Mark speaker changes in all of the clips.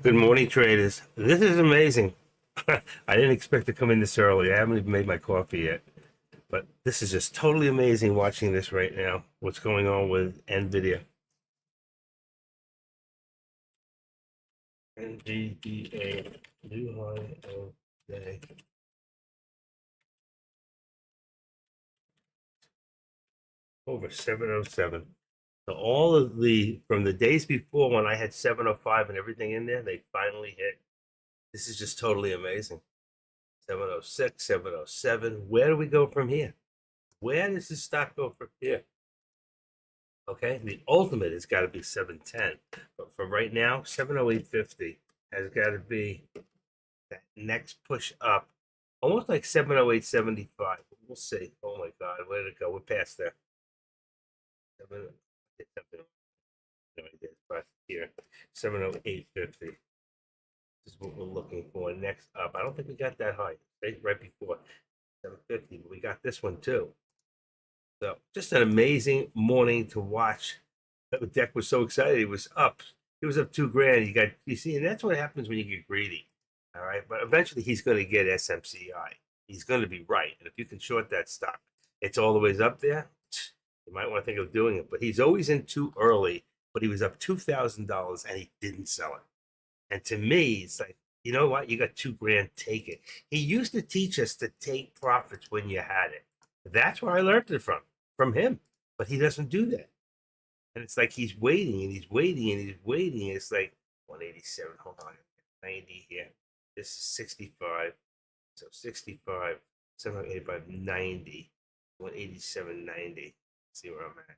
Speaker 1: Good morning, traders. This is amazing. I didn't expect to come in this early. I haven't even made my coffee yet. But this is just totally amazing watching this right now. What's going on with NVIDIA? NVDA, new high of day, over 707. So all of from the days before when I had 705 and everything in there, they finally hit. This is just totally amazing. 706, 707. Where do we go from here? Where does this stock go from here? Okay, the ultimate has got to be 710, but for right now, 708.50 has got to be that next push up, almost like 708.75. We'll see. Oh my God, where did it go? We're past there. Seven, no, I did, but here, 708.50. This is what we're looking for next up. I don't think we got that high right before 750, but we got this one too. So just an amazing morning to watch. The deck was so excited. He was up. He was up 2 grand. You see, and that's what happens when you get greedy. All right. But eventually he's going to get SMCI. He's going to be right. And if you can short that stock, it's all the ways up there. You might want to think of doing it. But he's always in too early. But he was up $2,000 and he didn't sell it. And to me, it's like, you know what? You got 2 grand, take it. He used to teach us to take profits when you had it. That's where I learned it from him. But he doesn't do that. And it's like he's waiting and he's waiting and he's waiting. It's like 187. Hold on. 90 here. This is 65. So 65, 785, 90, 187.90. See where I'm at.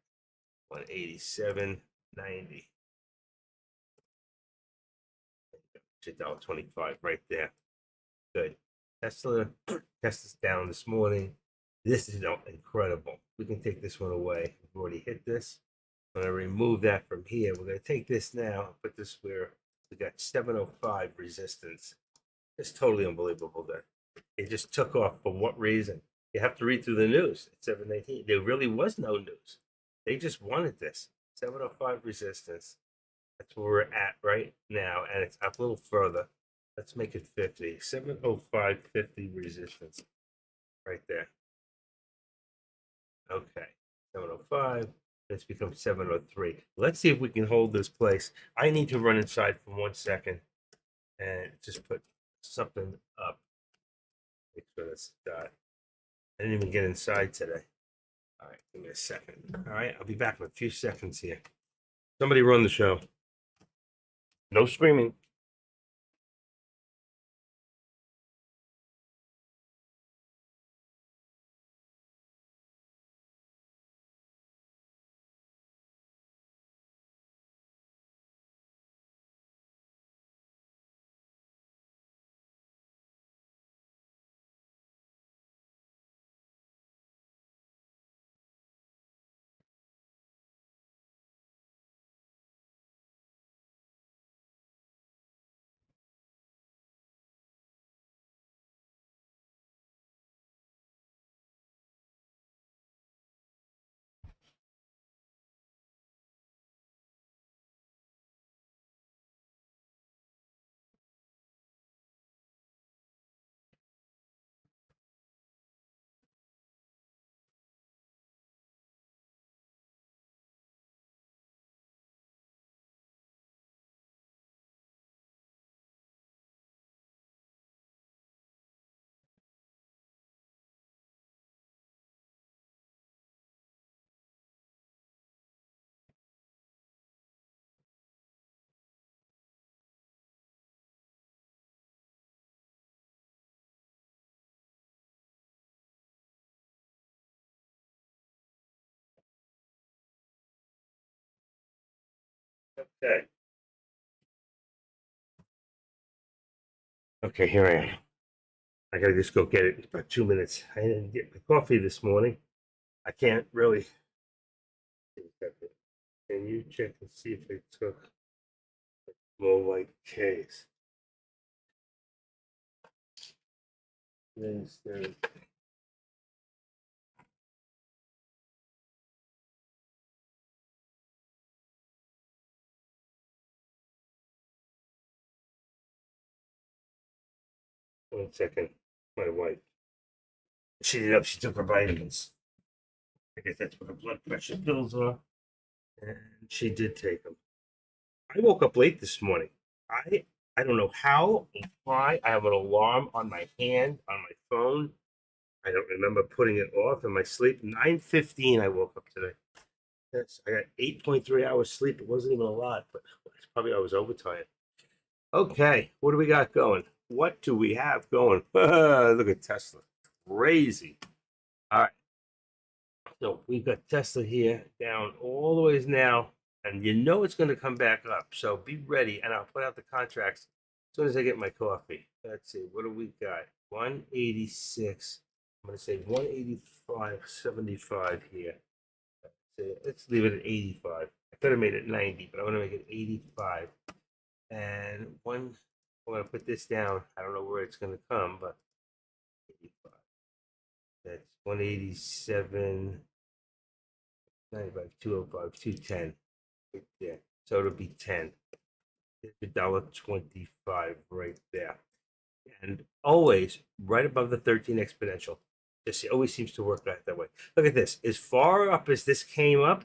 Speaker 1: 187.90. $25 right there. Good. Tesla test us down this morning. This is incredible. We can take this one away. We've already hit this. I'm going to remove that from here. We're going to take this now and put this where we got 705 resistance. It's totally unbelievable that it just took off. For what reason? You have to read through the news at 718. There really was no news. They just wanted this. 705 resistance. That's where we're at right now. And it's up a little further. Let's make it 50. 705.50 resistance right there. Okay. 705. It's become 703. Let's see if we can hold this place. I need to run inside for 1 second and just put something up. Make sure that's I didn't even get inside today. All right, give me a second. All right, I'll be back in a few seconds here. Somebody run the show. No screaming. Okay. Okay, here I am. I gotta just go get it. It's about 2 minutes. I didn't get my coffee this morning. I can't really. Can you check and see if they took low light case? Then One second. My wife. She didn't know she took her vitamins. I guess that's what her blood pressure pills are. And she did take them. I woke up late this morning. I I don't know how and why. I have an alarm on my hand on my phone. I don't remember putting it off in my sleep. 9:15 I woke up today. Yes, I got 8.3 hours sleep. It wasn't even a lot, but it's probably I was overtired. Okay, what do we got going? What do we have going? Look at Tesla. Crazy. All right. So we've got Tesla here down all the ways now, and you know it's going to come back up. So be ready, and I'll put out the contracts as soon as I get my coffee. Let's see, what do we got? 186. I'm going to say 185.75 here. Let's leave it at 85. I could have made it 90, but I'm going to make it 85. And one, I'm going to put this down. I don't know where it's going to come, but 85. That's 187. 95, 205, 210. Right there. So it'll be 10. It's $1.25 right there. And always right above the 13 exponential. This always seems to work out that way. Look at this. As far up as this came up,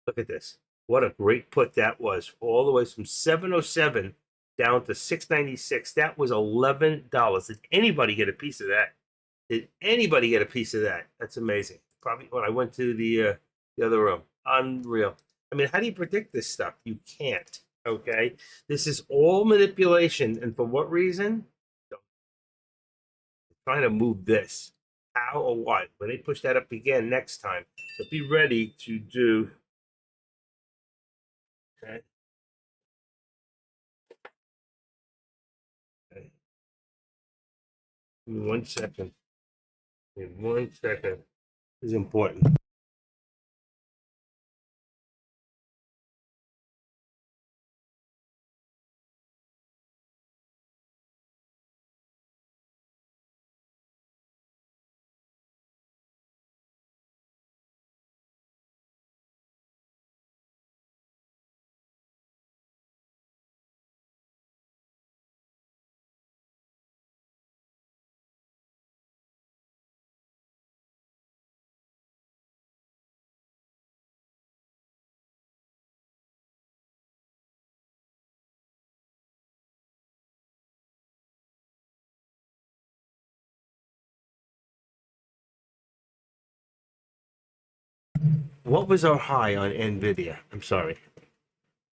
Speaker 1: look at this. What a great put that was. All the way from 707 down to 696. That was $11. Did anybody get a piece of that? Did anybody get a piece of that? That's amazing. Probably when I went to the other room. Unreal. I mean, how do you predict this stuff? You can't. Okay. This is all manipulation. And for what reason? Trying to move this. How or what? When they push that up again next time. So be ready to do. Okay. Okay. Give me 1 second. Give me 1 second. This is important. What was our high on NVIDIA? I'm sorry. I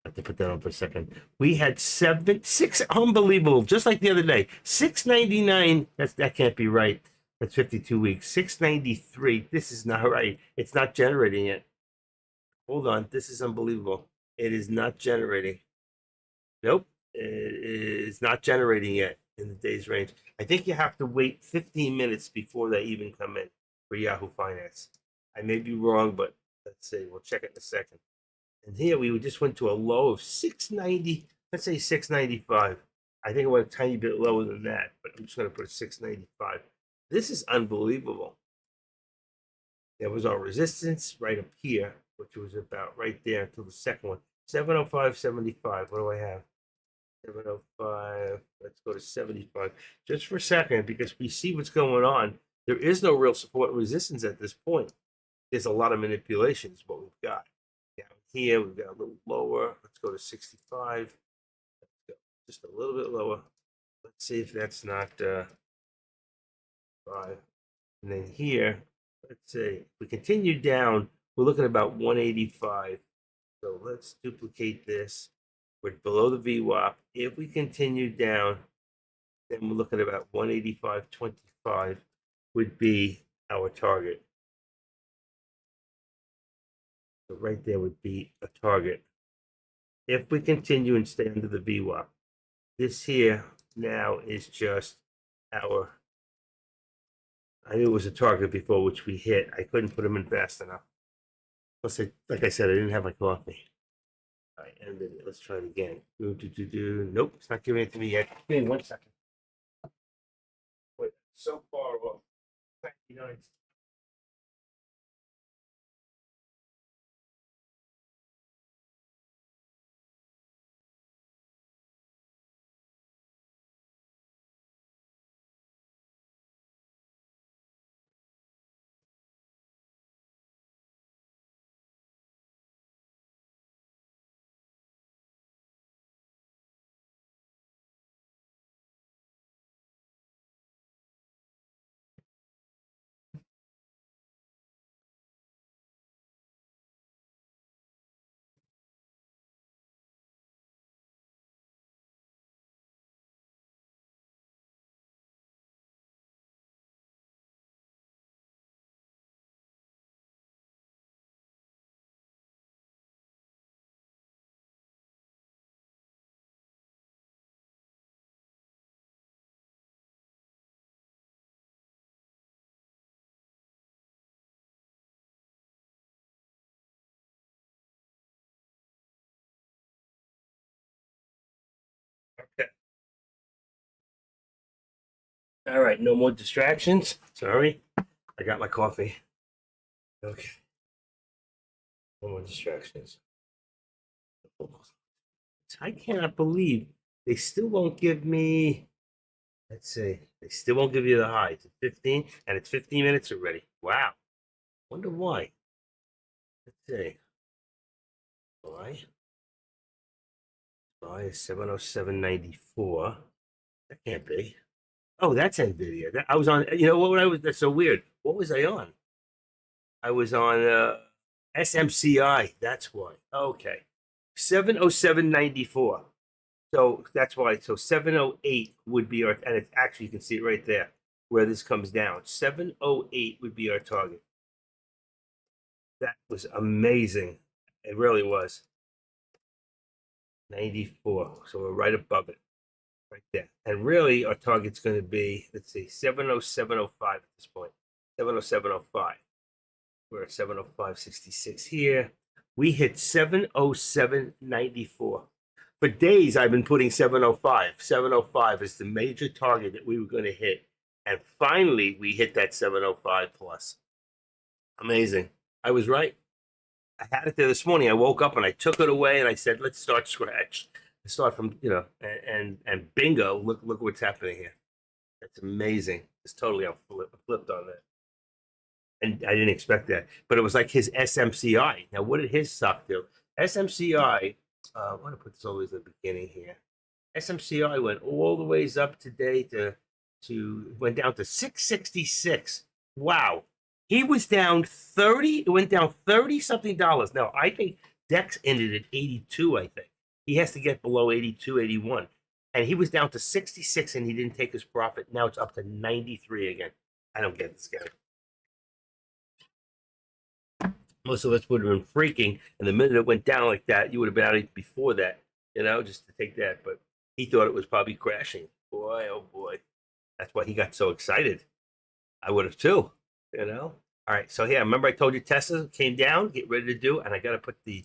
Speaker 1: have to put that on for a second. We had six, unbelievable, just like the other day. 699. That can't be right. That's 52 weeks. 693. This is not right. It's not generating it. Hold on. This is unbelievable. It is not generating. Nope. It is not generating yet in the day's range. I think you have to wait 15 minutes before they even come in for Yahoo Finance. I may be wrong, but let's see. We'll check it in a second. And here we just went to a low of 690, let's say 695. I think it went a tiny bit lower than that, but I'm just going to put 695. This is unbelievable. There was our resistance right up here, which was about right there until the second one. 705.75. What do I have? 705. Let's go to 75. Just for a second, because we see what's going on. There is no real support and resistance at this point. There's a lot of manipulation, is what we've got. Down here, we've got a little lower. Let's go to 65. Let's go just a little bit lower. Let's see if that's not 5. And then here, let's say if we continue down, we're looking at about 185. So let's duplicate this. We're below the VWAP. If we continue down, then we're looking at about 185.25 would be our target. So right there would be a target. If we continue and stay under the VWAP, this here now is just our, I knew it was a target before, which we hit. I couldn't put them in fast enough. Like I said, I didn't have my coffee. All right, and then let's try it again. Nope, it's not giving it to me yet. Give me 1 second. Wait, so far off. 99. All right, no more distractions. Sorry, I got my coffee. Okay, no more distractions. I cannot believe they still won't give me. Let's see, they still won't give you the high. It's 15, and it's 15 minutes already. Wow. Wonder why. Let's see. Why? Why is 707.94? That can't be. Oh, that's Nvidia. I was on. You know what? I was. That's so weird. What was I on? I was on SMCI. That's why. Okay. 707.94. So that's why. So 708 would be our, and it's actually, you can see it right there where this comes down. 708 would be our target. That was amazing. It really was. 94. So we're right above it, right there. And really, our target's going to be, let's see, 707.05 at this point. 707.05. We're at 705.66 here. We hit 707.94. For days, I've been putting 705. 705 is the major target that we were going to hit. And finally, we hit that 705 plus. Amazing. I was right. I had it there this morning. I woke up and I took it away and I said, let's start scratch. Let's start from, and bingo, look what's happening here. That's amazing. It's totally flipped on that. And I didn't expect that. But it was like his SMCI. Now, what did his stock do? SMCI, I want to put this always at the beginning here. SMCI went all the ways up today to went down to 666. Wow. He was down 30, it went down 30 something dollars. Now, I think Dex ended at 82, I think. He has to get below 82, 81. And he was down to 66 and he didn't take his profit. Now it's up to 93 again. I don't get this guy. Most of us would have been freaking. And the minute it went down like that, you would have been out before that, just to take that. But he thought it was probably crashing. Boy, oh boy. That's why he got so excited. I would have too, All right, so yeah, remember I told you Tesla came down, get ready to do, and I gotta put the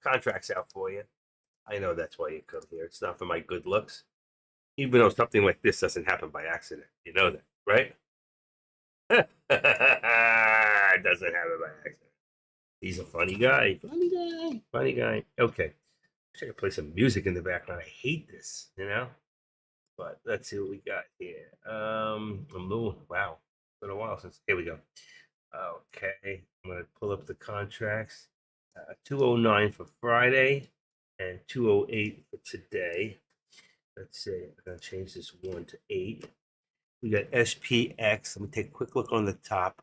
Speaker 1: contracts out for you. I know that's why you come here. It's not for my good looks, even though something like this doesn't happen by accident. You know that, right? It doesn't happen by accident. He's a funny guy. Funny guy. Funny guy. Okay. I should play some music in the background. I hate this. But let's see what we got here. Wow. It's been a while since. Here we go. Okay. I'm going to pull up the contracts. 209 for Friday and 208 for today. Let's see. I'm going to change this 1 to 8. We got SPX. Let me take a quick look on the top.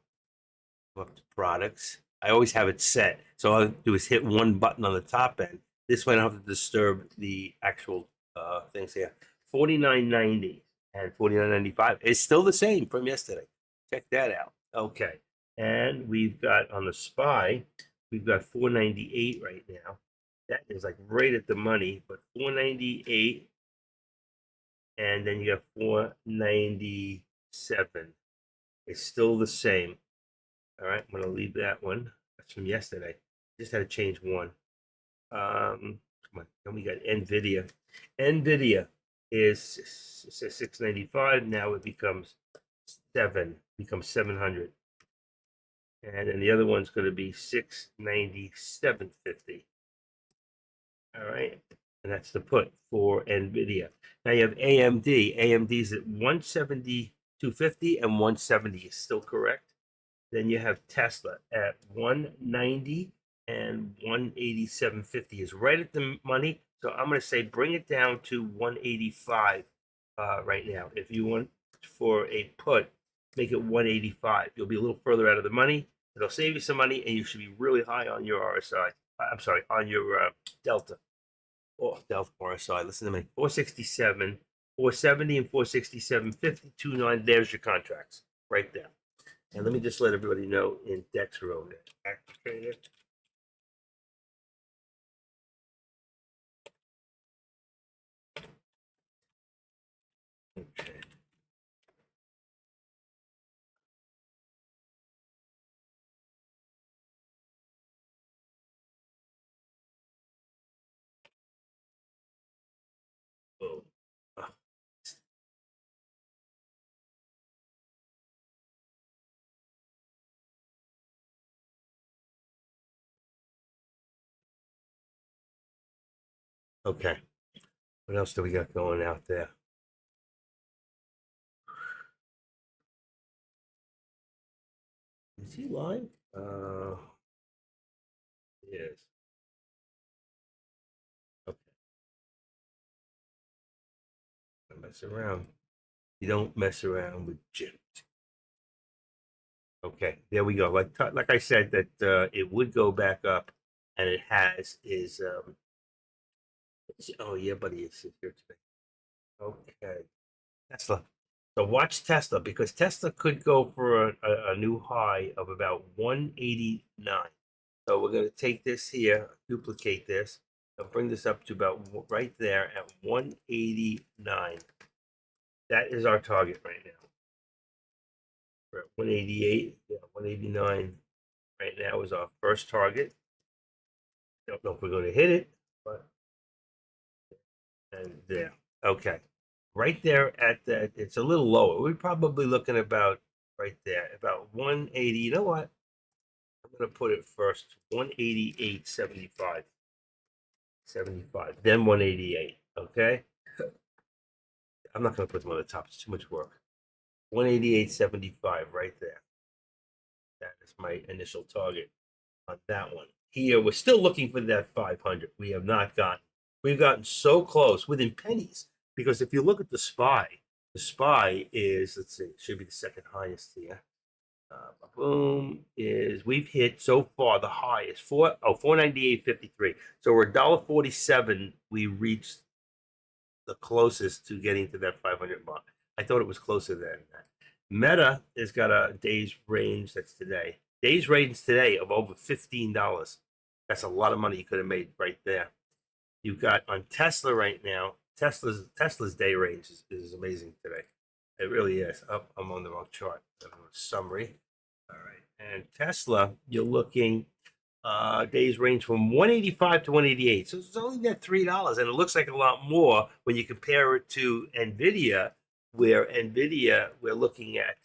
Speaker 1: Go up to products. I always have it set. So all I do is hit one button on the top end. This way I don't have to disturb the actual things here. 49.90 and 49.95. It's still the same from yesterday. Check that out. Okay. And we've got on the SPY, we've got 498 right now. That is like right at the money, but 498, and then you got 497. It's still the same. All right, I'm gonna leave that one. That's from yesterday. Just had to change one. Come on. Then we got Nvidia. Nvidia is 695. Now it becomes 700. And then the other one's going to be 697.50. All right. And that's the put for Nvidia. Now you have AMD. AMD's at 170.250 and 170 is still correct. Then you have Tesla at 190 and 187.50 is right at the money. So I'm going to say bring it down to 185 right now. If you want for a put, make it 185. You'll be a little further out of the money. It'll save you some money, and you should be really high on your RSI. I'm sorry, on your Delta. Oh, Delta RSI. Listen to me. 467, 470, and 467.52.9. There's your contracts right there. And let me just let everybody know in Dexro that activated. Okay. Oh. Okay. What else do we got going out there? Is he live? Yes. Okay. Don't mess around. You don't mess around with Jim. Okay, there we go. Like I said, that it would go back up, and it has. Oh yeah, buddy, it's here today. Okay, Tesla. So watch Tesla because Tesla could go for a new high of about 189. So we're going to take this here, duplicate this, and bring this up to about right there at 189. That is our target right now. We're at 188, yeah, 189 right now is our first target. Don't know if we're going to hit it, but and there. Okay. Right there at that, it's a little lower. We're probably looking about right there, about 180. You know what? I'm going to put it first 188.75. 75, then 188. Okay. I'm not going to put them on the top. It's too much work. 188.75 right there. That is my initial target on that one. Here, we're still looking for that 500. We have not gotten. We've gotten so close within pennies because if you look at the SPY is, let's see, it should be the second highest here. Boom is we've hit so far the high is 498.53. So we're $1.47. We reached the closest to getting to that 500 mark. I thought it was closer than that. Meta has got a day's range that's today. Day's range today of over $15. That's a lot of money you could have made right there. You've got on Tesla right now. Tesla's day range is amazing today. It really is. Oh, I'm on the wrong chart. Summary. All right. And Tesla, you're looking days range from 185 to 188. So it's only that $3. And it looks like a lot more when you compare it to NVIDIA, where NVIDIA, we're looking at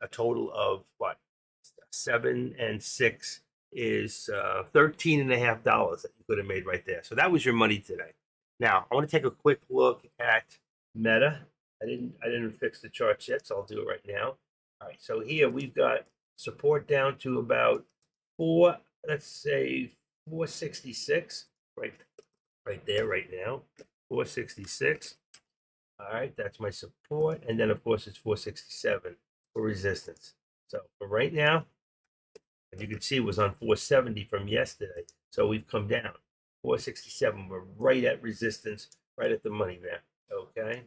Speaker 1: a total of what? 7 and 6 is $13.50 that you could have made right there. So that was your money today. Now I want to take a quick look at Meta. I didn't fix the charts yet, so I'll do it right now. All right, so here we've got support down to about let's say 466, right there, right now, 466. All right, that's my support, and then of course it's 467 for resistance. So for right now, as you can see, it was on 470 from yesterday. So we've come down 467. We're right at resistance, right at the money there. Okay.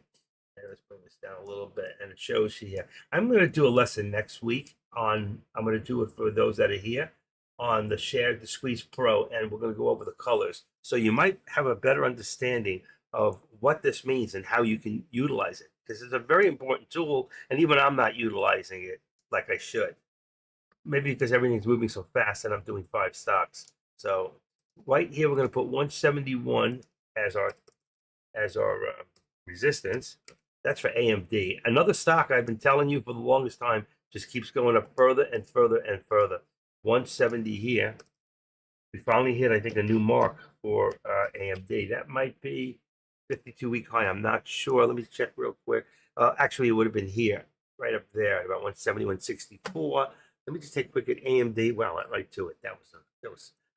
Speaker 1: And let's bring this down a little bit. And it shows here. I'm going to do a lesson next week on, I'm going to do it for those that are here on the Squeeze Pro, and we're going to go over the colors. So you might have a better understanding of what this means and how you can utilize it. Because it's a very important tool, and even I'm not utilizing it like I should. Maybe because everything's moving so fast and I'm doing 5 stocks. So right here, we're going to put 171 as our resistance. That's for AMD. Another stock I've been telling you for the longest time just keeps going up further and further and further. 170 here. We finally hit, I think, a new mark for AMD. That might be 52-week high. I'm not sure. Let me check real quick. Actually, it would have been here, right up there, about 170, 164. Let me just take a quick at AMD. Wow, right to it. That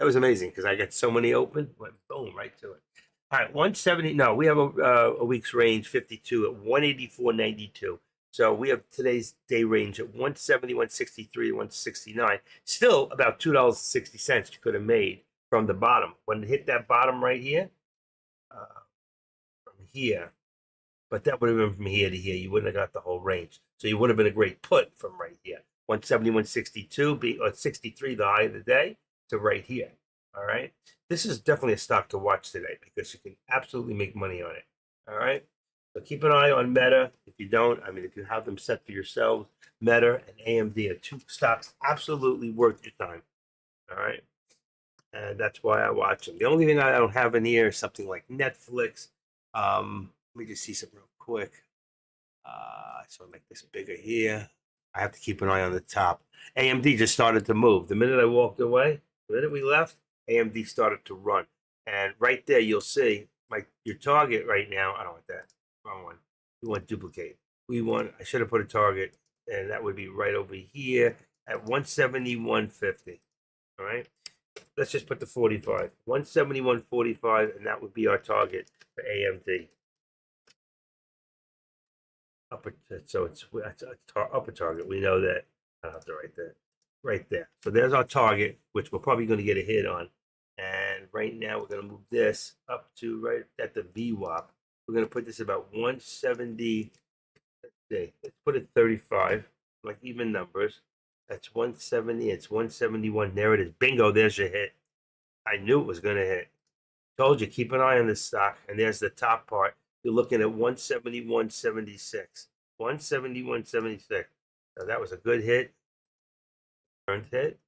Speaker 1: was amazing because I got so many open. Went boom, right to it. All right, 170. No, we have a week's range 52 at 184.92. So we have today's day range at 170, 163, 169. Still about $2.60 you could have made from the bottom. When it hit that bottom right here, from here, but that would have been from here to here. You wouldn't have got the whole range. So you would have been a great put from right here. 170, 162, or 63, the high of the day, to right here. All right. This is definitely a stock to watch today because you can absolutely make money on it. All right. So keep an eye on Meta. If you don't, I mean, if you have them set for yourselves, Meta and AMD are 2 stocks absolutely worth your time. All right. And that's why I watch them. The only thing I don't have in here is something like Netflix. Let me just see something real quick. So I'll make this bigger here. I have to keep an eye on the top. AMD just started to move. The minute I walked away, the minute we left, AMD started to run. And right there, you'll see your target right now. I don't want that. Wrong one. We want duplicate. I should have put a target, and that would be right over here at 171.50. All right. Let's just put the 45. 171.45, and that would be our target for AMD. So it's upper target. We know that. I have to write that right there. So there's our target, which we're probably going to get a hit on. And right now we're going to move this up to right at the VWAP. We're going to put this about 170. Let's put it 35, like even numbers. That's 170. It's 171. There it is. Bingo. There's your hit. I knew it was going to hit. Told you, keep an eye on this stock. And there's the top part. You're looking at 171.76. 171.76. So that was a good hit. Turned hit.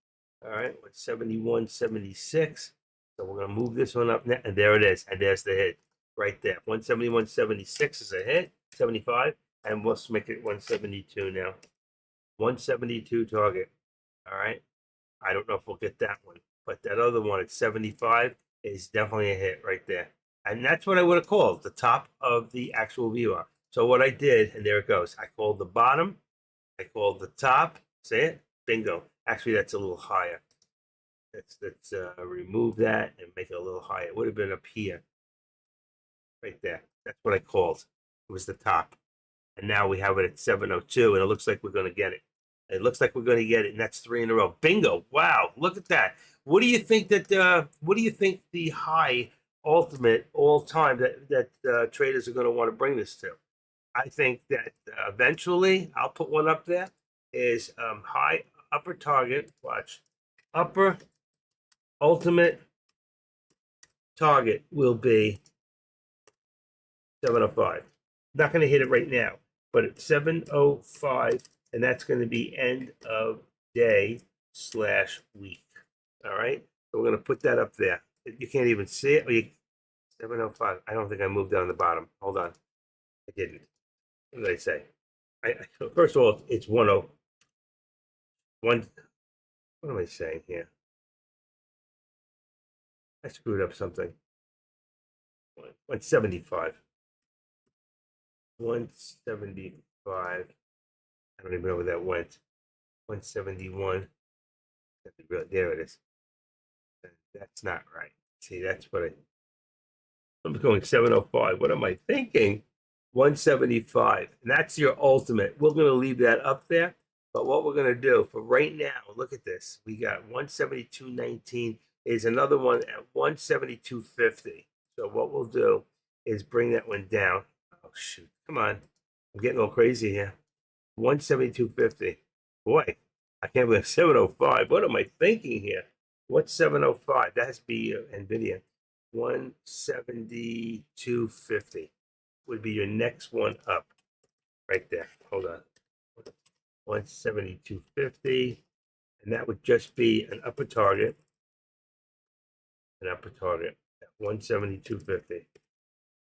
Speaker 1: All right, 171.76. So we're going to move this one up now. And there it is. And there's the hit right there. 171.76 is a hit. 75. And we'll make it 172 now. 172 target. All right. I don't know if we'll get that one. But that other one at 75 is definitely a hit right there. And that's what I would have called the top of the actual VWAP. So what I did, and there it goes. I called the bottom. I called the top. See it? Bingo. Actually, that's a little higher. Let's remove that and make it a little higher. It would have been up here. Right there. That's what I called. It was the top. And now we have it at 702, and it looks like we're going to get it. It looks like we're going to get it, and that's 3 in a row. Bingo! Wow! Look at that. What do you think that? What do you think the high ultimate all time that traders are going to want to bring this to? I think that eventually I'll put one up there. Is high upper target. Watch, upper ultimate target will be 705. Not going to hit it right now, but it's 705. And that's going to be end of day / week. All right. So we're going to put that up there. You can't even see it. 705. I don't think I moved down the bottom. Hold on. I didn't. What did I say? First of all, it's 10. What am I saying here? I screwed up something. 175. 175. I don't even know where that went. 171. There it is. That's not right. See, that's what I'm going 705. What am I thinking? 175. And that's your ultimate. We're going to leave that up there. But what we're going to do for right now, look at this. We got 172.19 is another one at 172.50. So what we'll do is bring that one down. Oh, shoot. Come on. I'm getting all crazy here. 172.50. Boy, I can't believe 705. What am I thinking here? What's 705? That has to be NVIDIA. 172.50 would be your next one up. Right there. Hold on. 172.50. And that would just be an upper target. An upper target at 172.50.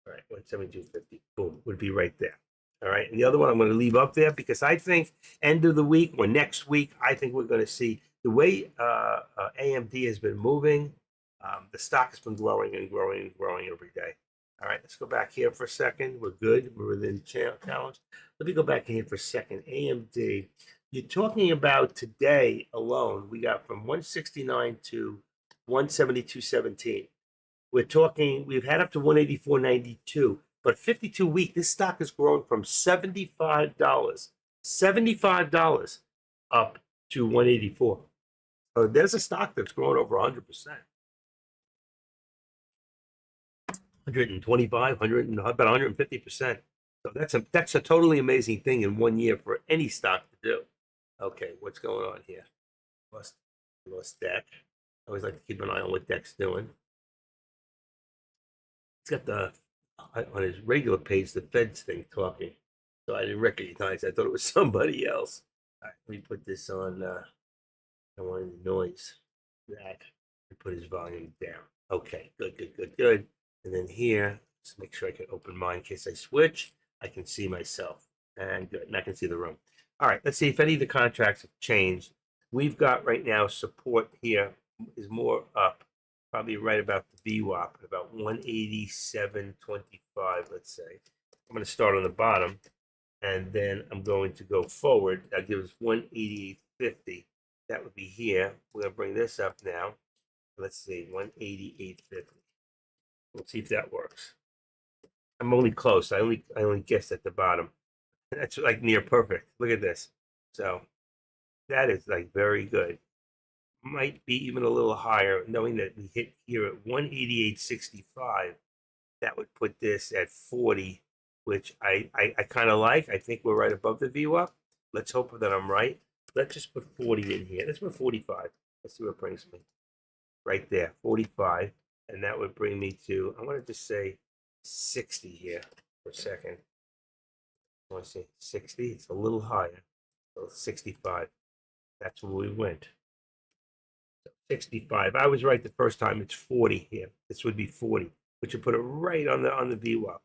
Speaker 1: All right, 172.50. Boom, would be right there. All right, and the other one I'm going to leave up there because I think end of the week or next week, I think we're going to see the way AMD has been moving. The stock has been growing and growing and growing every day. All right, let's go back here for a second. We're good. We're within challenge. Let me go back in here for a second. AMD, you're talking about today alone, we got from 169 to 172.17. We're talking, we've had up to 184.92. But 52 week, this stock has grown from $75 up to 184. So there's a stock that's grown over 100%. 125, 100, about 150%. So that's a totally amazing thing in 1 year for any stock to do. Okay, what's going on here? Lost Deck. I always like to keep an eye on what Deck's doing. It's got the on his regular page, the Fed's thing talking. So I didn't recognize. I thought it was somebody else. All right, let me put this on. I want the noise. That. Put his volume down. Okay, good. And then here, let's make sure I can open mine in case I switch. I can see myself. And good. And I can see the room. All right, let's see if any of the contracts have changed. We've got right now support here is more up. probably right about the VWAP, about 187.25, let's say. I'm going to start on the bottom, and then I'm going to go forward. That gives 188.50. That would be here. We're going to bring this up now. Let's see, 188.50. Let's see if that works. I'm only close. I only guessed at the bottom. That's like near perfect. Look at this. So that is like very good. Might be even a little higher, knowing that we hit here at 188.65. That would put this at 40, which I kind of like. I think we're right above the VWAP. Let's hope that I'm right. Let's just put 40 in here. Let's put 45. Let's see what it brings me. Right there, 45. And that would bring me to, I want to just say 60 here for a second. I want to say 60. It's a little higher. So 65. That's where we went. 65. I was right the first time. It's 40 here. This would be 40, which would put it right on the VWAP.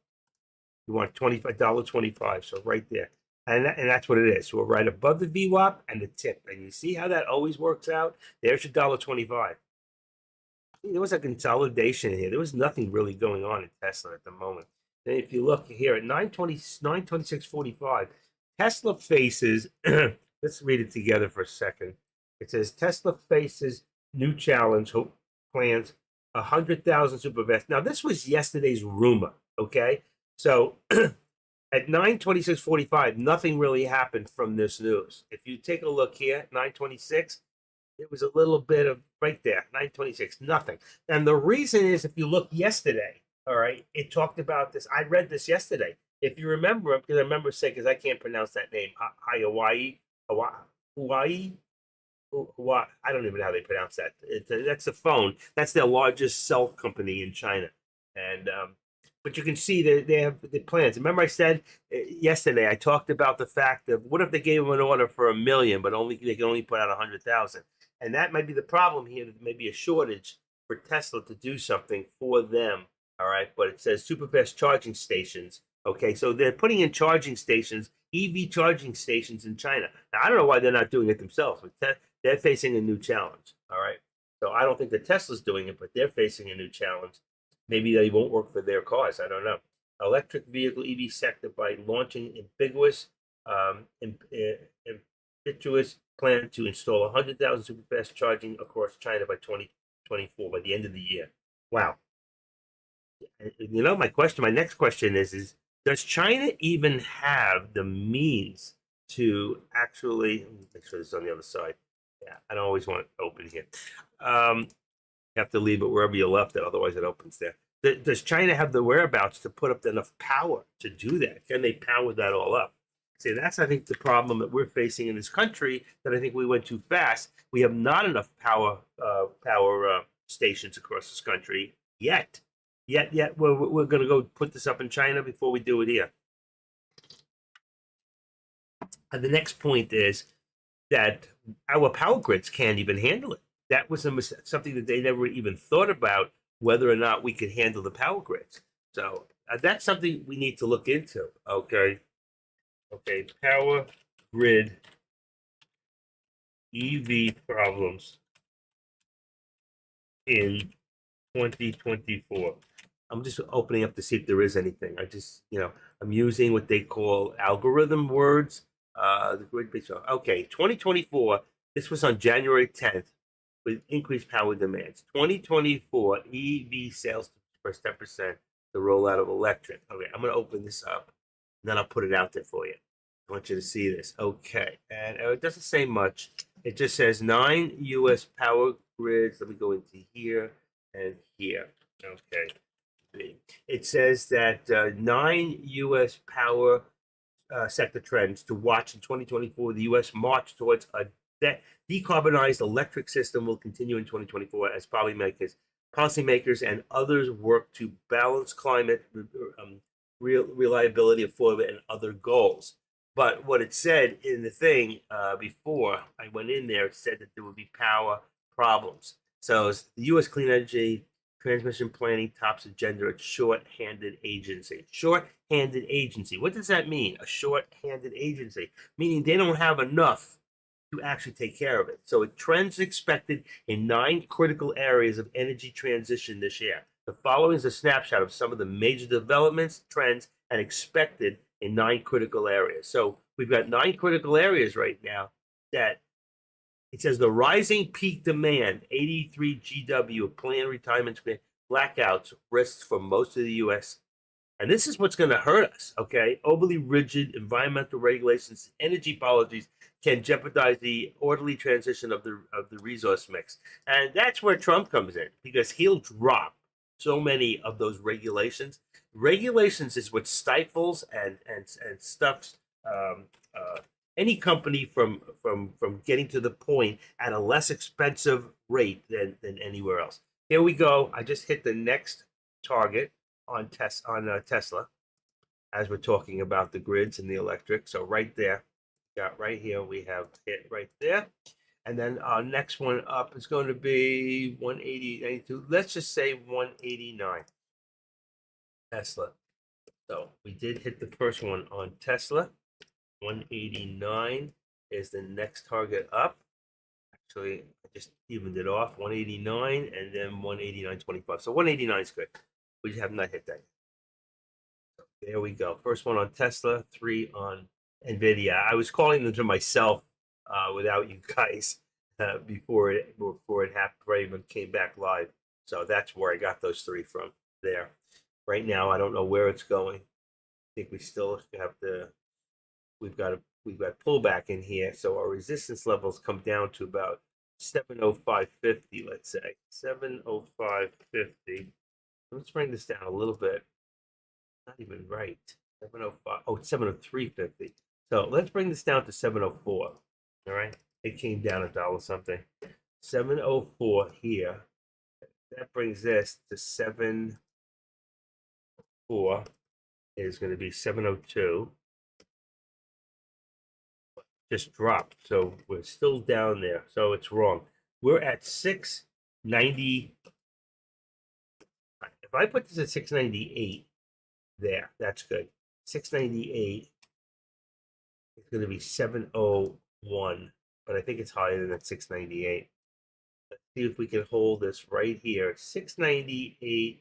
Speaker 1: You want $25.25, so right there. And that's what it is. So we're right above the VWAP and the tip. And you see how that always works out? There's your $1.25. There was a consolidation here. There was nothing really going on in Tesla at the moment. And if you look here at 926.45, Tesla faces, let's read it together for a second. It says Tesla faces new challenge, plans 100,000 supervest. Now, this was yesterday's rumor, okay? So at 926.45, nothing really happened from this news. If you take a look here, 926, it was a little bit of right there, 926, nothing. And the reason is, if you look yesterday, all right, it talked about this. I read this yesterday. If you remember, because I remember saying, because I can't pronounce that name, Hawaii. I don't even know how they pronounce that. That's the phone. That's their largest cell company in China. And but you can see that they have the plans. Remember, I said yesterday, I talked about the fact of what if they gave them an order for 1 million, but they can only put out 100,000. And that might be the problem here. There may be a shortage for Tesla to do something for them. All right, but it says super fast charging stations. Okay, so they're putting in charging stations, EV charging stations in China. Now, I don't know why they're not doing it themselves, but they're facing a new challenge. All right, so I don't think that Tesla's doing it, but they're facing a new challenge. Maybe they won't work for their cars. I don't know. Electric vehicle EV sector by launching ambiguous, impetuous plan to install 100,000 super fast charging across China by 2024, by the end of the year. Wow. You know, my next question is does China even have the means to actually, make sure this is on the other side. Yeah, I don't always want it open here. You have to leave it wherever you left it, otherwise it opens there. Does China have the whereabouts to put up enough power to do that? Can they power that all up? See, that's, I think, the problem that we're facing in this country, that I think we went too fast. We have not enough power stations across this country yet. Yet we're going to go put this up in China before we do it here. And the next point is that our power grids can't even handle it. That was something that they never even thought about, whether or not we could handle the power grids. So that's something we need to look into. Okay, power grid EV problems in 2024. I'm just opening up to see if there is anything. I'm using what they call algorithm words. The grid picture. Okay, 2024. This was on January 10th with increased power demands. 2024 EV sales first 10%, the rollout of electric. Okay, I'm going to open this up, and then I'll put it out there for you. I want you to see this. Okay, and it doesn't say much. It just says 9 U.S. power grids. Let me go into here and here. Okay. It says that 9 U.S. power sector trends to watch in 2024. The U.S. march towards a decarbonized electric system will continue in 2024 as policymakers and others work to balance climate, reliability, affordability, and other goals. But what it said in the thing before I went in there, it said that there would be power problems. So the U.S. Clean Energy Transmission Planning tops agenda at short-handed agency. Short-handed agency. What does that mean? A short-handed agency, meaning they don't have enough to actually take care of it. So trends expected in 9 critical areas of energy transition this year. The following is a snapshot of some of the major developments, trends, and expected in 9 critical areas. So we've got 9 critical areas right now that it says the rising peak demand, 83 GW of planned retirements, blackouts, risks for most of the U.S. And this is what's going to hurt us, okay? Overly rigid environmental regulations, energy policies can jeopardize the orderly transition of the resource mix. And that's where Trump comes in, because he'll drop so many of those regulations. Regulations is what stifles and stuffs any company from getting to the point at a less expensive rate than anywhere else. Here we go. I just hit the next target on Tesla, as we're talking about the grids and the electric. So right there, got right here, we have hit right there. And then our next one up is going to be 180, 92. Let's just say 189. Tesla. So we did hit the first one on Tesla. 189 is the next target up. Actually, I just evened it off. 189 and then 189.25. So 189 is good. We have not hit that. So there we go. First one on Tesla, 3 on NVIDIA. I was calling them to myself without you guys before it happened, before I even came back live. So that's where I got those 3 from there. Right now, I don't know where it's going. I think we still have we've got pullback in here. So our resistance levels come down to about 705.50, let's say. 705.50. Let's bring this down a little bit. Not even right. 705. Oh, 703.50. So let's bring this down to 704. All right. It came down $1 something. 704 here. That brings this to 704 is going to be 702. Just dropped. So we're still down there. So it's wrong. We're at 690. If I put this at 698 there, that's good. 698 is going to be 701, but I think it's higher than that 698. Let's see if we can hold this right here. 698.50.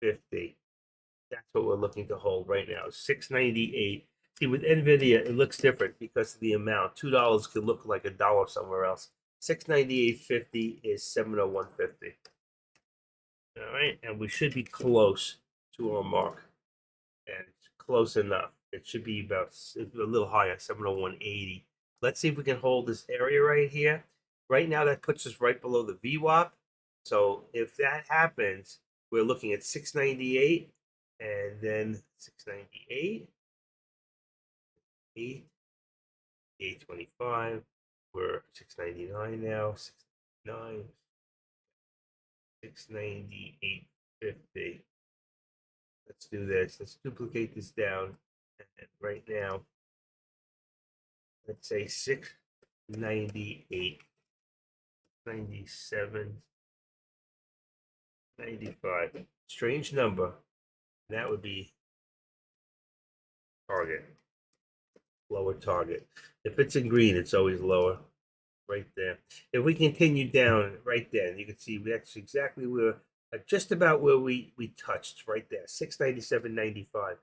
Speaker 1: That's what we're looking to hold right now. 698. See, with NVIDIA, it looks different because of the amount. $2 could look like $1 somewhere else. 698.50 is 701.50. All right, and we should be close to our mark, and it's close enough. It should be about a little higher, 701.80. Let's see if we can hold this area right here. Right now, that puts us right below the VWAP. So if that happens, we're looking at 698, and then 698, 825. We're 699 now. 699. 698.50. Let's do this. Let's duplicate this down. And right now, let's say 698, 97, 95. Strange number. That would be target. Lower target. If it's in green, it's always lower. Right there. If we continue down right there, you can see that's exactly where, just about where we touched right there, 697.95.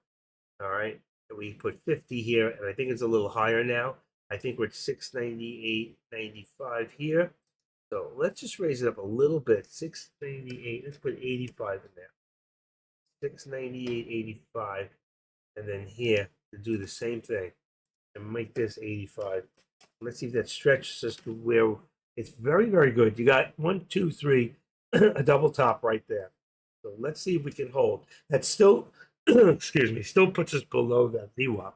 Speaker 1: All right, and we put 50 here, and I think it's a little higher now. I think we're at 698.95 here. So let's just raise it up a little bit. 698. Let's put 85 in there. 698.85, and then here to do the same thing and make this 85. Let's see if that stretches us to where it's very, very good. You got 1, 2, 3, a double top right there. So let's see if we can hold. That still, excuse me, still puts us below that VWAP,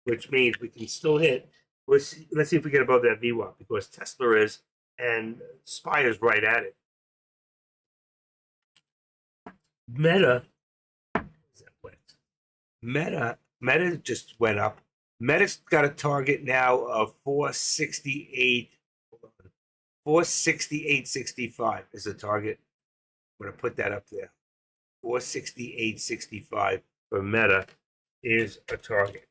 Speaker 1: which means we can still hit. Let's see if we get above that VWAP, because Tesla is, and Spire's right at it. Meta just went up. Meta's got a target now of 468. 468.65 is the target. I'm going to put that up there. 468.65 for Meta is a target.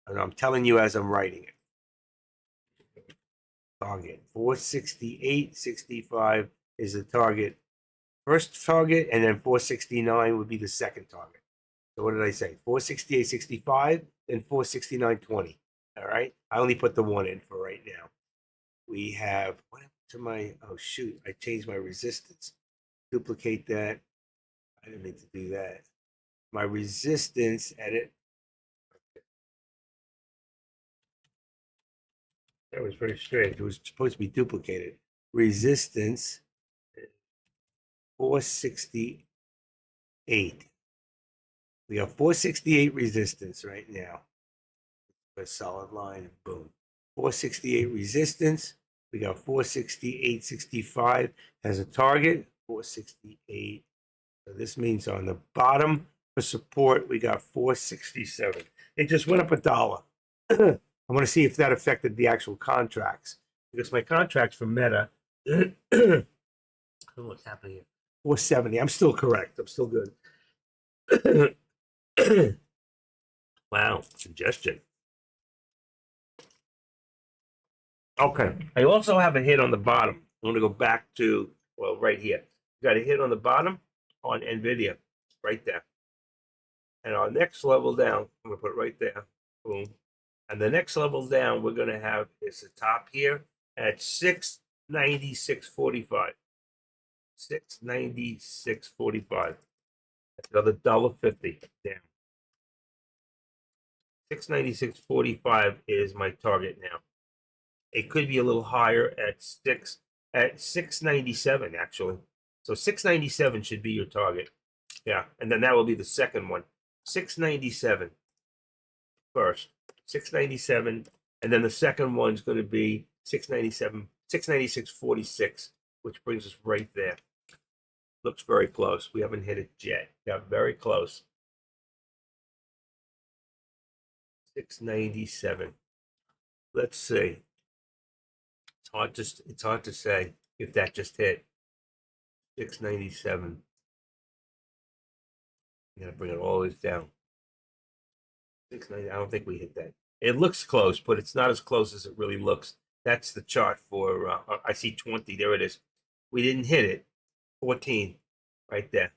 Speaker 1: And I'm telling you as I'm writing it. target. 468.65 is the target, first target, and then 469 would be the second target. So what did I say? 468.65 and 469.20. All right. I only put the one in for right now. We have, what happened to my, oh shoot, I changed my resistance. Duplicate that. I didn't mean to do that. My resistance, edit. That was very strange. It was supposed to be duplicated. Resistance 468. We have 468 resistance right now. A solid line, boom. 468 resistance. We got 468.65 as a target. 468. So this means on the bottom for support, we got 467. It just went up $1. I want to see if that affected the actual contracts, because my contracts for Meta, I don't know what's happening here. 470. I'm still correct. I'm still good. Wow, suggestion. Okay. I also have a hit on the bottom. I'm going to go back to, well, right here. Got a hit on the bottom on NVIDIA, right there. And our next level down, I'm going to put it right there. Boom. And the next level down, we're going to have is the top here at 696.45. 696.45. That's another $1.50 down. 696.45 is my target now. It could be a little higher at 697 actually. So 697 should be your target. Yeah, and then that will be the second one. 697 first. 697, and then the second one's going to be 697, 696.46, which brings us right there. Looks very close. We haven't hit it yet. Got very close. 697. Let's see. It's hard to say if that just hit 697. You gotta bring it all the way down. 690. I don't think we hit that. It looks close, but it's not as close as it really looks. That's the chart for. I see 20. There it is. We didn't hit it. 14, right there.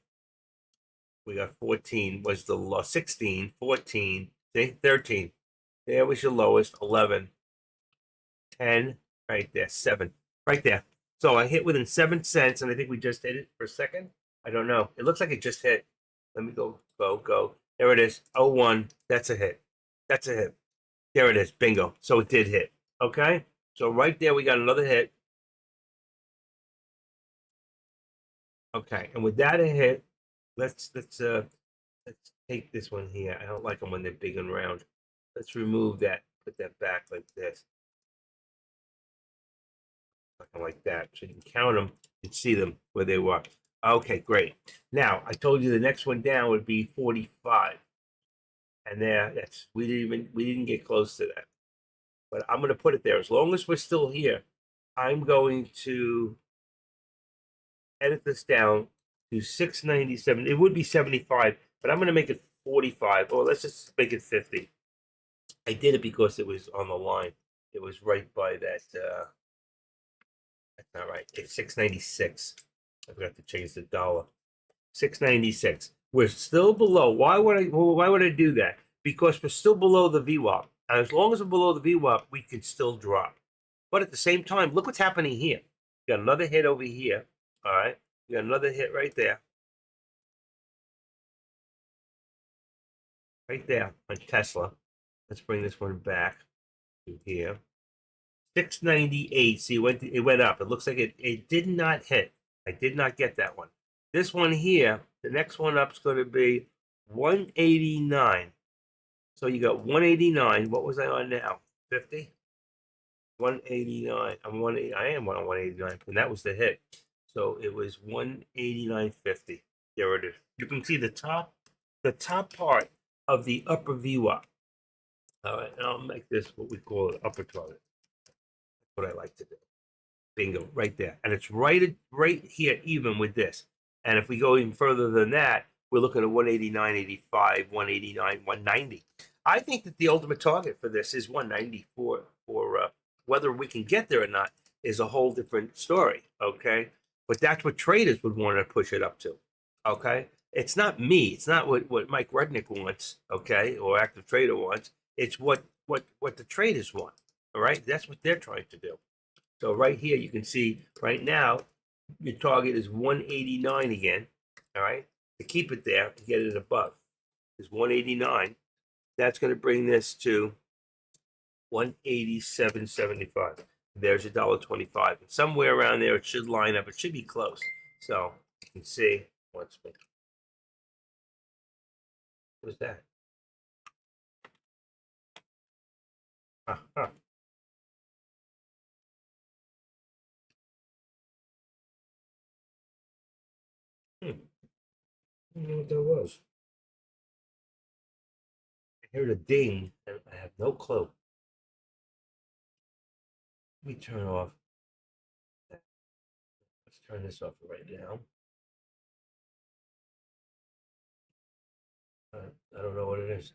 Speaker 1: We got 14 was the low. 16, 14, see, 13. There was your lowest. 11, 10, right there. 7, right there. So I hit within 7 cents, and I think we just hit it for a second. I don't know. It looks like it just hit. Let me go. There it is. 01. That's a hit. That's a hit. There it is. Bingo. So it did hit. Okay. So right there, we got another hit. Okay. And with that a hit, let's take this one here. I don't like them when they're big and round. Let's remove that. Put that back like this. Like that. So you can count them and see them where they were. Okay, great. Now I told you the next one down would be 45, and there, we didn't get close to that. But I'm going to put it there. As long as we're still here, I'm going to edit this down to 697. It would be 75, but I'm going to make it 45. Or let's just make it 50. I did it because it was on the line. It was right by that. That's not right. It's 696. I forgot to change the dollar. 696. We're still below. Why would I do that? Because we're still below the VWAP. And as long as we're below the VWAP, we can still drop. But at the same time, look what's happening here. We got another hit over here. All right. We got another hit right there. Right there on Tesla. Let's bring this one back to here. 698. See, it went up. It looks like it did not hit. I did not get that one. This one here, the next one up is going to be 189. So you got 189. What was I on now? 50? 189. I am on 189, and that was the hit. So it was 189.50. There it is. You can see the top part of the upper VWAP. All right, and I'll make this what we call an upper target. That's what I like to do. Bingo, right there. And it's right here, even with this. And if we go even further than that, we're looking at 189.85, 189, 190. I think that the ultimate target for this is 190 for Whether we can get there or not is a whole different story, okay? But that's what traders would want to push it up to, okay? It's not me. It's not what Mike Rudnick wants, okay, or Active Trader wants. It's what the traders want, all right? That's what they're trying to do. So right here, you can see right now, your target is 189 again, all right? To keep it there, to get it above is 189. That's going to bring this to 187.75. There's $1.25. And somewhere around there, it should line up. It should be close. So you can see. What is that? Uh-huh. I don't know what that was. I heard a ding, and I have no clue. Let me turn off. Let's turn this off right now. I don't know what it is.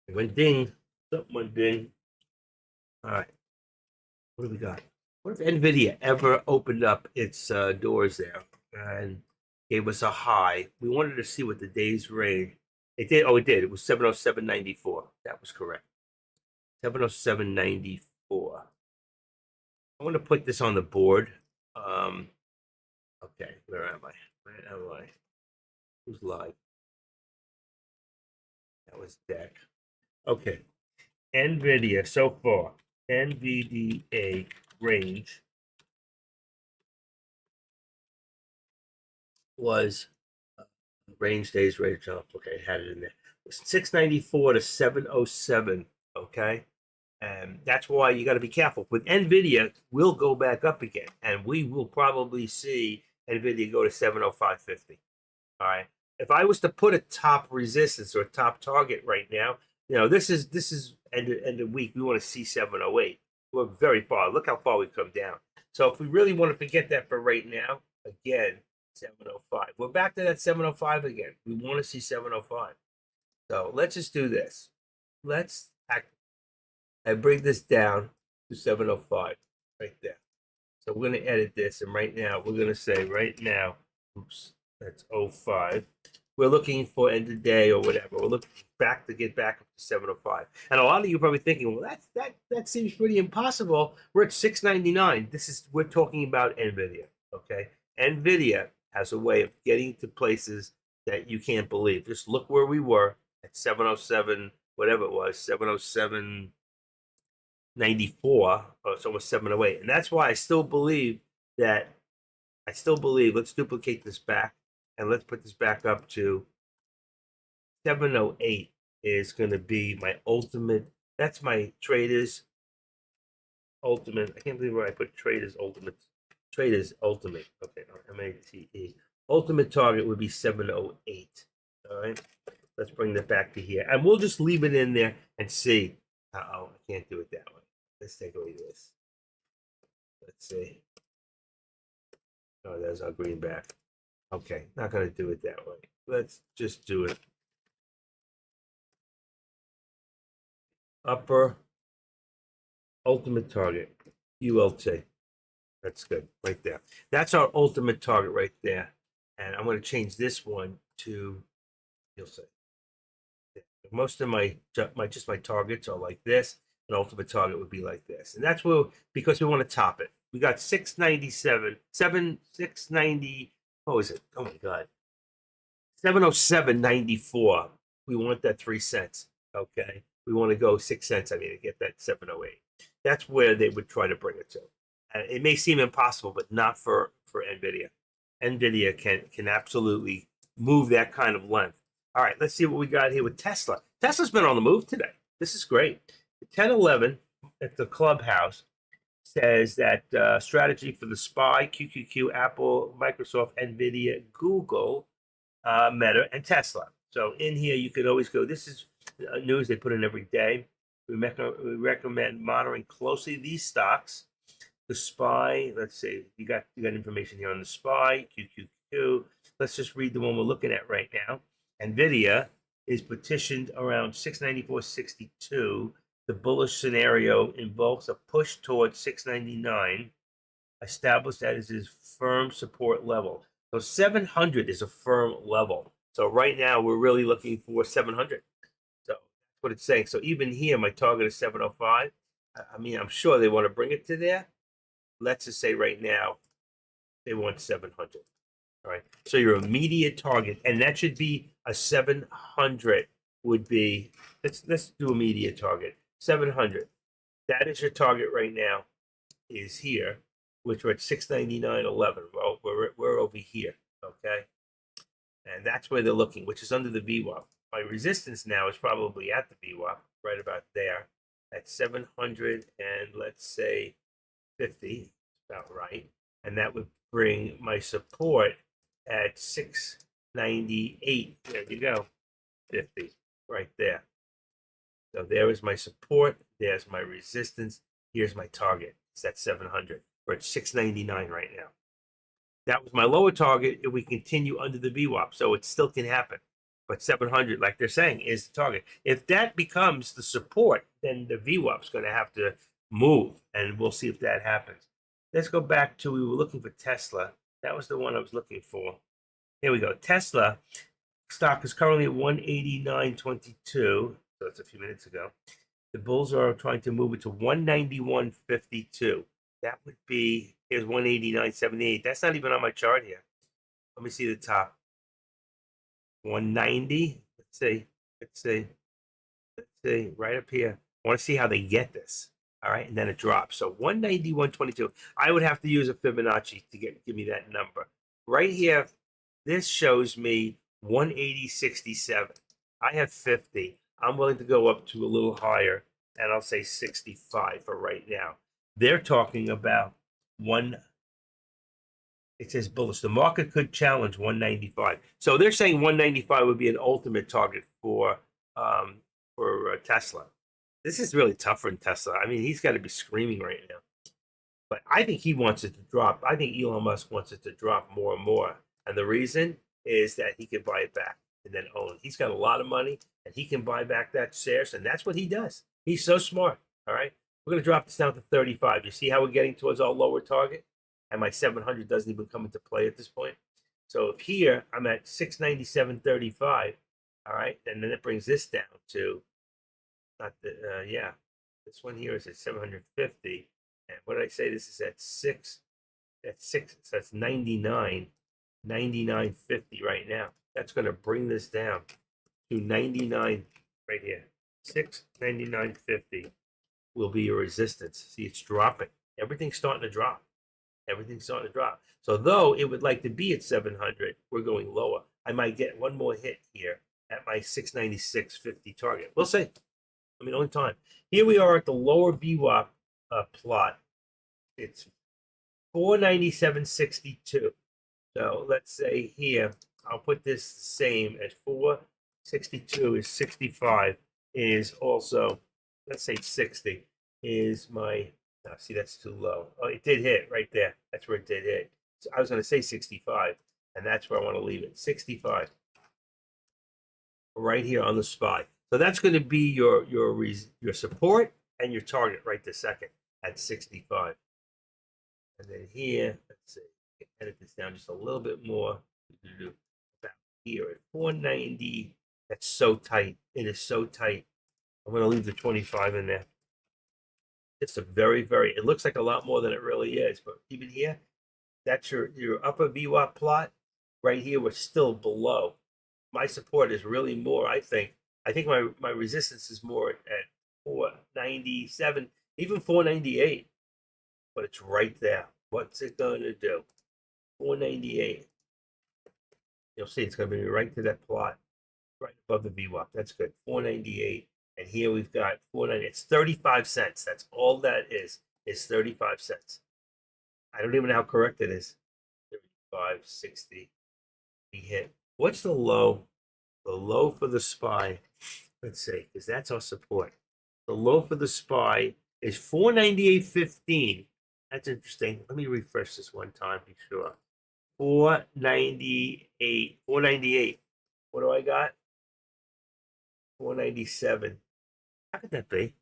Speaker 1: It went ding. Something went ding. All right. What do we got? What if NVIDIA ever opened up its doors there and gave us a high? We wanted to see what the day's range. It did. Oh, it did. It was 707.94. That was correct. 707.94. I want to put this on the board. Okay, where am I? Where am I? Who's live? That was Deck. Okay. NVIDIA so far. NVDA range was range days range up. Okay, had it in there. 694 to 707. Okay. And that's why you got to be careful. With NVIDIA, we'll go back up again, and we will probably see NVIDIA go to 705.50. All right. If I was to put a top resistance or a top target right now, this is end of week. We want to see 708. We're very far. Look how far we've come down. So if we really want to forget that for right now, again, 705. We're back to that 705 again. We want to see 705. So let's just do this. Let's I bring this down to 705 right there. So we're going to edit this, and right now we're going to say oops, that's 05. We're looking for end of day or whatever. We're looking back to get back up to 705. And a lot of you are probably thinking, well, that seems pretty impossible. We're at 699. We're talking about NVIDIA, okay? NVIDIA has a way of getting to places that you can't believe. Just look where we were at 707, whatever it was, 707. 94, or it's almost 708. And that's why I still believe, let's duplicate this back and let's put this back up to 708 is going to be my ultimate. That's my traders ultimate. I can't believe where I put traders ultimate. Traders ultimate. Okay, MATE. Ultimate target would be 708. All right. Let's bring that back to here. And we'll just leave it in there and see. I can't do it that way. Let's take away this. Let's see. Oh, there's our greenback. Okay, not going to do it that way. Let's just do it. Upper ultimate target, ULT. That's good, right there. That's our ultimate target right there. And I'm going to change this one to, you'll see. Most of my targets are like this. An ultimate target would be like this. And that's because we want to top it. We got 697, 690, what was it? Oh my God. 707.94. We want that 3 cents. Okay. We want to go 6 cents, to get that 708. That's where they would try to bring it to. It may seem impossible, but not for NVIDIA. NVIDIA can absolutely move that kind of length. All right, let's see what we got here with Tesla. Tesla's been on the move today. This is great. 1011 at the clubhouse says that strategy for the SPY, QQQ, Apple, Microsoft, NVIDIA, Google, Meta, and Tesla. So in here, you can always go. This is news they put in every day. We recommend monitoring closely these stocks. The SPY, let's see, you got information here on the SPY, QQQ. Let's just read the one we're looking at right now. NVIDIA is petitioned around 694.62. The bullish scenario involves a push towards 699, established that as his firm support level. So 700 is a firm level. So right now we're really looking for 700. So that's what it's saying. So even here, my target is 705. I mean, I'm sure they want to bring it to there. Let's just say right now they want 700. All right. So your immediate target, and that should be a 700 would be, let's do immediate target. 700. That is your target right now, is here, which we're at 699.11. Well, we're over here. Okay. And that's where they're looking, which is under the VWAP. My resistance now is probably at the VWAP, right about there, at 700 and let's say 50, about right. And that would bring my support at 698. There you go, 50, right there. So there is my support. There's my resistance. Here's my target. It's at 700. We're at 699 right now. That was my lower target if we continue under the VWAP. So it still can happen. But 700, like they're saying, is the target. If that becomes the support, then the VWAP is going to have to move. And we'll see if that happens. Let's go back to, we were looking for Tesla. That was the one I was looking for. Here we go. Tesla stock is currently at 189.22. So that's a few minutes ago. The bulls are trying to move it to 191.52. That would be, here's 189.78. That's not even on my chart here. Let me see the top. 190. Let's see, right up here. I want to see how they get this. All right, and then it drops. So 191.22. I would have to use a Fibonacci to give me that number. Right here, this shows me 180.67. I have 50. I'm willing to go up to a little higher, and I'll say 65 for right now. They're talking about it says bullish. The market could challenge 195. So they're saying 195 would be an ultimate target for Tesla. This is really tough for Tesla. I mean, he's got to be screaming right now. But I think he wants it to drop. I think Elon Musk wants it to drop more and more. And the reason is that he can buy it back and then own. He's got a lot of money and he can buy back that shares. And that's what he does. He's so smart. All right. We're going to drop this down to 35. You see how we're getting towards our lower target? And my 700 doesn't even come into play at this point. So if here I'm at 697.35, all right, and then it brings this down to, this one here is at 750. And what did I say? This is at 6. So that's 99.50 right now. That's going to bring this down to 99 right here. 699.50 will be your resistance. See, it's dropping. Everything's starting to drop. Everything's starting to drop. So though it would like to be at 700, we're going lower. I might get one more hit here at my 696.50 target. We'll see. I mean, only time. Here we are at the lower VWAP plot. It's 497.62. So let's say here, I'll put this the same as 462 is 65 is also, let's say 60 is my, no, see, that's too low. Oh, it did hit right there. That's where it did hit. So I was going to say 65, and that's where I want to leave it. 65. Right here on the spot. So that's going to be your support and your target right this second at 65. And then here, let's see, edit this down just a little bit more. About here at 490. That's so tight. It is so tight. I'm going to leave the 25 in there. It's a very, very, it looks like a lot more than it really is. But even here, that's your upper VWAP plot. Right here, we're still below. My support is really more, I think. I think my resistance is more at 497, even 498. But it's right there. What's it going to do? 498. You'll see it's going to be right to that plot, right above the VWAP. That's good. 498. And here we've got 490. It's 35 cents. That's all that is 35 cents. I don't even know how correct it is. 35.60. We hit. What's the low? The low for the SPY. Let's see, because that's our support. The low for the SPY is 498.15. That's interesting. Let me refresh this one time, be sure. 498. 498. What do I got? 497. How could that be?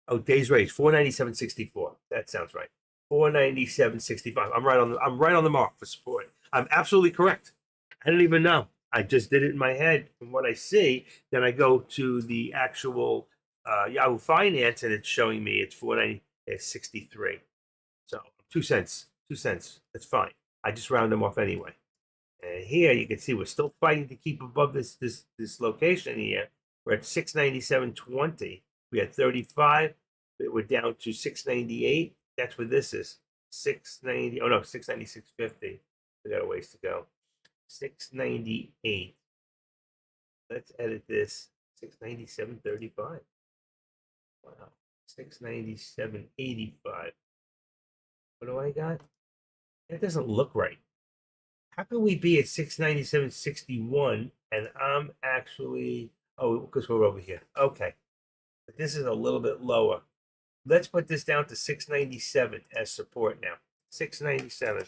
Speaker 1: Oh, days range 497.64. That sounds right. 497.65. I'm right on the mark for support. I'm absolutely correct. I didn't even know. I just did it in my head from what I see. Then I go to the actual Yahoo Finance, and it's showing me it's 490.63. So 2 cents, 2 cents. That's fine. I just round them off anyway. And here you can see we're still fighting to keep above this location here. We're at 697.20. We had 35. We're down to 698. That's what this is. 690. Oh no, 696.50. We got a ways to go. 698. Let's edit this. 697.35. Wow. 697.85. What do I got? That doesn't look right. How can we be at 697.61 and I'm actually, oh, because we're over here. Okay. But this is a little bit lower. Let's put this down to 697 as support now. 697.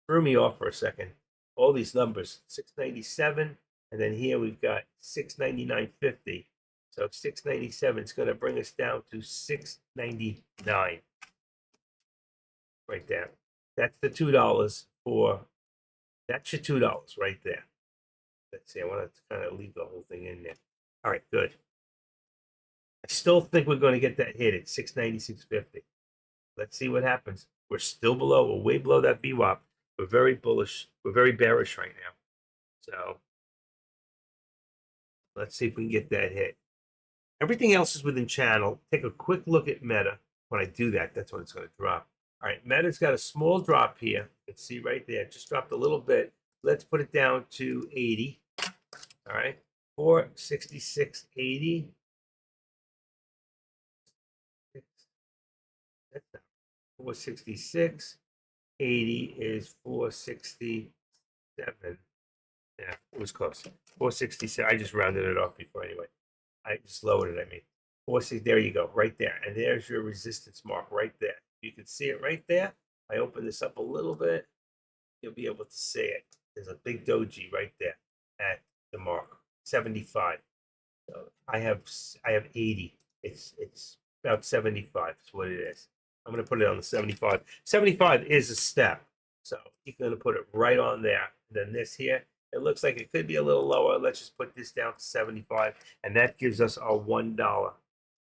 Speaker 1: Threw me off for a second. All these numbers. 697. And then here we've got 699.50. So 697 is going to bring us down to 699. Right there. That's the $2 for, that's your $2 right there. Let's see, I want to kind of leave the whole thing in there. All right, good. I still think we're going to get that hit at 696.50. Let's see what happens. We're still below, we're way below that VWAP. We're very bullish, we're very bearish right now. So let's see if we can get that hit. Everything else is within channel. Take a quick look at Meta. When I do that, that's when it's going to drop. All right, Meta's got a small drop here. You can see right there, it just dropped a little bit. Let's put it down to 80. All right, 466.80. 466. 80 is 467. Yeah, it was close. 467. I just rounded it off before anyway. I just lowered it, I mean. 460, there you go, right there. And there's your resistance mark right there. You can see it right there. I open this up a little bit, you'll be able to see it. There's a big doji right there at the mark, 75. So I have 80. It's about 75 is what it is. I'm going to put it on the 75. 75 is a step. So you're going to put it right on there. And then this here, it looks like it could be a little lower. Let's just put this down to 75. And that gives us our $1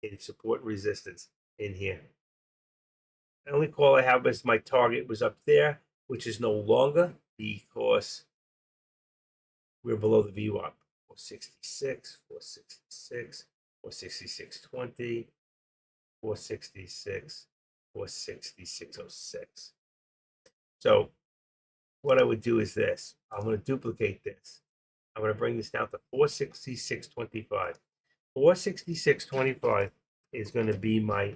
Speaker 1: in support and resistance in here. The only call I have is my target was up there, which is no longer because we're below the VWAP. 466, 466, 466.20, 466, 466.06. So what I would do is this. I'm going to duplicate this. I'm going to bring this down to 466.25. 466.25 is going to be my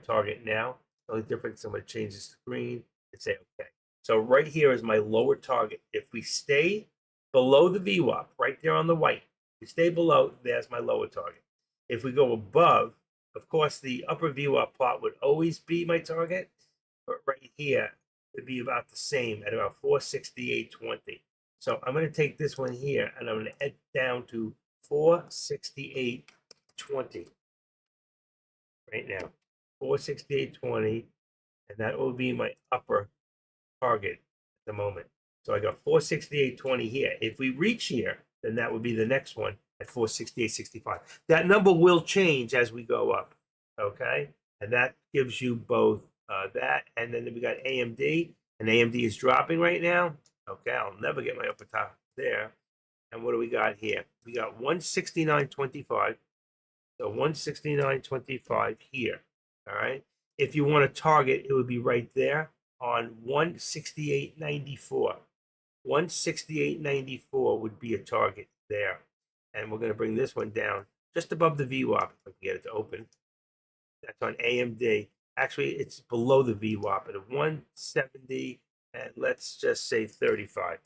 Speaker 1: target now. The only difference, I'm going to change the screen and say okay. So right here is my lower target. If we stay below the VWAP, right there on the white, if we stay below, there's my lower target. If we go above, of course, the upper VWAP plot would always be my target, but right here would be about the same at about 468.20. So I'm going to take this one here and I'm going to head down to 468.20 right now. 468.20, and that will be my upper target at the moment. So I got 468.20 here. If we reach here, then that would be the next one at 468.65. That number will change as we go up, okay? And that gives you both that, and then we got AMD, and AMD is dropping right now. Okay, I'll never get my upper top there. And what do we got here? We got 169.25. So 169.25 here, all right? If you want to target, it would be right there on 168.94. 168.94 would be a target there. And we're going to bring this one down just above the VWAP if I can get it to open. That's on AMD. Actually, it's below the VWAP at 170, and let's just say 35.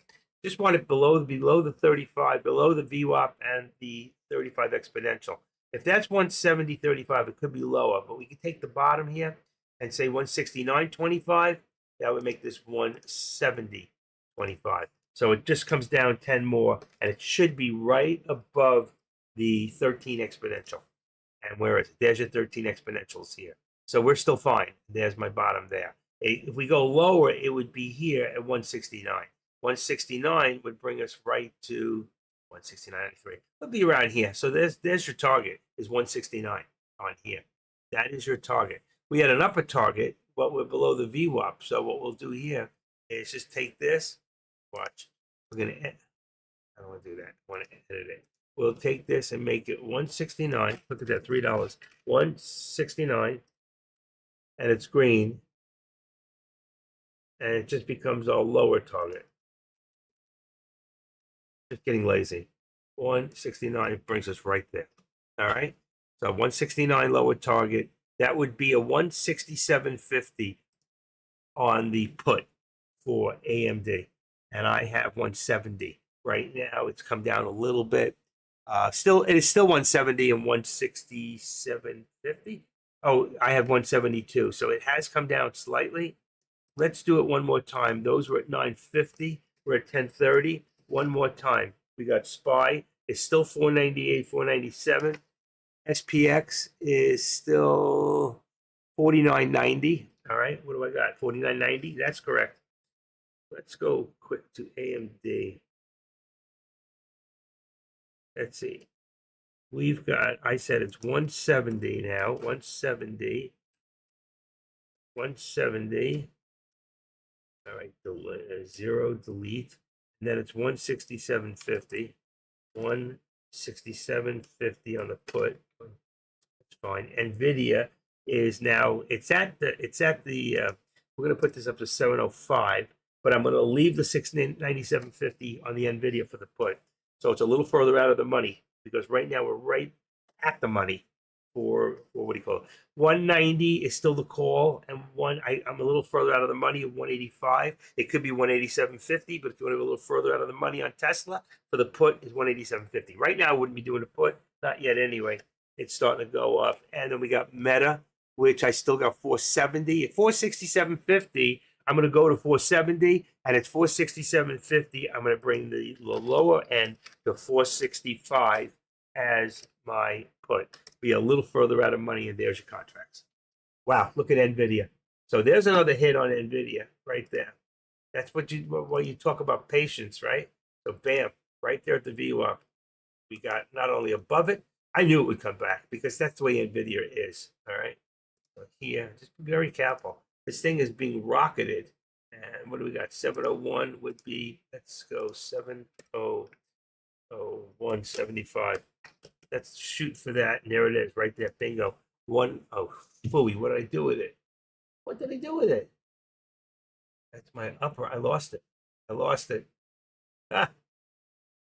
Speaker 1: Just want it below the 35, below the VWAP and the 35 exponential. If that's 170.35, it could be lower, but we could take the bottom here and say 169.25. That would make this 170.25. So it just comes down 10 more, and it should be right above the 13 exponential And where is it? There's your 13 exponentials here. So we're still fine. There's my bottom there. If we go lower, it would be here at 169. 169 would bring us right to 169.93. It'll be around here. So there's your target, is 169 on here. That is your target. We had an upper target, but we're below the VWAP. So what we'll do here is just take this. Watch. We're going to, I don't want to do that. I want to edit it. We'll take this and make it 169. Look at that, $3. 169. And it's green. And it just becomes our lower target. Just getting lazy. 169 brings us right there. All right. So 169 lower target. That would be a 167.50 on the put for AMD. And I have 170 right now. It's come down a little bit. It is still 170 and 167.50. Oh, I have 172. So it has come down slightly. Let's do it one more time. Those were at 950. We're at 1030. One more time. We got SPY. It's still 498, 497. SPX is still 49.90. All right. What do I got? 49.90. That's correct. Let's go quick to AMD. Let's see. We've got, I said it's 170 now. 170. 170. All right. Zero, delete. And then it's 167.50. 167.50 on the put. That's fine. NVIDIA is now, it's at the, we're going to put this up to 705, but I'm going to leave the 697.50 on the NVIDIA for the put. So it's a little further out of the money because right now we're right at the money for what do you call it? 190 is still the call, and I'm a little further out of the money of 185. It could be 187.50, but if you want to go a little further out of the money on Tesla, for the put is 187.50. Right now I wouldn't be doing a put, not yet anyway. It's starting to go up. And then we got Meta, which I still got 470. At 467.50, I'm going to go to 470, and it's 467.50. I'm going to bring the lower end to 465 as my put. Be a little further out of money, and there's your contracts. Wow, look at NVIDIA. So there's another hit on NVIDIA right there. That's what you talk about patience, right? So bam, right there at the VWAP. We got not only above it, I knew it would come back because that's the way NVIDIA is. All right. So here, just be very careful. This thing is being rocketed. And what do we got? 701 would be, let's go 701.75. Let's shoot for that. And there it is, right there. Bingo. Phooey, what did I do with it? What did I do with it? That's my upper. I lost it. Ah.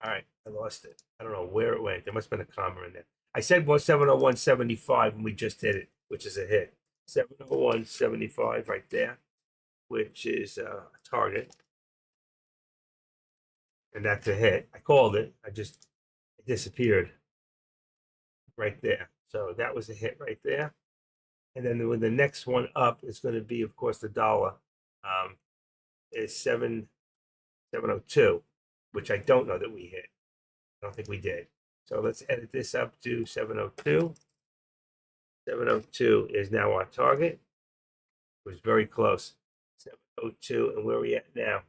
Speaker 1: All right, I lost it. I don't know where it went. There must have been a comma in there. I said 701.75 and we just hit it, which is a hit. 701.75 right there, which is a target. And that's a hit. I called it. It disappeared right there. So that was a hit right there. And then when the next one up is going to be, of course, the dollar is 702, which I don't know that we hit. I don't think we did. So let's edit this up to 702. 702 is now our target. It was very close. 702, and where are we at now?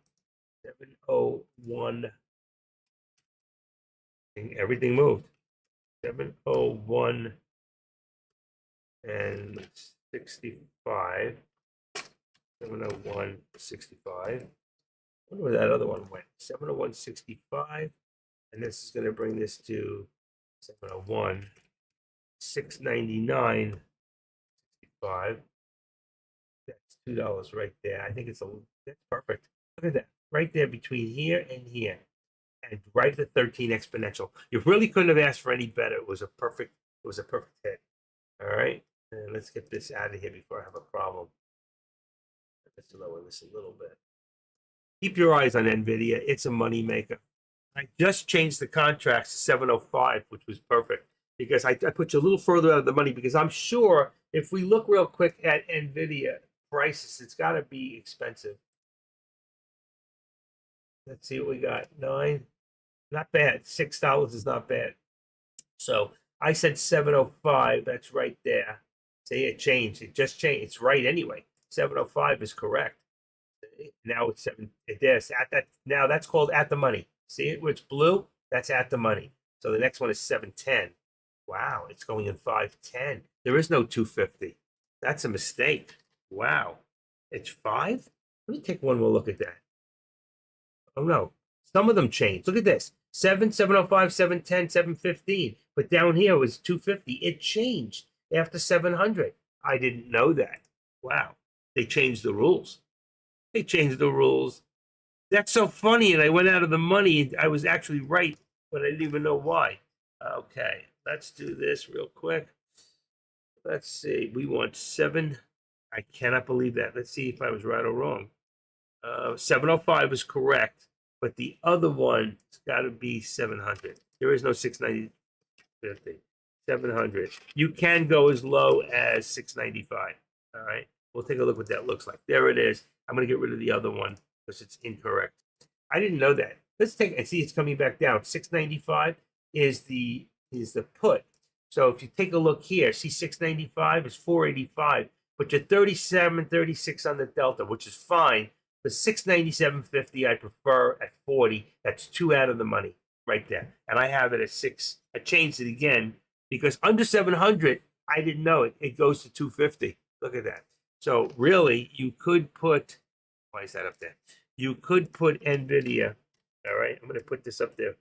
Speaker 1: 701. Everything moved. 701 and 65. 701.65. I wonder where that other one went. 701.65. And this is going to bring this to 701. 699.65. That's $2 right there. I think that's perfect. Look at that. Right there between here and here. And right at the 13 exponential. You really couldn't have asked for any better. It was a perfect hit. All right. And let's get this out of here before I have a problem. Let's lower this a little bit. Keep your eyes on NVIDIA. It's a money maker. I just changed the contracts to 705, which was perfect because I put you a little further out of the money because I'm sure if we look real quick at NVIDIA prices, it's got to be expensive. Let's see what we got. 9, not bad. $6 is not bad. So I said 705. That's right there. See, it changed. It just changed. It's right anyway. 705 is correct. Now it's 7. There's at that. Now that's called at the money. See it where it's blue? That's at the money. So the next one is 710. Wow, it's going in 510. There is no 250. That's a mistake. Wow. It's 5? Let me take one more look at that. Oh no. Some of them changed. Look at this. 7, 705, 710, 715. But down here was 250. It changed after 700. I didn't know that. Wow. They changed the rules. They changed the rules. That's so funny. And I went out of the money. I was actually right, but I didn't even know why. Okay. Let's do this real quick. Let's see. We want 7. I cannot believe that. Let's see if I was right or wrong. 705 is correct, but the other one's got to be 700. There is no 690.50. 700. You can go as low as 695. All right. We'll take a look what that looks like. There it is. I'm going to get rid of the other one because it's incorrect. I didn't know that. Let's take and see it's coming back down. 695 is the put. So if you take a look here, see 695 is 485, but you're 37, 36 on the delta, which is fine. The 697.50 I prefer at 40. That's 2 out of the money right there. And I have it at 6. I changed it again because under 700, I didn't know it. It goes to 250. Look at that. So really, you could put, why is that up there? You could put NVIDIA. All right, I'm going to put this up there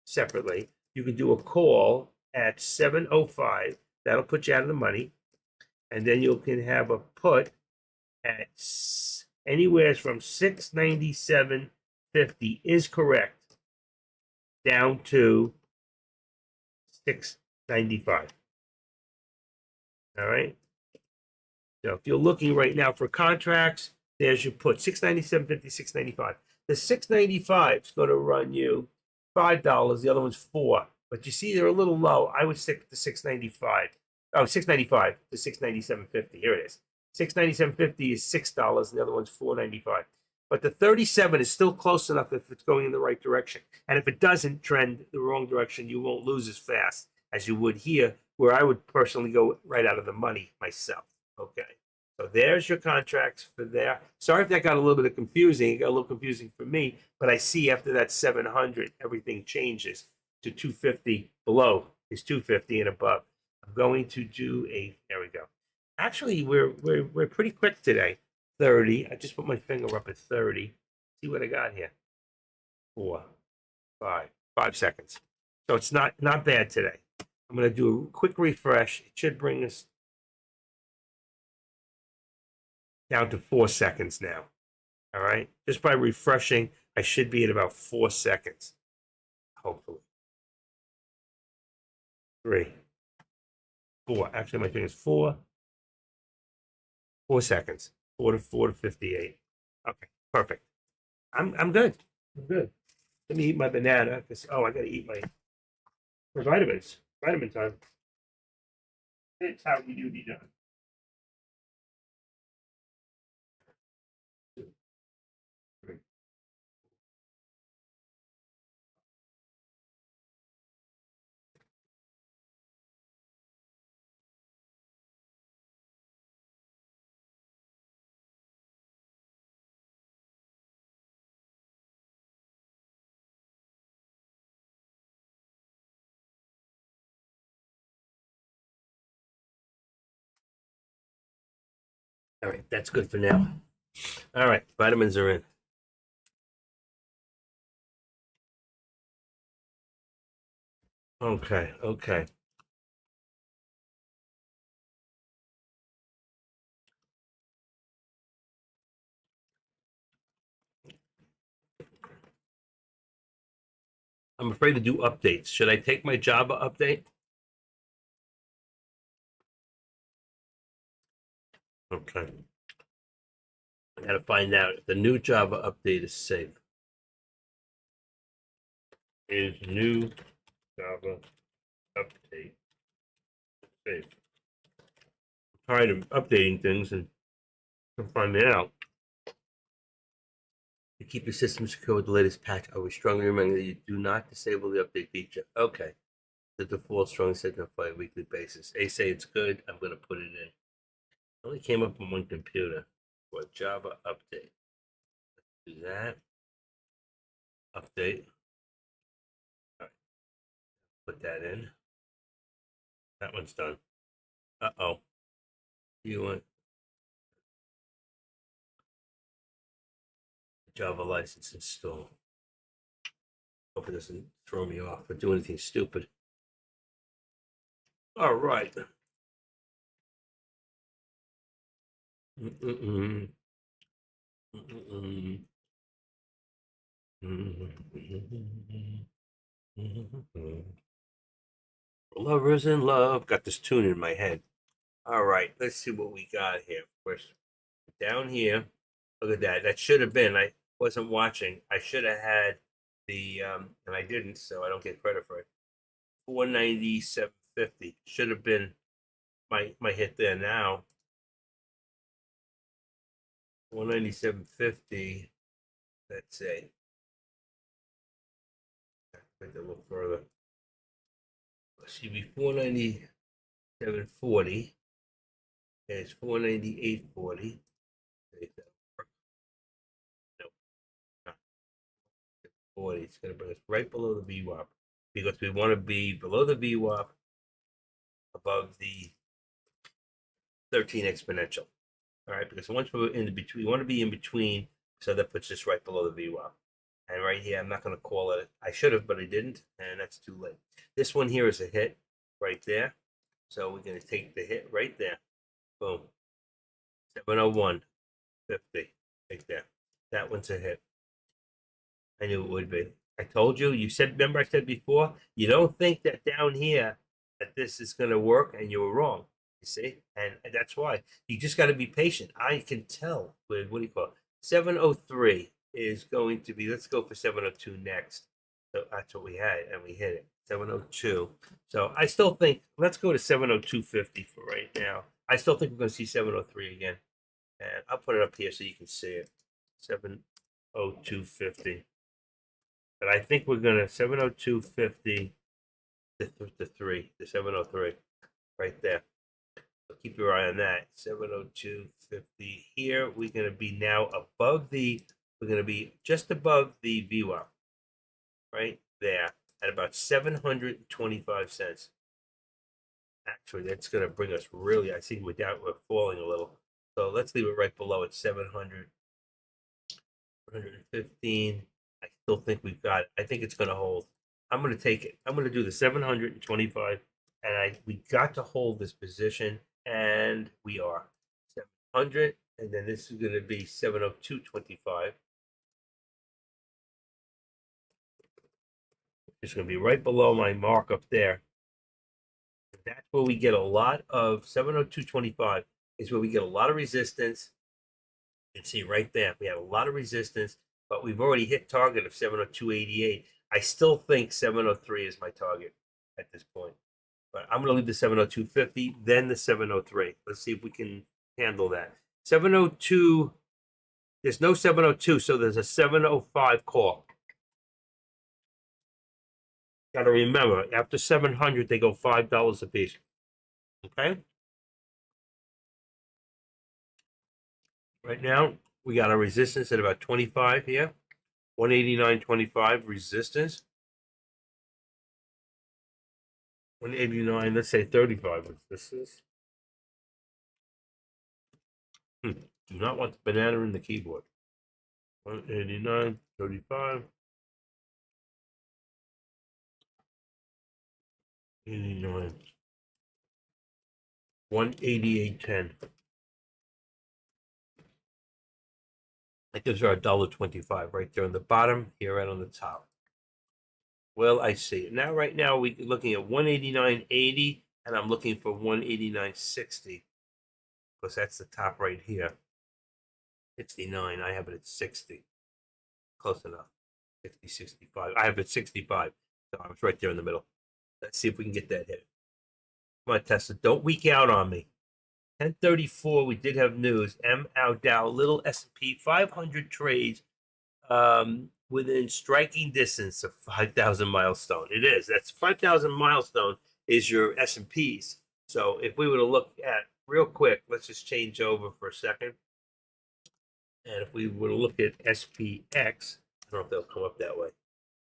Speaker 1: separately. You can do a call at 705. That'll put you out of the money. And then you can have a put at anywhere from 697.50 is correct down to 695. All right. So if you're looking right now for contracts, there's your put 697.50, 695. The 695 is going to run you $5. The other one's $4. But you see, they're a little low. I would stick to 695. Oh, 695 to 697.50. Here it is. 697.50 is $6, and the other one's $4.95. But the 37 is still close enough if it's going in the right direction. And if it doesn't trend the wrong direction, you won't lose as fast as you would here, where I would personally go right out of the money myself. Okay. So there's your contracts for there. Sorry if that got a little bit confusing. It got a little confusing for me, but I see after that 700, everything changes to 250. Below is 250 and above. I'm going to do a, there we go. Actually, we're pretty quick today. 30. I just put my finger up at 30. See what I got here. 4, 5 seconds. So it's not bad today. I'm going to do a quick refresh. It should bring us down to 4 seconds now. All right. Just by refreshing, I should be at about 4 seconds. Hopefully. 3, 4. Actually, my thing is 4 seconds. 4 to 58. Okay, perfect. I'm good. I'm good. Let me eat my banana because I gotta eat my vitamins. Vitamin time. It's how we do be done. All right, that's good for now. All right, vitamins are in. Okay, okay. I'm afraid to do updates. Should I take my Java update? Okay. I gotta find out if the new Java update is safe. Is new Java update safe? I'm tired of updating things and find it out. To keep your system secure with the latest patch, I would strongly recommend that you do not disable the update feature. Okay. The default strong signal by a weekly basis. They say it's good. I'm going to put it in. It only came up on one computer for Java update. Do that. Update. All right. Put that in. That one's done. Uh-oh. You want Java license installed. Hope it doesn't throw me off or do anything stupid. All right. Mm-mm-mm. Mm-mm-mm. Mm-mm-mm. Lovers in love. Got this tune in my head. All right, let's see what we got here. First, down here, look at that. That should have been. I wasn't watching. I should have had the and I didn't, so I don't get credit for it. 497.50 should have been my hit there. Now 197.50. Let's say. Make that a little further. Let's see, be 497.40. It's 498.40. No, 40. It's going to bring us right below the VWAP because we want to be below the VWAP, above the 13 exponential. All right, because once we're in between, we want to be in between, so that puts us right below the VWAP. And right here, I'm not going to call it. I should have, but I didn't, and that's too late. This one here is a hit right there. So we're going to take the hit right there. Boom. 701.50. Take that. That one's a hit. I knew it would be. I told you. You said, remember I said before, you don't think that down here that this is going to work, and you were wrong. You see? And that's why. You just got to be patient. I can tell with, what do you call it? 703 is going to be, let's go for 702 next. So that's what we had, and we hit it. 702. So I still think, let's go to 702.50 for right now. I still think we're going to see 703 again. And I'll put it up here so you can see it. 702.50. But I think we're going to 702.50 the 703 right there. So keep your eye on that. 702.50 here. We're going to be now above the, we're going to be just above the VWAP right there at about 725 cents. Actually, that's going to bring us really, I think we're falling a little. So let's leave it right below at 700, 115. I still think we've got it. I think it's going to hold. I'm going to take it. I'm going to do the 725, and we got to hold this position, and we are 700, and then this is going to be 702.25. It's going to be right below my mark up there. That's where we get a lot of 702.25 is where we get a lot of resistance. You can see right there, we have a lot of resistance, but we've already hit target of 702.88. I still think 703 is my target at this point, but I'm going to leave the 702.50, then the 703. Let's see if we can handle that. 702, there's no 702, so there's a 705 call. Got to remember, after 700, they go $5 a piece. Okay? Right now, we got a resistance at about 25 here. 189.25 resistance. 189, let's say 35 resistance. Do not want the banana in the keyboard. 189.35. 89. 188.10. That gives her $1.25 right there on the bottom, here right on the top. Well, I see it. Now, right now, we're looking at 189.80, and I'm looking for 189.60, because that's the top right here. 69, I have it at 60. Close enough. 60, 65. I have it 65. So I was right there in the middle. Let's see if we can get that hit. Come on, Tesla. Don't weak out on me. 1034, we did have news. Dow, little S&P 500 trades. within striking distance of 5,000 milestone. It is. That's 5,000 milestone is your S&Ps. So if we were to look at real quick, let's just change over for a second. And if we were to look at SPX, I don't know if they'll come up that way.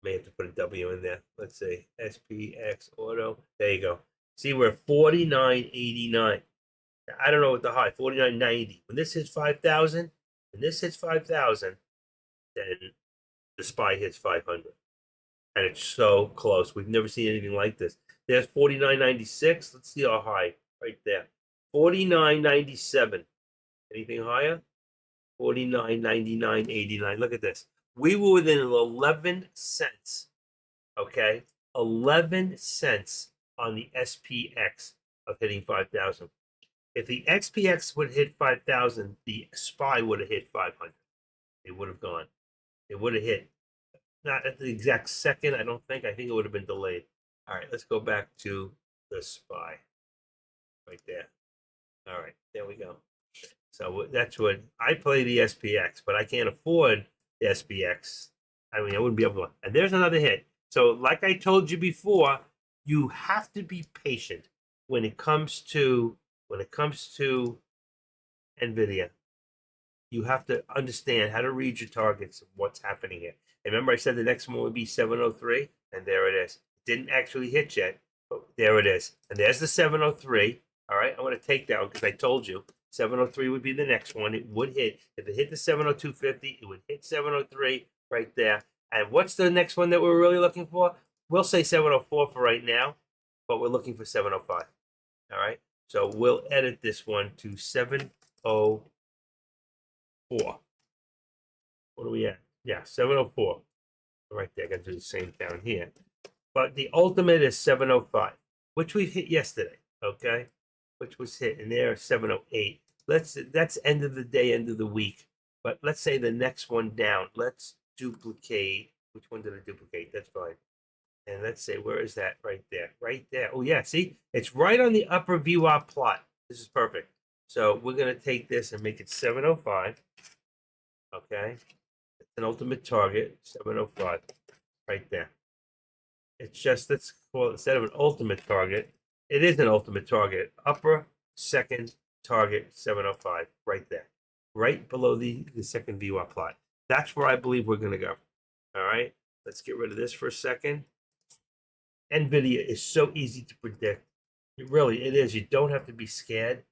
Speaker 1: May have to put a W in there. Let's say SPX auto. There you go. See, we're 49.89. I don't know what the high, 49.90. When this hits 5,000, then the SPY hits 500. And it's so close. We've never seen anything like this. There's 49.96. Let's see our high right there. 49.97. Anything higher? 49.99.89. Look at this. We were within 11 cents. Okay? 11 cents on the SPX of hitting 5,000. If the XPX would hit 5,000, the SPY would have hit 500. It would have gone. It would have hit. Not at the exact second, I don't think. I think it would have been delayed. All right, let's go back to the SPY. Right there. All right, there we go. So that's what I play the SPX, but I can't afford the SPX. I mean, I wouldn't be able to. And there's another hit. So, like I told you before, you have to be patient when it comes to NVIDIA. You have to understand how to read your targets and what's happening here. And remember, I said the next one would be 703, and there it is. It didn't actually hit yet, but there it is. And there's the 703. All right, I'm going to take that one because I told you 703 would be the next one. It would hit. If it hit the 702.50, it would hit 703 right there. And what's the next one that we're really looking for? We'll say 704 for right now, but we're looking for 705. All right, so we'll edit this one to 704. What are we at? Yeah, 704. Right there. I got to do the same down here. But the ultimate is 705, which we hit yesterday. Okay, which was hit, and there 708. That's end of the day, end of the week. But let's say the next one down. Let's duplicate. Which one did I duplicate? That's fine. And let's say, where is that? Right there. Right there. Oh yeah, see, it's right on the upper VWAP plot. This is perfect. So we're gonna take this and make it 705. Okay, it's an ultimate target, 705, right there. It's just, let's call it, instead of an ultimate target, it is an ultimate target. Upper second target, 705, right there, right below the second VWAP plot. That's where I believe we're going to go. All right, let's get rid of this for a second. NVIDIA is so easy to predict. It is. You don't have to be scared.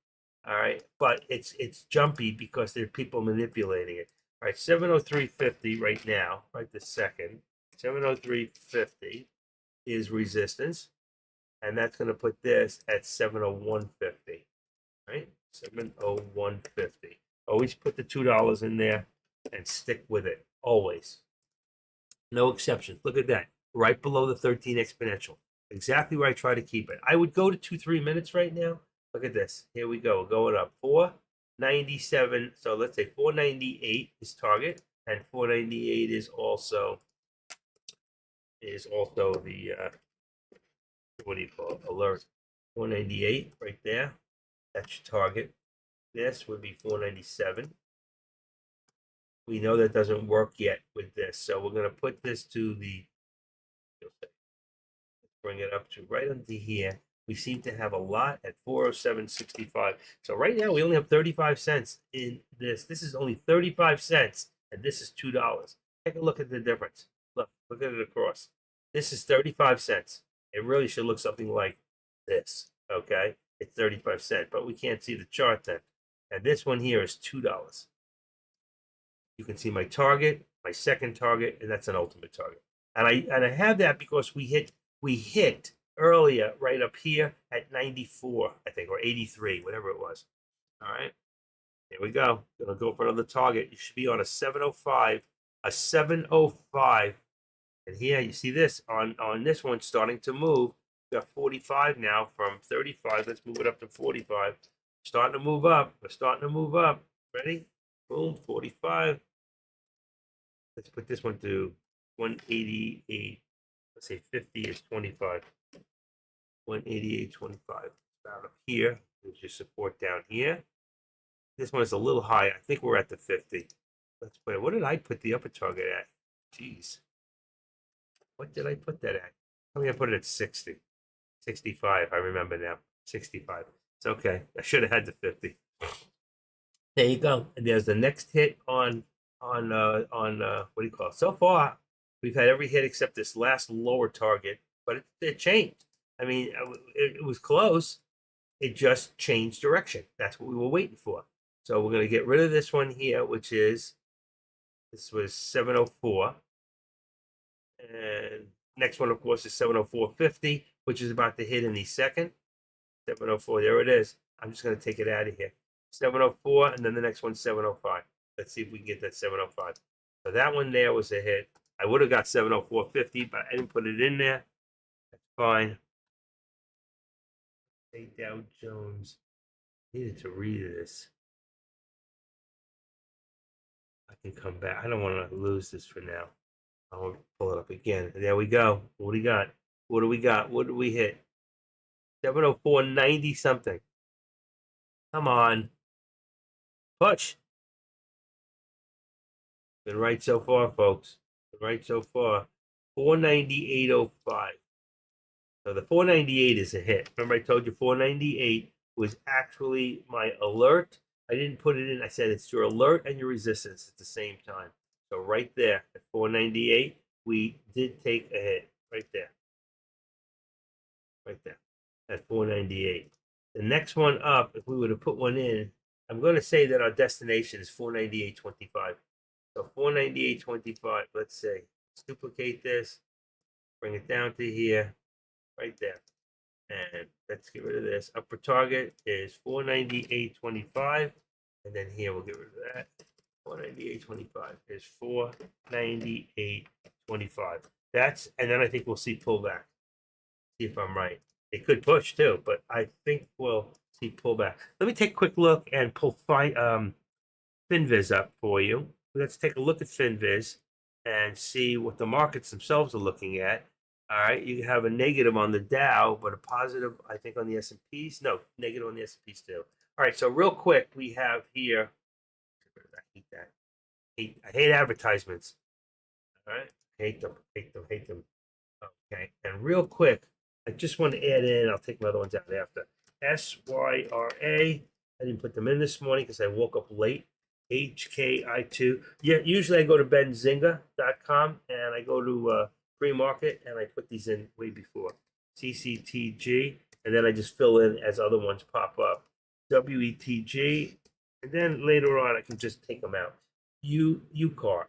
Speaker 1: All right, but it's jumpy because there are people manipulating it. All right, 703.50 right now, right this second. 703.50 is resistance, and that's going to put this at 701.50. Right, 701.50. Always put the $2 in there and stick with it. Always, no exceptions. Look at that, right below the 13 exponential. Exactly where I try to keep it. I would go to 2-3 minutes right now. Look at this. Here we go. Going up 497. So let's say 498 is target, and 498 is also the what do you call it? Alert. 498 right there. That's your target. This would be 497. We know that doesn't work yet with this, so we're going to put this to the. Let's bring it up to right under here. We seem to have a lot at 407.65. So right now we only have 35 cents in this. This is only 35 cents, and this is $2. Take a look at the difference. Look at it across. This is 35 cents. It really should look something like this. Okay, it's 35 cents, but we can't see the chart then. And this one here is $2. You can see my target, my second target, and that's an ultimate target. And I have that because we hit earlier right up here at 94, I think, or 83, whatever it was. All right, here we go. Gonna go for another target. You should be on a 705, a 705. And here you see this on this one starting to move. We got 45 now from 35. Let's move it up to 45. Starting to move up. We're starting to move up. Ready? Boom, 45. Let's put this one to 188. Let's say 50 is 25. 188.25. About up here. There's your support down here. This one is a little high. I think we're at the 50. Let's put it. What did I put the upper target at? Jeez. What did I put that at? I think I put it at 60. 65. I remember now. 65. It's okay. I should have had the 50. There you go. And there's the next hit on what do you call it? So far, we've had every hit except this last lower target, but it changed. I mean, it was close. It just changed direction. That's what we were waiting for. So we're going to get rid of this one here, which is this was 704. And next one, of course, is 704.50, which is about to hit any second. 704, there it is. I'm just going to take it out of here. 704, and then the next one's 705. Let's see if we can get that 705. So that one there was a hit. I would have got 704.50, but I didn't put it in there. That's fine. Hey, Dow Jones. Needed to read this. I can come back. I don't want to lose this for now. I'll pull it up again. There we go. What do we got? What do we got? What did we hit? 704.90 something. Come on. Push. Been right so far, folks. Been right so far. 498.05. So the 498 is a hit. Remember I told you 498 was actually my alert. I didn't put it in. I said it's your alert and your resistance at the same time. So right there at 498, we did take a hit. Right there. Right there. At 498. The next one up, if we were to put one in, I'm going to say that our destination is 498.25. So 498.25, let's say. Let's duplicate this. Bring it down to here. Right there. And let's get rid of this. Upper target is 498.25. And then here we'll get rid of that. 498.25 is 498.25. That's, and then I think we'll see pullback. See if I'm right. It could push too, but I think we'll see pullback. Let me take a quick look and pull FinViz up for you. Let's take a look at FinViz and see what the markets themselves are looking at. All right, you have a negative on the Dow, but a positive, I think, on the S&Ps. No, negative on the S&Ps too. All right, so real quick, we have here. I hate that. I hate advertisements. All right, hate them. Okay, and real quick, I just want to add in. I'll take my other ones out after. SYRA. I didn't put them in this morning because I woke up late. HKI2. Yeah, usually I go to benzinga.com and I go to pre-market and I put these in way before. CCTG, and then I just fill in as other ones pop up. WETG, and then later on I can just take them out. UCAR.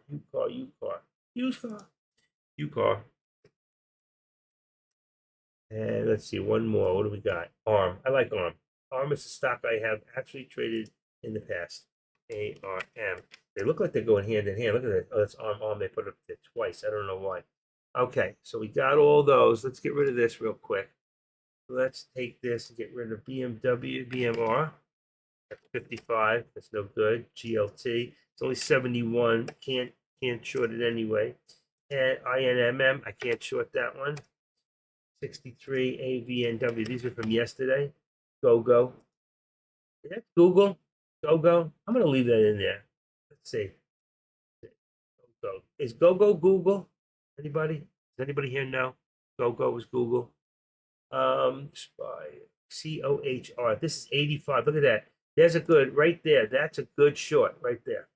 Speaker 1: And let's see, one more. What do we got? ARM. I like ARM. ARM is a stock I have actually traded in the past. ARM. They look like they're going hand in hand. Look at that. Oh, that's ARM. They put it up there twice. I don't know why. Okay, so we got all those. Let's get rid of this real quick. Let's take this and get rid of BMR. That's 55. That's no good. GLT. It's only 71. Can't short it anyway. And INMM. I can't short that one. 63 AVNW. These are from yesterday. GoGo. Is that Google? GoGo. I'm going to leave that in there. Let's see. GoGo. Is GoGo Google? Anybody? Does anybody here know? GoGo is Google. COHR. This is 85. Look at that. There's a good right there. That's a good short right there.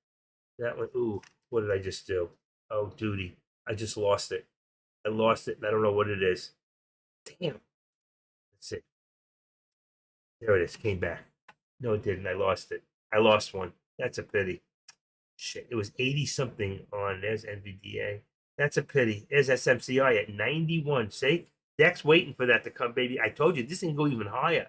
Speaker 1: That one. Ooh, what did I just do? Oh, duty. I just lost it. I lost it, and I don't know what it is. Damn. Let's see. There it is. Came back. No, it didn't. I lost it. I lost one. That's a pity. Shit. It was 80 something on. There's NVDA. That's a pity. There's SMCI at 91. See? Deck's waiting for that to come, baby. I told you this can go even higher.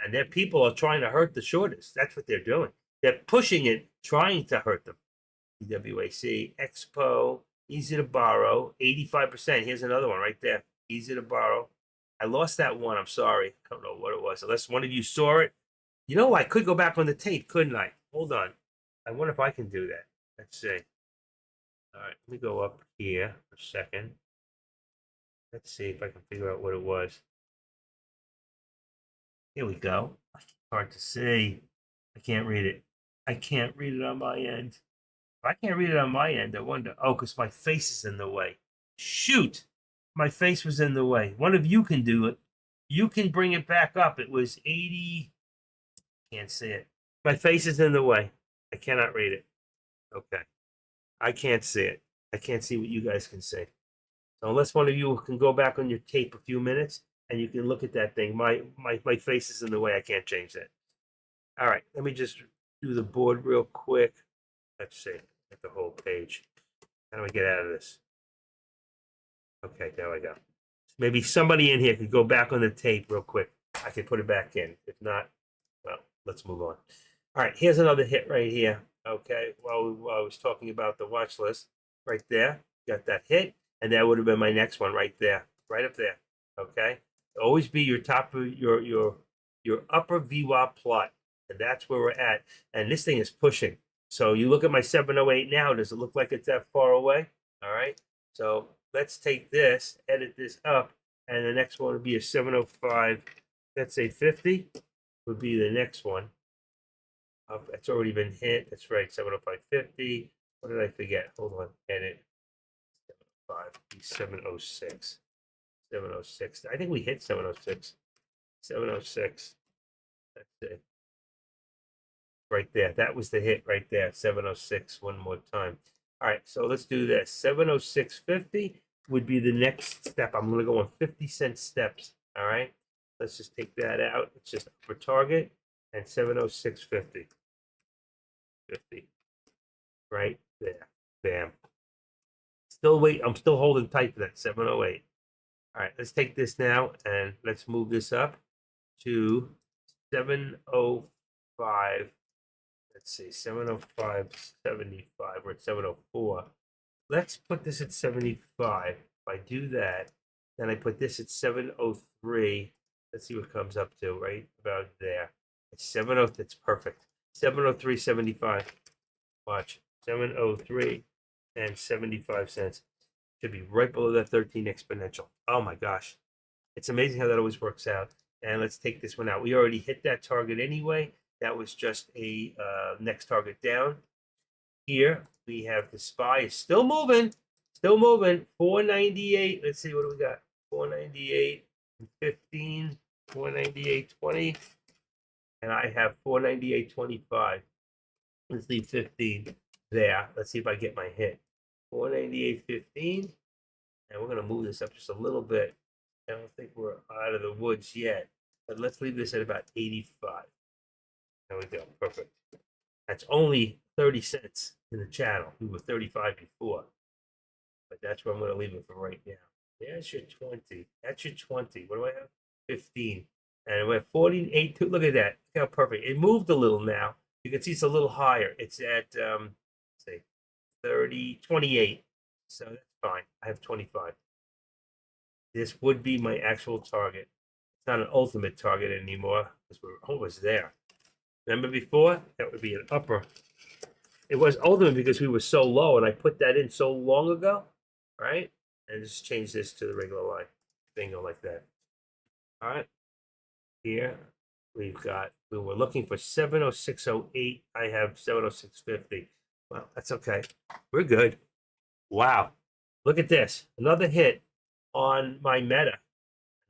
Speaker 1: And their people are trying to hurt the shortest. That's what they're doing. They're pushing it, trying to hurt them. EWAC, Expo, easy to borrow, 85%. Here's another one right there. Easy to borrow. I lost that one. I'm sorry. I don't know what it was. Unless one of you saw it. You know, I could go back on the tape, couldn't I? Hold on. I wonder if I can do that. Let's see. All right, let me go up here for a second. Let's see if I can figure out what it was. Here we go. Hard to see. I can't read it. I can't read it on my end. I can't read it on my end, I wonder. Oh, because my face is in the way. Shoot! My face was in the way. One of you can do it. You can bring it back up. It was 80. Can't see it. My face is in the way. I cannot read it. Okay. I can't see it. I can't see what you guys can see. So unless one of you can go back on your tape a few minutes and you can look at that thing, my face is in the way. I can't change that. All right. Let me just do the board real quick. Let's see. Get the whole page. How do I get out of this? Okay, there we go. Maybe somebody in here could go back on the tape real quick. I could put it back in. If not, well, let's move on. All right, here's another hit right here. Okay, while I was talking about the watch list, right there, got that hit, and that would have been my next one right there, right up there. Okay, always be your top of your upper VWAP plot, and that's where we're at. And this thing is pushing. So you look at my 708 now. Does it look like it's that far away? All right. So let's take this, edit this up, and the next one would be a 705. Let's say 50 would be the next one. That's already been hit. That's right, 705.50. What did I forget? Hold on, edit. 705, 706. 706. I think we hit 706. 706. That's it. Right there. That was the hit right there. 706 one more time. All right, so let's do this. 706.50 would be the next step. I'm going to go on 50-cent steps. All right, let's just take that out. It's just upper target and 706.50. 50. Right there. Bam. Still wait. I'm still holding tight for that 708. All right, let's take this now and let's move this up to 705. Let's see, 705.75. We're at 704. Let's put this at 75. If I do that, then I put this at 703. Let's see what comes up to right about there. It's 70. That's perfect. 703.75. Watch. 703 and 75 cents. Should be right below that 13 exponential. Oh my gosh. It's amazing how that always works out. And let's take this one out. We already hit that target anyway. That was just a next target down. Here we have the SPY is still moving. Still moving. 498. Let's see, what do we got? 498.15, 498.20. And I have 498.25. Let's leave 15 there. Let's see if I get my hit. 498.15. And we're going to move this up just a little bit. I don't think we're out of the woods yet. But let's leave this at about 85. There we go. Perfect. That's only 30 cents in the channel. We were 35 before. But that's where I'm going to leave it for right now. There's your 20. That's your 20. What do I have? 15. And we're at 48. Look at that. Look how perfect. It moved a little now. You can see it's a little higher. It's at, say, 30, 28. So that's fine. I have 25. This would be my actual target. It's not an ultimate target anymore because we're almost there. Remember before? That would be an upper. It was ultimate because we were so low, and I put that in so long ago, right? And just change this to the regular line. Bingo, like that. All right. Here we've got, we were looking for 706.08. I have 706.50. Well, that's okay. We're good. Wow. Look at this. Another hit on my meta.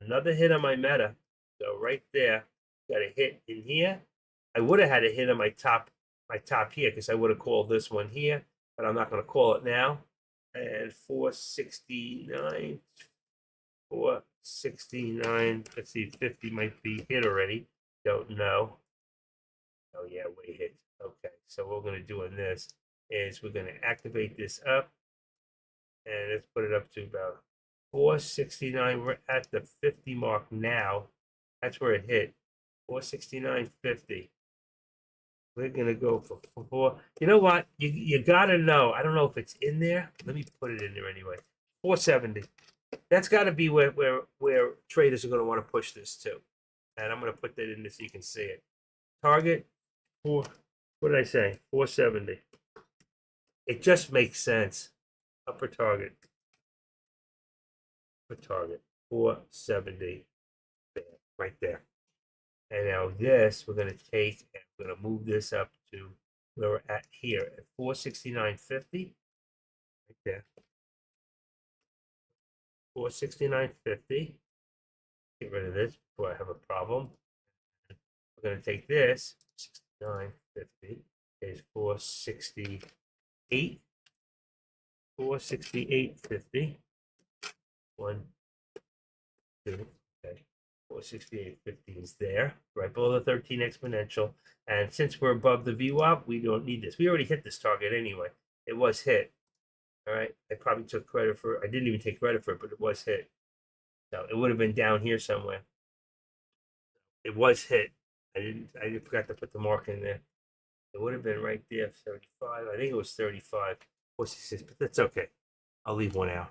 Speaker 1: Another hit on my meta. So right there, got a hit in here. I would have had a hit on my top here because I would have called this one here, but I'm not going to call it now. And 469, 469. Let's see, 50 might be hit already. Don't know. Oh yeah, way hit. Okay, so what we're going to do on this is we're going to activate this up, and let's put it up to about 469. We're at the 50 mark now. That's where it hit. 469.50. We're gonna go for 4. You know what? You gotta know. I don't know if it's in there. Let me put it in there anyway. 470. That's got to be where traders are gonna want to push this to. And I'm gonna put that in there so you can see it. Target 4. What did I say? 470. It just makes sense. Upper target. Upper target. 470. Right there. And now this, we're going to take and we're going to move this up to we're at here at 469.50. Right there. 469.50. Get rid of this before I have a problem. We're going to take this 69.50 is 468. 468.50. 1, 2, okay. 468.50 is there, right below the 13 exponential. And since we're above the VWAP, we don't need this. We already hit this target anyway. It was hit. All right. I probably took credit for it. I didn't even take credit for it, but it was hit. So it would have been down here somewhere. It was hit. I forgot to put the mark in there. It would have been right there, 35. I think it was 35. 466, but that's okay. I'll leave one out.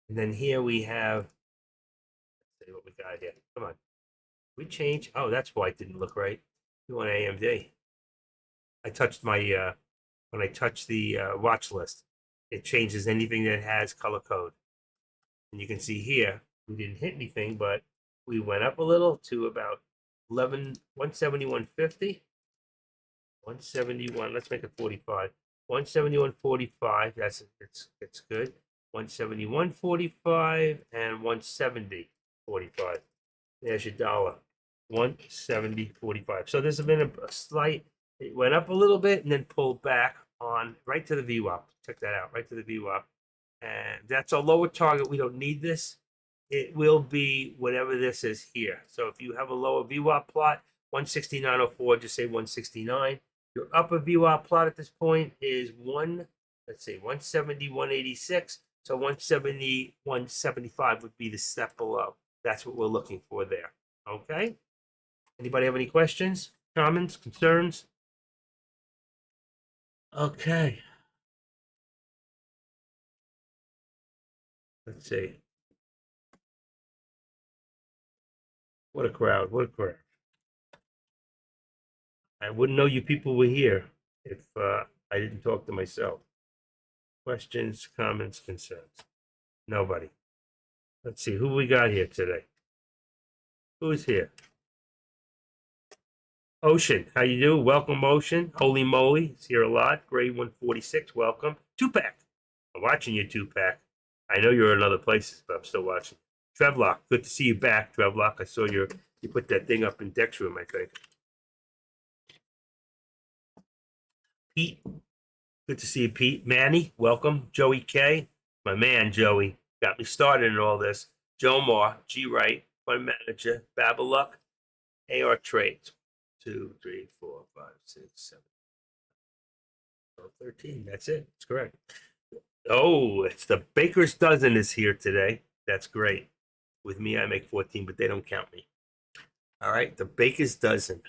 Speaker 1: And then here we have, let's see what we got here. Come on. We change. Oh, that's why it didn't look right. You want AMD. I touched my, when I touch the watch list, it changes anything that has color code. And you can see here, we didn't hit anything, but we went up a little to about 171.50. 171, let's make it 45. 171.45, it's good. 171.45 and 170.45. There's your dollar. 170.45. So there's been a slight, it went up a little bit and then pulled back on right to the VWAP. Check that out, right to the VWAP. And that's a lower target. We don't need this. It will be whatever this is here. So if you have a lower VWAP plot, 169.04, just say 169. Your upper VWAP plot at this point is let's say 170, 186. So 170, 175 would be the step below. That's what we're looking for there. Okay. Anybody have any questions, comments, concerns? Okay. Let's see. What a crowd. What a crowd. I wouldn't know you people were here if I didn't talk to myself. Questions, comments, concerns? Nobody. Let's see who we got here today. Who's here? Ocean, how you do? Welcome, Ocean. Holy moly, it's here a lot. Grade 146, welcome. Tupac, I'm watching you, Tupac. I know you're in other places, but I'm still watching. Trevlock, good to see you back, Trevlock. I saw you put that thing up in Deck's room, I think. Pete, good to see you, Pete. Manny, welcome. Joey K, my man, Joey. Got me started in all this. Joe Moore, G Wright, Fund Manager, Babaluck, AR Trades. 2, 3, 4, 5, 6, 7, 12, 13. That's it. That's correct. Oh, it's the Baker's Dozen is here today. That's great. With me, I make 14, but they don't count me. All right, the Baker's Dozen.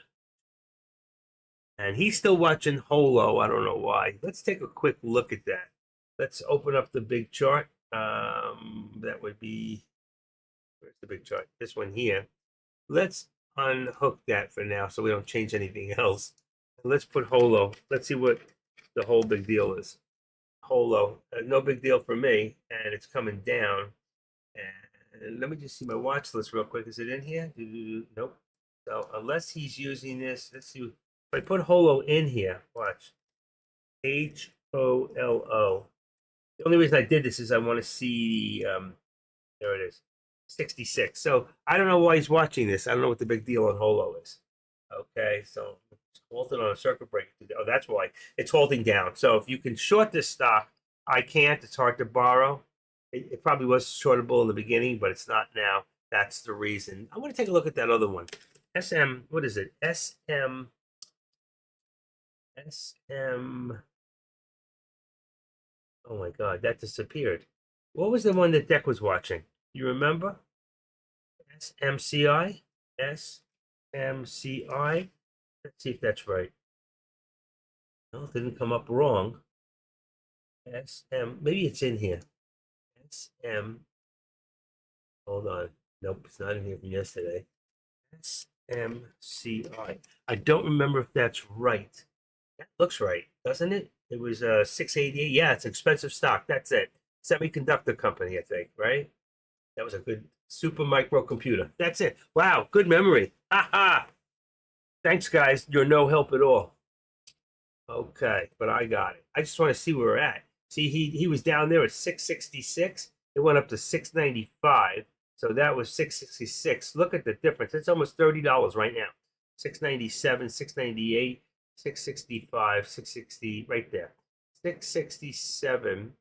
Speaker 1: And he's still watching Holo. I don't know why. Let's take a quick look at that. Let's open up the big chart. That would be, where's the big chart? This one here. Let's unhook that for now so we don't change anything else. Let's put Holo. Let's see what the whole big deal is. Holo, no big deal for me, and it's coming down. And let me just see my watch list real quick. Is it in here? Nope. So unless he's using this, let's see. If I put Holo in here, watch. HOLO. The only reason I did this is I want to see, there it is, 66. So I don't know why he's watching this. I don't know what the big deal on Holo is. Okay, so it's halted on a circuit break. Oh, that's why it's holding down. So if you can short this stock, I can't. It's hard to borrow. It probably was shortable in the beginning, but it's not now. That's the reason. I want to take a look at that other one. SM, what is it? SM. Oh my God, that disappeared. What was the one that Deck was watching? You remember? SMCI? SMCI? Let's see if that's right. No, it didn't come up wrong. SM, maybe it's in here. SM, hold on. Nope, it's not in here from yesterday. SMCI. I don't remember if that's right. That looks right, doesn't it? It was 688. Yeah, it's expensive stock. That's it. Semiconductor company, I think, right? That was a good super micro computer. That's it. Wow, good memory. Ha ha. Thanks, guys. You're no help at all. Okay, but I got it. I just want to see where we're at. See, he was down there at 666. It went up to 695. So that was 666. Look at the difference. It's almost $30 right now. 697, 698, 665, 660, right there. 667.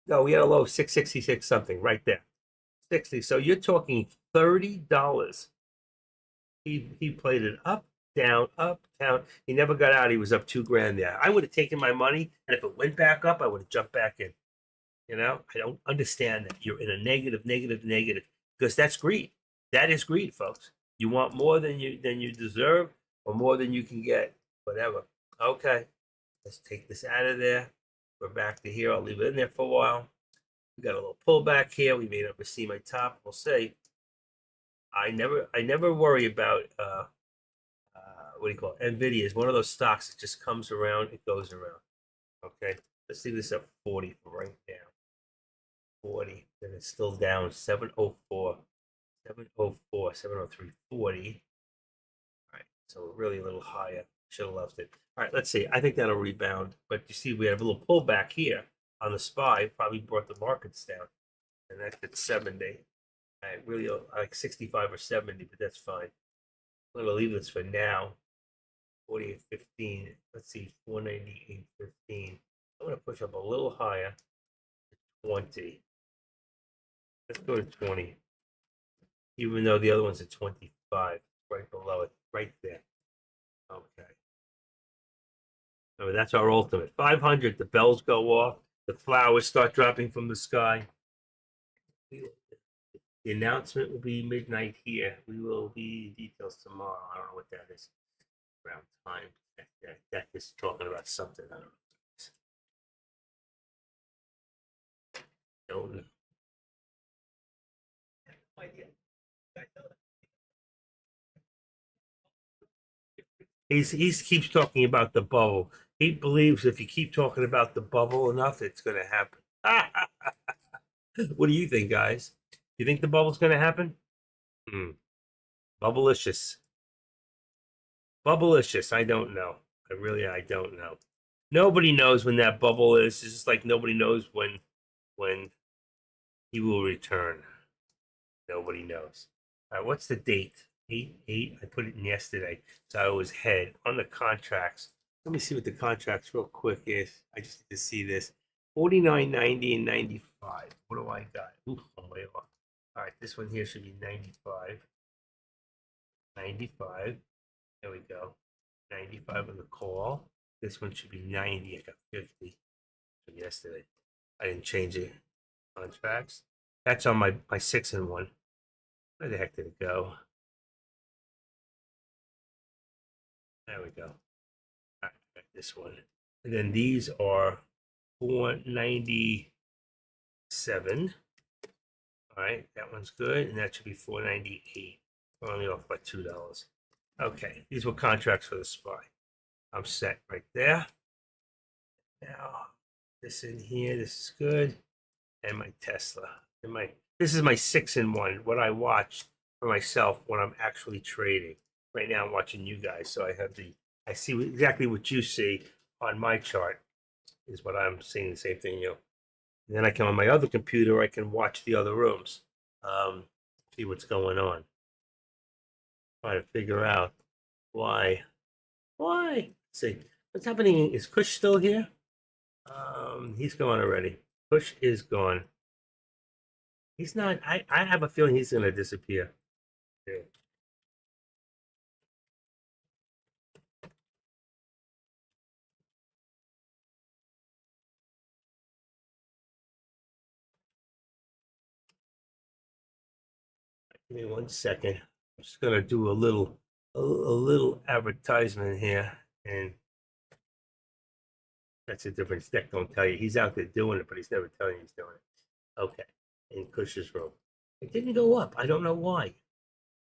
Speaker 1: No, we had a low of 666 something right there. 60. So you're talking $30. He played it up, down, up, down. He never got out. He was up 2 grand there. I would have taken my money, and if it went back up, I would have jumped back in. You know, I don't understand that you're in a negative, negative, negative, because that's greed. That is greed, folks. You want more than you deserve, or more than you can get, whatever. Okay, let's take this out of there. We're back to here. I'll leave it in there for a while. We got a little pullback here. We may not see my top. We'll see. I never worry about what do you call it? Nvidia is one of those stocks that just comes around, it goes around. Okay, let's see this at 40 for right now. 40, and it's still down 704, 704, 703, 40. All right, so we're really a little higher. Should have left it. All right, let's see. I think that'll rebound, but you see, we have a little pullback here on the SPY, probably brought the markets down, and that's at 70. I really like 65 or 70, but that's fine. I'm going to leave this for now. 48.15. Let's see, 498.15. I'm going to push up a little higher to 20. Let's go to 20. Even though the other one's at 25, right below it, right there. Okay. So that's our ultimate. 500, the bells go off, the flowers start dropping from the sky. The announcement will be midnight here. We will be details tomorrow. I don't know what that is. Around time. That is talking about something. I don't know. No idea. He keeps talking about the bubble. He believes if you keep talking about the bubble enough, it's going to happen. What do you think, guys? You think the bubble's going to happen? Hmm. Bubblicious. Bubblicious. I don't know. I don't know. Nobody knows when that bubble is. It's just like nobody knows when he will return. Nobody knows. All right, what's the date? 8/8. I put it in yesterday, so I was ahead on the contracts. Let me see what the contracts real quick is. I just need to see this. 49, 90, and 95. What do I got? Oof, I'm way off. All right, this one here should be 95. 95. There we go. 95 on the call. This one should be 90. I got 50 from yesterday. I didn't change it. Contracts. That's on my 6-in-1. Where the heck did it go? There we go. All right, this one. And then these are 497. All right, that one's good. And that should be 498. We're only off by $2. Okay, these were contracts for the SPY. I'm set right there. Now, this in here, this is good. And my Tesla. And this is my 6-in-1, what I watch for myself when I'm actually trading. Right now I'm watching you guys, so I see exactly what you see on my chart is what I'm seeing, the same thing you. And then I come on my other computer, I can watch the other rooms, see what's going on. Try to figure out why. Let's see. What's happening? Is Kush still here? He's gone already. Kush is gone. He's not. I have a feeling he's gonna disappear. Yeah. Give me 1 second. I'm just gonna do a little advertisement here, and that's a different deck. Don't tell you he's out there doing it, but he's never telling you he's doing it. Okay, in Cush's room, it didn't go up. I don't know why.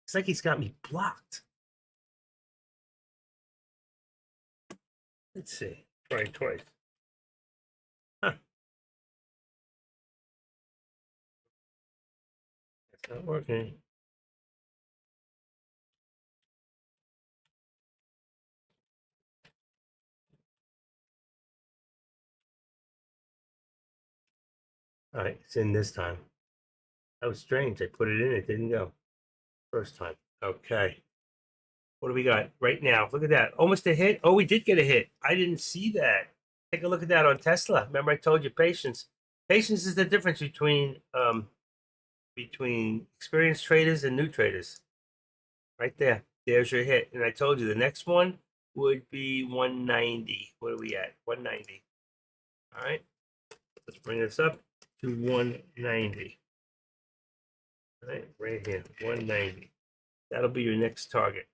Speaker 1: It's like he's got me blocked. Let's see. Try it twice. Huh? It's not working. All right, it's in this time. That was strange. I put it in, it didn't go first time. Okay. What do we got right now? Look at that. Almost a hit. Oh, we did get a hit. I didn't see that. Take a look at that on Tesla. Remember I told you patience. Patience is the difference between experienced traders and new traders. Right there. There's your hit. And I told you the next one would be 190. What are we at? 190. All right. Let's bring this up to 190. All right, right here, 190. That'll be your next target.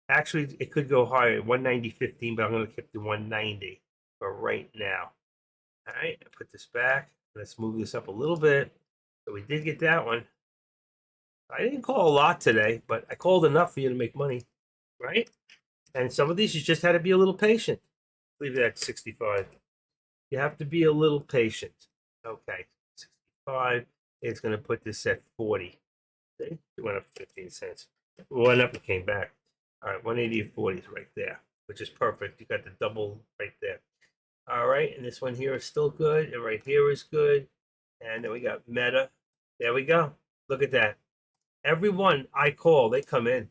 Speaker 1: Actually, it could go higher, 190.15, but I'm going to keep the 190 for right now. All right, put this back. Let's move this up a little bit. So we did get that one. I didn't call a lot today, but I called enough for you to make money, right? And some of these you just had to be a little patient. Leave that at 65. You have to be a little patient. Okay, 65. It's going to put this at 40. See? It went up 15 cents. It went up and came back. All right, 180.40 is right there, which is perfect. You got the double right there. All right, and this one here is still good, and right here is good. And then we got Meta. There we go. Look at that. Everyone I call, they come in.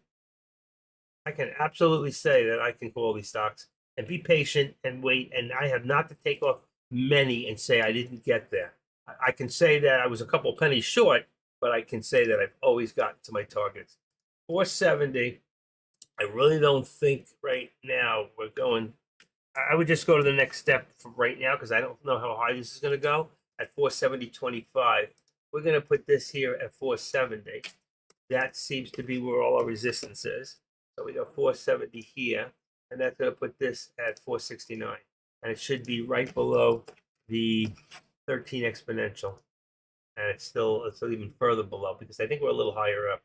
Speaker 1: I can absolutely say that I can call these stocks and be patient and wait. And I have not to take off many and say I didn't get there. I can say that I was a couple pennies short, but I can say that I've always gotten to my targets. 470. I really don't think right now we're going. I would just go to the next step for right now because I don't know how high this is going to go at 470.25. We're going to put this here at 470. That seems to be where all our resistance is. So we got 470 here, and that's going to put this at 469. And it should be right below the 13 exponential. And it's still even further below because I think we're a little higher up.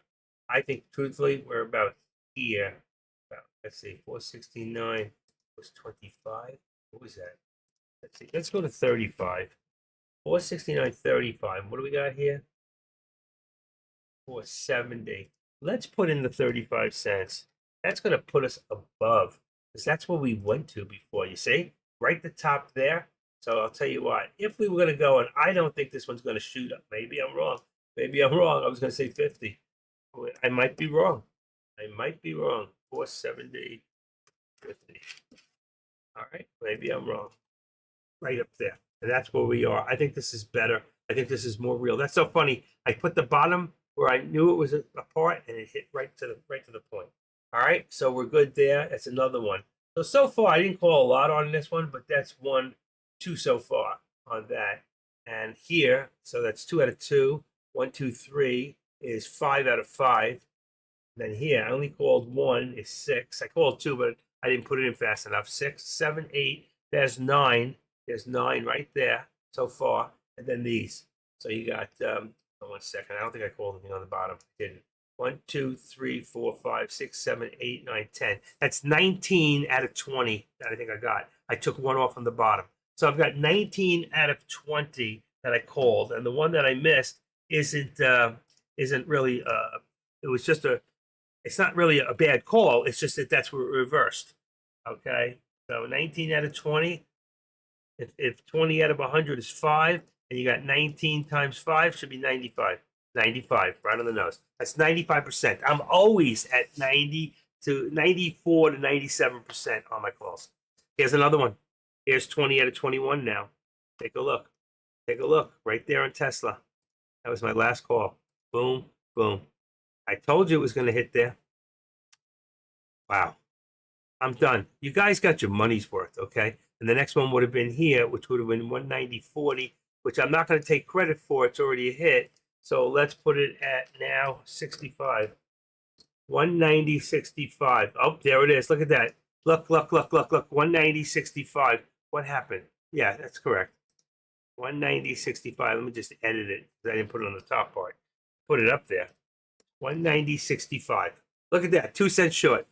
Speaker 1: I think truthfully we're about here. Let's see, 469 was 25. What was that? Let's see. Let's go to 35. 469.35. What do we got here? 470. Let's put in the 35 cents. That's going to put us above because that's where we went to before. You see, right at the top there. So I'll tell you what, if we were going to go, and I don't think this one's going to shoot up. Maybe I'm wrong. Maybe I'm wrong. I was going to say 50. I might be wrong. I might be wrong. 470, 50. All right. Maybe I'm wrong. Right up there. And that's where we are. I think this is better. I think this is more real. That's so funny. I put the bottom where I knew it was apart and it hit right to the point. All right. So we're good there. That's another one. So far I didn't call a lot on this one, but that's 1, 2 so far on that. And here, so that's 2 out of 2. 1, 2, 3 is 5 out of 5. Then here, I only called 1 is 6. I called 2, but I didn't put it in fast enough. 6, 7, 8. There's 9. There's 9 right there so far. And then these. So you got, 1 second. I don't think I called anything on the bottom. I didn't. 1, 2, 3, 4, 5, 6, 7, 8, 9, 10. That's 19 out of 20 that I think I got. I took 1 off on the bottom. So I've got 19 out of 20 that I called. And the one that I missed isn't really, it was just it's not really a bad call. It's just that that's where it reversed. Okay. So 19 out of 20. If 20 out of 100 is 5, and you got 19 times 5, should be 95. 95, right on the nose. That's 95%. I'm always at 90 to 94 to 97% on my calls. Here's another one. Here's 20 out of 21 now. Take a look. Take a look right there on Tesla. That was my last call. Boom, boom. I told you it was going to hit there. Wow. I'm done. You guys got your money's worth, okay? And the next one would have been here, which would have been 190.40, which I'm not going to take credit for. It's already a hit. So let's put it at now 65. 190.65. Oh, there it is. Look at that. Look. 190.65. What happened? Yeah, that's correct. 190.65. Let me just edit it because I didn't put it on the top part. Put it up there. 190.65. Look at that. 2 cents short.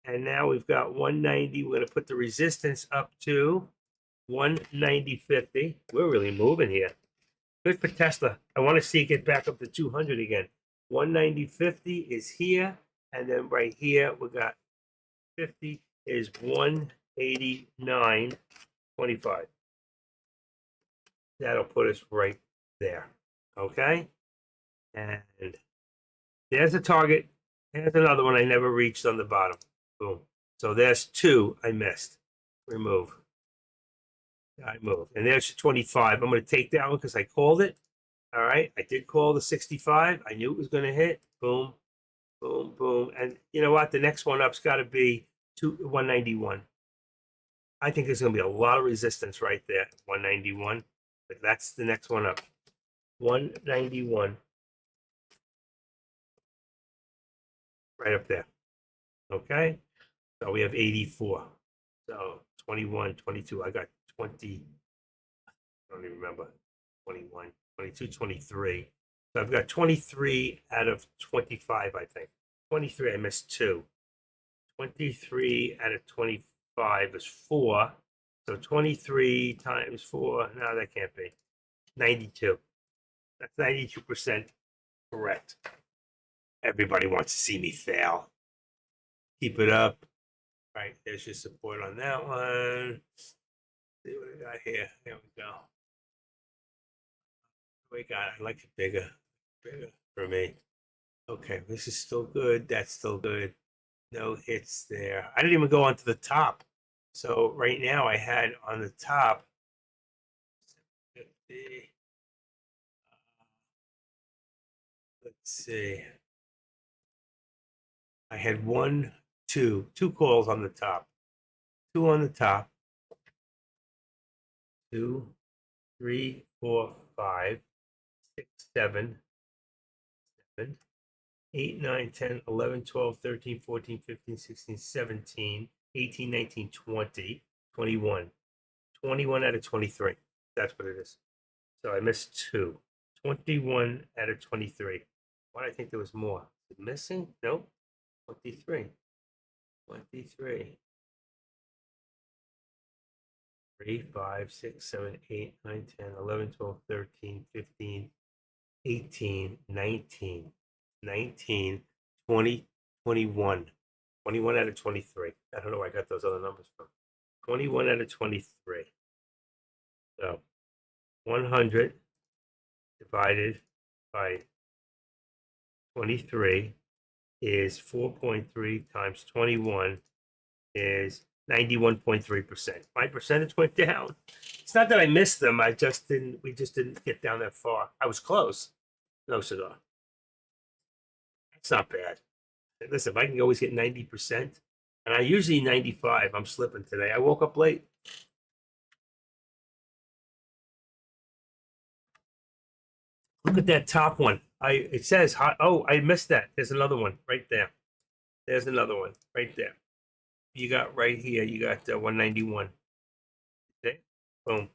Speaker 1: And now we've got 190. We're going to put the resistance up to 190.50. We're really moving here. Good for Tesla. I want to see it get back up to 200 again. 190.50 is here. And then right here, we got 50 is 189.25. That'll put us right there. Okay, and there's a target. There's another one I never reached on the bottom. Boom. So there's 2 I missed. Remove. I move. And there's 25. I'm going to take that one because I called it. All right. I did call the 65. I knew it was going to hit. Boom, boom, boom. And you know what? The next one up's got to be 191. I think there's going to be a lot of resistance right there. 191. But that's the next one up. 191. Right up there. Okay. So we have 84. So 21, 22. I got 20. I don't even remember. 21, 22, 23. So I've got 23 out of 25, I think. 23, I missed 2. 23 out of 25 is 4. So 23 times 4. No, that can't be. 92. That's 92% correct. Everybody wants to see me fail. Keep it up. All right, there's your support on that one. See what I got here. There we go. We got, I like it bigger for me. Okay, this is still good. That's still good. No hits there. I didn't even go onto the top. So right now I had on the top 50. Let's see. I had 1, 2 calls on the top. 2 on the top. 2, 3, 4, 5, 6, 7, 8, 9, 10, 11, 12, 13, 14, 15, 16, 17, 18, 19, 20, 21. 21 out of 23. That's what it is. So I missed 2. 21 out of 23. Why do I think there was more? Is it missing? Nope. 23. 23. 3, 5, 6, 7, 8, 9, 10, 11, 12, 13, 15, 18, 19, 19, 20, 21. 21 out of 23. I don't know where I got those other numbers from. 21 out of 23. So 100 divided by 23 is 4.3 times 21 is 91.3%. My percentage went down. It's not that I missed them. We just didn't get down that far. I was close. No cigar. That's not bad. Listen, if I can always get 90%, and I usually 95, I'm slipping today. I woke up late. Look at that top one. It says, oh, I missed that. There's another one right there. There's another one right there. You got right here, you got 191. Okay? Boom.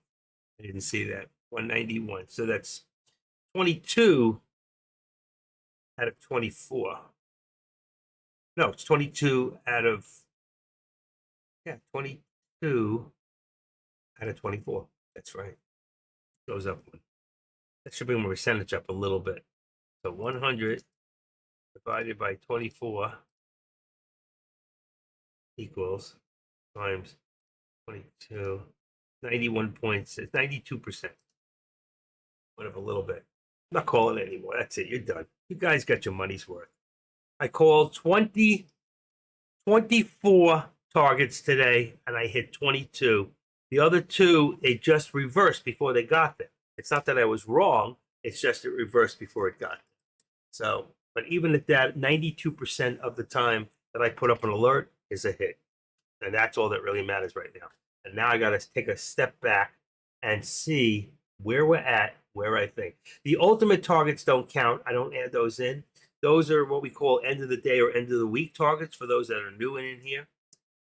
Speaker 1: I didn't see that. 191. So that's 22 out of 24. No, it's 22 out of, 22 out of 24. That's right. Goes up one. That should bring my percentage up a little bit. So 100 divided by 24 equals times 22, 91 points. It's 92%. Went up a little bit. I'm not calling it anymore. That's it. You're done. You guys got your money's worth. I called 24 targets today, and I hit 22. The other 2, they just reversed before they got there. It's not that I was wrong. It's just it reversed before it got there. So, but even at that, 92% of the time that I put up an alert is a hit. And that's all that really matters right now. And now I got to take a step back and see where we're at, where I think. The ultimate targets don't count. I don't add those in. Those are what we call end of the day or end of the week targets for those that are new in here.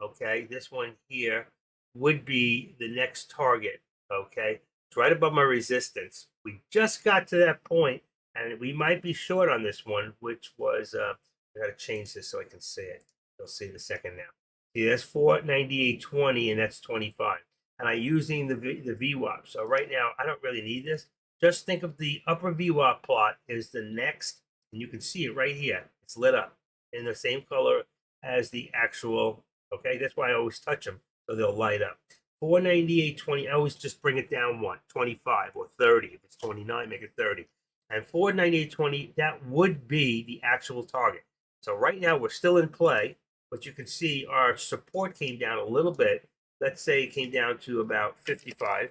Speaker 1: Okay, this one here would be the next target. Okay, it's right above my resistance. We just got to that point, and we might be short on this one, which was, I got to change this so I can see it. You'll see in a second now. See, that's 498.20, and that's 25. And I'm using the VWAP. So right now, I don't really need this. Just think of the upper VWAP plot is the next, and you can see it right here. It's lit up in the same color as the actual, okay? That's why I always touch them, so they'll light up. 498.20. I always just bring it down 25 or 30. If it's 29, make it 30. And 498.20, that would be the actual target. So right now we're still in play, but you can see our support came down a little bit. Let's say it came down to about 55.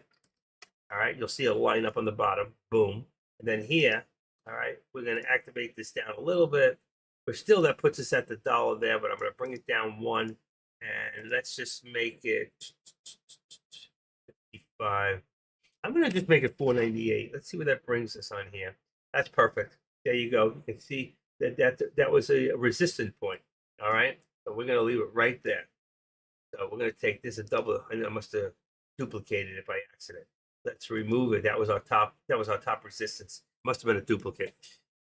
Speaker 1: All right, you'll see a line up on the bottom, boom. And then here, all right, we're going to activate this down a little bit. But still, that puts us at the dollar there, but I'm going to bring it down 1. And let's just make it 55. I'm going to just make it 498. Let's see what that brings us on here. That's perfect. There you go. You can see that was a resistance point. All right, so we're going to leave it right there. So we're going to take this a double. I must have duplicated it by accident. Let's remove it. That was our top. That was our top resistance. Must have been a duplicate.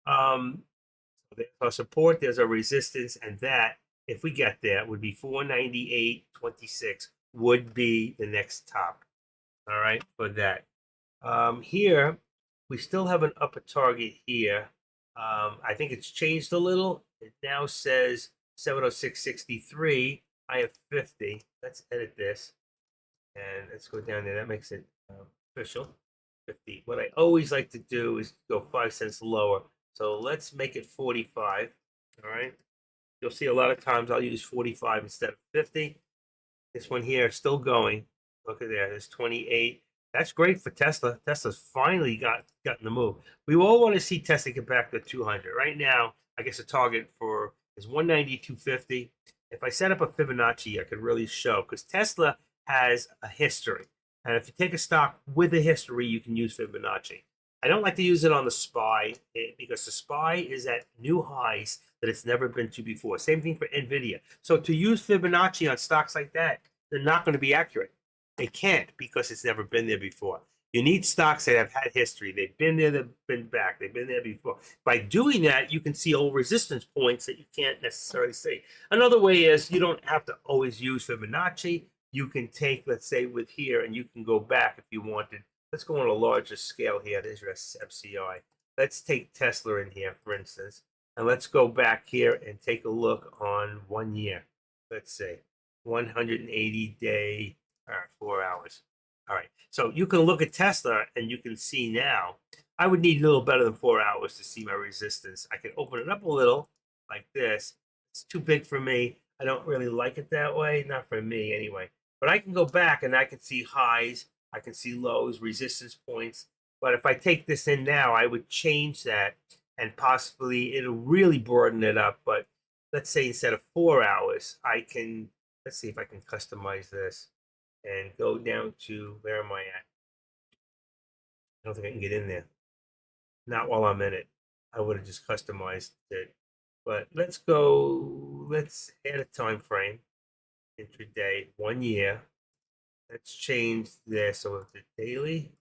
Speaker 1: So there's our support. There's our resistance, and that, if we get there, would be 498.26. Would be the next top. All right, for that. Here we still have an upper target here. I think it's changed a little. It now says 706.63. I have 50. Let's edit this, and let's go down there. That makes it official. 50. What I always like to do is go 5 cents lower. So let's make it 45. All right. You'll see a lot of times I'll use 45 instead of 50. This one here is still going. Look at there. There's 28. That's great for Tesla. Tesla's finally gotten the move. We all want to see Tesla get back to 200. Right now, I guess the target for is 192.50. If I set up a Fibonacci, I could really show, because Tesla has a history. And if you take a stock with a history, you can use Fibonacci. I don't like to use it on the SPY because the SPY is at new highs that it's never been to before. Same thing for NVIDIA. So to use Fibonacci on stocks like that, they're not going to be accurate. They can't, because it's never been there before. You need stocks that have had history. They've been there, they've been back, they've been there before. By doing that, you can see old resistance points that you can't necessarily see. Another way is you don't have to always use Fibonacci. You can take, let's say, with here, and you can go back if you wanted. Let's go on a larger scale here. There's your MCI. Let's take Tesla in here, for instance, and let's go back here and take a look on 1 year. Let's say 180-day, 4 hours. All right, so you can look at Tesla and you can see now. I would need a little better than 4 hours to see my resistance. I can open it up a little like this. It's too big for me. I don't really like it that way. Not for me anyway. But I can go back and I can see highs. I can see lows, resistance points. But if I take this in now, I would change that, and possibly it'll really broaden it up. But let's say instead of 4 hours, I can, let's see if I can customize this and go down to, where am I at? I don't think I can get in there. Not while I'm in it. I would have just customized it. But let's go, let's add a time frame. Intraday, 1 year. Let's change this. So it's a daily.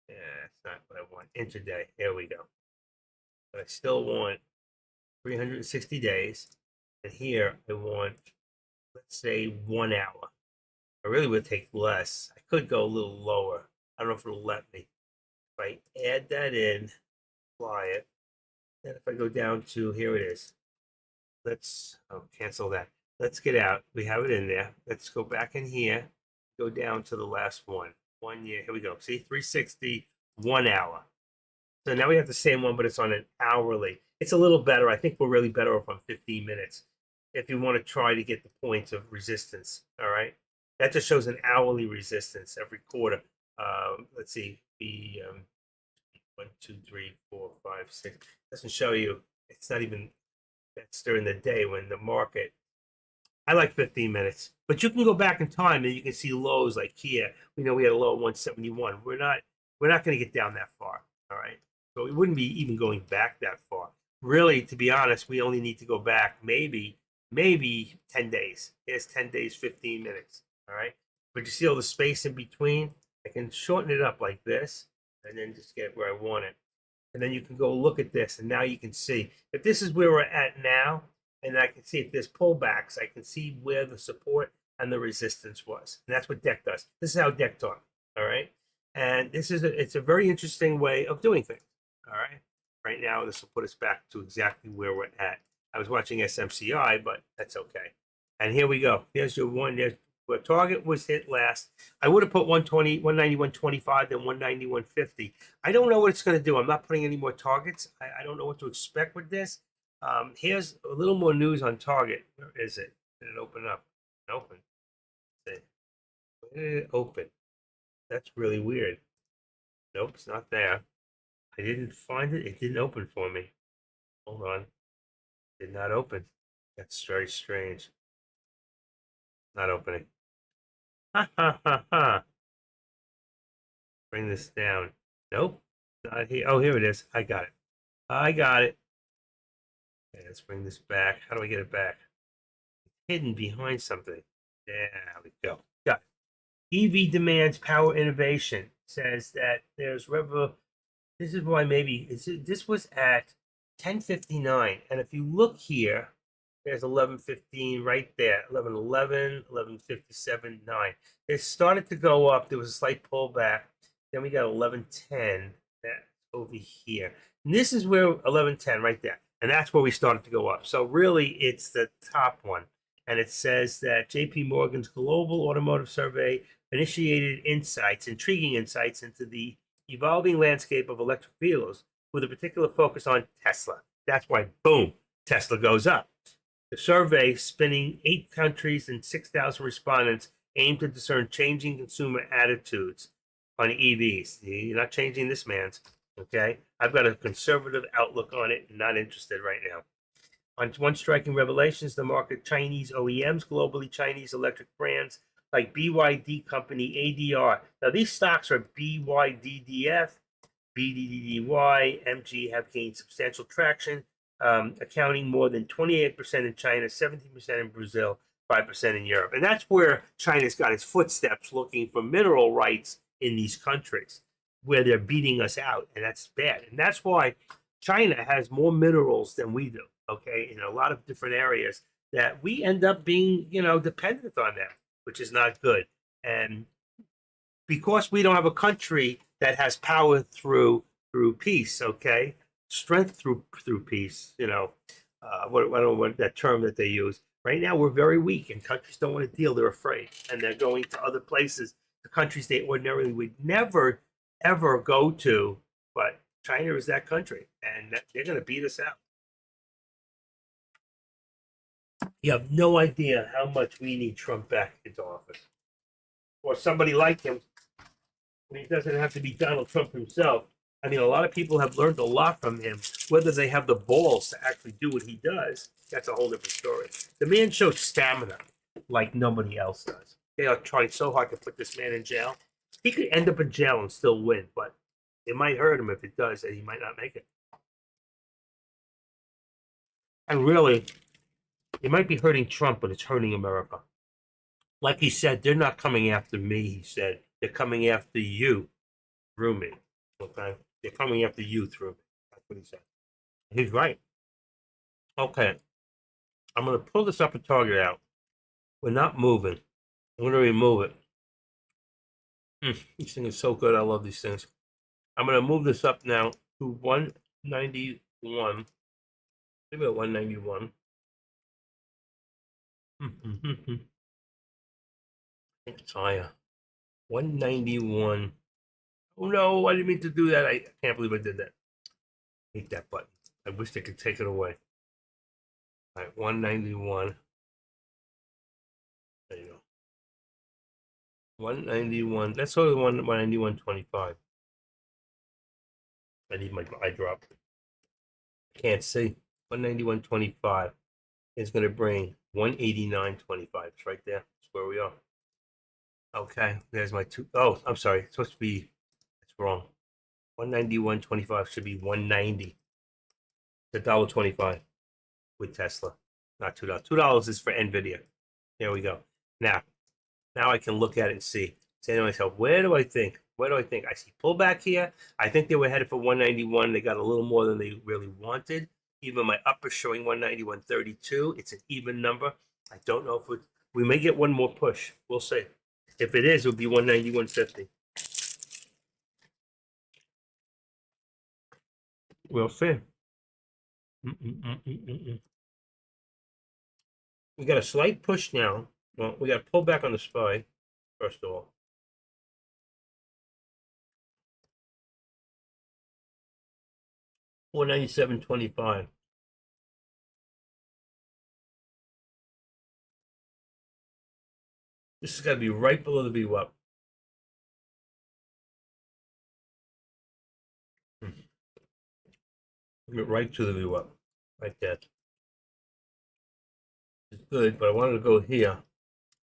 Speaker 1: Yeah, that's not what I want. Intraday. Here we go. But I still want 360 days. And here I want, let's say, 1 hour. I really would take less. I could go a little lower. I don't know if it'll let me. If I add that in, apply it, and if I go down to, here it is. Let's cancel that. Let's get out. We have it in there. Let's go back in here. Go down to the last one. 1 year. Here we go. See, 360, 1 hour. So now we have the same one, but it's on an hourly. It's a little better. I think we're really better off on 15 minutes if you want to try to get the points of resistance. All right. That just shows an hourly resistance every quarter. Let's see. The 1, 2, 3, 4, 5, 6. Doesn't show you. It's not even. That's during the day when the market. I like 15 minutes, but you can go back in time and you can see lows like here. We know we had a low of 171. We're not going to get down that far. All right. So we wouldn't be even going back that far. Really, to be honest, we only need to go back maybe 10 days. It's 10 days, 15 minutes. All right. But you see all the space in between? I can shorten it up like this and then just get where I want it. And then you can go look at this, and now you can see if this is where we're at now, and I can see if there's pullbacks, I can see where the support and the resistance was. And that's what DEC does. This is how DEC talks. All right. And it's a very interesting way of doing things. All right. Right now, this will put us back to exactly where we're at. I was watching SMCI, but that's okay. And here we go. There's your one. There's where target was hit last. I would have put 120, 190, 125, then 190, 150. I don't know what it's going to do. I'm not putting any more targets. I don't know what to expect with this. Here's a little more news on target. Where is it? Did it open up? Open. Where did it open? That's really weird. Nope, it's not there. I didn't find it. It didn't open for me. Hold on. Did not open. That's very strange. Not opening. Ha ha ha ha. Bring this down. Nope. Not here. Oh, here it is. I got it. I got it. Okay, let's bring this back. How do I get it back? It's hidden behind something. There we go. Got it. EV demands power innovation. Says that there's this is why maybe this was at 10:59, and if you look here, there's 11:15 right there, 11:11, 11:57, 9. It started to go up. There was a slight pullback. Then we got 11:10. That's over here. And this is where 11:10 right there, and that's where we started to go up. So really, it's the top one, and it says that J.P. Morgan's Global Automotive Survey initiated intriguing insights into the evolving landscape of electric vehicles with a particular focus on Tesla. That's why, boom, Tesla goes up. The survey, spanning 8 countries and 6,000 respondents, aimed to discern changing consumer attitudes on EVs. You're not changing this man's, okay? I've got a conservative outlook on it, not interested right now. On one striking revelation is the market Chinese OEMs, globally Chinese electric brands like BYD company ADR. Now, these stocks are BYDDF, BDDY, MG have gained substantial traction, accounting more than 28% in China, 17% in Brazil, 5% in Europe. And that's where China's got its footsteps looking for mineral rights in these countries where they're beating us out. And that's bad. And that's why China has more minerals than we do, okay, in a lot of different areas that we end up being, dependent on them, which is not good. And because we don't have a country that has power through peace, okay, strength through peace, I don't know what that term that they use. Right now, we're very weak, and countries don't want to deal. They're afraid, and they're going to other places, the countries they ordinarily would never, ever go to. But China is that country, and they're going to beat us out. You have no idea how much we need Trump back into office, or somebody like him. I mean, it doesn't have to be Donald Trump himself. I mean, a lot of people have learned a lot from him. Whether they have the balls to actually do what he does, that's a whole different story. The man showed stamina like nobody else does. They are trying so hard to put this man in jail. He could end up in jail and still win, but it might hurt him if it does, and he might not make it. And really, it might be hurting Trump, but it's hurting America. Like he said, they're not coming after me, he said. They're coming after you through me. Okay? They're coming after you through me. That's what he said. He's right. Okay. I'm going to pull this up and target out. We're not moving. I'm going to remove it. This thing is so good. I love these things. I'm going to move this up now to 191. Maybe at 191. I think it's higher. 191. Oh no, I didn't mean to do that. I can't believe I did that. I hate that button. I wish they could take it away. All right, 191. There you go. 191. That's only 191.25. I need my eye drop. Can't see. 191.25 is going to bring 189.25. It's right there. That's where we are. Okay, there's my two. Oh, I'm sorry. It's supposed to be. It's wrong. 191.25 should be 190. It's $1.25 with Tesla, not $2. $2 is for Nvidia. There we go. Now I can look at it and see. Say to myself, where do I think? I see pullback here. I think they were headed for 191. They got a little more than they really wanted. Even my upper showing 191.32. It's an even number. I don't know if we may get one more push. We'll see. If it is, it'll be 191.50. We'll see. We got a slight push now. Well, we got to pull back on the SPY, first of all. $497.25. This has got to be right below the VWAP. Right to the VWAP, like that. It's good, but I wanted to go here.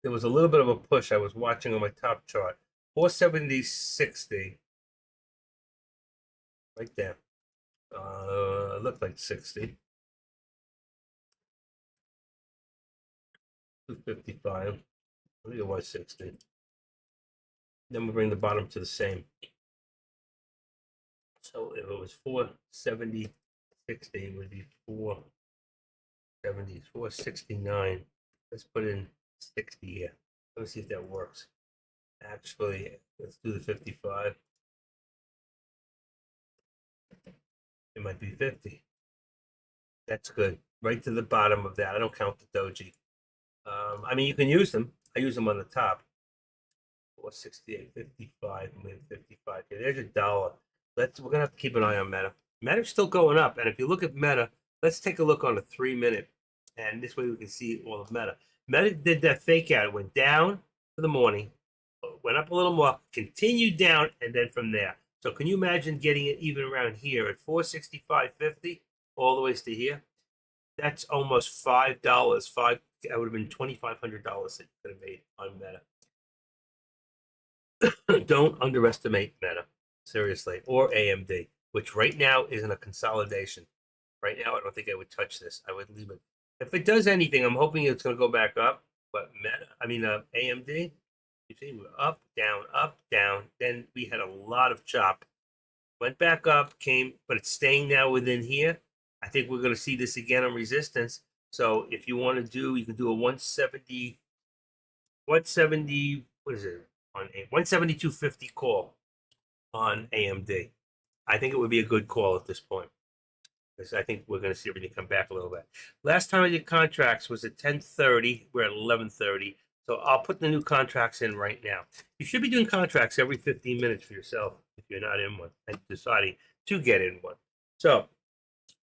Speaker 1: There was a little bit of a push I was watching on my top chart. 470.60. Right there. Looked like 60. 255. I think it was 60. Then we bring the bottom to the same. So if it was 470.60, it would be 470, 469. Let's put in 60 here. Let me see if that works. Actually, let's do the 55. It might be 50. That's good. Right to the bottom of that. I don't count the doji. I mean, you can use them. I use them on the top. 468, 55, and we have 55. Okay, there's your dollar. We're gonna have to keep an eye on Meta. Meta's still going up, and if you look at Meta, let's take a look on a 3-minute, and this way we can see all of Meta. Meta did that fake out. It went down for the morning, went up a little more, continued down, and then from there. So can you imagine getting it even around here at 465.50 all the way to here? That's almost $5. That would have been $2,500 that you could have made on Meta. Don't underestimate Meta, seriously, or AMD, which right now is in a consolidation. Right now, I don't think I would touch this. I would leave it. If it does anything, I'm hoping it's going to go back up. But AMD, you see, we're up, down. Then we had a lot of chop. Went back up, came, but it's staying now within here. I think we're going to see this again on resistance. So if you want to do, you can do a 170, what is it? On a 172.50 call on AMD. I think it would be a good call at this point, because I think we're going to see everything come back a little bit. Last time I did contracts was at 10:30. We're at 11:30. So I'll put the new contracts in right now. You should be doing contracts every 15 minutes for yourself if you're not in one and deciding to get in one. So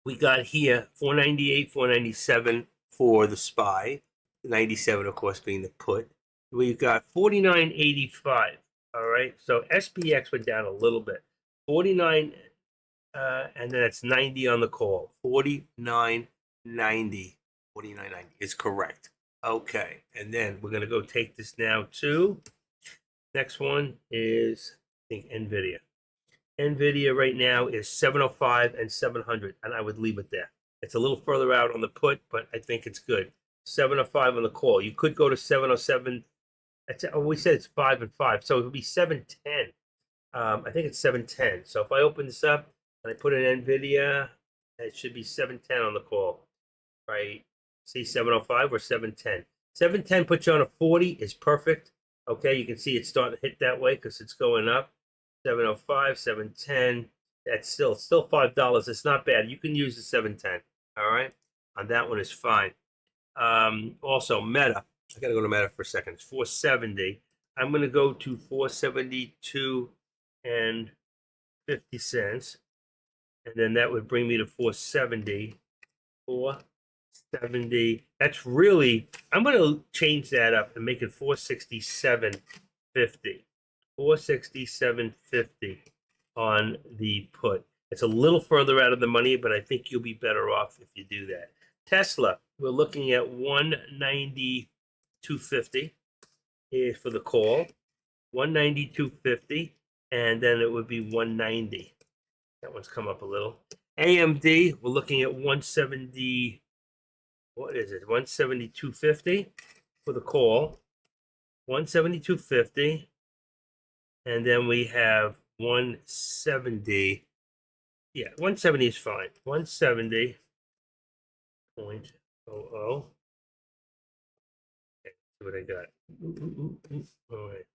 Speaker 1: we got here 498, 497 for the SPY, 97 of course being the put. We've got 49.85. All right, so SPX went down a little bit, 49, and then it's 90 on the call. 49.90. 49.90 is correct. Okay, and then we're gonna go take this now to next one is I think NVIDIA. NVIDIA right now is 705 and 700, and I would leave it there. It's a little further out on the put, but I think it's good. 705 on the call. You could go to 707. We said it's 5 and 5, so it would be 710. I think it's 710. So if I open this up and I put in NVIDIA, it should be 710 on the call, right? See 705 or 710. 710 puts you on a 40 is perfect. Okay, you can see it's starting to hit that way because it's going up. 705, 710. That's still $5. It's not bad. You can use the 710. All right, on that one is fine. Also Meta. I gotta go to Meta for a second. It's 470. I'm gonna go to 472 and 50 cents, and then that would bring me to 470. 470. That's really. I'm gonna change that up and make it 467.50. 467.50 on the put. It's a little further out of the money, but I think you'll be better off if you do that. Tesla, we're looking at 192.50 for the call. 192.50, and then it would be 190. That one's come up a little. AMD, we're looking at 170. What is it? 172.50 for the call. 172.50. And then we have 170. Yeah, 170 is fine. 170.00. Okay, see what I got. All right.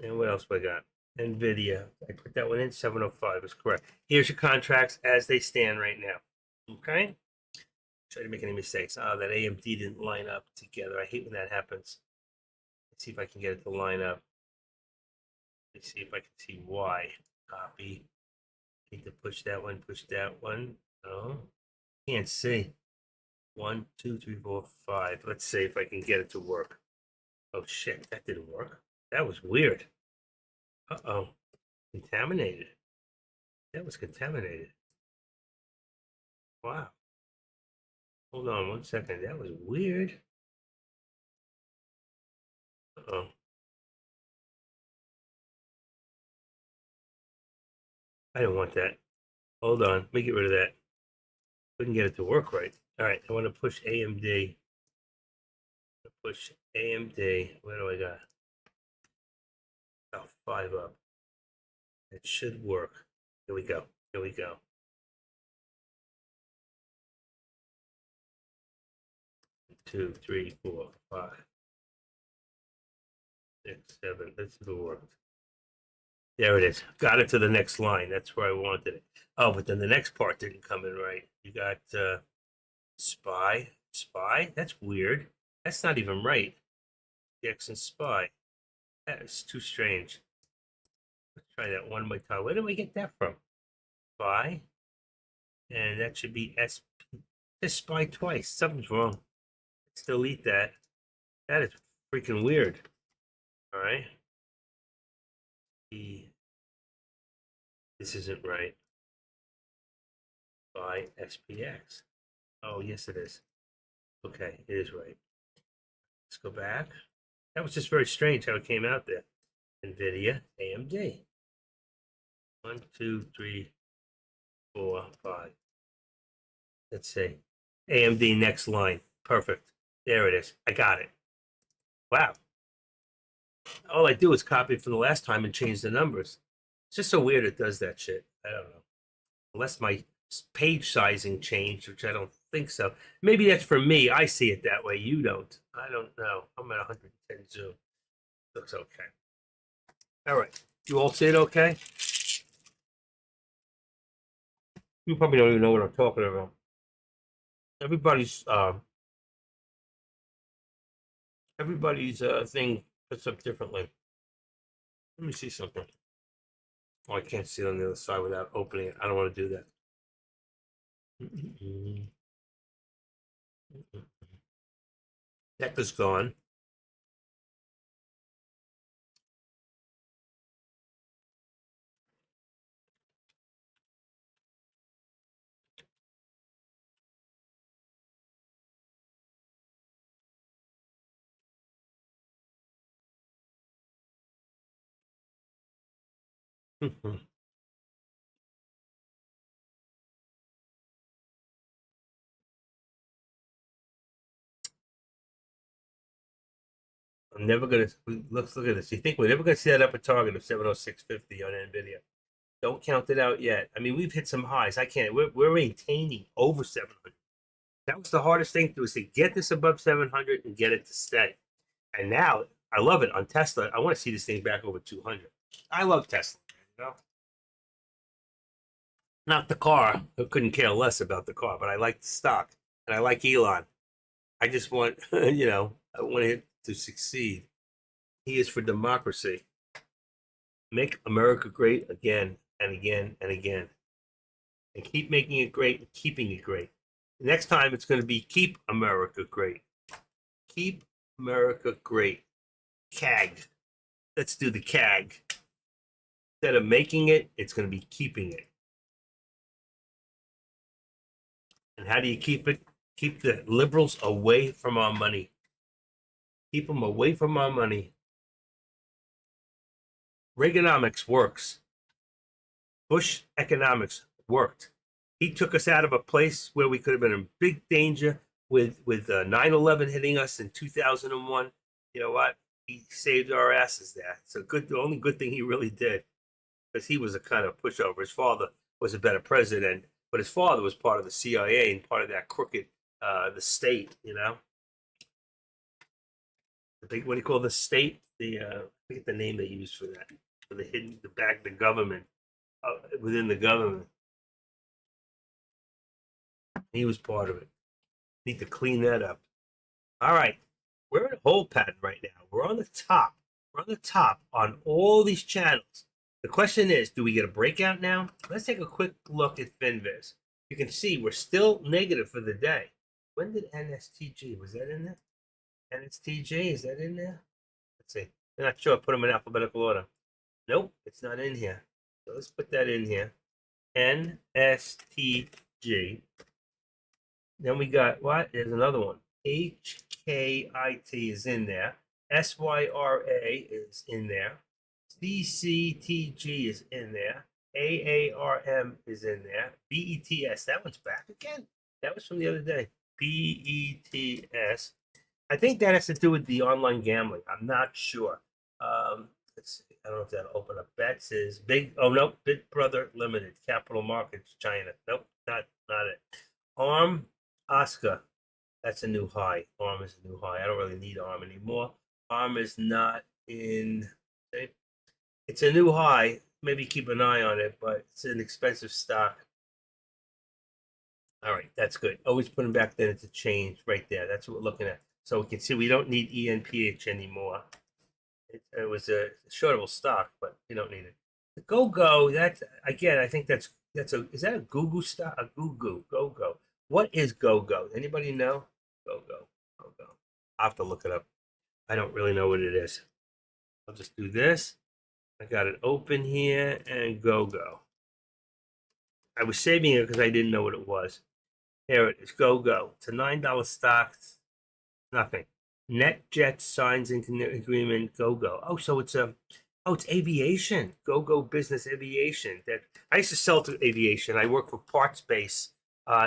Speaker 1: And what else we got? NVIDIA. I put that one in. 705 is correct. Here's your contracts as they stand right now. Okay. Try to make any mistakes. Oh, that AMD didn't line up together. I hate when that happens. Let's see if I can get it to line up. Let's see if I can see why. Copy. Need to push that one, push that one. No, can't see. 1, 2, 3, 4, 5. Let's see if I can get it to work. Oh shit, that didn't work. That was weird. Uh-oh. Contaminated. That was contaminated. Wow. Hold on 1 second. That was weird. Uh-oh. I didn't want that. Hold on. Let me get rid of that. Couldn't get it to work right. All right. I want to push AMD. Push AMD. Where do I got? Oh, 5 up. It should work. Here we go. Here we go. 2, 3, 4, 5, 6, 7. This will work. There it is. Got it to the next line. That's where I wanted it. Oh, but then the next part didn't come in right. You got spy. Spy? That's weird. That's not even right. X and spy. That is too strange. Let's try that one more time. Where did we get that from? Spy. And that should be SP. It's spy twice. Something's wrong. Let's delete that. That is freaking weird. All right. This isn't right. By SPX. Oh, yes, it is. Okay, it is right. Let's go back. That was just very strange how it came out there. NVIDIA, AMD. 1, 2, 3, 4, 5. Let's see. AMD next line. Perfect. There it is. I got it. Wow. All I do is copy it from the last time and change the numbers. It's just so weird it does that shit. I don't know. Unless my page sizing changed, which I don't think so. Maybe that's for me. I see it that way. You don't. I don't know. I'm at 110 zoom. Looks okay. All right. You all see it okay? You probably don't even know what I'm talking about. Everybody's thing puts up differently. Let me see something. Oh, I can't see it on the other side without opening it. I don't want to do that. Deck is gone. I'm never gonna look at this. You think we're never gonna see that upper target of 706.50 on Nvidia? Don't count it out yet. I mean, we've hit some highs. I can't. We're maintaining over 700. That was the hardest thing to do, is to get this above 700 and get it to stay. And now I love it on Tesla. I want to see this thing back over 200. I love Tesla. You know, not the car. I couldn't care less about the car, but I like the stock and I like Elon. I just want, I want him to succeed. He is for democracy. Make America great again and again and again. And keep making it great and keeping it great. Next time it's going to be keep America great. Keep America great. CAG. Let's do the CAG. Instead of making it, it's going to be keeping it. And how do you keep it? Keep the liberals away from our money. Keep them away from our money. Reaganomics works. Bush economics worked. He took us out of a place where we could have been in big danger with 9/11 hitting us in 2001. You know what? He saved our asses there. It's the only good thing he really did, because he was a kind of pushover. His father was a better president, but his father was part of the CIA and part of that crooked, the state. What do you call the state? I forget the name they use for that. For the government, within the government. He was part of it. Need to clean that up. All right. We're in a hold pattern right now. We're on the top. We're on the top on all these channels. The question is, do we get a breakout now? Let's take a quick look at FinViz. You can see we're still negative for the day. When did NSTG? Was that in there? NSTG, is that in there? Let's see. I'm not sure. I put them in alphabetical order. Nope, it's not in here. So let's put that in here. NSTG. Then we got what? There's another one. HKIT is in there. SYRA is in there. CCTG is in there. AARM is in there. BETS, that one's back again. That was from the other day. BETS. I think that has to do with the online gambling. I'm not sure. Let's see. I don't know if that'll open up. Bets is big. Oh no, Big Brother Limited, Capital Markets, China. Nope, not it. ARM, Oscar. That's a new high. ARM is a new high. I don't really need ARM anymore. ARM is not in. It's a new high. Maybe keep an eye on it, but it's an expensive stock. All right, that's good. Always put them back then into change right there. That's what we're looking at. So we can see we don't need ENPH anymore. It was a shortable stock, but you don't need it. The GoGo, that's again, I think that's is that a Google stock? A GoGo. What is GoGo? Anybody know? GoGo. I'll have to look it up. I don't really know what it is. I'll just do this. I got it open here and GoGo. I was saving it because I didn't know what it was. Here it is, GoGo. It's a $9 stock. Nothing. NetJet signs an agreement. GoGo. Oh, so it's it's aviation. GoGo Business Aviation. That I used to sell to aviation. I work for PartsBase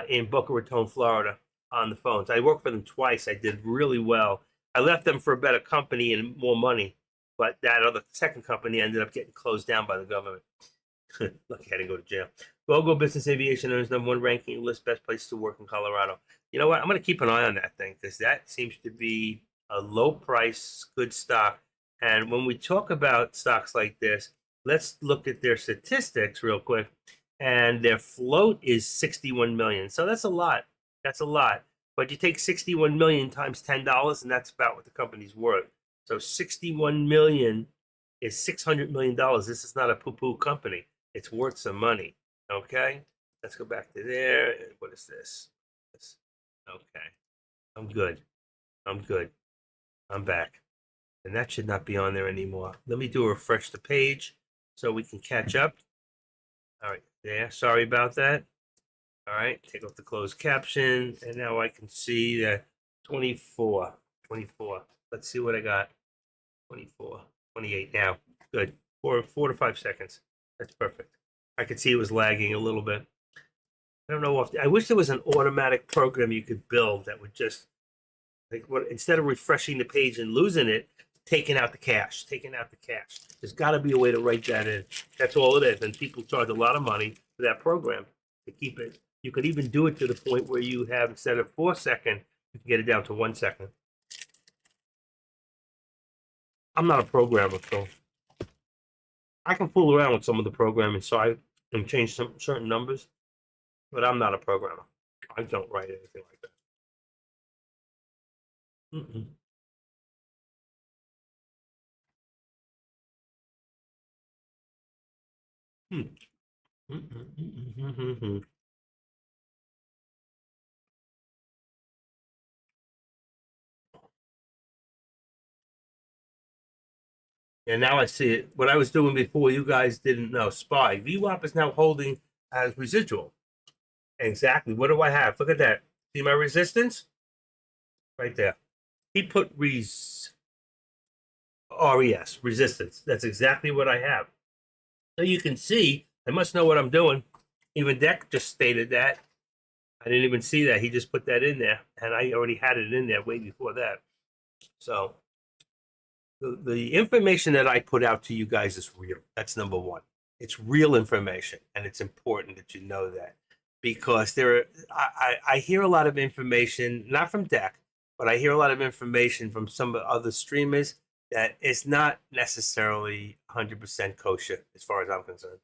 Speaker 1: in Boca Raton, Florida, on the phones. I worked for them twice. I did really well. I left them for a better company and more money, but that other second company ended up getting closed down by the government. Lucky I didn't go to jail. GoGo Business Aviation earns #1 ranking list best place to work in Colorado. You know what? I'm going to keep an eye on that thing because that seems to be a low price, good stock. And when we talk about stocks like this, let's look at their statistics real quick. And their float is 61 million. So that's a lot. That's a lot. But you take 61 million times $10, and that's about what the company's worth. So 61 million is $600 million. This is not a poo-poo company. It's worth some money. Okay, let's go back to there. What is this? Okay, I'm good. I'm back. And that should not be on there anymore. Let me do a refresh the page so we can catch up. All right, there. Sorry about that. All right, take off the closed caption. And now I can see that 24. Let's see what I got. 24, 28 now. Good. 4 to 5 seconds. That's perfect. I could see it was lagging a little bit. I don't know if I wish there was an automatic program you could build that would just instead of refreshing the page and losing it, taking out the cache. There's got to be a way to write that in. That's all it is. And people charge a lot of money for that program to keep it. You could even do it to the point where you have, instead of 4 seconds, you can get it down to 1 second. I'm not a programmer, so I can fool around with some of the programming side and change some certain numbers, but I'm not a programmer. I don't write anything like that. Mm-mm. And now I see it. What I was doing before, you guys didn't know. SPY. VWAP is now holding as residual. Exactly. What do I have? Look at that. See my resistance? Right there. He put RES, resistance. That's exactly what I have. So you can see, I must know what I'm doing. Even Deck just stated that. I didn't even see that. He just put that in there, and I already had it in there way before that. So the information that I put out to you guys is real. That's number one. It's real information, and it's important that you know that because I hear a lot of information, not from Deck, but I hear a lot of information from some other streamers that is not necessarily 100% kosher as far as I'm concerned.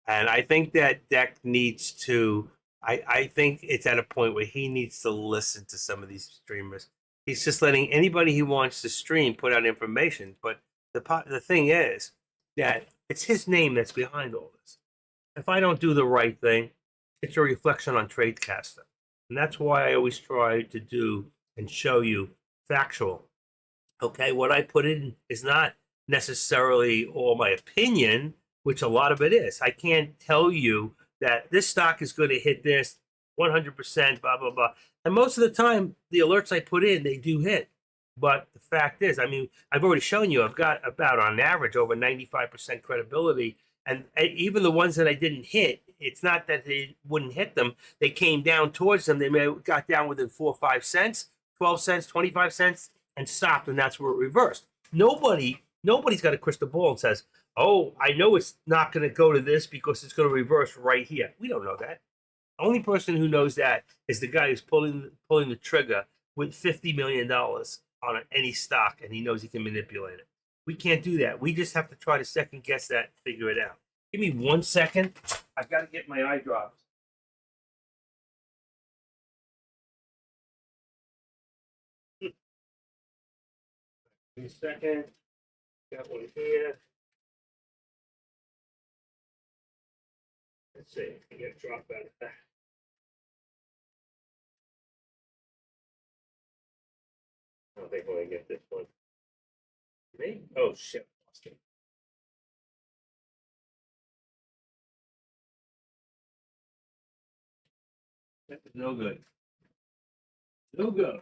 Speaker 1: And I think that Deck needs to I think it's at a point where he needs to listen to some of these streamers. He's just letting anybody he wants to stream put out information. But the thing is that it's his name that's behind all this. If I don't do the right thing, it's a reflection on Tradecaster. And that's why I always try to do and show you factual. Okay, what I put in is not necessarily all my opinion, which a lot of it is. I can't tell you that this stock is going to hit this 100%, blah, blah, blah. And most of the time, the alerts I put in, they do hit. But the fact is, I mean, I've already shown you, I've got about on average over 95% credibility. And even the ones that I didn't hit, it's not that they wouldn't hit them. They came down towards them. They may have got down within 4 or 5 cents, 12 cents, 25 cents, and stopped. And that's where it reversed. Nobody's got a crystal ball and says, oh, I know it's not going to go to this because it's going to reverse right here. We don't know that. The only person who knows that is the guy who's pulling the trigger with $50 million on any stock, and he knows he can manipulate it. We can't do that. We just have to try to second guess that and figure it out. Give me 1 second. I've got to get my eye drops. Give me a second. Got one here. Let's see. I get a drop out of that. I don't think I'm going to get this one. Me? Oh, shit. Lost it. That was no good. No good.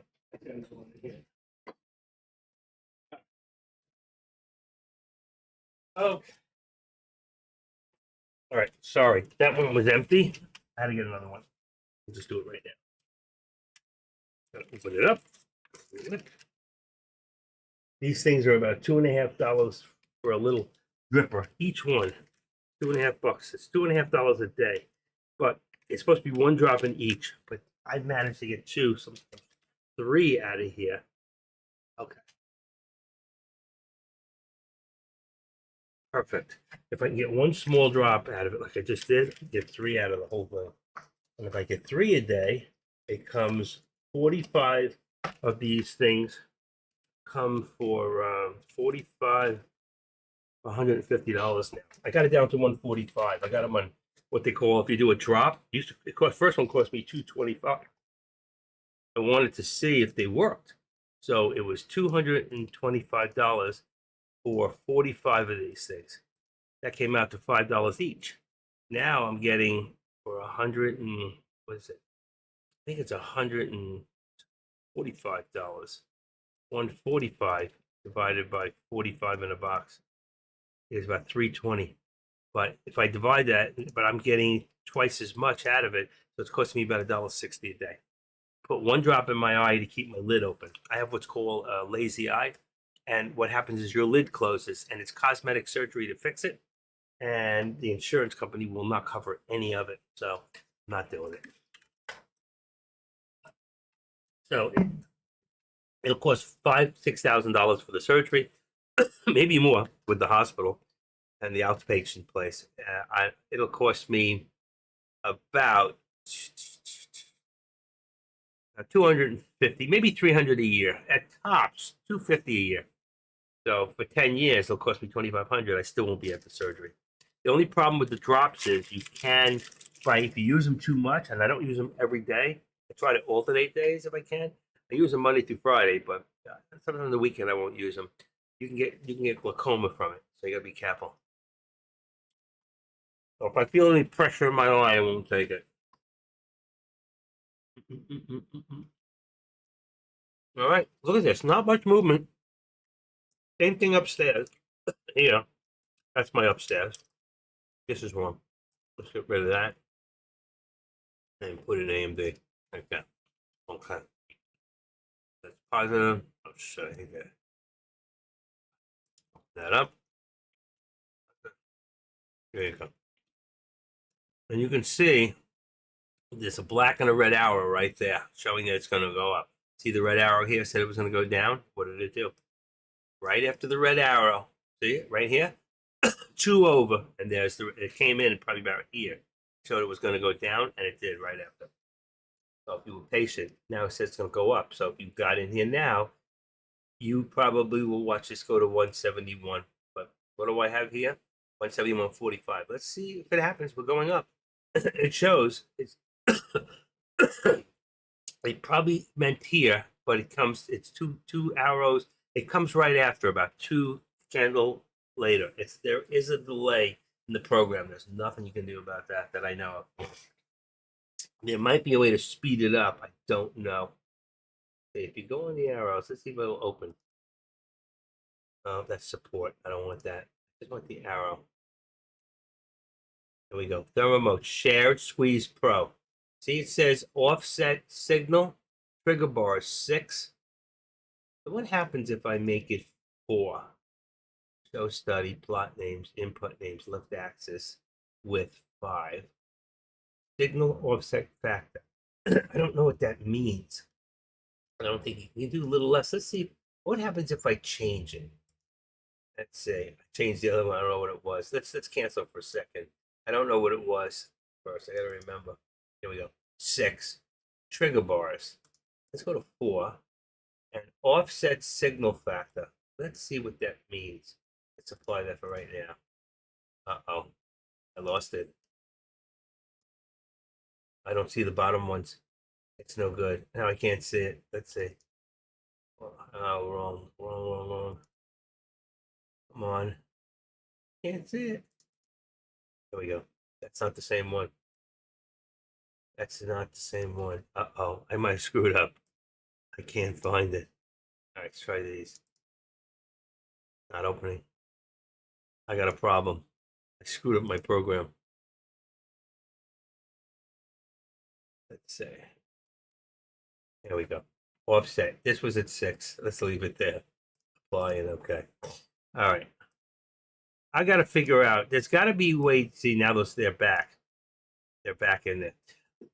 Speaker 1: Oh. All right. Sorry. That one was empty. I had to get another one. We'll just do it right now. Open it up. These things are about $2.50 for a little dripper. Each one, $2.50. It's $2.50 a day. But it's supposed to be one drop in each. But I've managed to get 2, sometimes 3 out of here. Okay. Perfect. If I can get one small drop out of it, like I just did, get 3 out of the whole thing. And if I get 3 a day, it comes 45 of these things come for 45, $150 now. I got it down to 145. I got them on what they call, if you do a drop. First one cost me $225. I wanted to see if they worked, so it was $225 for 45 of these things. That came out to $5 each. Now I'm getting for 100 and what is it? I think it's $145. 145 divided by 45 in a box is about 320. But if I divide that, but I'm getting twice as much out of it, so it's costing me about $1.60 a day. Put one drop in my eye to keep my lid open. I have what's called a lazy eye, and what happens is your lid closes, and it's cosmetic surgery to fix it, and the insurance company will not cover any of it, so I'm not doing it. So it'll cost $5,000-$6,000 for the surgery, maybe more with the hospital and the outpatient place. It'll cost me about 250, maybe 300 a year at tops, 250 a year. So for 10 years, it'll cost me 2,500. I still won't be at the surgery. The only problem with the drops is you can, if you use them too much, and I don't use them every day. I try to alternate days if I can. I use them Monday through Friday, but sometimes on the weekend I won't use them. You can get glaucoma from it, so you gotta be careful. So if I feel any pressure in my eye, I won't take it. All right, look at this. Not much movement. Same thing upstairs. Here, that's my upstairs. This is one. Let's get rid of that and put in AMD like that. Okay. That's positive. I'll show you that. That up. There you go. And you can see there's a black and a red arrow right there showing that it's going to go up. See the red arrow here said it was going to go down? What did it do? Right after the red arrow, see it right here? 2 over, and it came in probably about here. showed it was going to go down, and it did right after. So if you were patient, now it says it's going to go up. So if you got in here now, you probably will watch this go to 171. But what do I have here? 171.45. Let's see if it happens. We're going up. It shows it's it probably meant here, but it's two arrows. It comes right after, about two candle later. There is a delay in the program. There's nothing you can do about that I know of. There might be a way to speed it up. I don't know. Okay, if you go on the arrows, let's see if it'll open. Oh, that's support. I don't want that. I just want the arrow. There we go. Thermo mode, shared squeeze pro. See, it says offset signal, trigger bar is 6. So what happens if I make it 4? Show study, plot names, input names, left axis, width 5. Signal offset factor. I don't know what that means. I don't think you can do a little less. Let's see what happens if I change it. Let's say I changed the other one. I don't know what it was. Let's cancel for a second. I don't know what it was first. I gotta remember. Here we go. 6 trigger bars. Let's go to 4 and offset signal factor. Let's see what that means. Let's apply that for right now. Uh-oh. I lost it. I don't see the bottom ones. It's no good. Now I can't see it. Let's see. Oh, wrong. Come on. Can't see it. There we go. That's not the same one. That's not the same one. Uh-oh. I might have screwed up. I can't find it. All right, let's try these. Not opening. I got a problem. I screwed up my program. Let's see. There we go. Offset. This was at 6. Let's leave it there. Apply it. Okay. All right. I got to figure out. There's got to be a way. See, now they're back. They're back in there.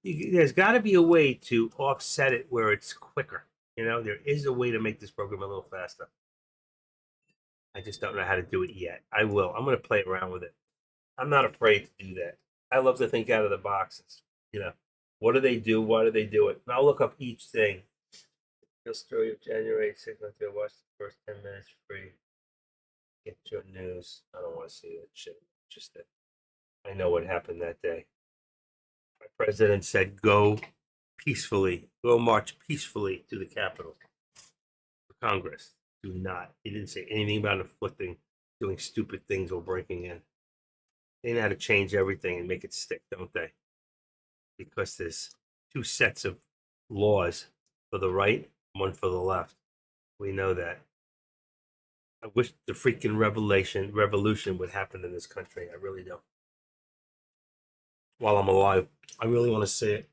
Speaker 1: There's got to be a way to offset it where it's quicker. You know, there is a way to make this program a little faster. I just don't know how to do it yet. I will. I'm going to play around with it. I'm not afraid to do that. I love to think out of the boxes. You know, what do they do? Why do they do it? And I'll look up each thing. Real story of January 6th. Watch the first 10 minutes free. Get your news. I don't want to see that shit. Just that. I know what happened that day. My president said, go peacefully, go march peacefully to the Capitol. For Congress. Do not. He didn't say anything about inflicting, doing stupid things or breaking in. They know how to change everything and make it stick, don't they? Because there's 2 sets of laws for the right, one for the left. We know that. I wish the freaking revolution would happen in this country. I really do. While I'm alive, I really want to see it.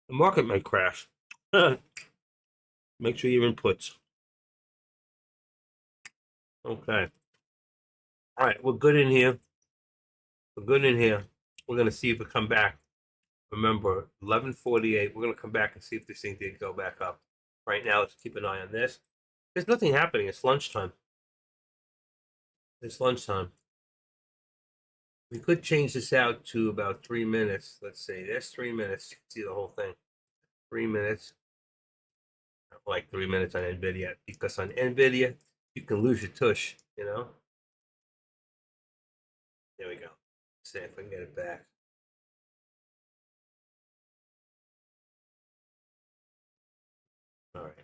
Speaker 1: The market might crash. Make sure your inputs. Okay. All right, we're good in here. We're good in here. We're gonna see if it come back. Remember, 11:48. We're gonna come back and see if this thing did go back up. Right now, let's keep an eye on this. There's nothing happening. It's lunchtime. It's lunchtime. We could change this out to about 3 minutes. Let's see. There's 3 minutes. You can see the whole thing. 3 minutes. I don't like 3 minutes on NVIDIA because on NVIDIA, you can lose your tush, you know? There we go. Let's see if I can get it back. All right.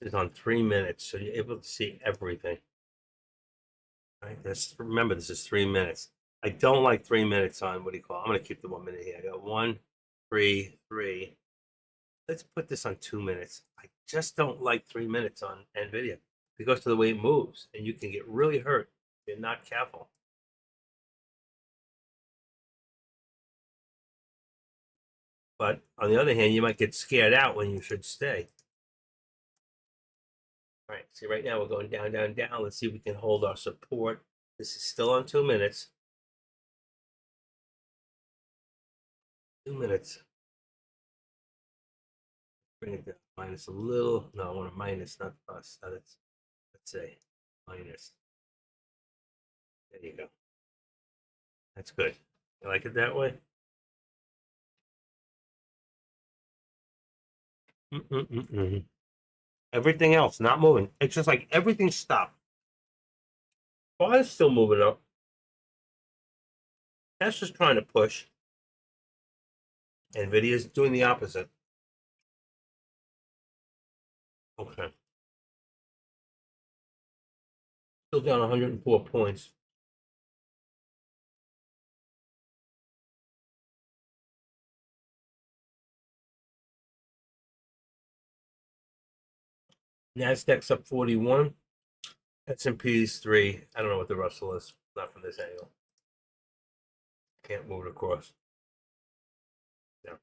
Speaker 1: This is on 3 minutes, so you're able to see everything. All right. Remember, this is 3 minutes. I don't like 3 minutes on what do you call it? I'm going to keep the 1 minute here. I got 1, 3, 3. Let's put this on 2 minutes. I just don't like 3 minutes on NVIDIA because of the way it moves, and you can get really hurt if you're not careful. But on the other hand, you might get scared out when you should stay. All right, see, right now we're going down, down, down. Let's see if we can hold our support. This is still on 2 minutes. 2 minutes. Bring it down. Minus a little. No, I want a minus, not plus. Let's say minus. There you go. That's good. You like it that way? Mm-mm-mm-mm. Everything else not moving. It's just like everything stopped. Five's still moving up. That's just trying to push. Nvidia's doing the opposite. Okay. Still down 104 points. Nasdaq's up 41. S&P's 3. I don't know what the Russell is. Not from this angle. Can't move it across. No.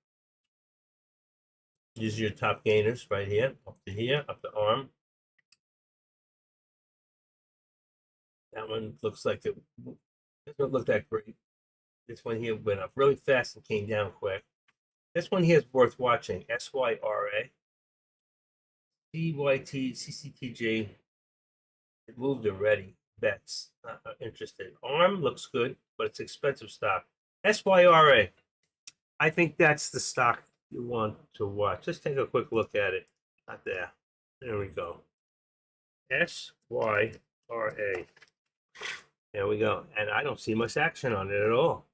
Speaker 1: These are your top gainers right here, up to arm. That one looks like it doesn't look that great. This one here went up really fast and came down quick. This one here is worth watching. SYRA, CYT, CCTG. It moved already. Bets. Not interested. ARM looks good, but it's expensive stock. SYRA. I think that's the stock you want to watch. Just take a quick look at it. Not there. There we go. SYRA. There we go. And I don't see much action on it at all.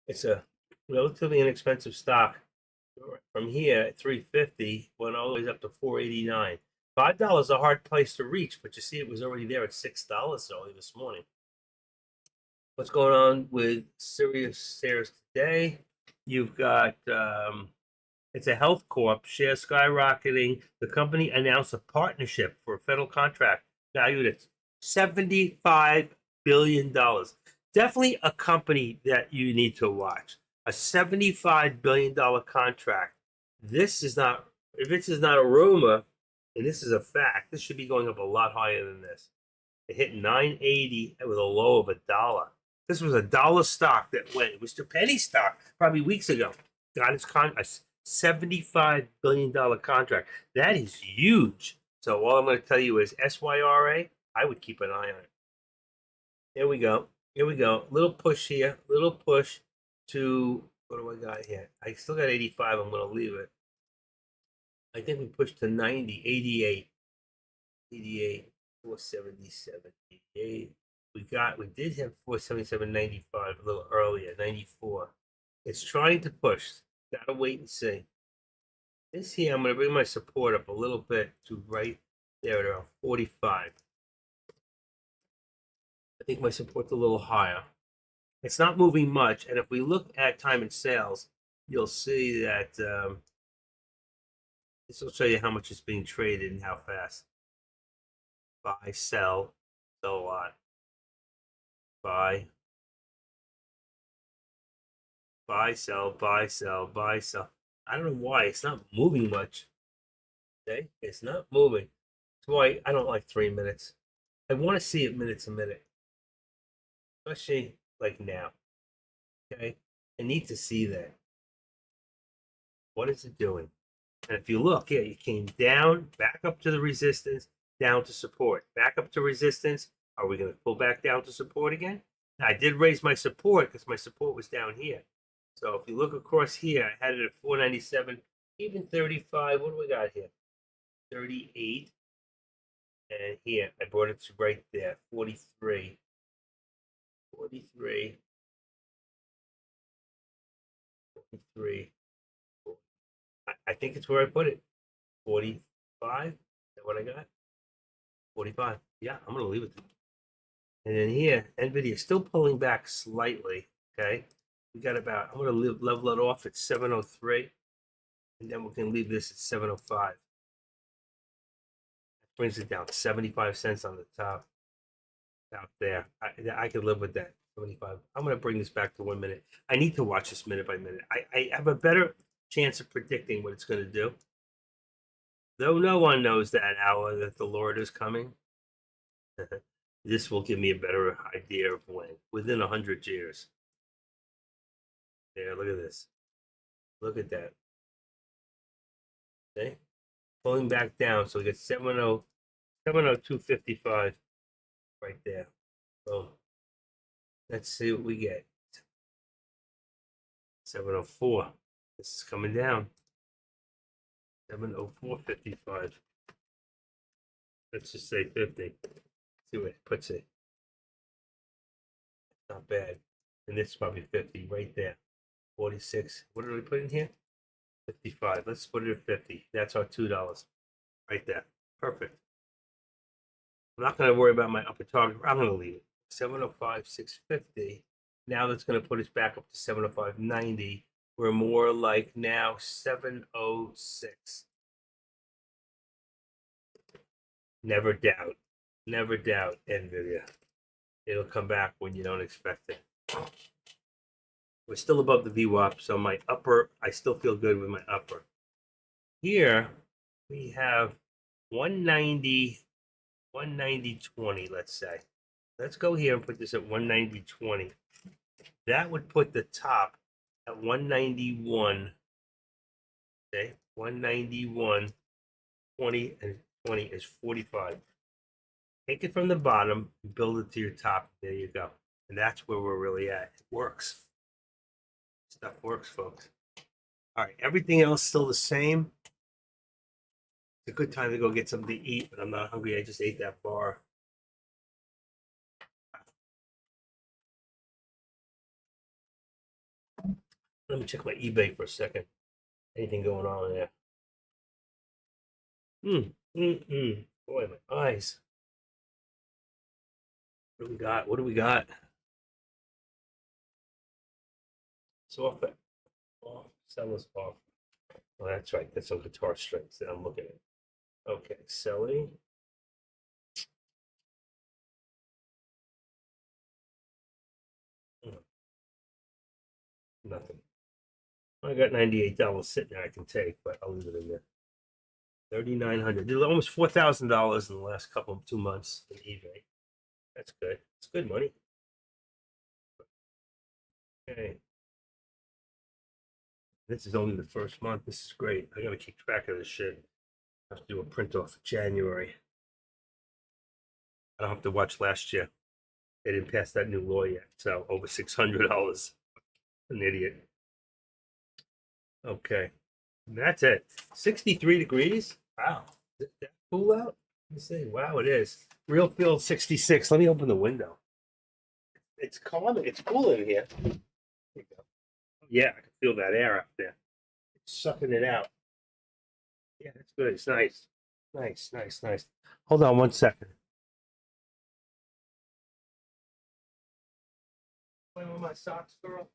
Speaker 1: It's a relatively inexpensive stock. From here at 350, went all the way up to 489. $5 is a hard place to reach, but you see it was already there at $6 early this morning. What's going on with Sirius shares today? You've got it's a health corp, share skyrocketing. The company announced a partnership for a federal contract valued at $75 billion. Definitely a company that you need to watch. A $75 billion contract. This is not, if this is not a rumor, and this is a fact, this should be going up a lot higher than this. It hit 980 with a low of $1. This was $1 stock that went. It was a penny stock probably weeks ago. Got its a $75 billion contract. That is huge. So all I'm going to tell you is SYRA, I would keep an eye on it. Here we go. Here we go. Little push here. Little push to, what do I got here? I still got 85. I'm going to leave it. I think we pushed to 90, 88, 88, 477, 88. We did have 477.95 a little earlier, 94. It's trying to push. Gotta wait and see. This here, I'm gonna bring my support up a little bit to right there at around 45. I think my support's a little higher. It's not moving much, and if we look at time and sales, you'll see that this will show you how much is being traded and how fast. Buy, sell a lot. Buy, sell, buy, sell, buy, sell. I don't know why it's not moving much. Okay, it's not moving. That's why I don't like 3 minutes. I want to see it minute to minute, especially like now. Okay, I need to see that. What is it doing? And if you look, yeah, it came down, back up to the resistance, down to support, back up to resistance. Are we going to pull back down to support again? Now, I did raise my support because my support was down here. So if you look across here, I had it at 497, even 35. What do we got here? 38. And here, I brought it to right there, 43. 43. 43. I think it's where I put it. 45. Is that what I got? 45. Yeah, I'm going to leave it there. And then here, NVIDIA still pulling back slightly. Okay. We got about, I'm going to level it off at 703. And then we can leave this at 705. That brings it down 75 cents on the top. Out there. I could live with that. 75. I'm going to bring this back to 1 minute. I need to watch this minute by minute. I have a better chance of predicting what it's going to do. Though no one knows that hour that the Lord is coming, this will give me a better idea of when. Within 100 years. There, look at this. Look at that. Okay, pulling back down, so we get 702.55 right there. Boom. Let's see what we get. 704. This is coming down. 704.55. Let's just say 50. See what it puts it. Not bad. And this is probably 50 right there. 46. What did we put in here? 55. Let's put it at 50. That's our $2 right there. Perfect. I'm not going to worry about my upper target. I'm going to leave it. 705.650. Now that's going to put us back up to 705.90. We're more like now 706. Never doubt. Never doubt NVIDIA. It'll come back when you don't expect it. We're still above the VWAP, so my upper, I still feel good with my upper. Here, we have 190, 190.20, let's say. Let's go here and put this at 190.20. That would put the top at 191. Okay, 191.20 and 20 is 45. Take it from the bottom and build it to your top. There you go. And that's where we're really at. It works. Stuff works, folks. All right, everything else still the same. It's a good time to go get something to eat, but I'm not hungry. I just ate that bar. Let me check my eBay for a second. Anything going on there? Boy, my eyes. What do we got? What do we got? Soft. Oh, seller's off. Oh, that's right. That's some guitar strings that I'm looking at. Okay, selling. Nothing. I got $98 sitting there I can take, but I'll leave it in there. 3,900. Did almost $4,000 in the last couple of 2 months in eBay. That's good. It's good money. Okay. This is only the first month. This is great. I gotta keep track of this shit. I have to do a print off of January. I don't have to watch last year. They didn't pass that new law yet, so over $600. An idiot. Okay, and that's it. 63 degrees. Wow, is that cool out? Let me see. Wow, it is. Real feel 66. Let me open the window. It's calm. It's cool in here. There we go. Yeah, I can feel that air up there. It's sucking it out. Yeah, that's good. It's nice. Nice, nice, nice. Hold on 1 second. Playing with my socks, girl.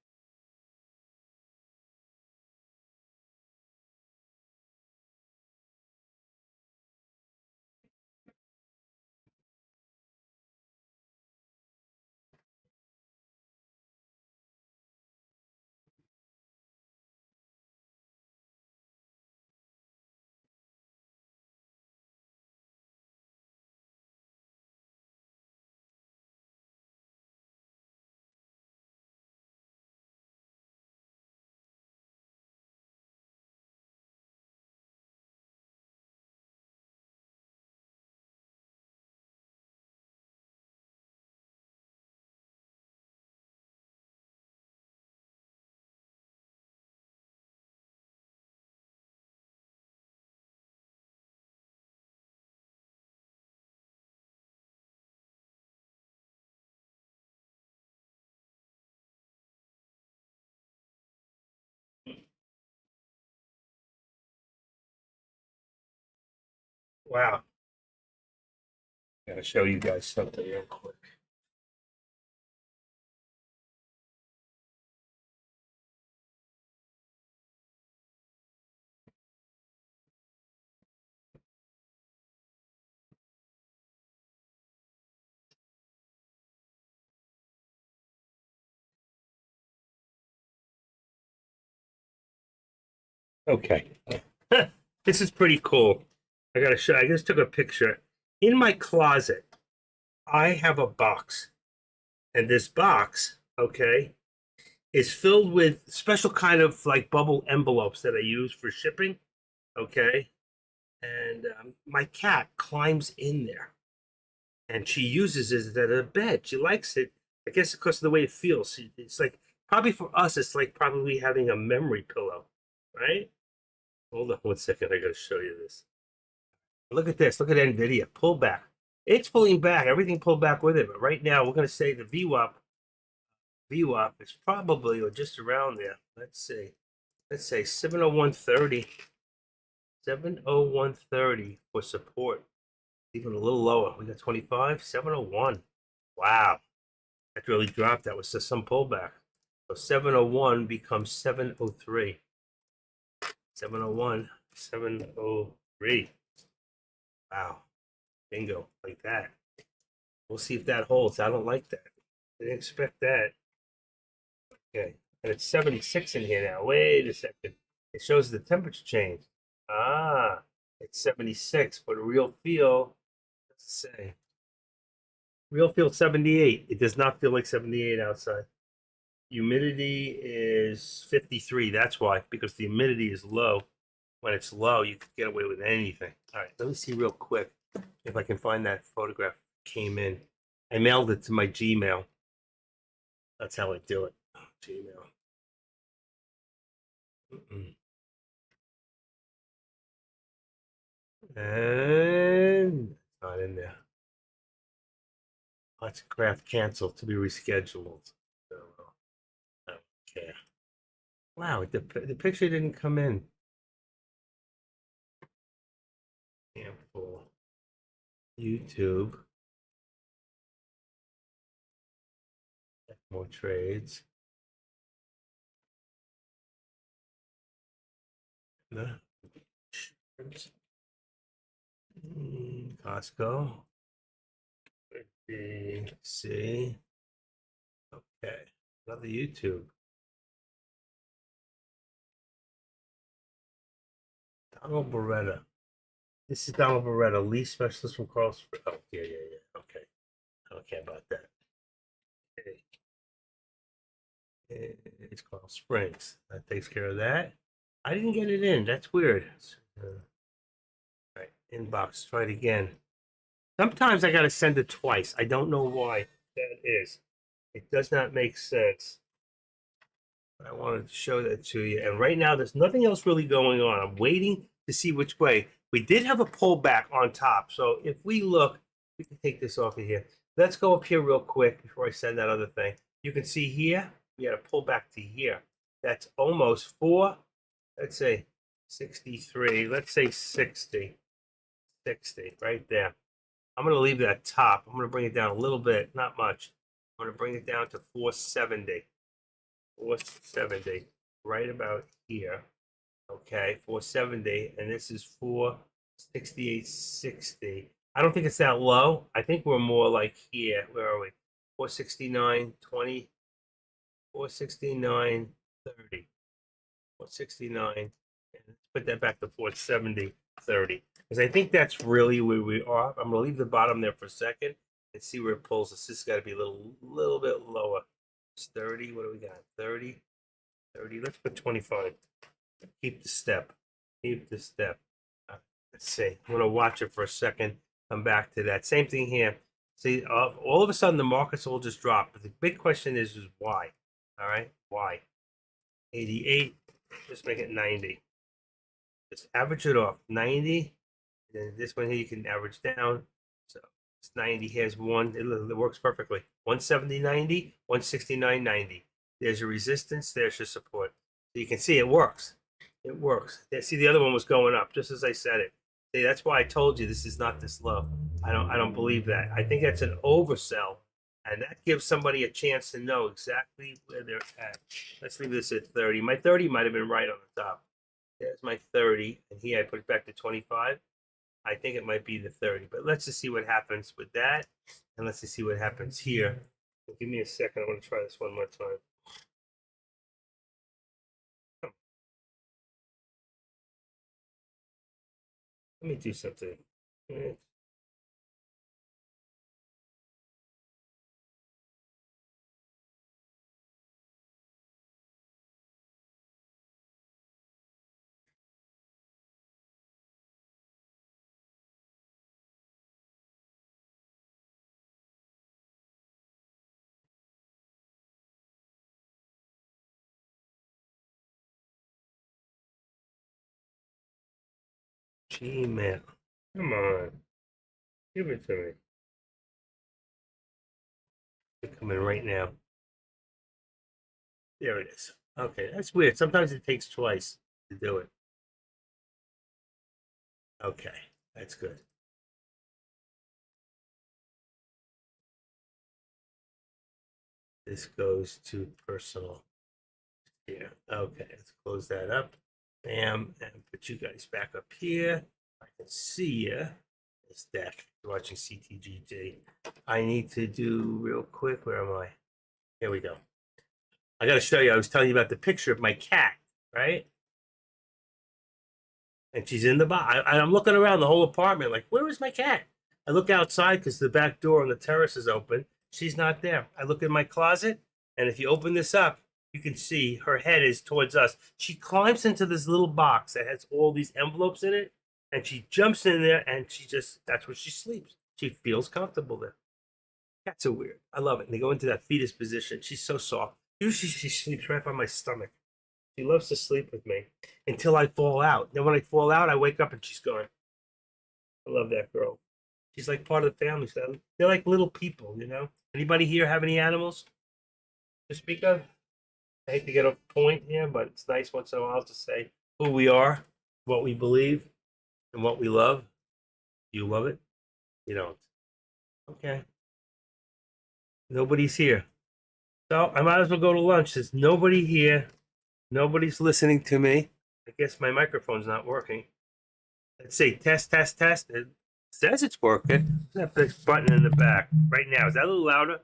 Speaker 1: Wow. Gotta show you guys something real quick. Okay. This is pretty cool. I gotta show. I just took a picture. In my closet, I have a box, and this box, okay, is filled with special kind of like bubble envelopes that I use for shipping. Okay, and my cat climbs in there, and she uses it as a bed. She likes it. I guess because of the way it feels. It's like probably for us, it's like probably having a memory pillow, right? Hold on one second. I gotta show you this. Look at this. Look at NVIDIA pullback. It's pulling back. Everything pulled back with it. But right now, we're gonna say the VWAP is probably or just around there. Let's see. Let's say 701.30. 701.30 for support. Even a little lower. We got 25. 701. Wow. That really dropped. That was just some pullback. So 701 becomes 703. 701. 703. Wow. Bingo. Like that. We'll see if that holds. I don't like that. I didn't expect that. Okay. And it's 76 in here now. Wait a second. It shows the temperature change. Ah, it's 76, but real feel, let's say, real feel 78. It does not feel like 78 outside. Humidity is 53. That's why, because the humidity is low. When it's low, you can get away with anything. All right, let me see real quick if I can find that photograph came in. I mailed it to my Gmail. That's how I do it. Gmail. Mm-mm. And it's not in there. Lots of craft canceled to be rescheduled. So, I don't care. Wow, the picture didn't come in. Sample YouTube. More trades. No. Costco. B, C. Okay. Another YouTube. Donald Beretta. This is Donald Beretta, lead specialist from Carl Springs. Oh, yeah, yeah, yeah. Okay. Okay about that. Okay. It's Carl Springs. That takes care of that. I didn't get it in. That's weird. Right. Inbox. Try it again. Sometimes I got to send it twice. I don't know why that is. It does not make sense. I wanted to show that to you. And right now, there's nothing else really going on. I'm waiting to see which way. We did have a pullback on top. So if we look, we can take this off of here. Let's go up here real quick before I send that other thing. You can see here, we had a pullback to here. That's almost four. Let's say 63. Let's say 60. 60 right there. I'm going to leave that top. I'm going to bring it down a little bit, not much. I'm going to bring it down to 470. 470, right about here. Okay, 470, and this is 468.60. I don't think it's that low. I think we're more like here. Where are we? 469.20, 469.30, 469. And let's put that back to 470.30. Because I think that's really where we are. I'm gonna leave the bottom there for a second and see where it pulls us. This has got to be a little bit lower. It's 30. What do we got? 30. 30. Let's put 25. Keep the step. Keep the step. Let's see. I'm going to watch it for a second. Come back to that. Same thing here. See, all of a sudden the markets will just drop. But the big question is why? All right. Why? 88. Just make it 90. Just average it off. 90. And then this one here you can average down. So it's 90. Here's one. It works perfectly. 170.90, 169.90. There's your resistance. There's your support. So you can see it works. It works. See, the other one was going up, just as I said it. See, that's why I told you this is not this low. I don't believe that. I think that's an oversell, and that gives somebody a chance to know exactly where they're at. Let's leave this at 30. My 30 might have been right on the top. There's my 30, and here I put it back to 25. I think it might be the 30, but let's just see what happens with that, and let's just see what happens here. Give me a second. I want to try this one more time. Let me do something. Gmail. Come on. Give it to me. It's coming right now. There it is. Okay, that's weird. Sometimes it takes twice to do it. Okay, that's good. This goes to personal here. Okay, let's close that up. Bam, and put you guys back up here. I can see you. It's Deck watching CTGG. I need to do real quick. Where am I? Here we go. I got to show you. I was telling you about the picture of my cat, right? And she's in the box. I'm looking around the whole apartment, like, where is my cat? I look outside because the back door on the terrace is open. She's not there. I look in my closet, and if you open this up, you can see her head is towards us. She climbs into this little box that has all these envelopes in it, and she jumps in there, and that's where she sleeps. She feels comfortable there. Cats are weird. I love it. And they go into that fetus position. She's so soft. Usually she sleeps right by my stomach. She loves to sleep with me until I fall out. Then when I fall out, I wake up and she's gone. I love that girl. She's like part of the family. So they're like little people, you know. Anybody here have any animals to speak of? I hate to get off point here, but it's nice once in a while to say who we are, what we believe, and what we love. You love it? You don't. Okay. Nobody's here. So I might as well go to lunch. There's nobody here. Nobody's listening to me. I guess my microphone's not working. Let's see. Test, test, test. It says it's working. That big button in the back right now. Is that a little louder? Is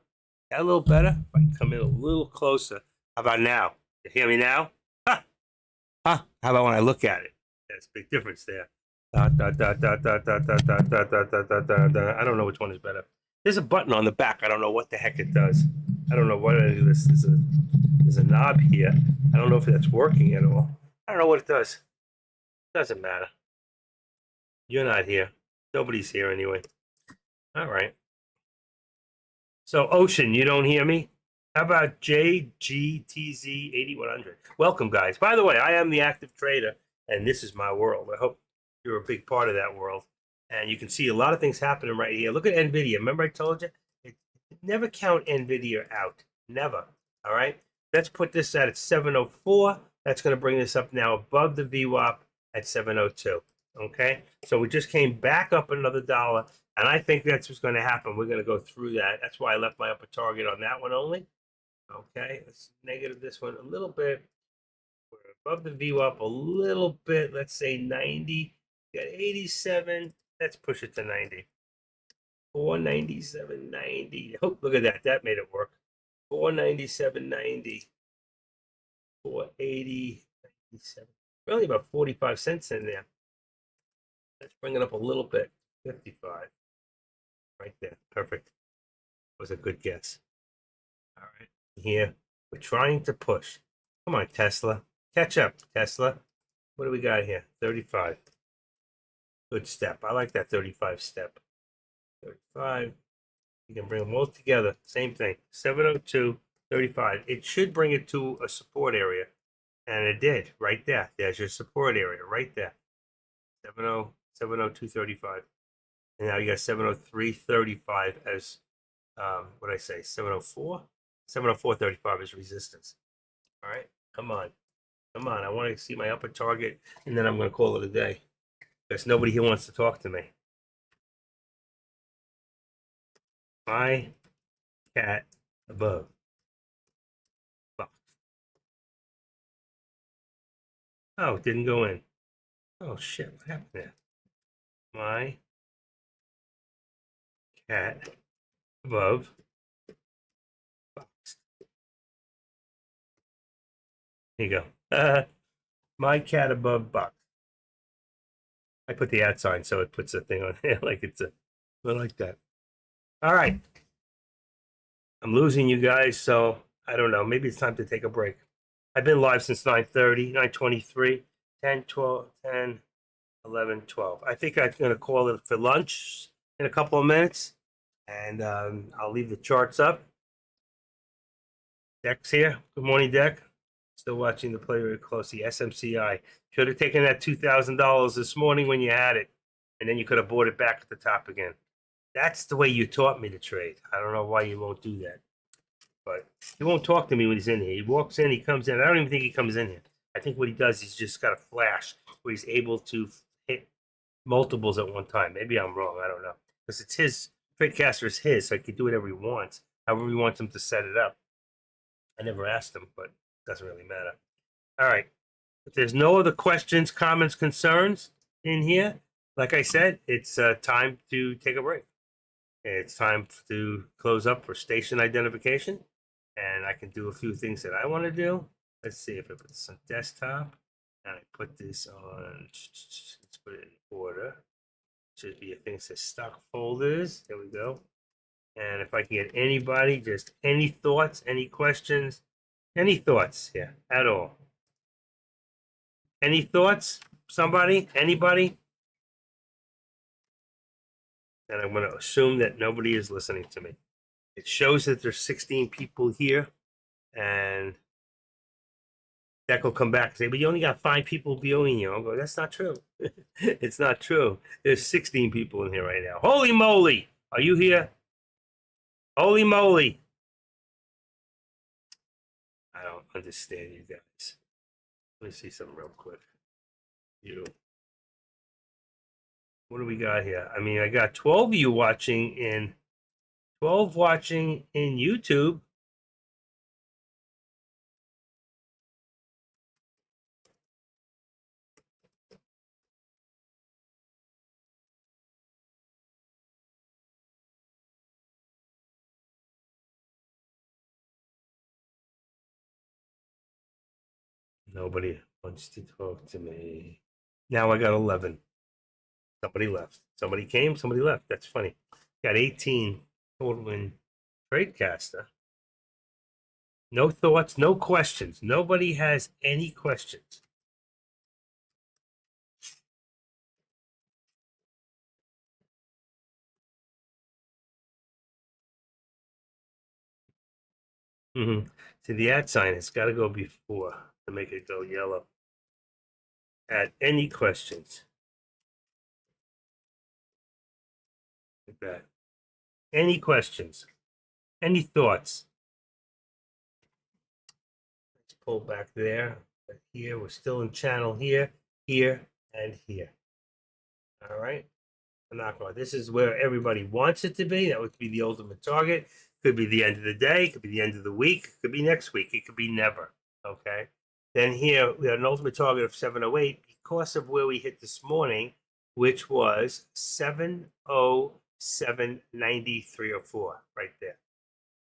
Speaker 1: that a little better? If I can come in a little closer. How about now? You hear me now? Huh. Huh. How about when I look at it? There's a big difference there. I don't know which one is better. There's a button on the back. I don't know what the heck it does. I don't know what it is. There's a knob here. I don't know if that's working at all. I don't know what it does. Doesn't matter. You're not here. Nobody's here anyway. All right. So, Ocean, you don't hear me? How about JGTZ8100? Welcome, guys. By the way, I am the active trader, and this is my world. I hope you're a big part of that world. And you can see a lot of things happening right here. Look at NVIDIA. Remember I told you? Never count NVIDIA out. Never. All right? Let's put this at 704. That's going to bring this up now above the VWAP at 702. Okay? So we just came back up another dollar, and I think that's what's going to happen. We're going to go through that. That's why I left my upper target on that one only. Okay? Let's negative this one a little bit. We're above the VWAP a little bit. Let's say 90. Got 87. Let's push it to 90. 497.90. Oh, look at that. That made it work. 497.90. 480.97. Really about 45 cents in there. Let's bring it up a little bit. 55. Right there. Perfect. Was a good guess. All right. Here, we're trying to push. Come on, Tesla. Catch up, Tesla. What do we got here? 35. Good step. I like that 35 step. 35. You can bring them all together. Same thing. 702, 35. It should bring it to a support area. And it did. Right there. There's your support area. Right there. 70, 702.35. And now you got 703.35 as, what did I say? 704? 704.35 is resistance. All right. Come on. Come on. I want to see my upper target. And then I'm going to call it a day. Because nobody here wants to talk to me. My cat above. Box. Oh, it didn't go in. Oh shit, what happened there? My cat above box. Here you go. My cat above box. I put the @ sign so it puts the thing on here like it's a like that. All right. I'm losing you guys, so I don't know. Maybe it's time to take a break. I've been live since 9:30, 9:23, 10, 12, 10, 11, 12. I think I'm going to call it for lunch in a couple of minutes, and I'll leave the charts up. Deck's here. Good morning, Deck. Still watching the play very closely. SMCI. Should have taken that $2,000 this morning when you had it, and then you could have bought it back at the top again. That's the way you taught me to trade. I don't know why you won't do that. But he won't talk to me when he's in here. He walks in, he comes in. I don't even think he comes in here. I think what he does, he's just got a flash where he's able to hit multiples at one time. Maybe I'm wrong. I don't know. Because it's his, TradeCaster is his, so he can do whatever he wants, however he wants him to set it up. I never asked him, but it doesn't really matter. All right. If there's no other questions, comments, concerns in here, like I said, it's time to take a break. It's time to close up for station identification. And I can do a few things that I want to do. Let's see if I put this on desktop. And I put this on, let's put it in order. Should be a thing that says stock folders. There we go. And if I can get anybody, just any thoughts, any questions, any thoughts here at all. Any thoughts? Somebody? Anybody? And I'm going to assume that nobody is listening to me. It shows that there's 16 people here, and Deck will come back and say, but you only got 5 people viewing you. I'll go, that's not true. It's not true. There's 16 people in here right now. Holy moly! Are you here? Holy moly! I don't understand you guys. Let me see something real quick. What do we got here? I mean, I got 12 of you watching in 12 watching in YouTube. Nobody wants to talk to me. Now I got 11. Somebody left. Somebody came, somebody left. That's funny. Got 18 total in TradeCaster. No thoughts, no questions. Nobody has any questions. See, the @ sign has got to go before to make it go yellow. Add any questions. Like that. Any questions? Any thoughts? Let's pull back there. But here, we're still in channel here, here, and here. All right. This is where everybody wants it to be. That would be the ultimate target. Could be the end of the day. Could be the end of the week. Could be next week. It could be never. Okay. Then here we have an ultimate target of 708 because of where we hit this morning, which was 707.9304 right there.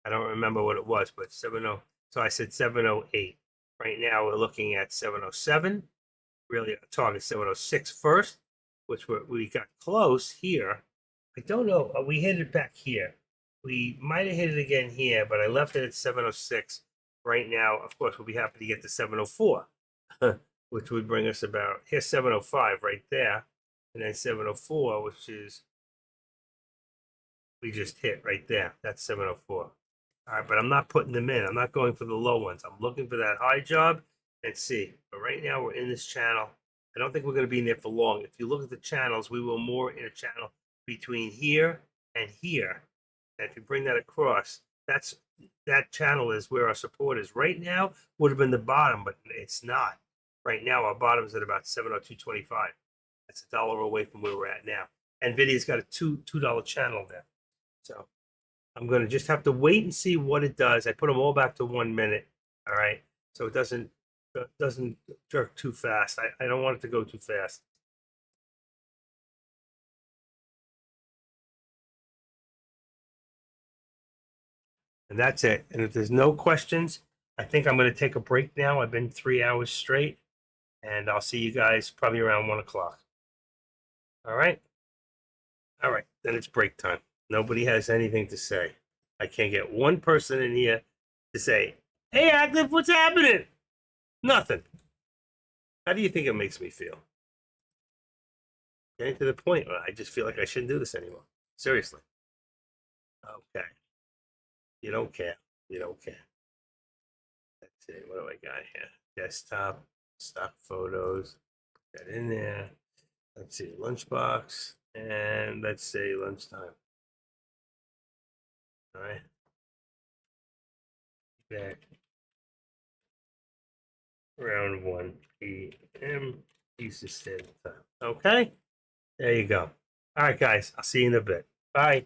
Speaker 1: I don't remember what it was, but 70. So I said 708. Right now we're looking at 707. Really, a target 706 first, which we got close here. I don't know. We hit it back here. We might have hit it again here, but I left it at 706. Right now, of course, we'll be happy to get to 704, which would bring us about here's 705 right there, and then 704, which is we just hit right there. That's 704. All right, but I'm not putting them in. I'm not going for the low ones. I'm looking for that high job and see. But right now we're in this channel. I don't think we're going to be in there for long. If you look at the channels, we were more in a channel between here and here. And if you bring that across, that channel is where our support is. Right now would have been the bottom, but it's not. Right now our bottom is at about 702.25. That's $1 away from where we're at now. NVIDIA's got a $2 channel there. So I'm going to just have to wait and see what it does. I put them all back to 1 minute. All right. So it doesn't jerk too fast. I don't want it to go too fast. And that's it. And if there's no questions, I think I'm going to take a break now. I've been 3 hours straight, and I'll see you guys probably around 1 o'clock. All right. All right. Then it's break time. Nobody has anything to say. I can't get one person in here to say, hey, Active, what's happening? Nothing. How do you think it makes me feel? Getting to the point where I just feel like I shouldn't do this anymore. Seriously. Okay. You don't care. You don't care. Let's see. What do I got here? desktop, stock photos, put that in there. Let's see, lunchbox, and let's say lunchtime. All right. Back around 1 p.m. Eastern Standard Time. Okay. There you go. All right, guys. I'll see you in a bit. Bye.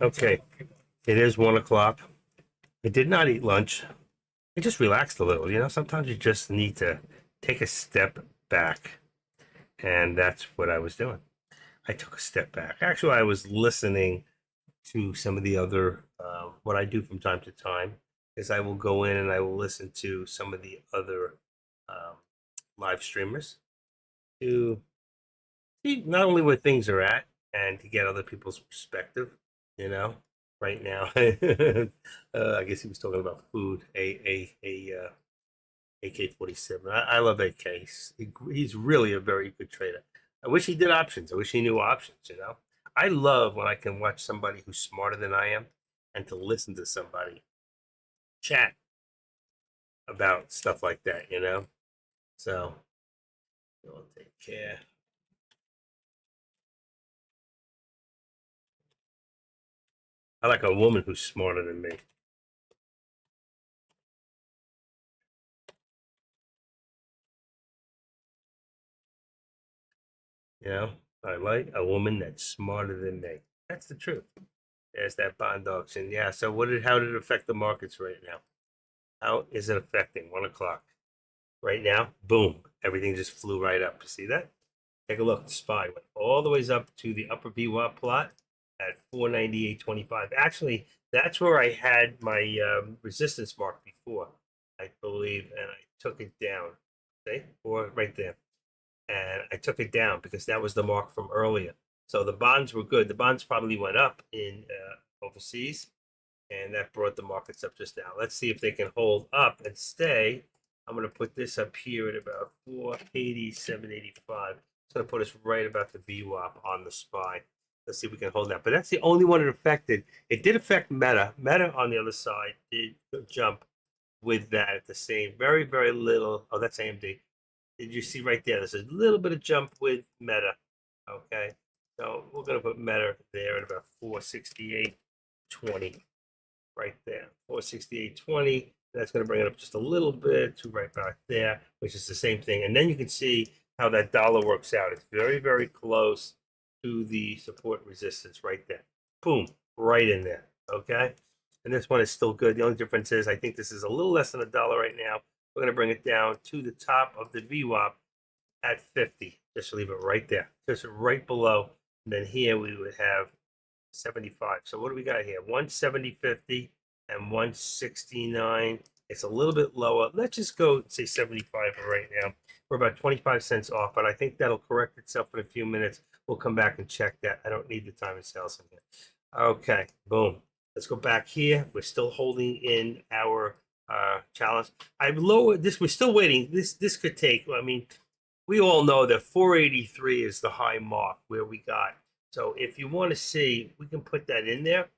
Speaker 1: Okay, it is 1 o'clock. I did not eat lunch. I just relaxed a little. Sometimes you just need to take a step back. And that's what I was doing. I took a step back. Actually, I was listening to some of the other, what I do from time to time is I will go in and I will listen to some of the other um, live streamers to see not only where things are at and to get other people's perspective, you know. Right now, I guess he was talking about food. AK-47. I love AKs. He's really a very good trader. I wish he did options. I wish he knew options. I love when I can watch somebody who's smarter than I am and to listen to somebody chat about stuff like that. So, we'll take care. I like a woman who's smarter than me. I like a woman that's smarter than me. That's the truth. There's that bond auction. Yeah. So how did it affect the markets right now? How is it affecting 1 o'clock? Right now, boom, everything just flew right up. See that? Take a look. The SPY went all the ways up to the upper VWAP plot at 498.25. Actually, that's where I had my resistance mark before, I believe, and I took it down. See? Or right there. And I took it down because that was the mark from earlier. So the bonds were good. The bonds probably went up in overseas, and that brought the markets up just now. Let's see if they can hold up and stay. I'm going to put this up here at about 480, 785. It's going to put us right about the VWAP on the SPY. Let's see if we can hold that. But that's the only one it affected. It did affect Meta. Meta on the other side did jump with that at the same, very, very little. Oh, that's AMD. Did you see right there? There's a little bit of jump with Meta. Okay. So we're going to put Meta there at about 468.20 right there. 468.20. That's going to bring it up just a little bit to right back there, which is the same thing. And then you can see how that dollar works out. It's very, very close to the support resistance right there. Boom, right in there. Okay. And this one is still good. The only difference is I think this is a little less than $1 right now. We're going to bring it down to the top of the VWAP at 50. Just leave it right there, just right below. And then here we would have 75. So what do we got here? 170.50 and 169. It's a little bit lower. Let's just go say 75 right now. We're about 25 cents off, but I think that'll correct itself in a few minutes. We'll come back and check that. I don't need the time and sales in here. Okay, boom. Let's go back here. We're still holding in our challenge. I've lowered this. We're still waiting. This could take. I mean, we all know that 483 is the high mark where we got. So if you want to see, we can put that in there.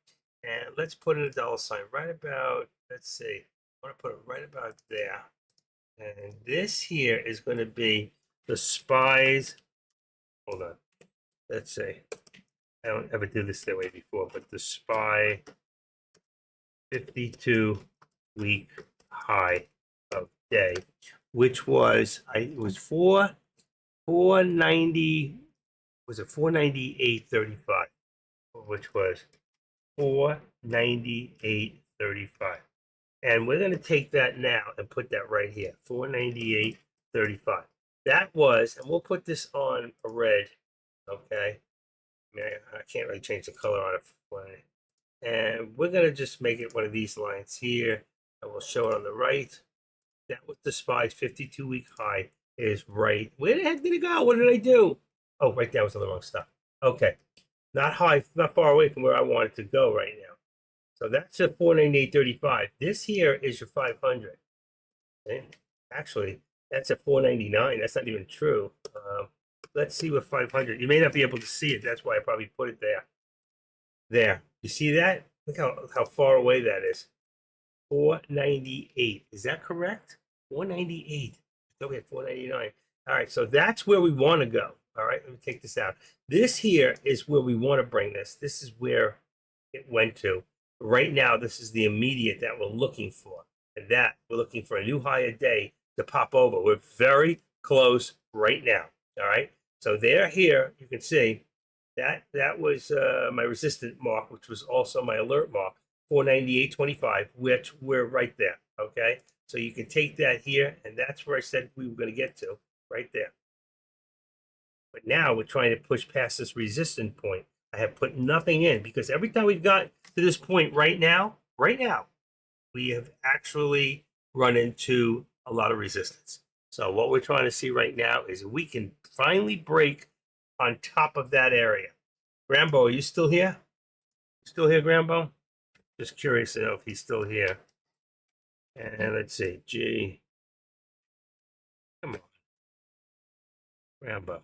Speaker 1: And let's put in a dollar sign right about, let's see, I want to put it right about there. And this here is going to be the SPY's, hold on, let's see. I don't ever do this that way before, but the SPY 52-week high of day, which was, it was 490, was it 498.35, which was 498.35. And we're going to take that now and put that right here, 498.35. That was, and we'll put this on a red, okay? I mean, I can't really change the color on it. And we're going to just make it one of these lines here. I will show it on the right. That was the SPY's 52-week high is right. Where the heck did it go? What did I do? Oh, right there was on the wrong stuff. Okay. Not high, not far away from where I want it to go right now. So that's a 498.35. This here is your 500. Okay. Actually, that's a 499. That's not even true. Let's see what 500. You may not be able to see it. That's why I probably put it there. There. You see that? Look how far away that is. 498. Is that correct? 498. Okay, 499. All right, so that's where we want to go. All right, let me take this out. This here is where we want to bring this. This is where it went to. Right now, this is the immediate that we're looking for. And that we're looking for a new high a day to pop over. We're very close right now. All right, so there here, you can see That was my resistant mark, which was also my alert mark, 498.25, which we're right there. Okay, so you can take that here, and that's where I said we were going to get to, right there. But now we're trying to push past this resistance point. I have put nothing in because every time we've got to this point right now, we have actually run into a lot of resistance. So what we're trying to see right now is we can finally break on top of that area. Grambo, are you still here? Still here, Grambo? Just curious to know if he's still here. And let's see, G. Come on. Rambo.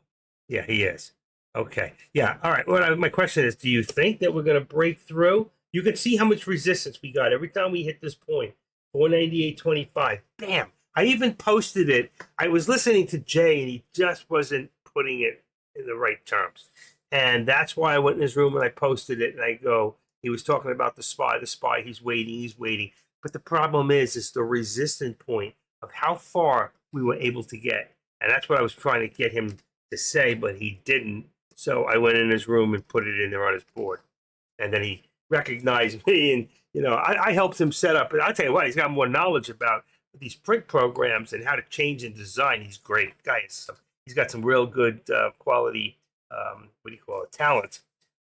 Speaker 1: Yeah, he is. Okay. Yeah. All right. Well, my question is, do you think that we're going to break through? You can see how much resistance we got every time we hit this point. 498.25. Bam. I even posted it. I was listening to Jay, and he just wasn't putting it in the right terms. And that's why I went in his room and I posted it. And I go, he was talking about the SPY. The SPY, he's waiting. But the problem is the resistance point of how far we were able to get. And that's what I was trying to get him to say, but he didn't. So I went in his room and put it in there on his board. And then he recognized me, and I helped him set up. And I'll tell you what, he's got more knowledge about these print programs and how to change and design. He's great, guys. He's got some real good quality. What do you call it? Talent.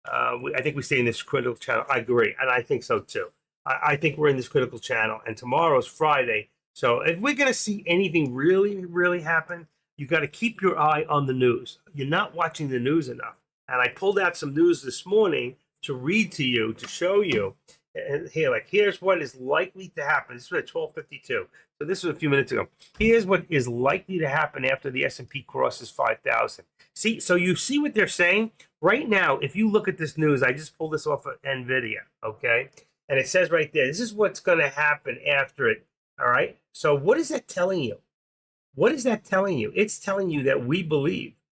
Speaker 1: I think we stay in this critical channel. I agree, and I think so too. I think we're in this critical channel, and tomorrow's Friday. So if we're going to see anything really, really happen, you got to keep your eye on the news. You're not watching the news enough. And I pulled out some news this morning to read to you, to show you. And here, here's what is likely to happen. This was at 12:52. So this was a few minutes ago. Here's what is likely to happen after the S&P crosses 5,000. See, so you see what they're saying? Right now, if you look at this news, I just pulled this off of NVIDIA, okay? And it says right there, this is what's going to happen after it, all right? So what is that telling you? What is that telling you? It's telling you that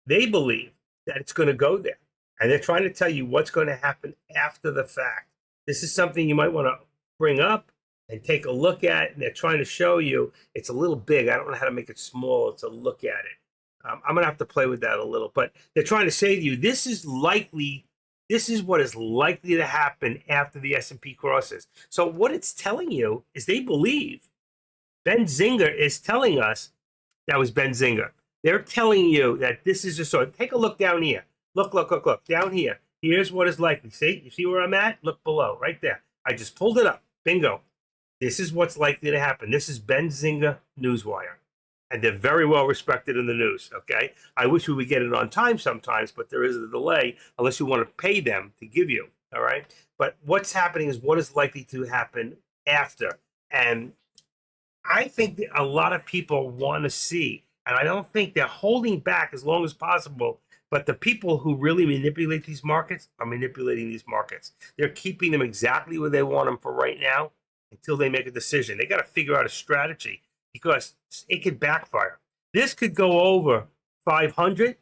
Speaker 1: they believe that it's going to go there. And they're trying to tell you what's going to happen after the fact. This is something you might want to bring up and take a look at. And they're trying to show you it's a little big. I don't know how to make it smaller to look at it. I'm going to have to play with that a little. But they're trying to say to you, this is what is likely to happen after the S&P crosses. So what it's telling you is they believe. Benzinga is telling us. That was Benzinga. They're telling you that this is just so. Take a look down here. Look down here. Here's what is likely. See? You see where I'm at? Look below, right there. I just pulled it up. Bingo. This is what's likely to happen. This is Benzinga Newswire. And they're very well respected in the news, okay? I wish we would get it on time sometimes, but there is a delay unless you want to pay them to give you, all right? But what's happening is what is likely to happen after. And I think that a lot of people want to see, and I don't think they're holding back as long as possible, but the people who really manipulate these markets are manipulating these markets. They're keeping them exactly where they want them for right now until they make a decision. They got to figure out a strategy because it could backfire. This could go over 500,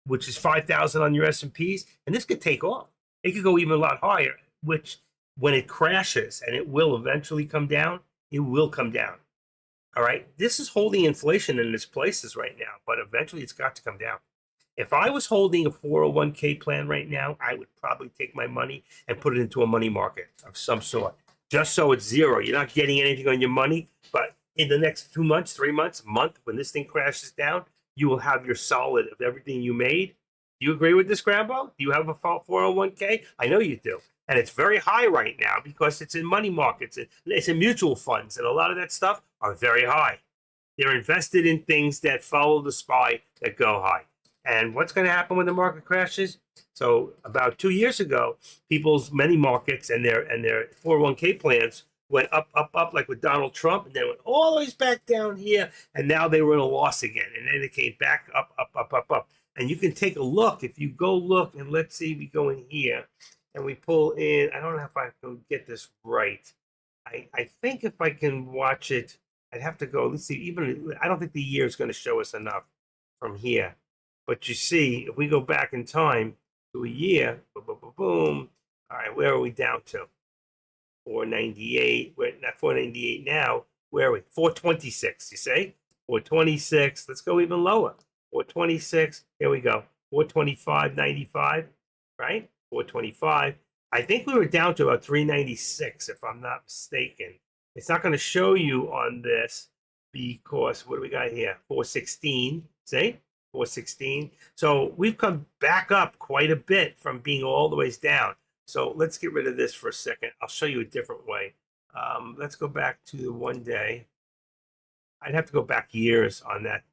Speaker 1: which is 5,000 on your S&Ps, and this could take off. It could go even a lot higher, which when it crashes, and it will eventually come down, it will come down. All right, this is holding inflation in its places right now, but eventually it's got to come down. If I was holding a 401k plan right now, I would probably take my money and put it into a money market of some sort, just so it's zero. You're not getting anything on your money, but in the next 2 months, 3 months, a month, when this thing crashes down, you will have your solid of everything you made. Do you agree with this, Grambo? Do you have a 401k? I know you do. And it's very high right now because it's in money markets. It's in mutual funds. And a lot of that stuff are very high. They're invested in things that follow the SPY that go high. And what's going to happen when the market crashes? So about 2 years ago, people's money markets and their 401k plans went up, like with Donald Trump, and then went all the way back down here. And now they were in a loss again. And then it came back up. And you can take a look. If you go look, and let's see, we go in here. And we pull in, I don't know if I can get this right. I think if I can watch it, I'd have to go, let's see, even, I don't think the year is going to show us enough from here. But you see, if we go back in time to a year, boom. All right, where are we down to? 498, we're not 498 now. Where are we? 426, you see? 426, let's go even lower. 426, here we go. 425.95. right? 425. I think we were down to about 396, if I'm not mistaken. It's not going to show you on this because what do we got here? 416. See? 416. So we've come back up quite a bit from being all the ways down. So let's get rid of this for a second. I'll show you a different way. Let's go back to the 1 day. I'd have to go back years on that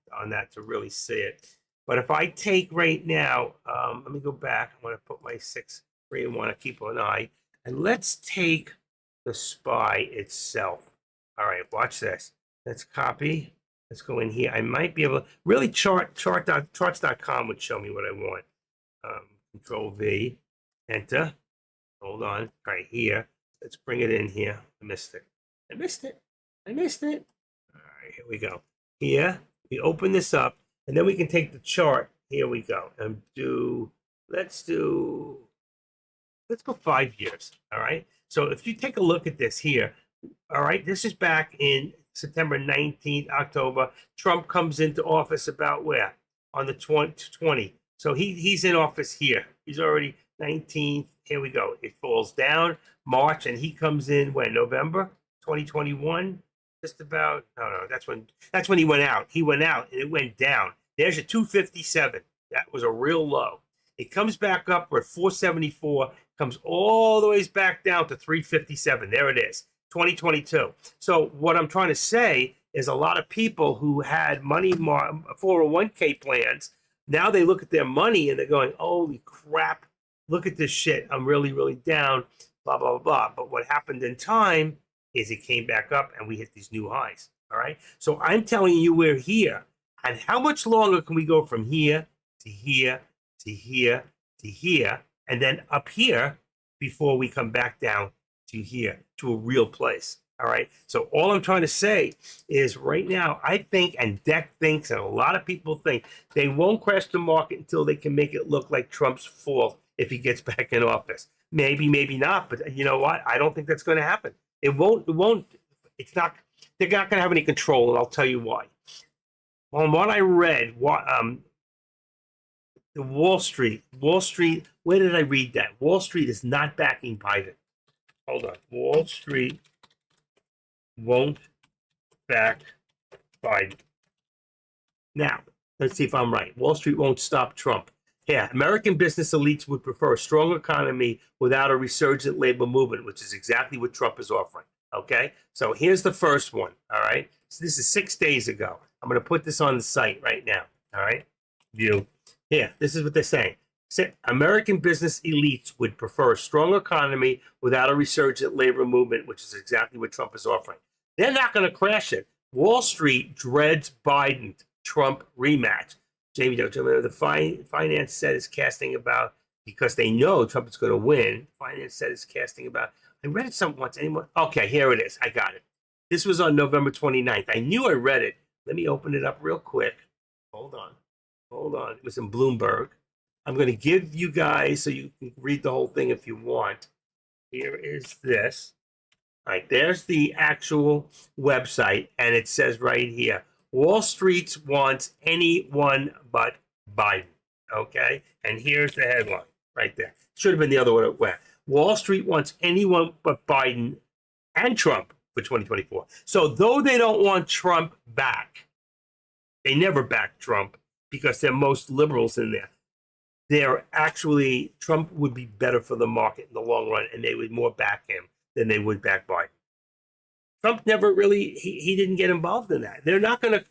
Speaker 1: to really see it. But if I take right now, let me go back. I'm going to put my 6 3 and want to keep an eye. And let's take the SPY itself. All right, watch this. Let's copy. Let's go in here. I might be able to really charts.com would show me what I want. Control V, enter. Hold on, right here. Let's bring it in here. I missed it. I missed it. All right, here we go. Here, we open this up, and then we can take the chart. Here we go. And let's go 5 years. All right. So if you take a look at this here, all right, this is back in September 19th, October. Trump comes into office about where? On the 20. So he's in office here. He's already 19th. Here we go. It falls down March, and he comes in when? November 2021. Just about. No, that's when he went out. He went out, and it went down. There's your 257. That was a real low. It comes back up. We're at 474. Comes all the way back down to 357. There it is. 2022. So what I'm trying to say is a lot of people who had money 401k plans, now they look at their money and they're going, holy crap, look at this shit. I'm really, really down, blah, blah, blah. But what happened in time is it came back up and we hit these new highs. All right. So I'm telling you we're here. And how much longer can we go from here to here to here to here and then up here before we come back down to here, to a real place? All right. So all I'm trying to say is right now, I think, and Deck thinks, and a lot of people think, they won't crash the market until they can make it look like Trump's fault if he gets back in office. Maybe, maybe not. But you know what? I don't think that's going to happen. It won't, it's not, they're not going to have any control. And I'll tell you why. On what I read, the Wall Street, where did I read that? Wall Street is not backing Biden. Hold on. Wall Street won't back Biden. Now, let's see if I'm right. Wall Street won't stop Trump. Yeah, American business elites would prefer a strong economy without a resurgent labor movement, which is exactly what Trump is offering. Okay? So here's the first one. All right? So this is 6 days ago. I'm going to put this on the site right now. All right? View. Here, this is what they're saying. American business elites would prefer a strong economy without a resurgent labor movement, which is exactly what Trump is offering. They're not going to crash it. Wall Street dreads Biden-Trump rematch. Jamie, the finance set is casting about, because they know Trump is going to win, finance set is casting about, I read it something once. Anyone? Okay, here it is. I got it. This was on November 29th. I knew I read it. Let me open it up real quick. Hold on. It was in Bloomberg. I'm going to give you guys, so you can read the whole thing if you want. Here is this. All right, there's the actual website, and it says right here, Wall Street wants anyone but Biden. Okay, and here's the headline right there. Should have been the other way around. Wall Street wants anyone but Biden and Trump for 2024. So though they don't want Trump back, they never back Trump because they're most liberals in there. They're actually, Trump would be better for the market in the long run, and they would more back him than they would back Biden. Trump never really, he didn't get involved in that. They're not going to,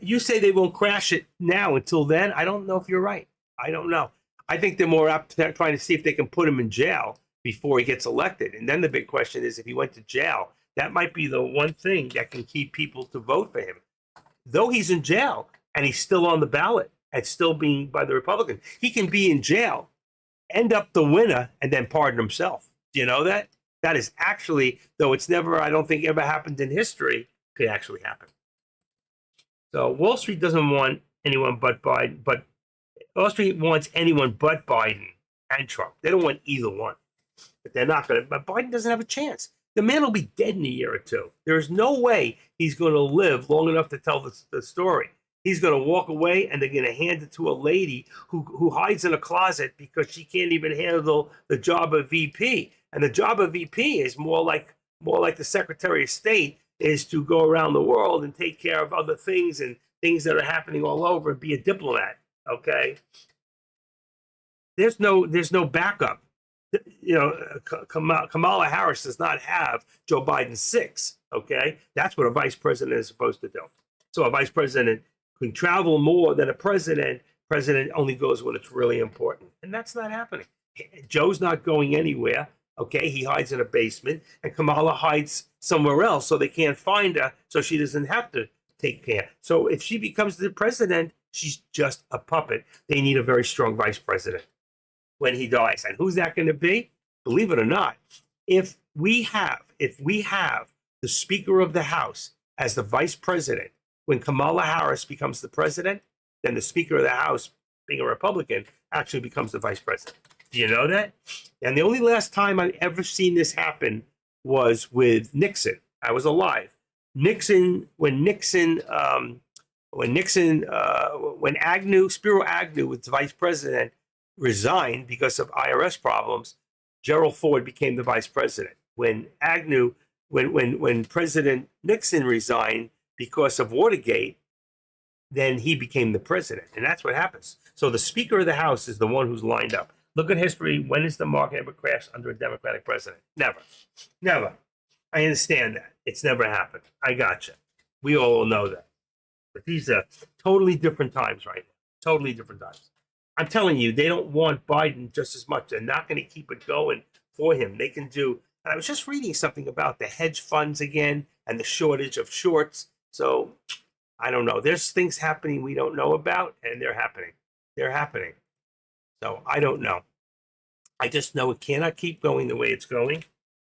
Speaker 1: you say they won't crash it now. Until then, I don't know if you're right. I don't know. I think they're more apt to trying to see if they can put him in jail before he gets elected. And then the big question is, if he went to jail, that might be the one thing that can keep people to vote for him. Though he's in jail and he's still on the ballot and still being by the Republicans, he can be in jail, end up the winner, and then pardon himself. Do you know that? That is actually, though it's never, I don't think ever happened in history, could actually happen. So Wall Street doesn't want anyone but Biden, but Wall Street wants anyone but Biden and Trump. They don't want either one. But they're not going to, but Biden doesn't have a chance. The man will be dead in a year or two. There is no way he's going to live long enough to tell the story. He's going to walk away, and they're going to hand it to a lady who hides in a closet because she can't even handle the job of VP. And the job of VP is more like the Secretary of State, is to go around the world and take care of other things and things that are happening all over and be a diplomat. Okay, there's no backup. You know, Kamala Harris does not have Joe Biden's 6. Okay, that's what a vice president is supposed to do. So a vice president can travel more than a president. President only goes when it's really important, and that's not happening. Joe's not going anywhere. Okay, he hides in a basement, and Kamala hides somewhere else so they can't find her, so she doesn't have to take care. So if she becomes the president, she's just a puppet. They need a very strong vice president when he dies. And who's that going to be? Believe it or not, if we have the Speaker of the House as the vice president, when Kamala Harris becomes the president, then the Speaker of the House, being a Republican, actually becomes the vice president. Do you know that? And the only last time I've ever seen this happen was with Nixon. I was alive. When Spiro Agnew was the vice president, resigned because of IRS problems, Gerald Ford became the vice president. When President Nixon resigned because of Watergate, then he became the president. And that's what happens. So the Speaker of the House is the one who's lined up. Look at history. When has the market ever crashed under a Democratic president? Never. Never. I understand that. It's never happened. I gotcha. We all know that. But these are totally different times right now. Totally different times. I'm telling you, they don't want Biden just as much. They're not going to keep it going for him. They can do. And I was just reading something about the hedge funds again and the shortage of shorts. So I don't know. There's things happening we don't know about, and they're happening. They're happening. So I don't know. I just know it cannot keep going the way it's going.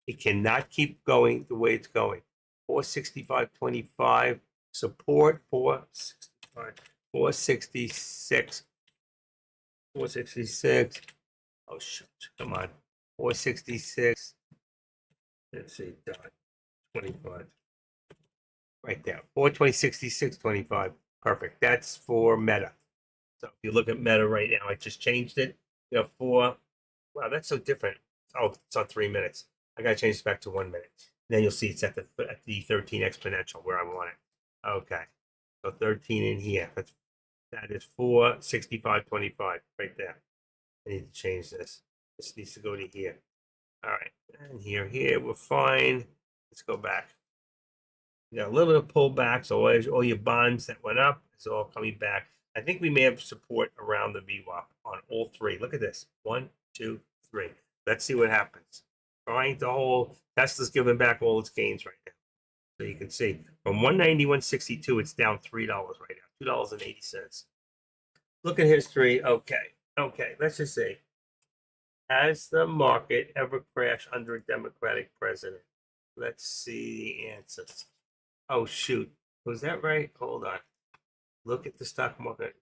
Speaker 1: It cannot keep going the way it's going. 465.25 support 465, 466. 466. Oh shoot! Come on. 466. Let's see. Dot 25. Right there. 420.66.25. Perfect. That's for Meta. So if you look at Meta right now, I just changed it. You know, wow, that's so different. Oh, it's on 3 minutes. I gotta change this back to 1 minute. Then you'll see it's at the 13 exponential where I want it. Okay. So 13 in here. That is 465.25 right there. I need to change this. This needs to go to here. All right. And here, we're fine. Let's go back. You got a little bit of pullback, so all your bonds that went up, it's all coming back. I think we may have support around the VWAP on all three. Look at this. 1, 2, 3. Let's see what happens. Trying to hold. Tesla's giving back all its gains right now. So you can see from 191.62, it's down $3 right now, $2.80. Look at history. Okay. Let's just see. Has the market ever crashed under a Democratic president? Let's see the answers. Oh shoot, was that right? Hold on. Look at the stock market.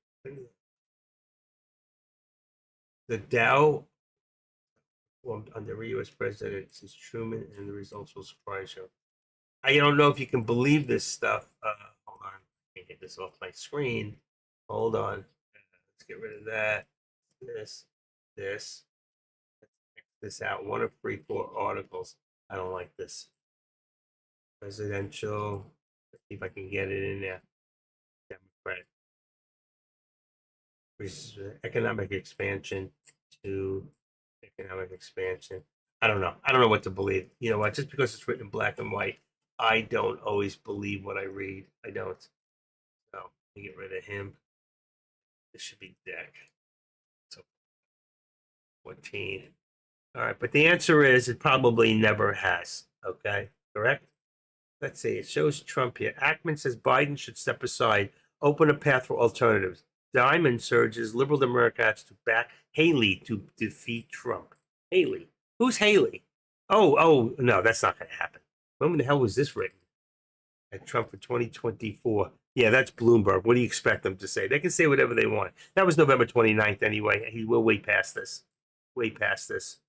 Speaker 1: The Dow formed under U.S. President since Truman, and the results will surprise you. I don't know if you can believe this stuff. Hold on. I can't get this off my screen. Hold on. Let's get rid of that. This. Let's check this out. 1 of 3, 4 articles. I don't like this. Presidential. Let's see if I can get it in there. Democratic. Economic expansion to economic expansion. I don't know. I don't know what to believe. You know what? Just because it's written in black and white, I don't always believe what I read. I don't. So let me get rid of him. This should be deck. So 14. All right, but the answer is it probably never has. Okay, correct? Let's see. It shows Trump here. Ackman says Biden should step aside, open a path for alternatives. Diamond surges liberal Democrats to back Haley to defeat Trump. Haley. Who's Haley? Oh, no, that's not going to happen. When the hell was this written? At Trump for 2024. Yeah, that's Bloomberg. What do you expect them to say? They can say whatever they want. That was November 29th anyway. He will way past this. Way past this.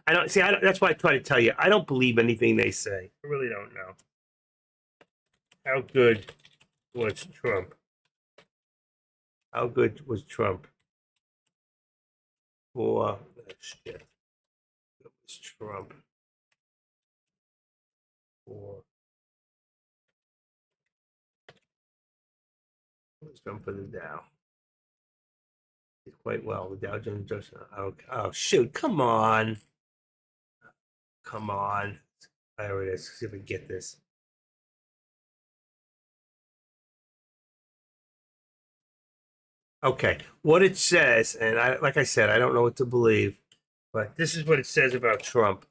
Speaker 1: That's why I try to tell you. I don't believe anything they say. I really don't know. How good was Trump How good was Trump? For shit. It was Trump for it was Trump for the Dow. Did quite well. The Dow Jones Industrial. Oh shoot! Come on, come on. There it is. See if we get this. Okay, what it says, and like I said, I don't know what to believe, but this is what it says about Trump.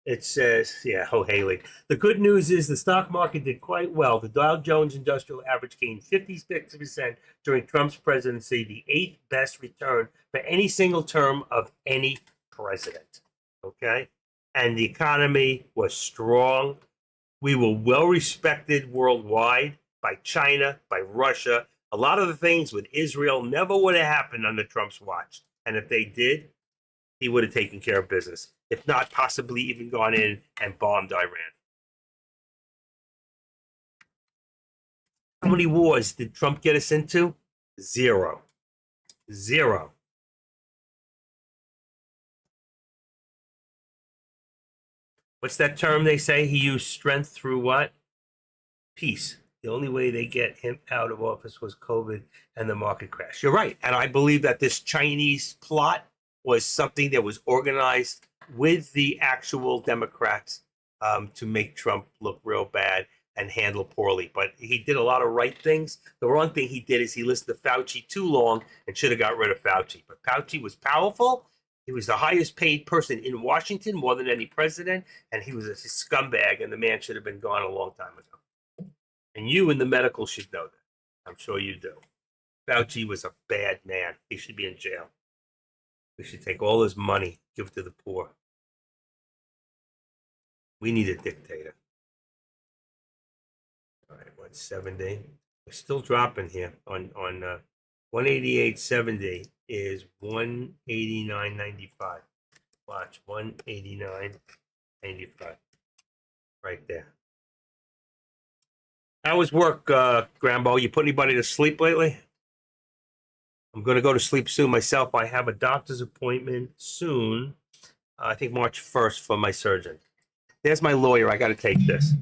Speaker 1: It says, yeah, oh, Haley. The good news is the stock market did quite well. The Dow Jones Industrial Average gained 56% during Trump's presidency, the eighth best return for any single term of any president. Okay? And the economy was strong. We were well respected worldwide by China, by Russia. A lot of the things with Israel never would have happened under Trump's watch. And if they did, he would have taken care of business. If not, possibly even gone in and bombed Iran. How many wars did Trump get us into? Zero. Zero. What's that term they say? He used strength through what? Peace. The only way they get him out of office was COVID and the market crash. You're right. And I believe that this Chinese plot was something that was organized with the actual Democrats to make Trump look real bad and handle poorly. But he did a lot of right things. The wrong thing he did is he listened to Fauci too long and should have got rid of Fauci. But Fauci was powerful. He was the highest paid person in Washington, more than any president, and he was a scumbag, and the man should have been gone a long time ago. And you in the medical should know that. I'm sure you do. Fauci was a bad man. He should be in jail. We should take all his money, give it to the poor. We need a dictator. All right, 170. We're still dropping here on 188.70 is 189.95. Watch 189.95. Right there. How was work, Grambo? You put anybody to sleep lately? I'm going to go to sleep soon myself. I have a doctor's appointment soon. I think March 1st for my surgeon. There's my lawyer. I got to take this.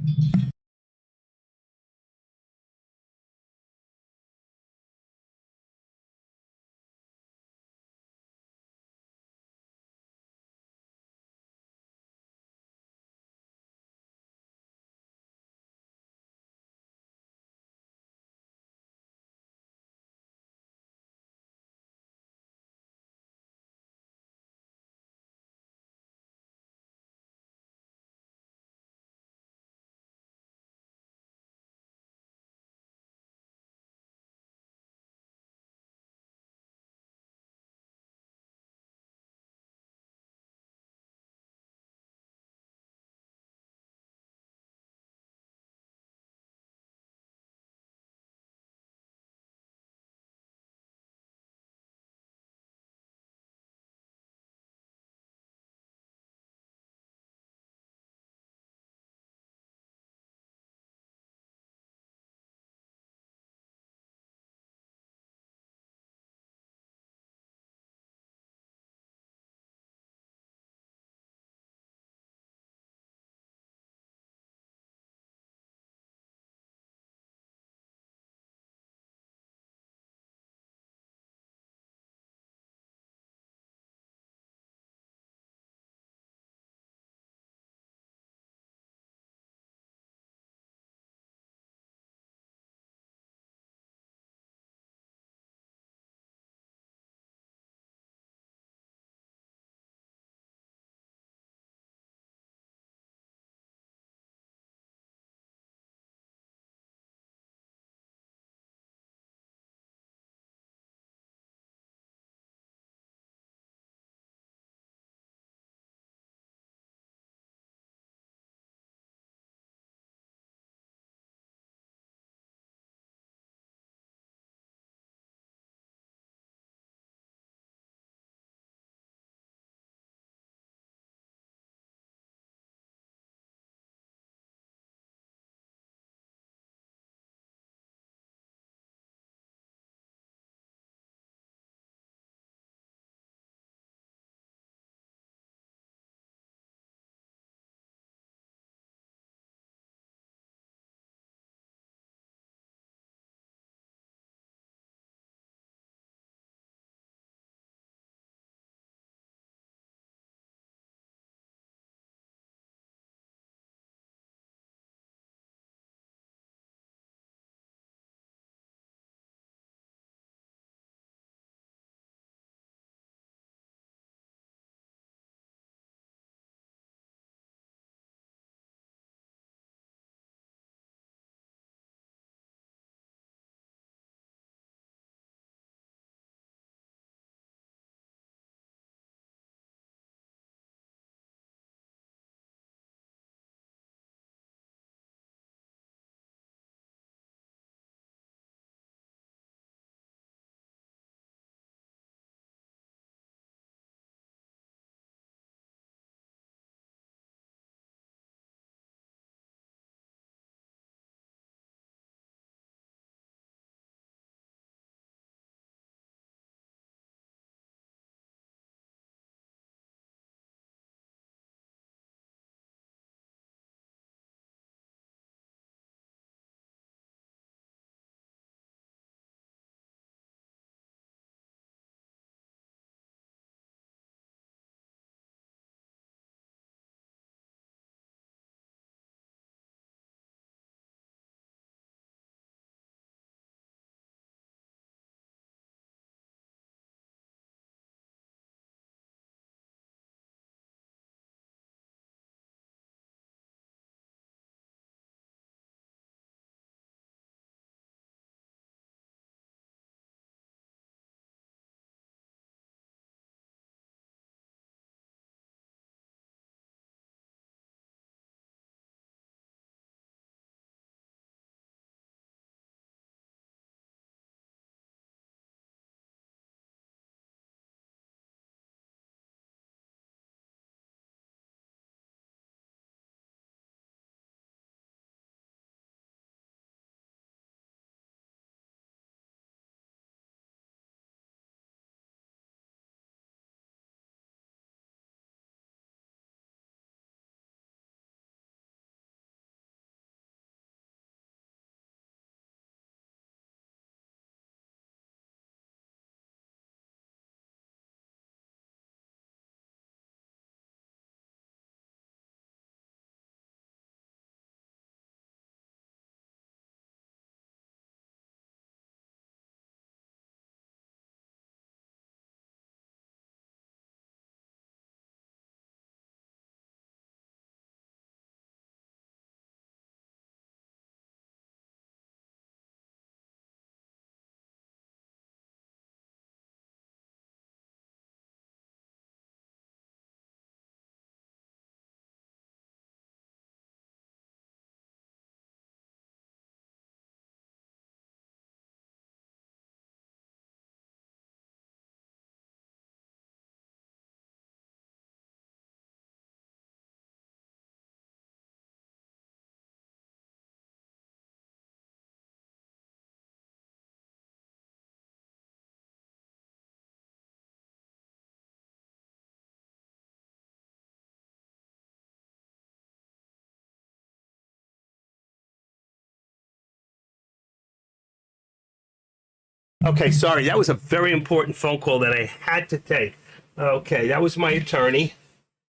Speaker 1: Okay, sorry. That was a very important phone call that I had to take. Okay, that was my attorney,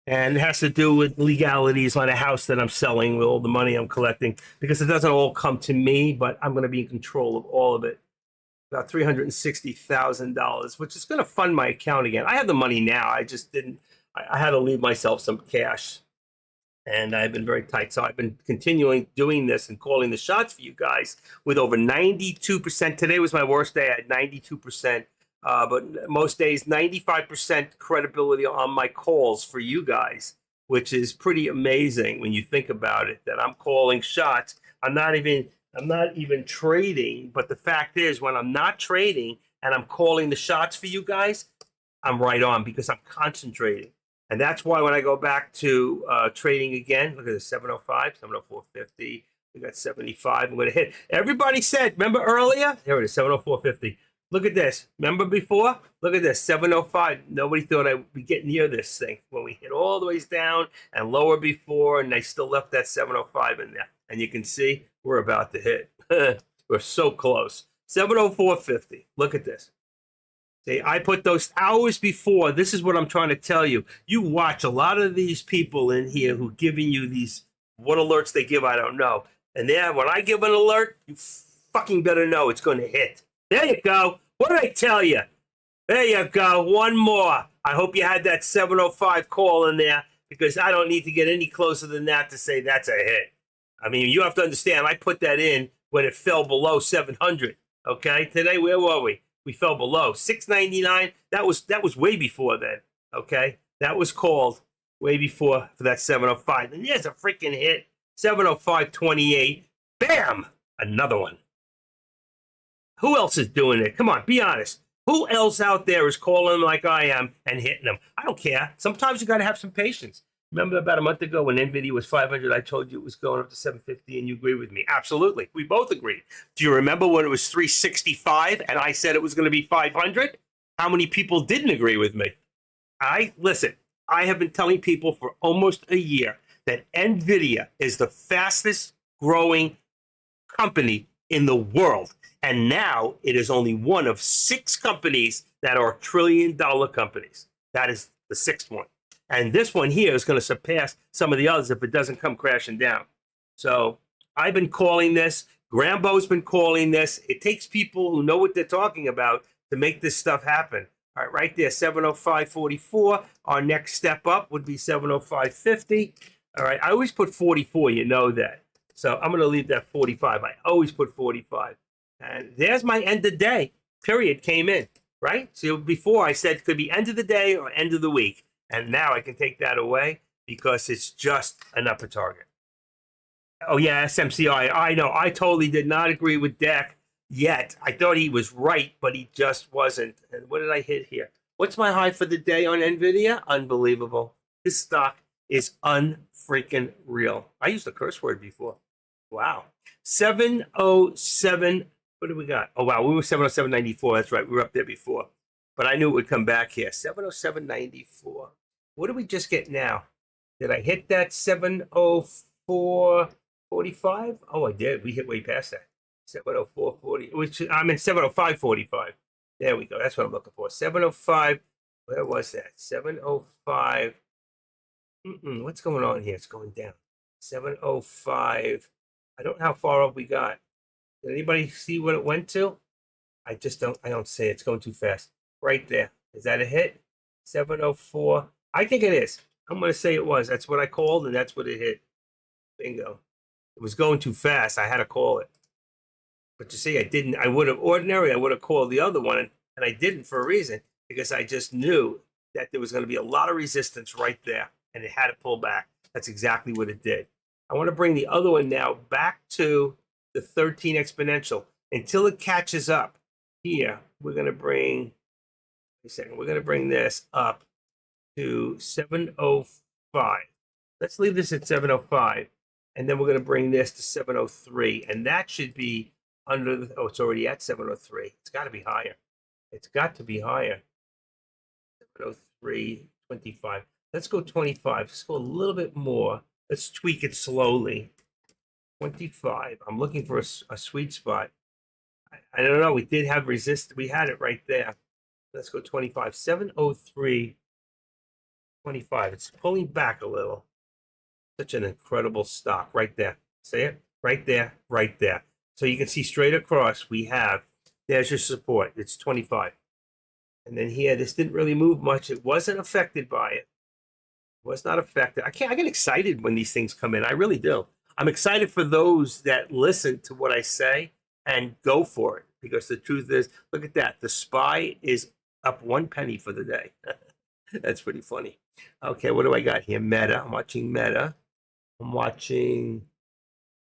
Speaker 1: and it has to do with legalities on a house that I'm selling with all the money I'm collecting because it doesn't all come to me, but I'm going to be in control of all of it. About $360,000, which is going to fund my account again. I have the money now. I just didn't. I had to leave myself some cash, and I've been very tight. So I've been continuing doing this and calling the shots for you guys with over 92%. Today was my worst day. I had 92%, but most days 95% credibility on my calls for you guys, which is pretty amazing when you think about it. That I'm calling shots. I'm not even trading. But the fact is, when I'm not trading and I'm calling the shots for you guys, I'm right on because I'm concentrating. And that's why when I go back to trading again, look at this 705, 704.50. We got 75. I'm going to hit. Everybody said, remember earlier? Here it is, 704.50. Look at this. Remember before? Look at this, 705. Nobody thought I would be getting near this thing when we hit all the ways down and lower before, and they still left that 705 in there. And you can see we're about to hit. We're so close. 704.50. Look at this. See, I put those hours before. This is what I'm trying to tell you. You watch a lot of these people in here who giving you these, what alerts they give, I don't know. And then when I give an alert, you fucking better know it's going to hit. There you go. What did I tell you? There you go. One more. I hope you had that 705 call in there because I don't need to get any closer than that to say that's a hit. I mean, you have to understand, I put that in when it fell below 700. Okay? Today, where were we? We fell below 699. That was way before then. Okay, that was called way before for that 705. And there's a freaking hit. 705.28. Bam! Another one. Who else is doing it? Come on, be honest. Who else out there is calling them like I am and hitting them? I don't care. Sometimes you got to have some patience. Remember about a month ago when NVIDIA was 500, I told you it was going up to 750 and you agree with me. Absolutely. We both agreed. Do you remember when it was 365 and I said it was going to be 500? How many people didn't agree with me? Listen, I have been telling people for almost a year that NVIDIA is the fastest growing company in the world. And now it is only one of 6 companies that are trillion-dollar companies. That is the 6th one. And this one here is going to surpass some of the others if it doesn't come crashing down. So I've been calling this. Grambo's been calling this. It takes people who know what they're talking about to make this stuff happen. All right, right there, 705.44. Our next step up would be 705.50. All right, I always put 44. You know that. So I'm going to leave that 45. I always put 45. And there's my end of day. Period came in, right? So before I said it could be end of the day or end of the week. And now I can take that away because it's just an upper target. Oh, yeah, SMCI. I know. I totally did not agree with Dak yet. I thought he was right, but he just wasn't. And what did I hit here? What's my high for the day on NVIDIA? Unbelievable. This stock is unfreaking real. I used a curse word before. Wow. 707. What do we got? Oh, wow. We were 707.94. That's right. We were up there before. But I knew it would come back here. 707.94. What did we just get now? Did I hit that 704.45? Oh, I did. We hit way past that. 704.40. Which I'm in 705.45. There we go. That's what I'm looking for. 705. Where was that? 705. What's going on here? It's going down. 705. I don't know how far up we got. Did anybody see what it went to? I don't see it. It's going too fast. Right there. Is that a hit? 704. I think it is. I'm going to say it was. That's what I called, and that's what it hit. Bingo. It was going too fast. I had to call it. But you see, I didn't. I would have called the other one, and I didn't for a reason, because I just knew that there was going to be a lot of resistance right there, and it had to pull back. That's exactly what it did. I want to bring the other one now back to the 13 exponential until it catches up. Here, we're going to bring, wait a second, we're going to bring this up to 705. Let's leave this at 705, and then we're going to bring this to 703, and that should be under the, oh, it's already at 703. It's got to be higher. It's got to be higher. 703.25. Let's go 25. Let's go a little bit more. Let's tweak it slowly. 25. I'm looking for a sweet spot. I don't know. We did have resist. We had it right there. Let's go 25. 703. 25. It's pulling back a little. Such an incredible stock right there. See it? Right there, right there. So you can see straight across we have, there's your support. It's 25. And then here, this didn't really move much. It wasn't affected by it. Was not affected. I get excited when these things come in. I really do. I'm excited for those that listen to what I say and go for it. Because the truth is, look at that. The SPY is up 1 penny for the day. That's pretty funny. Okay, what do I got here? Meta. I'm watching Meta. I'm watching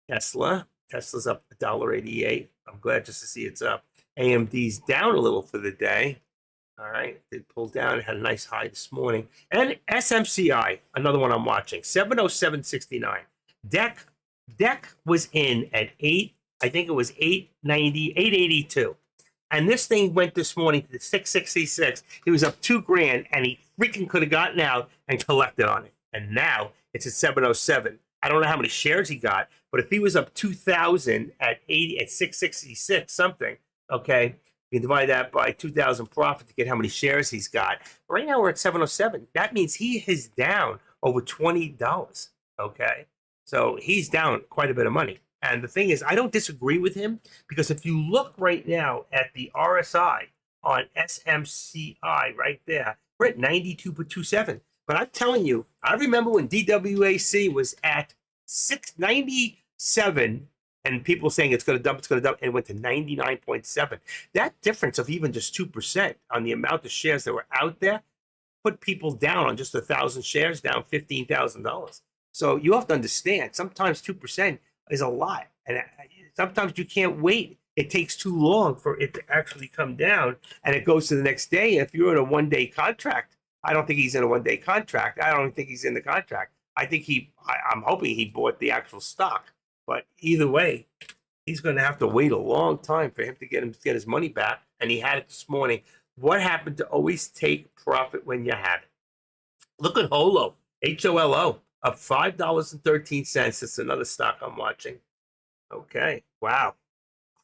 Speaker 1: Tesla. Tesla's up $1.88. I'm glad just to see it's up. AMD's down a little for the day. All right, it pulled down. It had a nice high this morning. And SMCI, another one I'm watching, 707.69. DEC was in at 8. I think it was 890, 882. And this thing went this morning to 666. He was up $2,000, and he freaking could have gotten out and collected on it. And now it's at 707. I don't know how many shares he got, but if he was up 2,000 at 666 something, okay, you can divide that by 2,000 profit to get how many shares he's got. Right now we're at 707. That means he is down over $20. Okay, so he's down quite a bit of money. And the thing is, I don't disagree with him, because if you look right now at the RSI on SMCI right there, we're at 92.27. But I'm telling you, I remember when DWAC was at 697 and people saying it's going to dump, and it went to 99.7. That difference of even just 2% on the amount of shares that were out there put people down on just 1,000 shares, down $15,000. So you have to understand, sometimes 2% is a lot. And sometimes you can't wait. It takes too long for it to actually come down, and it goes to the next day. If you're in a one-day contract, I don't think he's in a one-day contract. I don't think he's in the contract. I think I'm hoping he bought the actual stock. But either way, he's going to have to wait a long time for him to get his money back. And he had it this morning. What happened to always take profit when you have it? Look at HOLO, HOLO, up $5.13. It's another stock I'm watching. Okay, wow,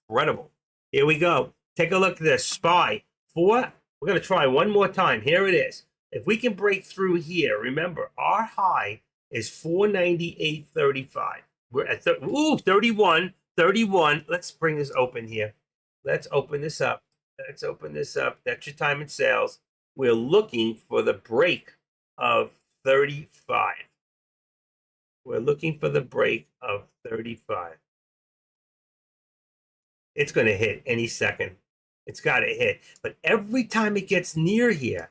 Speaker 1: incredible. Here we go. Take a look at this SPY. We're going to try one more time. Here it is. If we can break through here, remember, our high is 498.35. We're at 31. Let's bring this open here. Let's open this up. That's your time in sales. We're looking for the break of 35. We're looking for the break of 35. It's going to hit any second. It's got to hit. But every time it gets near here,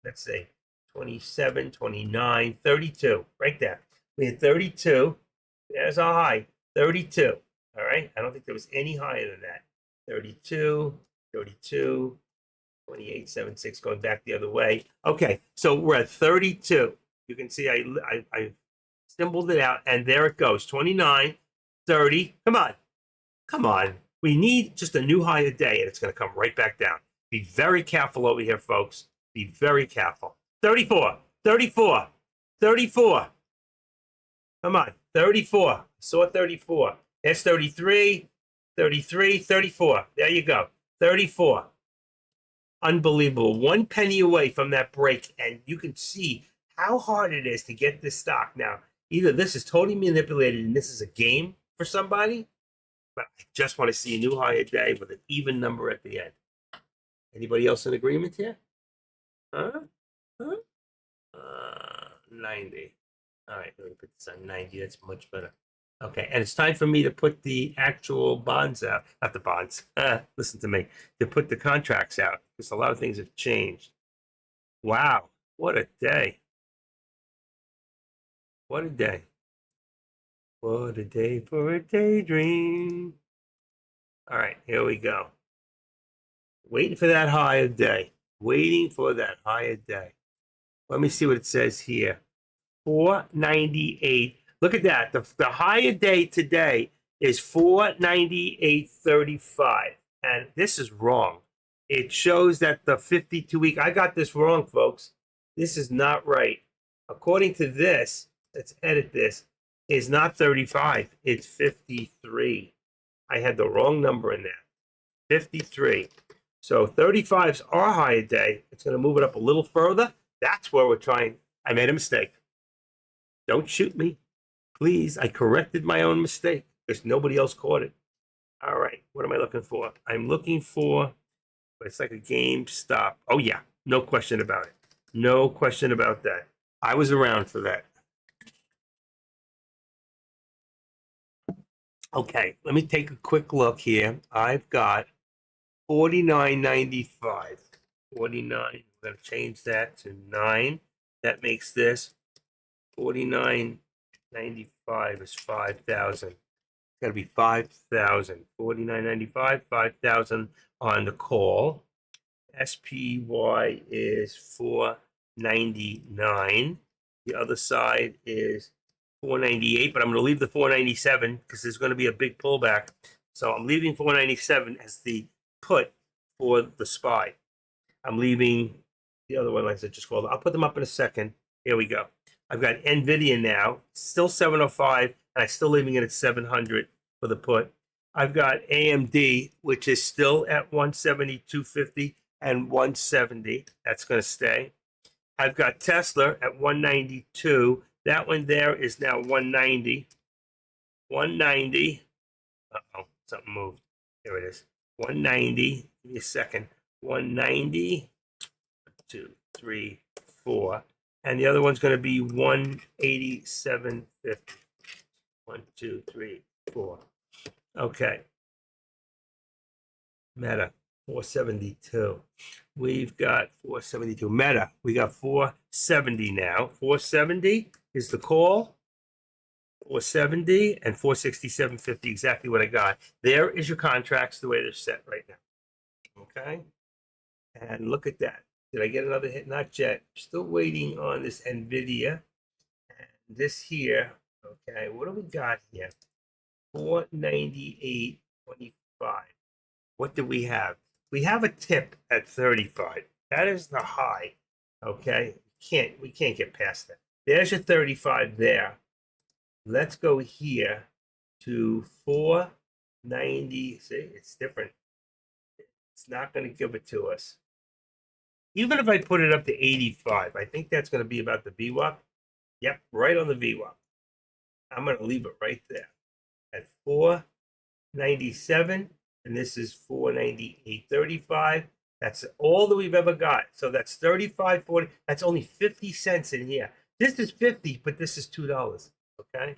Speaker 1: let's see, 27, 29, 32, right there. We had 32. There's our high, 32. All right. I don't think there was any higher than that. 32, 32, 28.76, going back the other way. Okay. So we're at 32. You can see I symboled it out, and there it goes. 29, 30. Come on. We need just a new high a day, and it's going to come right back down. Be very careful over here, folks. Be very careful. 34. Come on, 34. Saw 34. There's 33, 34. There you go, 34. Unbelievable. 1 penny away from that break, and you can see how hard it is to get this stock. Now, either this is totally manipulated and this is a game for somebody, but I just want to see a new high a day with an even number at the end. Anybody else in agreement here? Huh? 90. All right, let me put this on 90. That's much better. Okay, and it's time for me to put the actual bonds out. Not the bonds. Listen to me. To put the contracts out, because a lot of things have changed. Wow, what a day. What a day. What a day for a daydream. All right, here we go. Waiting for that high a day. Let me see what it says here. 498. Look at that. The high a day today is 498.35. And this is wrong. It shows that the 52-week, I got this wrong, folks. This is not right. According to this, let's edit this, is not 35. It's 53. I had the wrong number in there. 53. So 35s are high a day. It's going to move it up a little further. That's where we're trying. I made a mistake. Don't shoot me. Please. I corrected my own mistake because nobody else caught it. All right. What am I looking for? I'm looking for, it's like a GameStop. Oh, yeah. No question about it. No question about that. I was around for that. Okay. Let me take a quick look here. I've got 49.95. 49. We're going to change that to 9. That makes this 49.95 is 5,000. It's got to be 5,000. 49.95, 5,000 on the call. SPY is 499. The other side is 498, but I'm going to leave the 497 because there's going to be a big pullback. So I'm leaving 497 as the put for the SPY. I'm leaving the other one, like I said, just called. I'll put them up in a second. Here we go. I've got NVIDIA now, still 705, and I'm still leaving it at 700 for the put. I've got AMD, which is still at 170, 250, and 170. That's going to stay. I've got Tesla at 192. That one there is now 190. 190. Uh-oh, something moved. There it is. 190. Give me a second. 190. 2, 3, 4. And the other one's going to be 187.50. 1, 2, 3, 4. Okay. Meta, 472. We've got 472. Meta, we got 470 now. 470 is the call. 470 and 467.50, exactly what I got. There is your contracts the way they're set right now. Okay. And look at that. Did I get another hit? Not yet. Still waiting on this NVIDIA. And this here, okay, what do we got here? 498.25. What do we have? We have a tip at 35. That is the high. Okay. We can't get past that. There's your 35 there. Let's go here to 490. See, it's different. It's not going to give it to us. Even if I put it up to 85, I think that's going to be about the VWAP. Yep, right on the VWAP. I'm going to leave it right there at 497, and this is 498.35. That's all that we've ever got. So that's 35.40. That's only 50 cents in here. This is 50, but this is $2. Okay.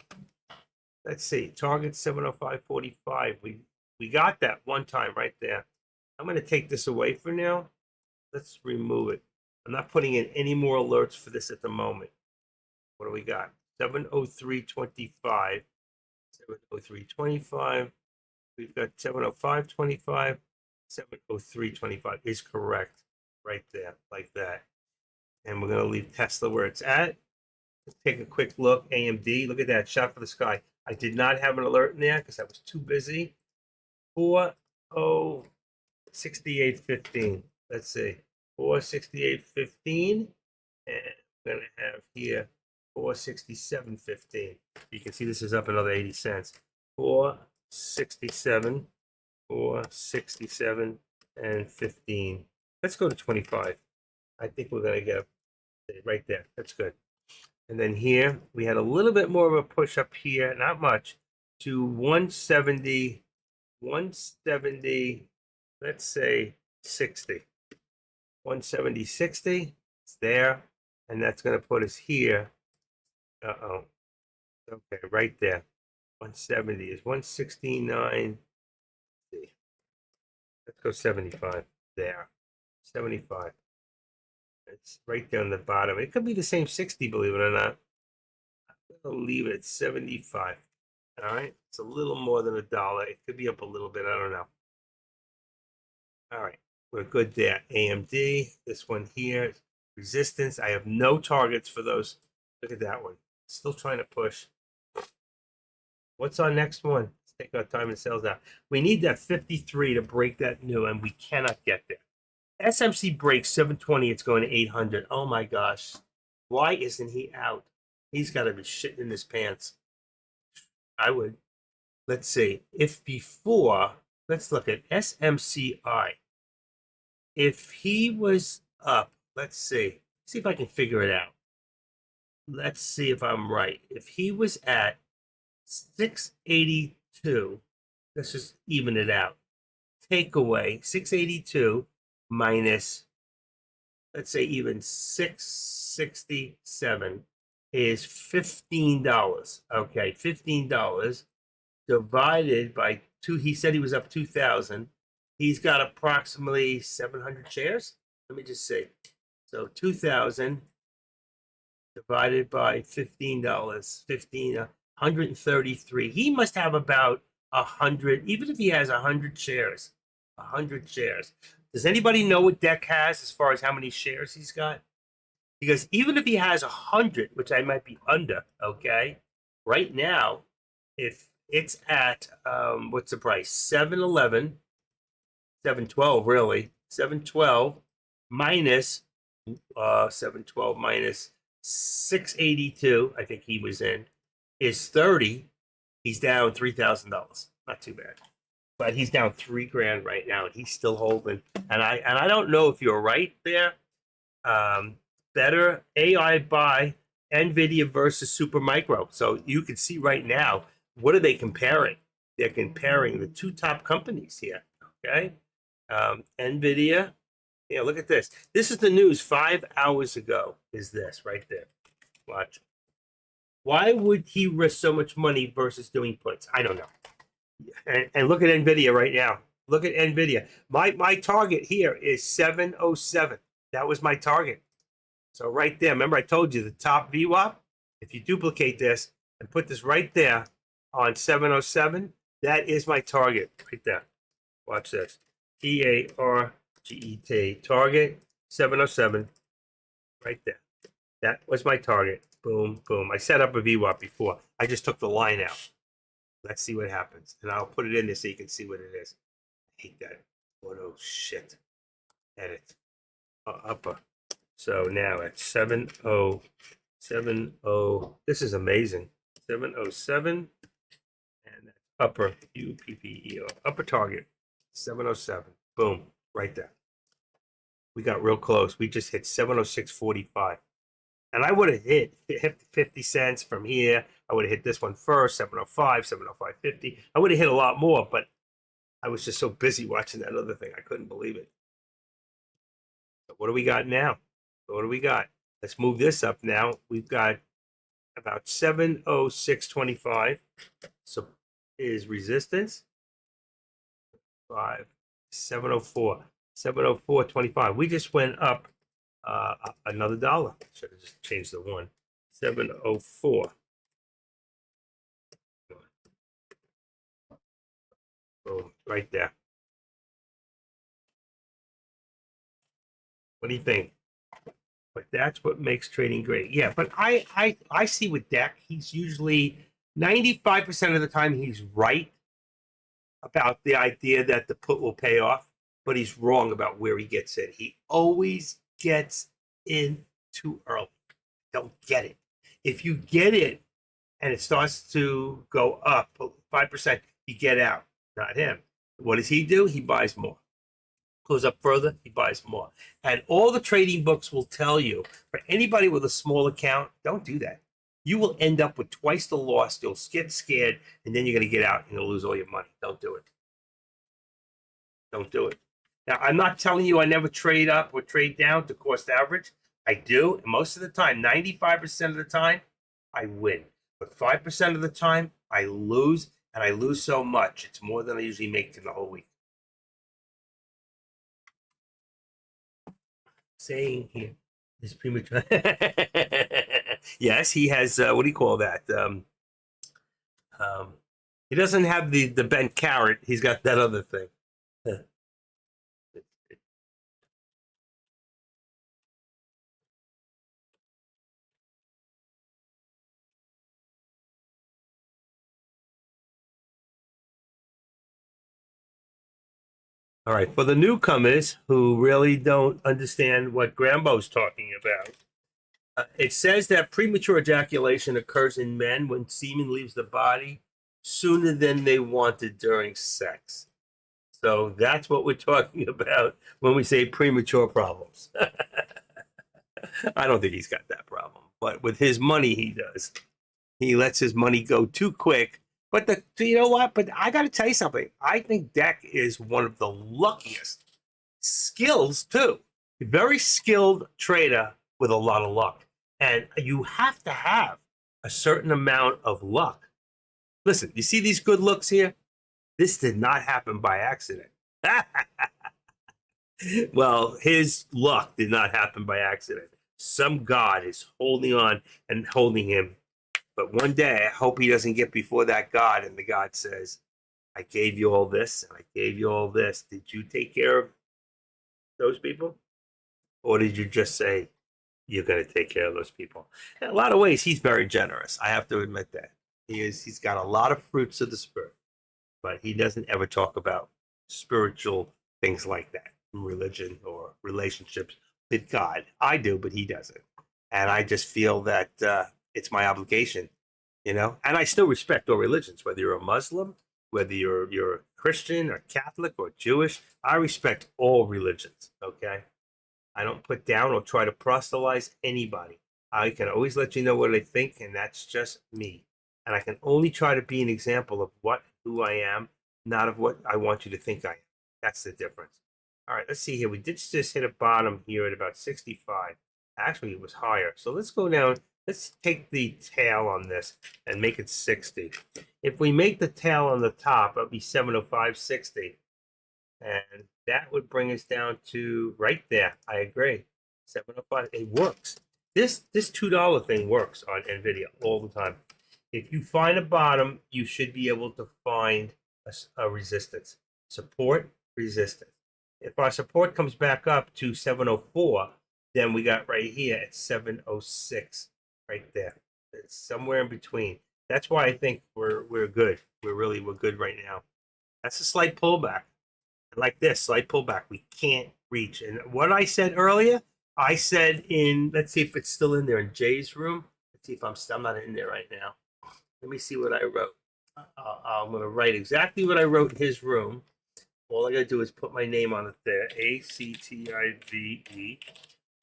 Speaker 1: Let's see. Target 705.45. We got that one time right there. I'm going to take this away for now. Let's remove it. I'm not putting in any more alerts for this at the moment. What do we got? 703.25. 703.25. We've got 705.25. 703.25 is correct right there, like that. And we're going to leave Tesla where it's at. Let's take a quick look. AMD, look at that. Shot for the sky. I did not have an alert in there because I was too busy. 4:68.15. Let's see. 4:68.15. And we're going to have here 4:67.15. You can see this is up another 80 cents. 4:67. 4:67 and 15. Let's go to 25. I think we're going to get right there. That's good. And then here we had a little bit more of a push up here, not much, to 170, 170, let's say 60. 170.60. It's there. And that's going to put us here. Uh-oh. Okay, right there. 170 is 169. Let's go 75 there. 75. It's right there on the bottom. It could be the same 60, believe it or not. I'm going to leave it at 75. All right. It's a little more than $1. It could be up a little bit. I don't know. All right. We're good there. AMD. This one here. Resistance. I have no targets for those. Look at that one. Still trying to push. What's our next one? Let's take our time and sales out. We need that 53 to break that new, and we cannot get there. SMC breaks 720. It's going to 800. Oh my gosh. Why isn't he out? He's got to be shitting in his pants. I would. let's see, if before, let's look at SMCI. If he was up, let's see if I can figure it out. Let's see if I'm right. If he was at 682, let's just even it out. Take away 682 minus, let's say even 667 is $15. Okay, $15 divided by 2. He said he was up 2,000. He's got approximately 700 shares. Let me just see. So 2,000 divided by $15, 133. He must have about 100, even if he has 100 shares. 100 shares. Does anybody know what Deck has as far as how many shares he's got? Because even if he has 100, which I might be under, okay, right now, if it's at, what's the price? 711, 712, really. 712 minus, 712 minus 682, I think he was in, is 30. He's down $3,000. Not too bad. But he's down $3,000 right now, and he's still holding. And I don't know if you're right there. Better AI buy NVIDIA versus Supermicro. So you can see right now, what are they comparing? They're comparing the two top companies here. Okay, NVIDIA. Yeah, look at this. This is the news 5 hours ago. Is this right there? Watch. Why would he risk so much money versus doing puts? I don't know. And look at NVIDIA right now. Look at NVIDIA. My target here is 707. That was my target. So right there, remember I told you the top VWAP? If you duplicate this and put this right there on 707, that is my target right there. Watch this. TARGET, target 707, right there. That was my target. Boom, boom. I set up a VWAP before. I just took the line out. Let's see what happens. And I'll put it in there so you can see what it is. I hate that. Oh, shit. Edit. Upper. So now at 707. This is amazing. 707. And upper UPPEO. Upper target. 707. Boom. Right there. We got real close. We just hit 706.45. And I would have hit 50 cents from here. I would have hit this one first, 705, 705.50. I would have hit a lot more, but I was just so busy watching that other thing. I couldn't believe it. So what do we got now? What do we got? Let's move this up now. We've got about 706.25. So is resistance. 704. 704.25. We just went up another dollar. Should have just changed the one. 704. Boom, right there. What do you think? But that's what makes trading great. Yeah, but I see with Deck, he's usually 95% of the time he's right about the idea that the put will pay off, but he's wrong about where he gets in. He always gets in too early. Don't get it. If you get it and it starts to go up 5%, you get out. Not him. What does he do? He buys more. Goes up further, he buys more. And all the trading books will tell you, for anybody with a small account, don't do that. You will end up with twice the loss. You'll get scared, and then you're going to get out and you'll lose all your money. Don't do it. Don't do it. Now, I'm not telling you I never trade up or trade down to cost average. I do. And most of the time, 95% of the time, I win. But 5% of the time, I lose, and I lose so much. It's more than I usually make in the whole week. Saying here is premature. Yes, he has. What do you call that? He doesn't have the bent carrot. He's got that other thing. All right, for the newcomers who really don't understand what Grambo's talking about, it says that premature ejaculation occurs in men when semen leaves the body sooner than they wanted during sex. So that's what we're talking about when we say premature problems. I don't think he's got that problem, but with his money, he does. He lets his money go too quick. But you know what? But I got to tell you something. I think Deck is one of the luckiest. Skills too. Very skilled trader with a lot of luck. And you have to have a certain amount of luck. Listen, you see these good looks here? This did not happen by accident. Well, his luck did not happen by accident. Some God is holding on and holding him. But one day, I hope he doesn't get before that God, and the God says, I gave you all this, and I gave you all this. Did you take care of those people? Or did you just say, you're going to take care of those people? In a lot of ways, he's very generous. I have to admit that. He's got a lot of fruits of the Spirit, but he doesn't ever talk about spiritual things like that, religion or relationships with God. I do, but he doesn't. And I just feel that it's my obligation, And I still respect all religions, whether you're a Muslim, whether you're a Christian or Catholic or Jewish. I respect all religions, okay? I don't put down or try to proselytize anybody. I can always let you know what I think, and that's just me. And I can only try to be an example of who I am, not of what I want you to think I am. That's the difference. All right, let's see here. We did just hit a bottom here at about 65. Actually, it was higher. So let's go down. Let's take the tail on this and make it 60. If we make the tail on the top, it'll be 705.60. And that would bring us down to right there. I agree. 705. It works. This $2 thing works on NVIDIA all the time. If you find a bottom, you should be able to find a resistance. Support, resistance. If our support comes back up to 704, then we got right here at 706, right there. It's somewhere in between. That's why I think we're good. We're good right now. That's a slight pullback. Like this, slight pullback. We can't reach. And what I said earlier, I said let's see if it's still in there in Jay's room. Let's see if I'm not in there right now. Let me see what I wrote. I'm going to write exactly what I wrote in his room. All I got to do is put my name on it there. ACTIVE.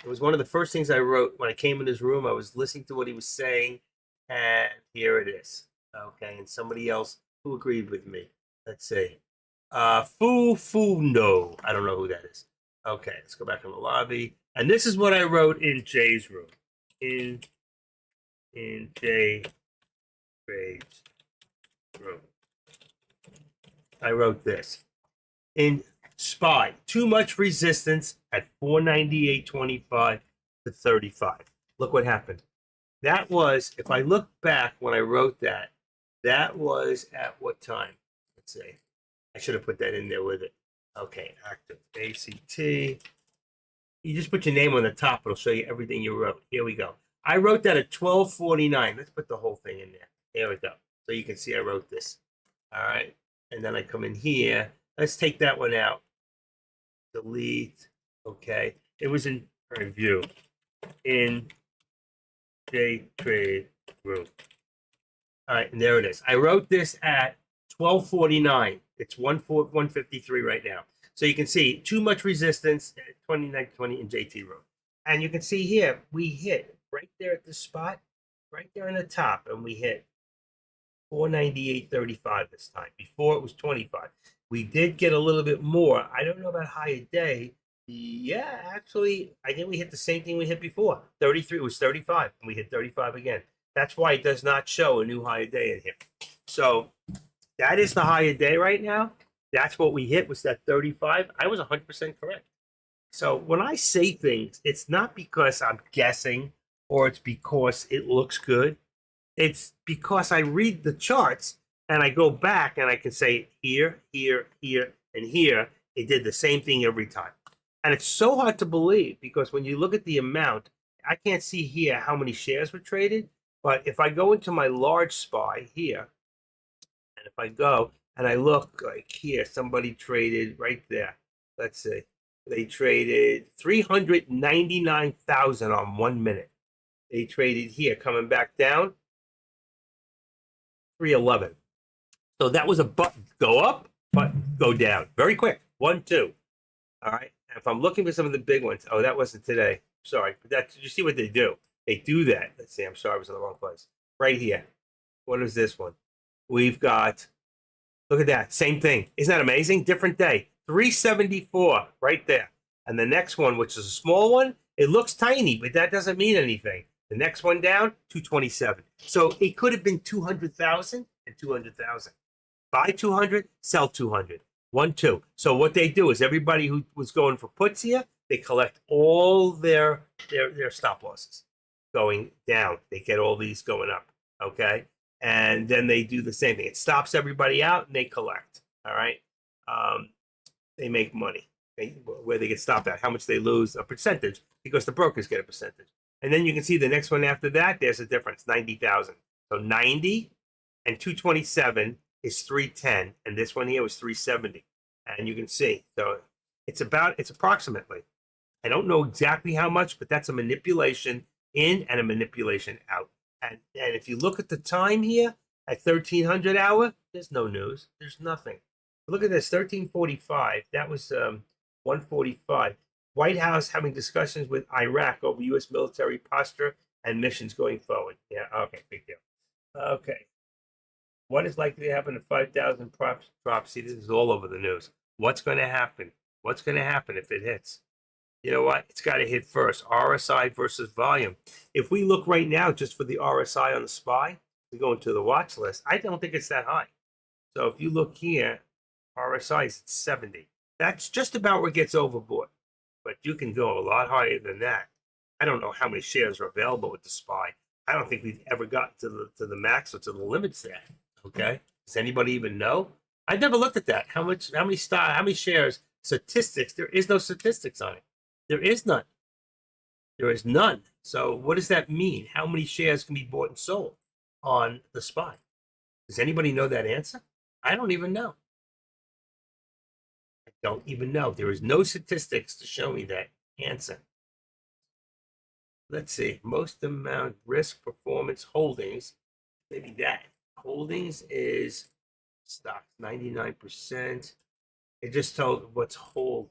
Speaker 1: It was one of the first things I wrote when I came in his room. I was listening to what he was saying, and here it is. Okay, and somebody else who agreed with me. Let's see. Fufundo. I don't know who that is. Okay, let's go back in the lobby. And this is what I wrote in Jay's room. In Jay's room. I wrote this. In SPY, too much resistance at 498.25 to 35. Look what happened. That was, if I look back when I wrote that, that was at what time? Let's see. I should have put that in there with it. Okay, active ACT. You just put your name on the top. It'll show you everything you wrote. Here we go. I wrote that at 12:49. Let's put the whole thing in there. There we go. So you can see I wrote this. All right. And then I come in here. Let's take that one out. Delete. Okay. It was in review. In J Trade Room. All right. And there it is. I wrote this at 12:49. It's 153 right now. So you can see too much resistance at 29.20 in JT room. And you can see here, we hit right there at this spot, right there in the top, and we hit 498.35 this time. Before it was 25. We did get a little bit more. I don't know about higher day. Yeah, actually, I think we hit the same thing we hit before. 33, it was 35, and we hit 35 again. That's why it does not show a new higher day in here. So that is the higher day right now. That's what we hit, was that 35. I was 100% correct. So when I say things, it's not because I'm guessing or it's because it looks good. It's because I read the charts and I go back and I can say here, here, here, and here. It did the same thing every time. And it's so hard to believe because when you look at the amount, I can't see here how many shares were traded. But if I go into my large SPY here, and if I go and I look like here, somebody traded right there. Let's see. They traded 399,000 on 1 minute. They traded here, coming back down, 311. So that was a button. Go up, but go down. Very quick. 1, 2. All right. And if I'm looking for some of the big ones, oh, that wasn't today. Sorry. But that, you see what they do? They do that. Let's see. I'm sorry. I was in the wrong place. Right here. What is this one? We've got, look at that. Same thing. Isn't that amazing? Different day. 374 right there. And the next one, which is a small one, it looks tiny, but that doesn't mean anything. The next one down, 227. So it could have been 200,000 and 200,000. Buy 200, sell 200. 1, 2. So what they do is everybody who was going for puts here, they collect all their stop losses going down. They get all these going up. Okay. And then they do the same thing. It stops everybody out and they collect. All right. They make money. Where they get stopped at, how much they lose, a percentage, because the brokers get a percentage. And then you can see the next one after that, there's a difference, 90,000. So 90 and 227 is 310, and this one here was 370. And you can see, so it's approximately, I don't know exactly how much, but that's a manipulation in and a manipulation out. And if you look at the time here at 1300 hour, there's no news. There's nothing. Look at this, 1345. That was 145. White House having discussions with Iraq over U.S. military posture and missions going forward. Yeah, okay, big deal. Okay. What is likely to happen if 5,000 props drop? See, this is all over the news. What's going to happen? What's going to happen if it hits? You know what? It's got to hit first. RSI versus volume. If we look right now just for the RSI on the SPY, we go into the watch list. I don't think it's that high. So if you look here, RSI is at 70. That's just about where it gets overbought. But you can go a lot higher than that. I don't know how many shares are available with the SPY. I don't think we've ever gotten to the max or to the limits there. Okay. Does anybody even know? I never looked at that. How many shares, statistics? There is no statistics on it. There is none. There is none. So what does that mean? How many shares can be bought and sold on the SPY? Does anybody know that answer? I don't even know. I don't even know. There is no statistics to show me that answer. Let's see. Most amount risk performance holdings. Maybe that. Holdings is stocks 99%. It just told what's hold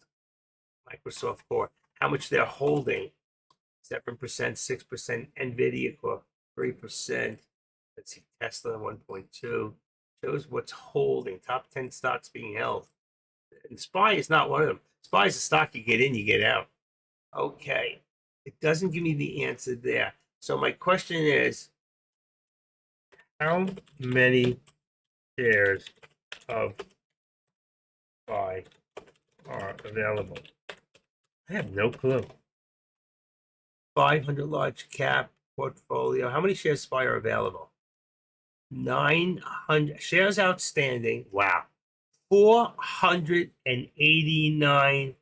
Speaker 1: Microsoft Core, how much they're holding. 7%, 6%, Nvidia Core 3%. Let's see, Tesla 1.2. Shows what's holding. Top 10 stocks being held. And SPY is not one of them. SPY is a stock you get in, you get out. Okay. It doesn't give me the answer there. So my question is, how many shares of SPY are available? I have no clue. 500 large cap portfolio. How many shares SPY are available? 900 shares outstanding. Wow. 489.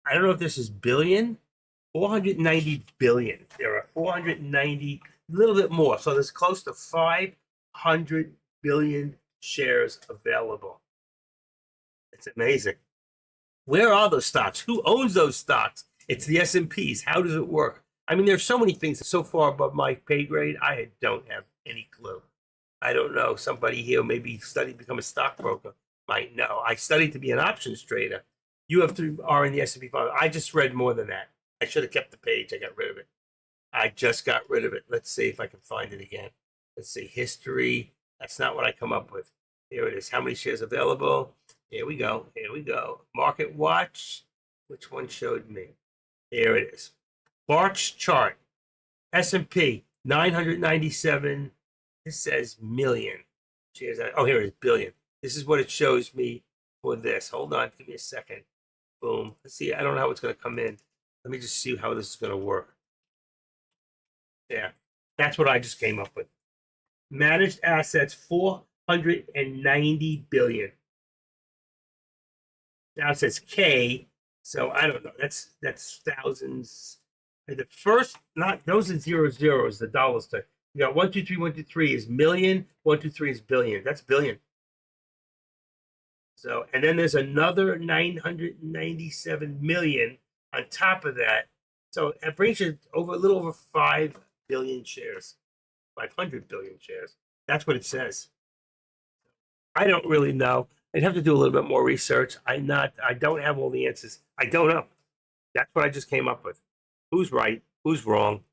Speaker 1: I don't know if this is billion. 490 billion. There are 490, a little bit more. So there's close to 500 billion shares available. It's amazing. Where are those stocks? Who owns those stocks? It's the S&Ps. How does it work? I mean, there's so many things so far above my pay grade. I don't have any clue. I don't know. Somebody here maybe studied to become a stockbroker might know. I studied to be an options trader. You have to are in the S&P 500. I just read more than that. I should have kept the page. I got rid of it. I just got rid of it. Let's see if I can find it again. Let's see. History. That's not what I come up with. Here it is. How many shares available? Here we go. Here we go. Market Watch. Which one showed me? Here it is. March chart. S&P 997. This says million shares. Oh, here it is. Billion. This is what it shows me for this. Hold on. Give me a second. Boom. Let's see. I don't know how it's going to come in. Let me just see how this is going to work. Yeah. That's what I just came up with. Managed assets 490 billion. Now it says K, so I don't know. That's thousands. And the first, not those are zeros, the dollars. You got 1, 2, 3, 1, 2, 3 is million. 1, 2, 3 is billion. That's billion. So, and then there's another 997 million on top of that. So it brings you over a little over 5 billion shares, 500 billion shares. That's what it says. I don't really know. I'd have to do a little bit more research. I don't have all the answers. I don't know. That's what I just came up with. Who's right? Who's wrong?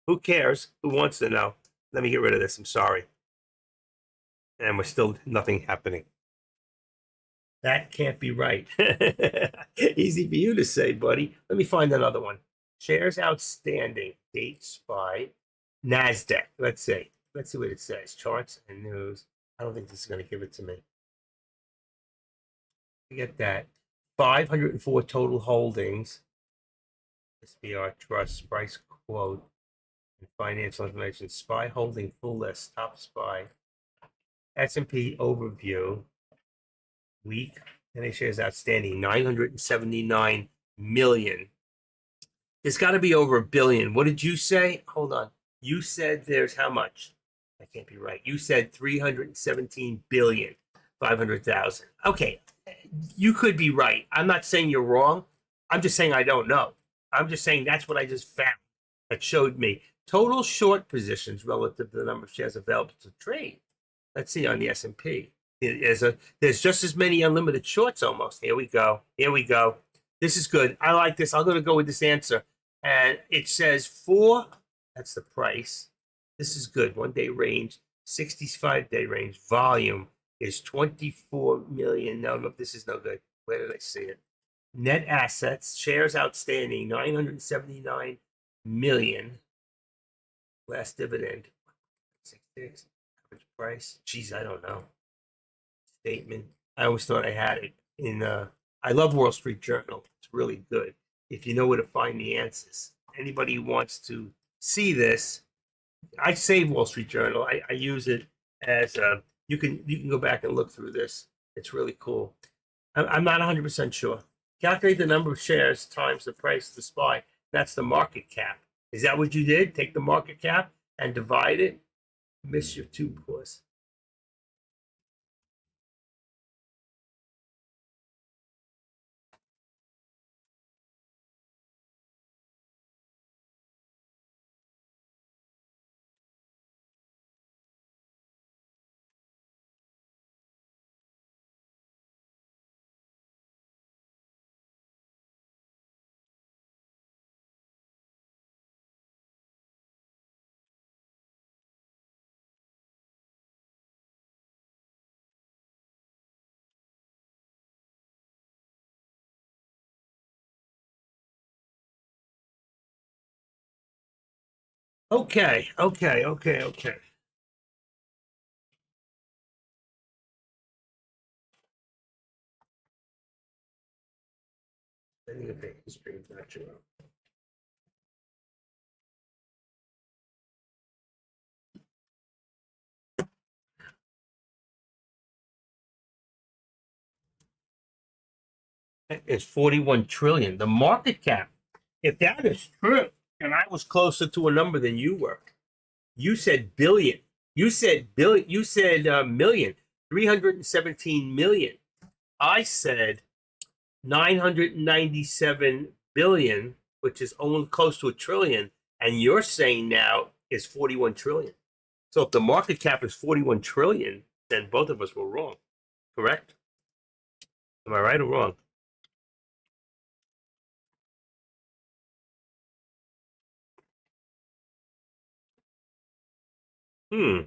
Speaker 1: Who cares? Who wants to know? Let me get rid of this. I'm sorry. And we're still nothing happening. That can't be right. Easy for you to say, buddy. Let me find another one. Shares outstanding. Date SPY. NASDAQ. Let's see. Let's see what it says. Charts and news. I don't think this is going to give it to me. Forget that. 504 total holdings. SPR Trust price quote and financial information. SPY holding full list. Top SPY. S&P overview. Week. NA shares outstanding. 979 million. It's got to be over a billion. What did you say? Hold on. You said there's how much? That can't be right. You said 317 billion, 500,000. Okay. You could be right. I'm not saying you're wrong. I'm just saying I don't know. I'm just saying that's what I just found. That showed me total short positions relative to the number of shares available to trade. Let's see on the S&P. There's just as many unlimited shorts almost. Here we go. Here we go. This is good. I like this. I'm going to go with this answer. And it says 4, that's the price. This is good. 1 day range, 65-day range. Volume is 24 million. No, look, this is no good. Where did I see it? Net assets, shares outstanding, 979 million. Last dividend, 66. Average price, geez, I don't know. Statement. I always thought I had it in. I love Wall Street Journal. It's really good if you know where to find the answers. Anybody who wants to see this, I save Wall Street Journal. I use it as you can go back and look through this. It's really cool. I'm not 100% sure. Calculate the number of shares times the price of the SPY. That's the market cap. Is that what you did? Take the market cap and divide it? Miss your two pause. Okay. Then you pick history of natural. It's 41 trillion. The market cap, if that is true, and I was closer to a number than you were, you said billion. You said billion. You said million. 317 million. I said 997 billion, which is only close to a trillion. And you're saying now is 41 trillion. So if the market cap is 41 trillion, then both of us were wrong. Correct? Am I right or wrong? Hmm.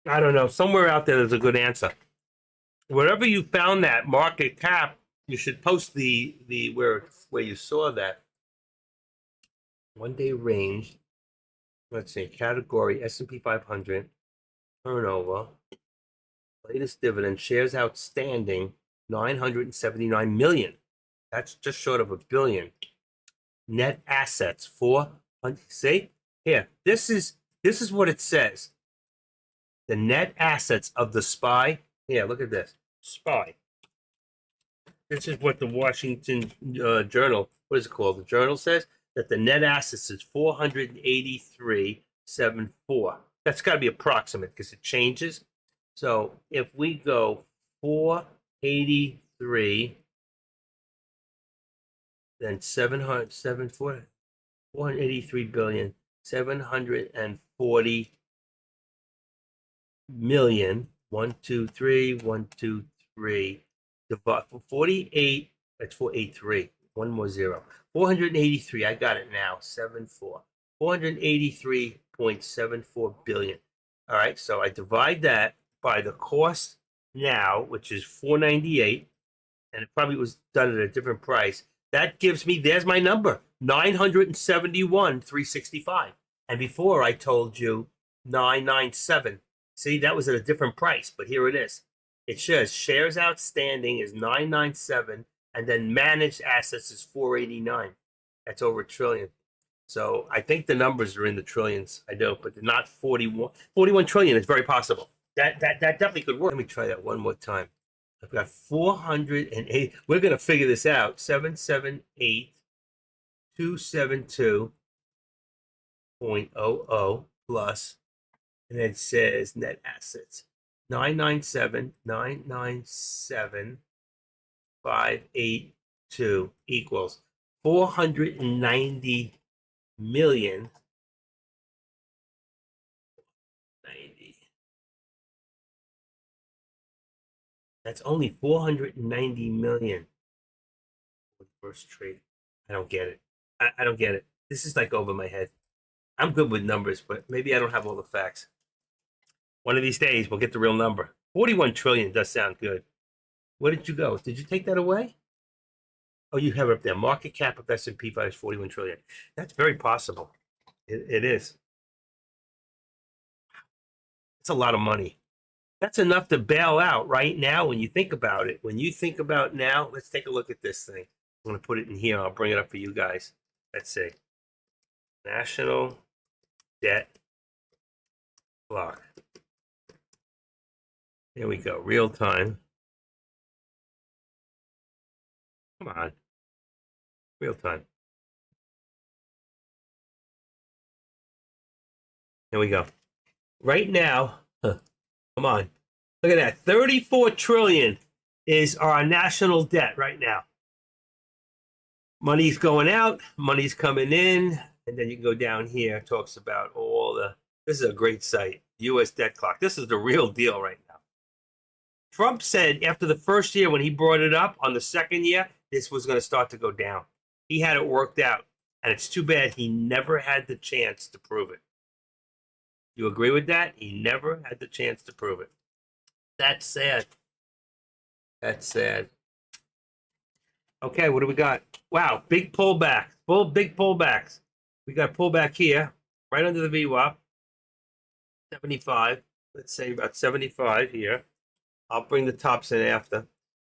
Speaker 1: I don't know. Somewhere out there's a good answer. Wherever you found that market cap, you should post the where you saw that. 1 day range. Let's see. Category S&P 500. Turnover. Latest dividend. Shares outstanding. 979 million. That's just short of a billion. Net assets. 400. See? Here, this is what it says. The net assets of the SPY. Yeah, look at this. SPY. This is what the Washington Journal, what is it called? The Journal says that the net assets is 483.74. That's got to be approximate because it changes. So if we go 483, then 483 billion 740 million. 123, 123. Divide 48. That's 483. One more zero. 483. I got it now. 74. 483.74 billion. All right. So I divide that by the cost now, which is 498, and it probably was done at a different price. That gives me, there's my number, 971,365. And before I told you 997. See, that was at a different price, but here it is. It says shares outstanding is 997, and then managed assets is 489. That's over a trillion. So I think the numbers are in the trillions. I do, but they're not 41. 41 trillion is very possible. That definitely could work. Let me try that one more time. I've got 408. We're going to figure this out. 778,272.00 plus, and it says net assets 997,997,582 equals 490 million. 90. That's only 490 million for the first trade. I don't get it. I don't get it. This is like over my head. I'm good with numbers, but maybe I don't have all the facts. One of these days, we'll get the real number. 41 trillion does sound good. Where did you go? Did you take that away? Oh, you have it up there. Market cap of S&P 5 is 41 trillion. That's very possible. It is. It's a lot of money. That's enough to bail out right now when you think about it. When you think about now, let's take a look at this thing. I'm going to put it in here. I'll bring it up for you guys. Let's see. National debt clock. Here we go. Real time. Come on. Real time. Here we go. Right now, come on. Look at that. 34 trillion is our national debt right now. Money's going out, money's coming in, and then you can go down here. It talks about all the. This is a great site. U.S. debt clock. This is the real deal right now. Trump said after the first year when he brought it up, on the second year, this was going to start to go down. He had it worked out, and it's too bad he never had the chance to prove it. You agree with that? He never had the chance to prove it. That's sad. That's sad. Okay, what do we got? Wow, big pullback. Big pullbacks. We got pullback here, right under the VWAP. 75. Let's say about 75 here. I'll bring the tops in after.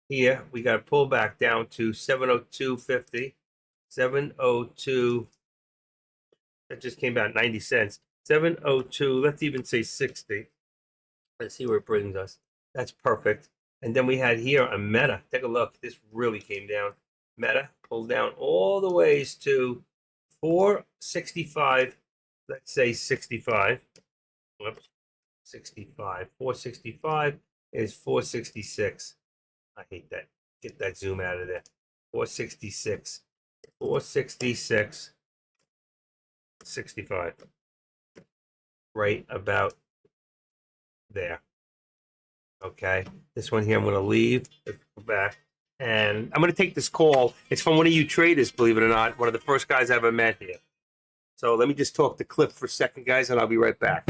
Speaker 1: Here, we got a pullback down to 702.50. 702. That just came out 90 cents. 702. Let's even say 60. Let's see where it brings us. That's perfect. And then we had here a Meta. Take a look. This really came down. Meta pulled down all the ways to 465. Let's say 65. Whoops. 65. 465 is 466. I hate that. Get that zoom out of there. 466. 466. 65. Right about there. Okay. This one here I'm going to leave. Let's go back. And I'm going to take this call. It's from one of you traders, believe it or not. One of the first guys I ever met here. So let me just talk to Cliff for a second, guys, and I'll be right back.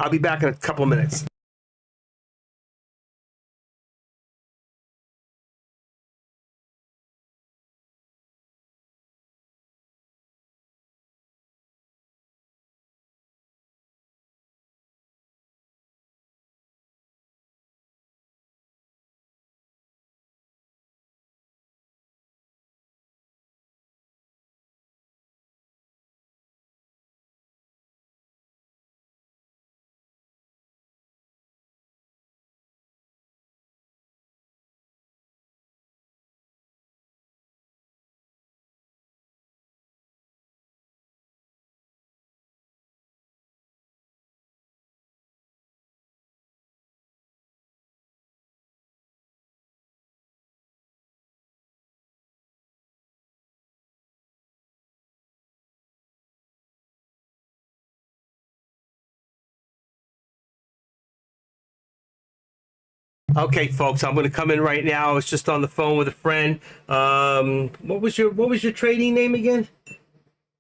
Speaker 1: I'll be back in a couple of minutes. Okay, folks, I'm going to come in right now. I was just on the phone with a friend. What was your trading name again?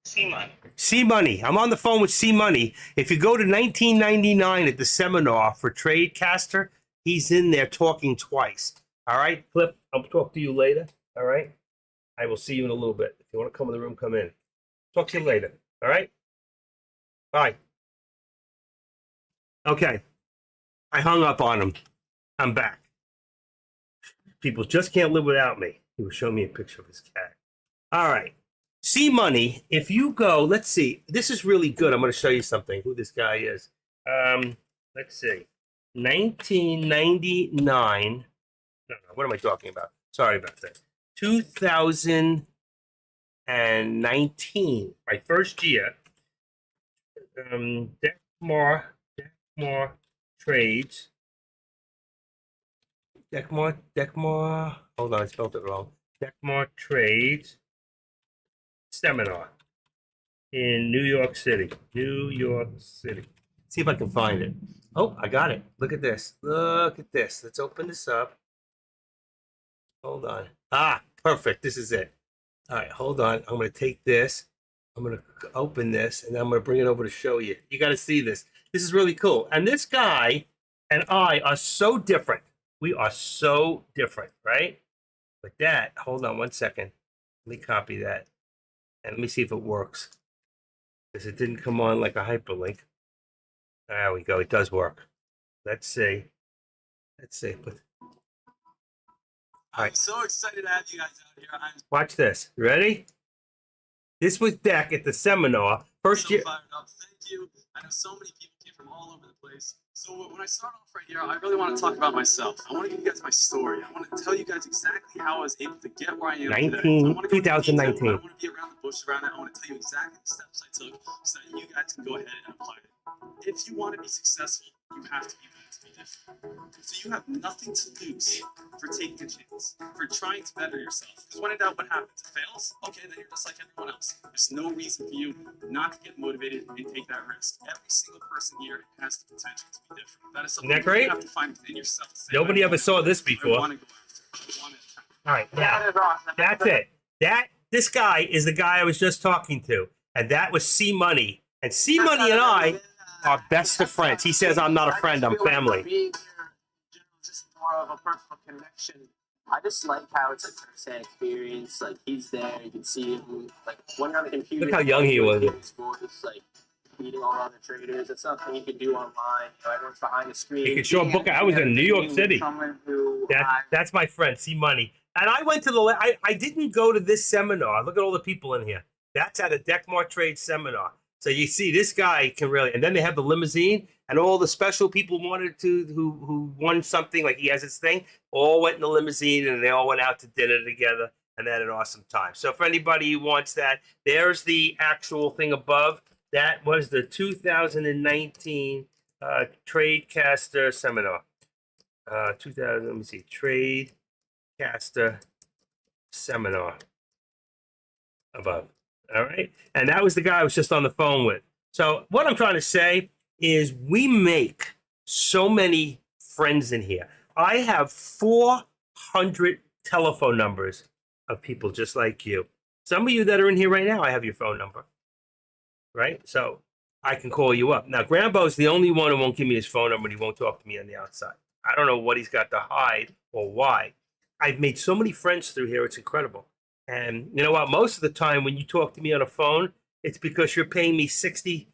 Speaker 2: C-Money.
Speaker 1: C Money. I'm on the phone with C Money. If you go to 1999 at the seminar for Tradecaster, he's in there talking twice. All right, Cliff, I'll talk to you later. All right, I will see you in a little bit. If you want to come in the room, come in. Talk to you later. All right. Bye. Okay, I hung up on him. I'm back. People just can't live without me. He was showing me a picture of his cat. All right. C Money, if you go, let's see. This is really good. I'm going to show you something, who this guy is. Let's see. 1999. No, what am I talking about? Sorry about that. 2019. My first year. Deckmore Trades. Deckmore. Hold on, I spelled it wrong. Deckmore Trades Seminar in New York City. New York City. See if I can find it. Oh, I got it. Look at this. Look at this. Let's open this up. Hold on. Ah, perfect. This is it. All right, hold on. I'm going to take this. I'm going to open this, and I'm going to bring it over to show you. You got to see this. This is really cool. And this guy and I are so different. We are so different, right? But that, hold on one second. Let me copy that. And let me see if it works. Because it didn't come on like a hyperlink. There we go. It does work. Let's see. Let's see.
Speaker 2: I'm so excited to have you guys out here.
Speaker 1: Watch this. You ready? This was Deck at the seminar. First
Speaker 2: so
Speaker 1: year.
Speaker 2: Fired up. Thank you. I know so many people came from all over the place. So when I start off right here, I really want to talk about myself. I want to give you guys my story. I want to tell you guys exactly how I was able to get where I am today. I want to
Speaker 1: 2019.
Speaker 2: I don't want to be around the bush around it. I want to tell you exactly the steps I took so that you guys can go ahead and apply it. If you want to be successful, you have to be willing to be different. So you have nothing to lose for taking a chance, for trying to better yourself. Because when in doubt, what happens? It fails? Okay, then you're just like everyone else. There's no reason for you not to get motivated and take that risk. Every single person here has the potential to be different. That is something
Speaker 1: Isn't that great?
Speaker 2: you have to find within yourself. To say,
Speaker 1: Nobody ever saw this before.
Speaker 2: I want to go after. I want to attack.
Speaker 1: All right, now
Speaker 3: That is awesome.
Speaker 1: that's it. This guy is the guy I was just talking to, and that was C Money. And C Money and I are best of friends. He says I'm not a friend, I'm family.
Speaker 3: Being here, just more of a personal connection. I just like how it's a first-hand experience. Like he's there, you can see him. Like when you're on the computer,
Speaker 1: Look how young he was.
Speaker 3: His voice, like meeting all the other traders. It's something you can do online. You know, everyone's behind the screen.
Speaker 1: You can show a book. I was in New York City.
Speaker 3: Someone who
Speaker 1: That's my friend, C Money. And I went to I didn't go to this seminar. Look at all the people in here. That's at a Deckmore Trade seminar. So you see, this guy can really, and then they have the limousine, and all the special people wanted to, who won something, like he has his thing, all went in the limousine, and they all went out to dinner together, and they had an awesome time. So for anybody who wants that, there's the actual thing above. That was the 2019 Tradecaster seminar. 2000, let me see, Tradecaster seminar above. All right. And that was the guy I was just on the phone with. So what I'm trying to say is we make so many friends in here. I have 400 telephone numbers of people just like you. Some of you that are in here right now, I have your phone number. Right? So I can call you up. Now, Grambo's the only one who won't give me his phone number and he won't talk to me on the outside. I don't know what he's got to hide or why. I've made so many friends through here, it's incredible. And you know what? Most of the time when you talk to me on a phone, it's because you're paying me $65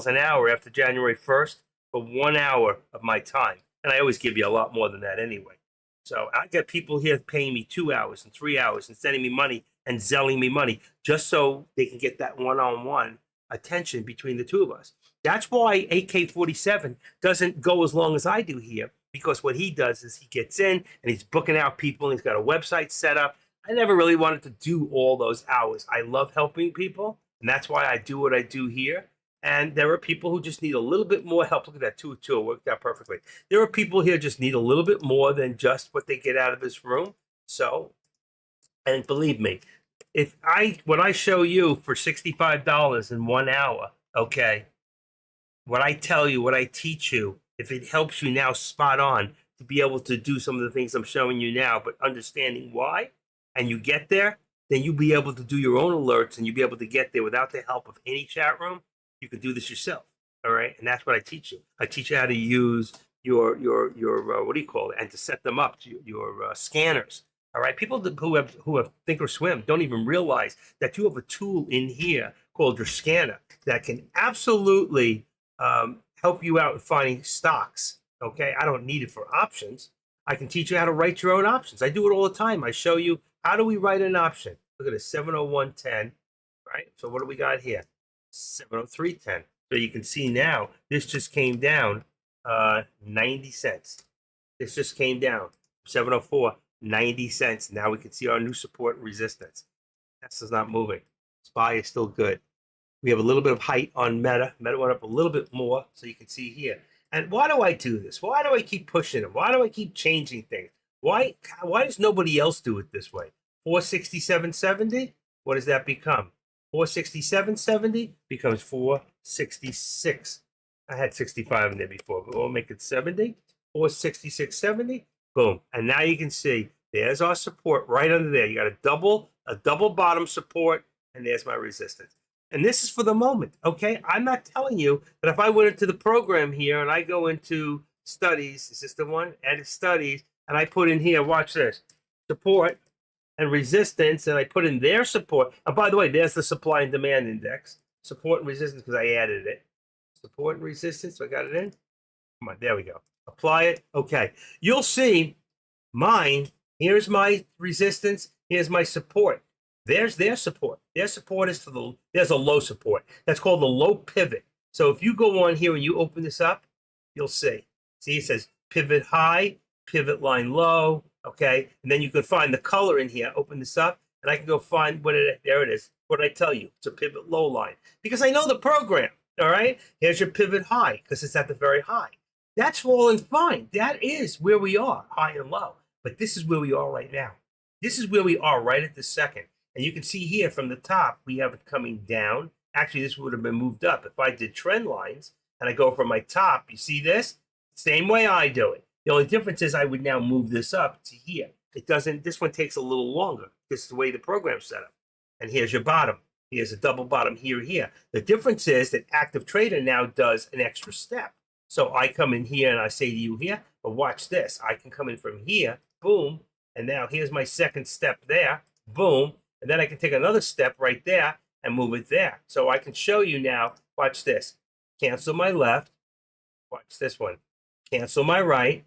Speaker 1: an hour after January 1st for 1 hour of my time. And I always give you a lot more than that anyway. So I got people here paying me 2 hours and 3 hours and sending me money and zelling me money just so they can get that one-on-one attention between the two of us. That's why AK-47 doesn't go as long as I do here, because what he does is he gets in and he's booking out people and he's got a website set up. I never really wanted to do all those hours. I love helping people, and that's why I do what I do here. And there are people who just need a little bit more help. Look at that, 2 2 worked out perfectly. There are people here just need a little bit more than just what they get out of this room. So, and believe me, when I show you for $65 in 1 hour, okay, what I tell you, what I teach you, if it helps you now spot on to be able to do some of the things I'm showing you now, but understanding why, and you get there, then you'll be able to do your own alerts and you'll be able to get there without the help of any chat room. You can do this yourself. All right. And that's what I teach you. I teach you how to use your what do you call it? And to set them up, your scanners. All right. People who have Thinkorswim don't even realize that you have a tool in here called your scanner that can absolutely help you out in finding stocks. Okay. I don't need it for options. I can teach you how to write your own options. I do it all the time. I show you how do we write an option. Look at it, 70110, right? So what do we got here? 70310. So you can see now this just came down 90 cents. This just came down 704, 90 cents. Now we can see our new support and resistance. Tesla's not moving. SPY is still good. We have a little bit of height on Meta. Meta went up a little bit more, so you can see here. And why do I do this? Why do I keep pushing it? Why do I keep changing things? Why does nobody else do it this way? 467.70? What does that become? 467.70 becomes 466. I had 65 in there before, but we'll make it 70. 466.70. Boom. And now you can see there's our support right under there. You got a double bottom support, and there's my resistance. And this is for the moment, okay? I'm not telling you that if I went into the program here and I go into studies, is this the one? Edit studies, and I put in here, watch this, support and resistance, and I put in their support. And by the way, there's the supply and demand index, support and resistance, because I added it. Support and resistance, so I got it in. Come on, there we go. Apply it, okay. You'll see mine, here's my resistance, here's my support. There's their support. Their support is there's a low support. That's called the low pivot. So if you go on here and you open this up, you'll see. See, it says pivot high, pivot line low, okay? And then you can find the color in here. Open this up, and I can go find there it is. What did I tell you? It's a pivot low line. Because I know the program, all right? Here's your pivot high, because it's at the very high. That's all and fine. That is where we are, high and low. But this is where we are right now. This is where we are right at this second. And you can see here from the top, we have it coming down. Actually, this would have been moved up. If I did trend lines and I go from my top, you see this? Same way I do it. The only difference is I would now move this up to here. It doesn't, this one takes a little longer. This is the way the program's set up. And here's your bottom. Here's a double bottom here. The difference is that Active Trader now does an extra step. So I come in here and I say to you here, but watch this. I can come in from here, boom. And now here's my second step there, boom. And then I can take another step right there and move it there. So I can show you now, watch this. Cancel my left. Watch this one. Cancel my right.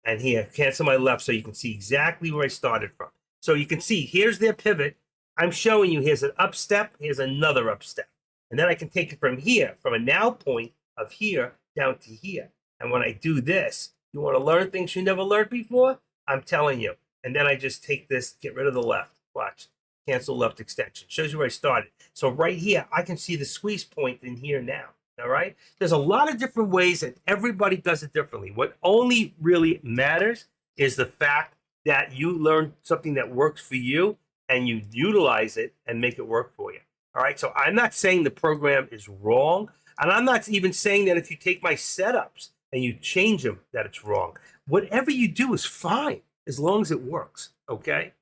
Speaker 1: And here, cancel my left so you can see exactly where I started from. So you can see, here's their pivot. I'm showing you, here's an up step, here's another up step. And then I can take it from here, from a now point of here down to here. And when I do this, you want to learn things you never learned before? I'm telling you. And then I just take this, get rid of the left. Watch. Cancel left extension. Shows you where I started. So right here, I can see the squeeze point in here now. All right? There's a lot of different ways and everybody does it differently. What only really matters is the fact that you learn something that works for you and you utilize it and make it work for you. All right? So I'm not saying the program is wrong. And I'm not even saying that if you take my setups and you change them, that it's wrong. Whatever you do is fine, as long as it works, okay?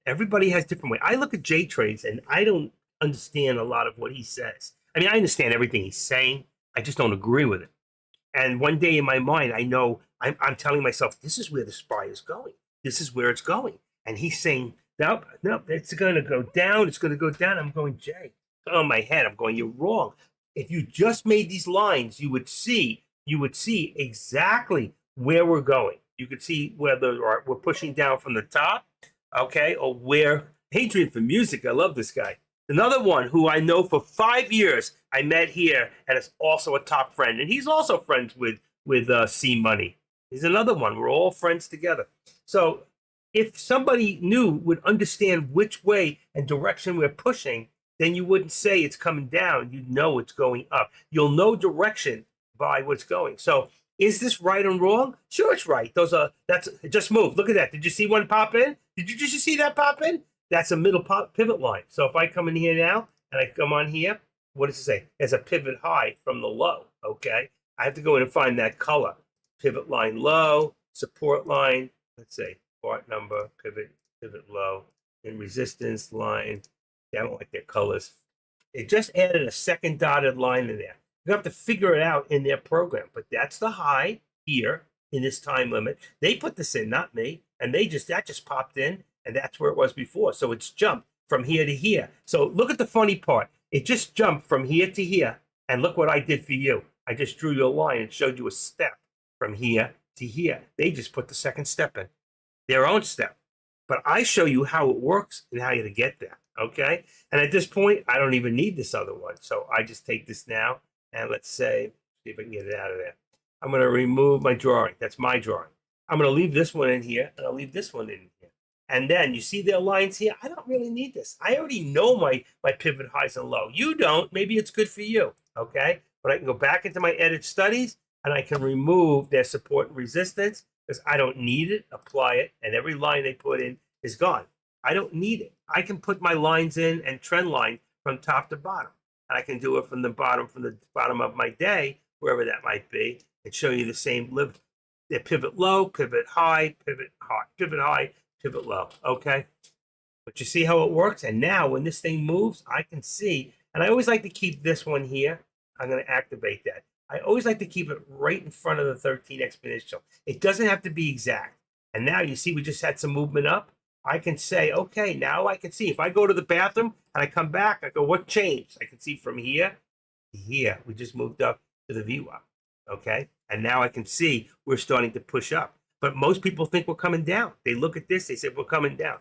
Speaker 1: Everybody has different way. I look at J-Trades, and I don't understand a lot of what he says. I mean, I understand everything he's saying. I just don't agree with it. And one day in my mind, I know I'm telling myself, this is where the spy is going. This is where it's going. And he's saying, nope, nope, it's going to go down. It's going to go down. I'm going, Jay, on my head. I'm going, you're wrong. If you just made these lines, you would see exactly where we're going. You could see whether we're pushing down from the top, okay, or where Hadrian for music. I love this guy. Another one who I know for 5 years I met here and is also a top friend, and he's also friends with C Money. He's another one. We're all friends together. So if somebody new would understand which way and direction we're pushing, then you wouldn't say it's coming down. You'd know it's going up. You'll know direction by what's going. So is this right and wrong? Sure, it's right. That's just move. Look at that. Did you see one pop in? Did you just see that pop in? That's a middle pivot line. So if I come in here now and I come on here, what does it say? It's a pivot high from the low. Okay. I have to go in and find that color. Pivot line low, support line. Let's say part number, pivot low, and resistance line. I don't like their colors. They just added a second dotted line in there. You have to figure it out in their program. But that's the high here in this time limit. They put this in, not me. And that just popped in, and that's where it was before. So it's jumped from here to here. So look at the funny part. It just jumped from here to here. And look what I did for you. I just drew you a line and showed you a step from here to here. They just put the second step in, their own step. But I show you how it works and how you to get there. Okay. And at this point, I don't even need this other one. So I just take this now and let's say, see if I can get it out of there. I'm going to remove my drawing. That's my drawing. I'm going to leave this one in here and I'll leave this one in here. And then you see their lines here. I don't really need this. I already know my pivot highs and low. You don't. Maybe it's good for you. Okay. But I can go back into my edit studies and I can remove their support and resistance because I don't need it, apply it, and every line they put in is gone. I don't need it. I can put my lines in and trend line from top to bottom. And I can do it from the bottom of my day, wherever that might be, and show you the same They're pivot low, pivot high, pivot high, pivot low. Okay. But you see how it works? And now when this thing moves, I can see, and I always like to keep this one here. I'm going to activate that. I always like to keep it right in front of the 13 exponential. It doesn't have to be exact. And now you see we just had some movement up. I can say, okay, now I can see. If I go to the bathroom and I come back, I go, what changed? I can see from here to here. We just moved up to the VWAP, okay? And now I can see we're starting to push up. But most people think we're coming down. They look at this, they say, we're coming down.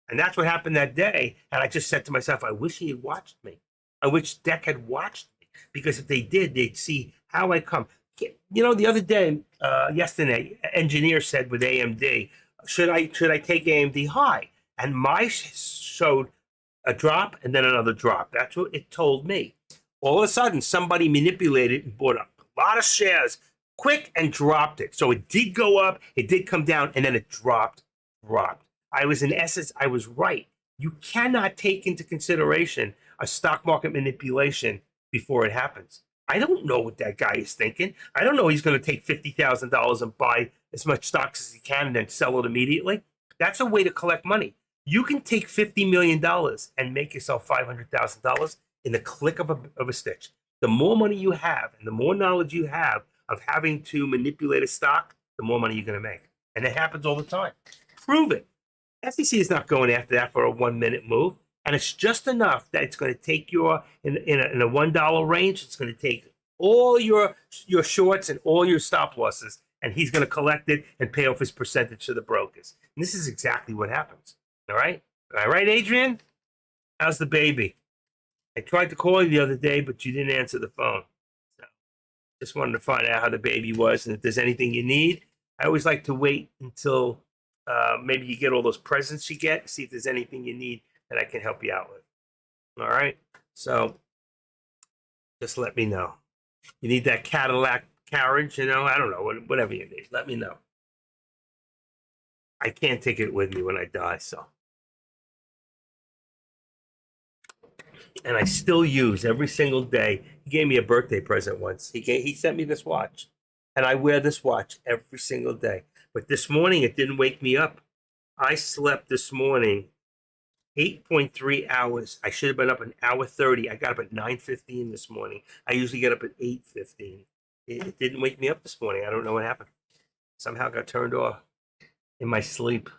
Speaker 1: And that's what happened that day. And I just said to myself, I wish he had watched me. I wish Deck had watched me. Because if they did, they'd see how I come. You know, the other day, yesterday, engineer said with AMD, should I take AMD high? And my showed a drop and then another drop. That's what it told me. All of a sudden, somebody manipulated and bought up a lot of shares quick and dropped it. So it did go up, it did come down, and then it dropped. I was, in essence, I was right. You cannot take into consideration a stock market manipulation before it happens. I don't know what that guy is thinking. I don't know he's going to take $50,000 and buy as much stocks as he can and then sell it immediately. That's a way to collect money. You can take $50 million and make yourself $500,000 in the click of a stitch. The more money you have and the more knowledge you have of having to manipulate a stock, the more money you're going to make. And it happens all the time. Prove it. SEC is not going after that for a 1 minute move. And it's just enough that it's going to take your, in a $1 range, it's going to take all your shorts and all your stop losses, and he's going to collect it and pay off his percentage to the brokers. And this is exactly what happens. All right? All right, Adrian? How's the baby? I tried to call you the other day, but you didn't answer the phone. So just wanted to find out how the baby was and if there's anything you need. I always like to wait until maybe you get all those presents you get, see if there's anything you need that I can help you out with. All right? So just let me know. You need that Cadillac carriage, you know? I don't know, whatever you need. Let me know. I can't take it with me when I die, so. And I still use every single day. He gave me a birthday present once. He sent me this watch. And I wear this watch every single day. But this morning, it didn't wake me up. I slept this morning 8.3 hours. I should have been up an hour 30. I got up at 9:15 this morning. I usually get up at 8:15. It didn't wake me up this morning. I don't know what happened. Somehow got turned off in my sleep.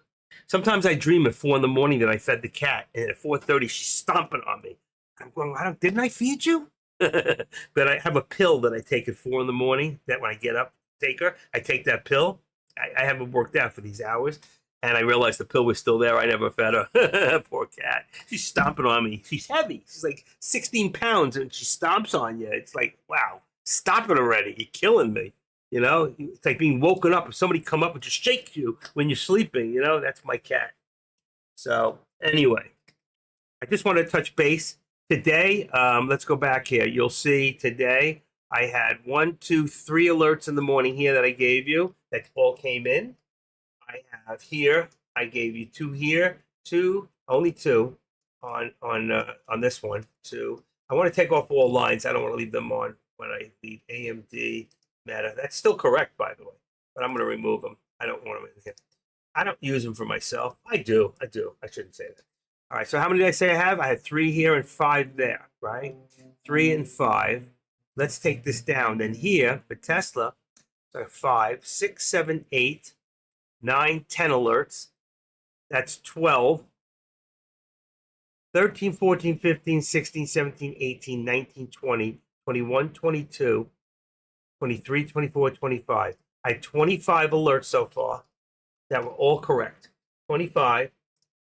Speaker 1: Sometimes I dream at 4 in the morning that I fed the cat, and at 4:30 she's stomping on me. I'm going, didn't I feed you? But I have a pill that I take at 4 in the morning. That when I get up, I take that pill. I haven't worked out for these hours, and I realized the pill was still there. I never fed her. Poor cat. She's stomping on me. She's heavy. She's like 16 pounds, and she stomps on you. It's like, wow, stop it already. You're killing me. You know, it's like being woken up. If somebody come up and just shake you when you're sleeping, you know, that's my cat. So anyway, I just want to touch base today. Let's go back here. You'll see today I had 1, 2, 3 alerts in the morning here that I gave you that all came in. I have here, I gave you 2 here, 2, only 2 on this one. 2. I want to take off all lines. I don't want to leave them on when I leave AMD. Meta. That's still correct, by the way, but I'm going to remove them. I don't want them in here. I don't use them for myself. I do. I shouldn't say that. All right. So how many did I say I have? I had 3 here and 5 there, right? 3 and 5. Let's take this down. Then here for Tesla, so 5, 6, 7, 8, 9, 10 alerts. That's 12. 13, 14, 15, 16, 17, 18, 19, 20, 21, 22. 23, 24, 25. I had 25 alerts so far that were all correct. 25,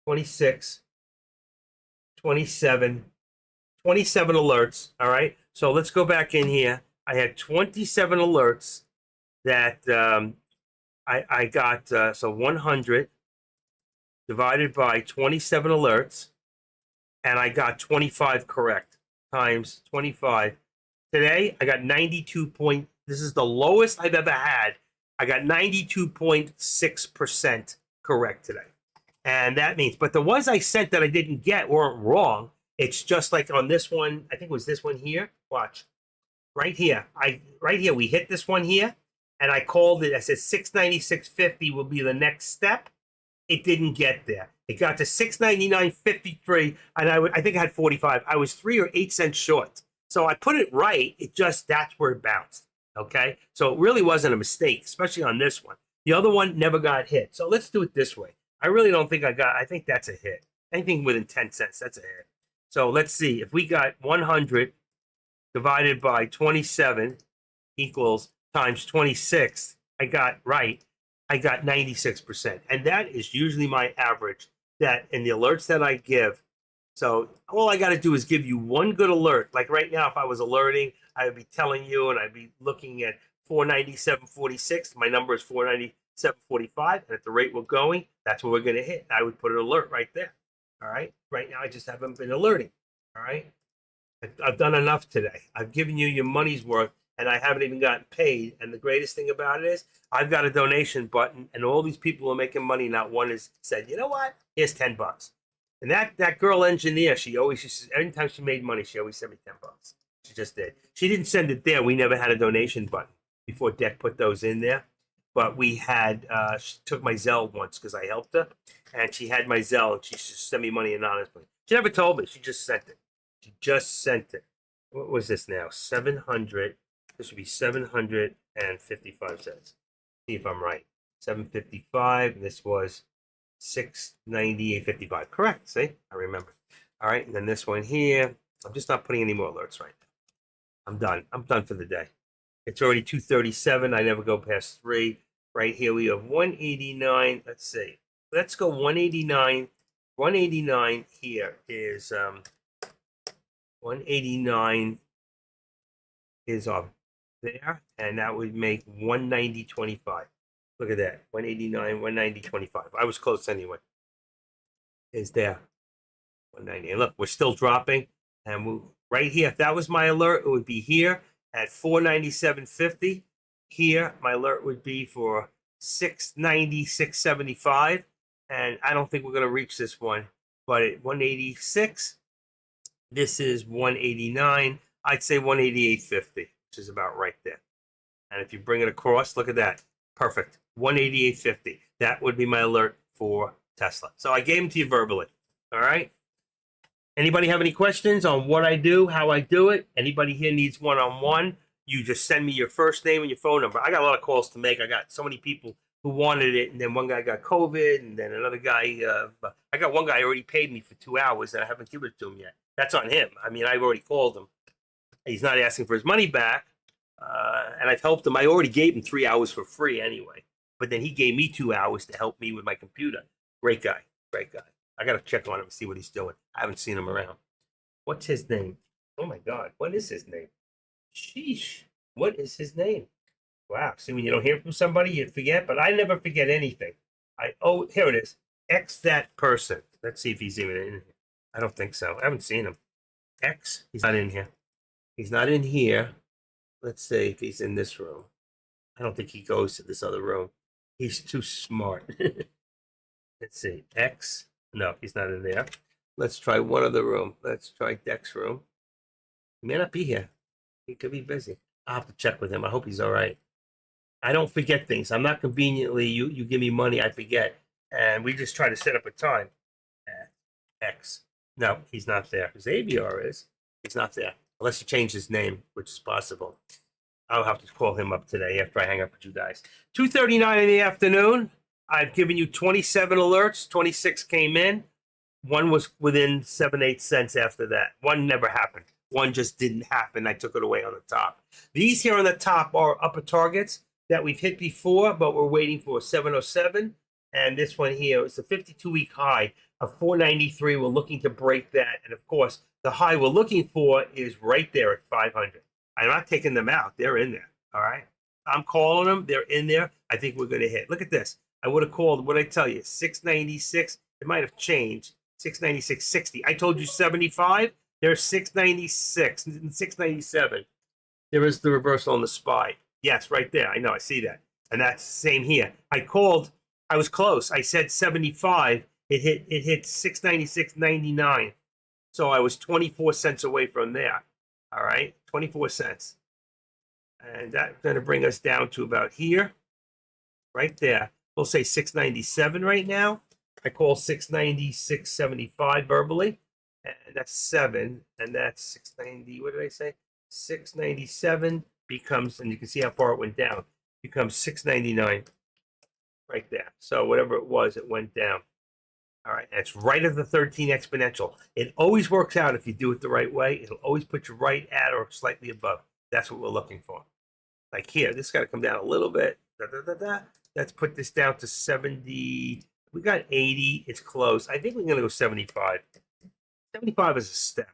Speaker 1: 26, 27, 27 alerts. All right. So let's go back in here. I had 27 alerts that I got. So 100 divided by 27 alerts, and I got 25 correct times 25. Today, I got 92 point. This is the lowest I've ever had. I got 92.6% correct today. And that means, but the ones I sent that I didn't get weren't wrong. It's just like on this one, I think it was this one here. Watch. Right here. We hit this one here, and I called it. I said 696.50 will be the next step. It didn't get there. It got to 699.53, and I think I had 45. I was 3 or 8 cents short. So I put it right. That's where it bounced. Okay. So it really wasn't a mistake, especially on this one. The other one never got hit. So let's do it this way. I really don't think I think that's a hit. Anything within 10 cents, that's a hit. So let's see. If we got 100 divided by 27 equals times 26, I got right. I got 96%. And that is usually my average that in the alerts that I give. So all I got to do is give you one good alert. Like right now, if I was alerting, I would be telling you, and I'd be looking at 497.46. My number is 497.45, and at the rate we're going, that's what we're going to hit. I would put an alert right there. All right. Right now, I just haven't been alerting. All right. I've done enough today. I've given you your money's worth, and I haven't even gotten paid. And the greatest thing about it is I've got a donation button, and all these people are making money. Not one has said, you know what? Here's $10. And that girl engineer, she says, anytime she made money, she always sent me $10. She just did. She didn't send it there. We never had a donation button before Deck put those in there. But we had, she took my Zelle once because I helped her. And she had my Zelle, and she just sent me money anonymously. She never told me. She just sent it. What was this now? 700. This would be 755 cents. See if I'm right. 755. And this was 698.55. Correct. See, I remember. All right, and then this one here. I'm just not putting any more alerts right now. I'm done. I'm done for the day. It's already 2:37. I never go past 3. Right here we have 189. Let's see. Let's go 189. 189 here is 189 is up there, and that would make 190.25. Look at that. 189, 190.25. I was close anyway. Is there. 190. And look, we're still dropping. And right here, if that was my alert, it would be here at 497.50. Here, my alert would be for 690, 675. And I don't think we're going to reach this one. But at 186, this is 189. I'd say 188.50, which is about right there. And if you bring it across, look at that. Perfect. 188.50. That would be my alert for Tesla. So I gave them to you verbally. All right. Anybody have any questions on what I do, how I do it? Anybody here needs one-on-one? You just send me your first name and your phone number. I got a lot of calls to make. I got so many people who wanted it, and then one guy got COVID, and then another guy. I got one guy already paid me for 2 hours, and I haven't given it to him yet. That's on him. I mean, I've already called him. He's not asking for his money back, and I've helped him. I already gave him 3 hours for free anyway, but then he gave me 2 hours to help me with my computer. Great guy, great guy. I got to check on him and see what he's doing. I haven't seen him around. What's his name? Oh my God, what is his name? Sheesh, what is his name? Wow, see, when you don't hear from somebody, you forget, but I never forget anything. Here it is. X that person. Let's see if he's even in here. I don't think so. I haven't seen him. X, he's not in here. He's not in here. Let's see if he's in this room. I don't think he goes to this other room. He's too smart. Let's see. X. No, he's not in there. Let's try one other room. Let's try Deck's room. He may not be here. He could be busy. I'll have to check with him. I hope he's all right. I don't forget things. I'm not conveniently, you give me money, I forget. And we just try to set up a time. X. No, he's not there. Xavier is. He's not there. Unless he changed his name, which is possible. I'll have to call him up today after I hang up with you guys. 2:39 in the afternoon. I've given you 27 alerts. 26 came in. One was within 7-8 cents after that. One never happened. One just didn't happen. I took it away on the top. These here on the top are upper targets that we've hit before, but we're waiting for 707. And this one here is a 52-week high of 493. We're looking to break that. And of course, the high we're looking for is right there at 500. I'm not taking them out. They're in there. All right. I'm calling them. They're in there. I think we're going to hit. Look at this. I would have called, what did I tell you? 696. It might have changed. 696.60. I told you 75. There's 696 and 697. There is the reversal on the SPY. Yes, right there. I know. I see that. And that's the same here. I called. I was close. I said 75. It hit 696.99. So I was 24 cents away from there. All right, 24 cents. And that's going to bring us down to about here, right there. We'll say 697 right now. I call 696.75 verbally. And that's 7. And that's 690. What did I say? 697 becomes, and you can see how far it went down, becomes 699 right there. So whatever it was, it went down. All right, and it's right at the 13 exponential. It always works out if you do it the right way. It'll always put you right at or slightly above. That's what we're looking for. Like here, this got to come down a little bit. Let's put this down to 70. We got 80. It's close. I think we're going to go 75. 75 is a step.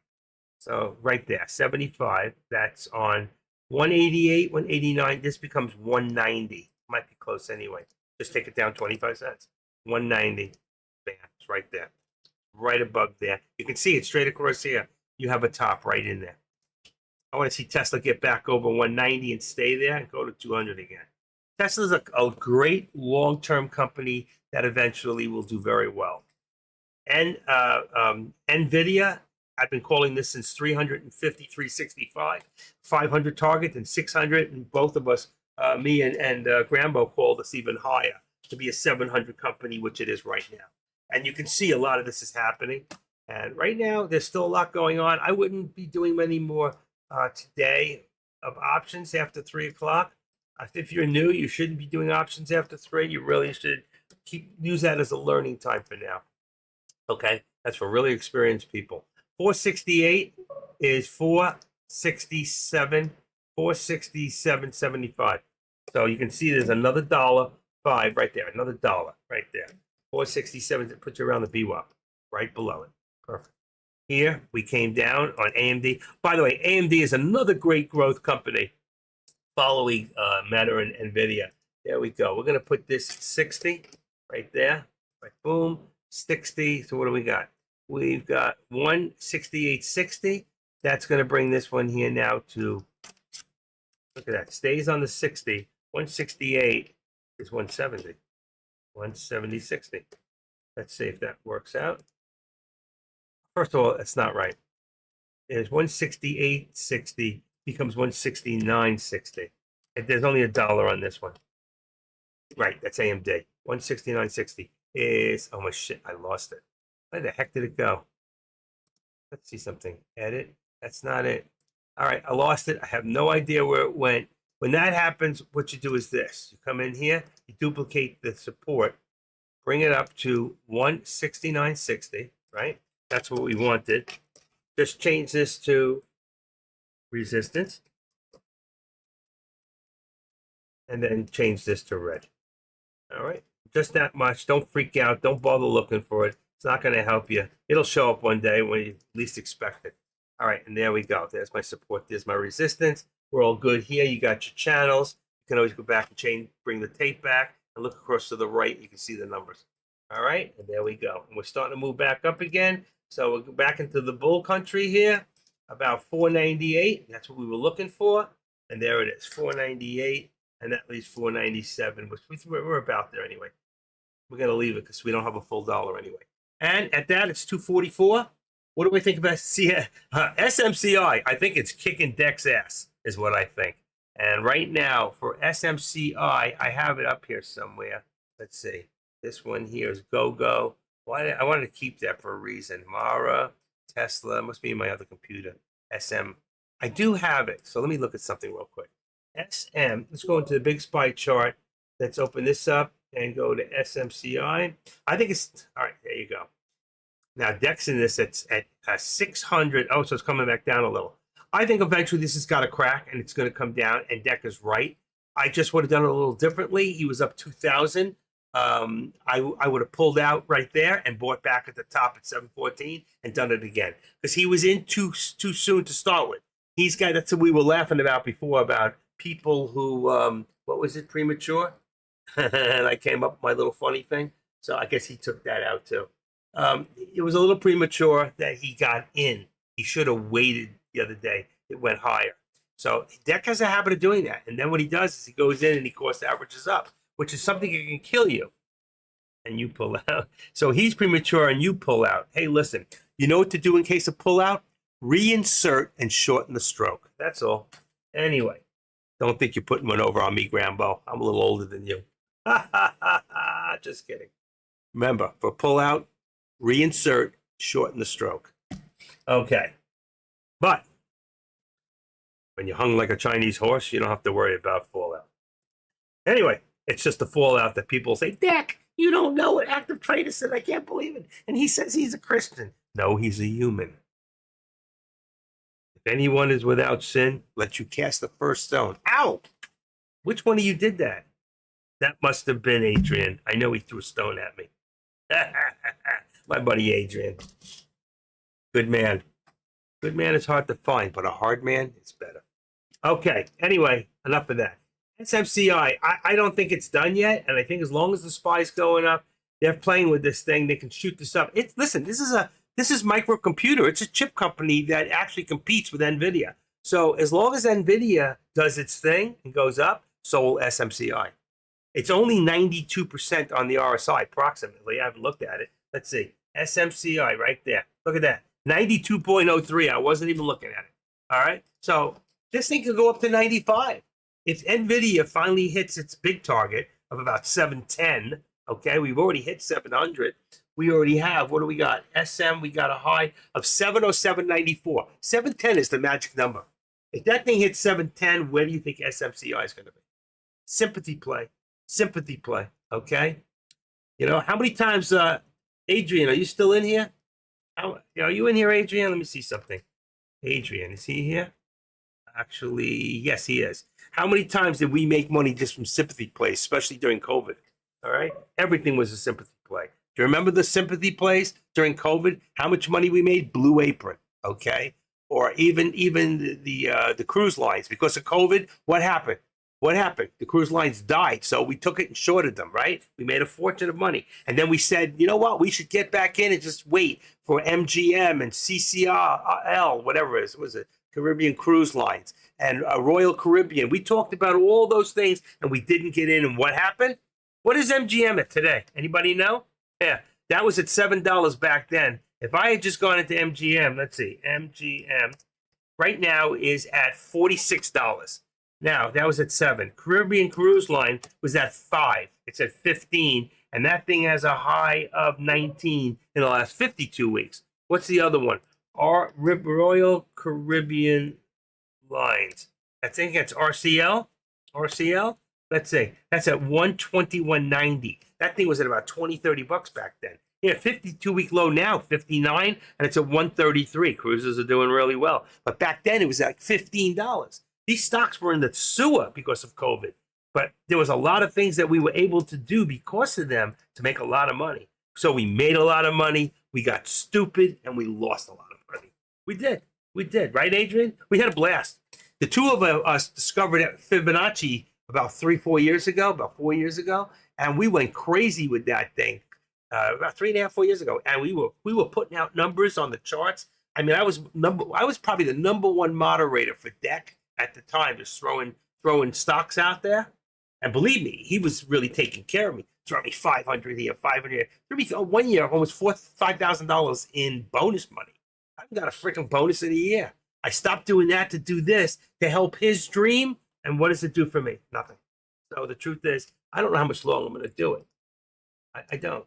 Speaker 1: So right there, 75. That's on 188, 189. This becomes 190. Might be close anyway. Just take it down 25 cents. 190. Bam, it's right there. Right above there. You can see it straight across here. You have a top right in there. I want to see Tesla get back over 190 and stay there and go to 200 again. Tesla's a great long-term company that eventually will do very well. And NVIDIA, I've been calling this since 350, 365, 500 target and 600. And both of us, me and Grambo, called us even higher to be a 700 company, which it is right now. And you can see a lot of this is happening. And right now, there's still a lot going on. I wouldn't be doing many more today of options after 3 o'clock. If you're new, you shouldn't be doing options after 3. You really should use that as a learning time for now. Okay, that's for really experienced people. 468 is 467, 467.75. So you can see there's another $1.05 right there, another $1 right there. 467 to put you around the VWAP, right below it. Perfect. Here we came down on AMD. By the way, AMD is another great growth company following Meta and NVIDIA. There we go. We're going to put this at 60 right there. Right, boom, 60. So what do we got? We've got 168.60. That's going to bring this one here now to, look at that, stays on the 60. 168 is 170. 170.60. Let's see if that works out. First of all, that's not right. It's 168.60 becomes 169.60. And there's only $1 on this one. Right, that's AMD. 169.60 is, oh my shit, I lost it. Where the heck did it go? Let's see something. Edit. That's not it. All right, I lost it. I have no idea where it went. When that happens, what you do is this. You come in here, you duplicate the support, bring it up to 169.60, right? That's what we wanted. Just change this to resistance. And then change this to red. All right, just that much. Don't freak out. Don't bother looking for it. It's not going to help you. It'll show up one day when you least expect it. All right, and there we go. There's my support. There's my resistance. We're all good here. You got your channels. You can always go back and change, bring the tape back, and look across to the right. You can see the numbers. All right, and there we go. And we're starting to move back up again. So we'll go back into the bull country here, about 498. That's what we were looking for. And there it is, 498. And that leaves 497, which we're about there anyway. We're going to leave it because we don't have a full dollar anyway. And at that, it's 244. What do we think about SMCI? I think it's kicking Deck's ass, is what I think. And right now, for SMCI, I have it up here somewhere. Let's see. This one here is GoGo. Why? I wanted to keep that for a reason. Mara, Tesla, must be in my other computer. SM. I do have it. So let me look at something real quick. SM, let's go into the big SPY chart. Let's open this up and go to SMCI. I think it's, all right, there you go. Now, Deck's in this at 600. Oh, so it's coming back down a little. I think eventually this has got to crack and it's going to come down, and Deck is right. I just would have done it a little differently. He was up 2,000. I would have pulled out right there and bought back at the top at 714 and done it again because he was in too soon to start with. He's got, that's what we were laughing about before, about people who, what was it, premature? And I came up with my little funny thing. So I guess he took that out too. It was a little premature that he got in. He should have waited the other day. It went higher. So Deck has a habit of doing that. And then what he does is he goes in and he cost averages up, which is something that can kill you. And you pull out. So he's premature and you pull out. Hey, listen, you know what to do in case of pull out? Reinsert and shorten the stroke. That's all. Anyway, don't think you're putting one over on me, Grambo. I'm a little older than you. Just kidding. Remember, for pull out, reinsert, shorten the stroke. Okay. But when you're hung like a Chinese horse, you don't have to worry about fallout. Anyway, it's just the fallout that people say, Deck, you don't know what active trader said. I can't believe it. And he says he's a Christian. No, he's a human. If anyone is without sin, let you cast the first stone. Ow! Which one of you did that? That must have been Adrian. I know he threw a stone at me. My buddy Adrian. Good man. Good man is hard to find, but a hard man is better. Okay, anyway, enough of that. SMCI, I don't think it's done yet, and I think as long as the SPY's going up, they're playing with this thing, they can shoot this up. Listen, this is microcomputer. It's a chip company that actually competes with NVIDIA. So as long as NVIDIA does its thing and goes up, so will SMCI. It's only 92% on the RSI, approximately. I haven't looked at it. Let's see. SMCI right there. Look at that. 92.03. I wasn't even looking at it. All right. So this thing could go up to 95. If NVIDIA finally hits its big target of about 710, okay, we've already hit 700. We already have, what do we got? SM, we got a high of 707.94. 710 is the magic number. If that thing hits 710, where do you think SMCI is going to be? Sympathy play. Sympathy play, okay? You know, how many times, Adrian, are you still in here? Are you in here, Adrian? Let me see something. Adrian, is he here? Actually, yes, he is. How many times did we make money just from sympathy plays, especially during COVID? All right? Everything was a sympathy play. Do you remember the sympathy plays during COVID? How much money we made? Blue Apron, okay? Or even the cruise lines. Because of COVID, what happened? What happened? The cruise lines died, so we took it and shorted them, right? We made a fortune of money. And then we said, you know what? We should get back in and just wait for MGM and CCRL, whatever it is. What was it? Caribbean Cruise Lines and Royal Caribbean. We talked about all those things, and we didn't get in. And what happened? What is MGM at today? Anybody know? Yeah, that was at $7 back then. If I had just gone into MGM, let's see, MGM right now is at $46. Now, that was at 7. Caribbean Cruise Line was at 5. It's at 15. And that thing has a high of 19 in the last 52 weeks. What's the other one? Royal Caribbean Lines. I think it's RCL. RCL. Let's see. That's at 121.90. That thing was at about 20, $30 back then. Yeah, 52-week low now, 59, and it's at 133. Cruises are doing really well. But back then it was like $15. These stocks were in the sewer because of COVID. But there was a lot of things that we were able to do because of them to make a lot of money. So we made a lot of money, we got stupid, and we lost a lot of money. We did. We did. Right, Adrian? We had a blast. The two of us discovered Fibonacci about 4 years ago, and we went crazy with that thing about 3.5, 4 years ago. And we were putting out numbers on the charts. I mean, I was probably the number one moderator for Deck at the time, just throwing stocks out there. And believe me, he was really taking care of me. Throw me 500 here, 500 here. Threw me 1 year almost $5,000 in bonus money. I got a freaking bonus of the year. I stopped doing that to do this to help his dream. And what does it do for me? Nothing. So the truth is, I don't know how much longer I'm going to do it. I don't.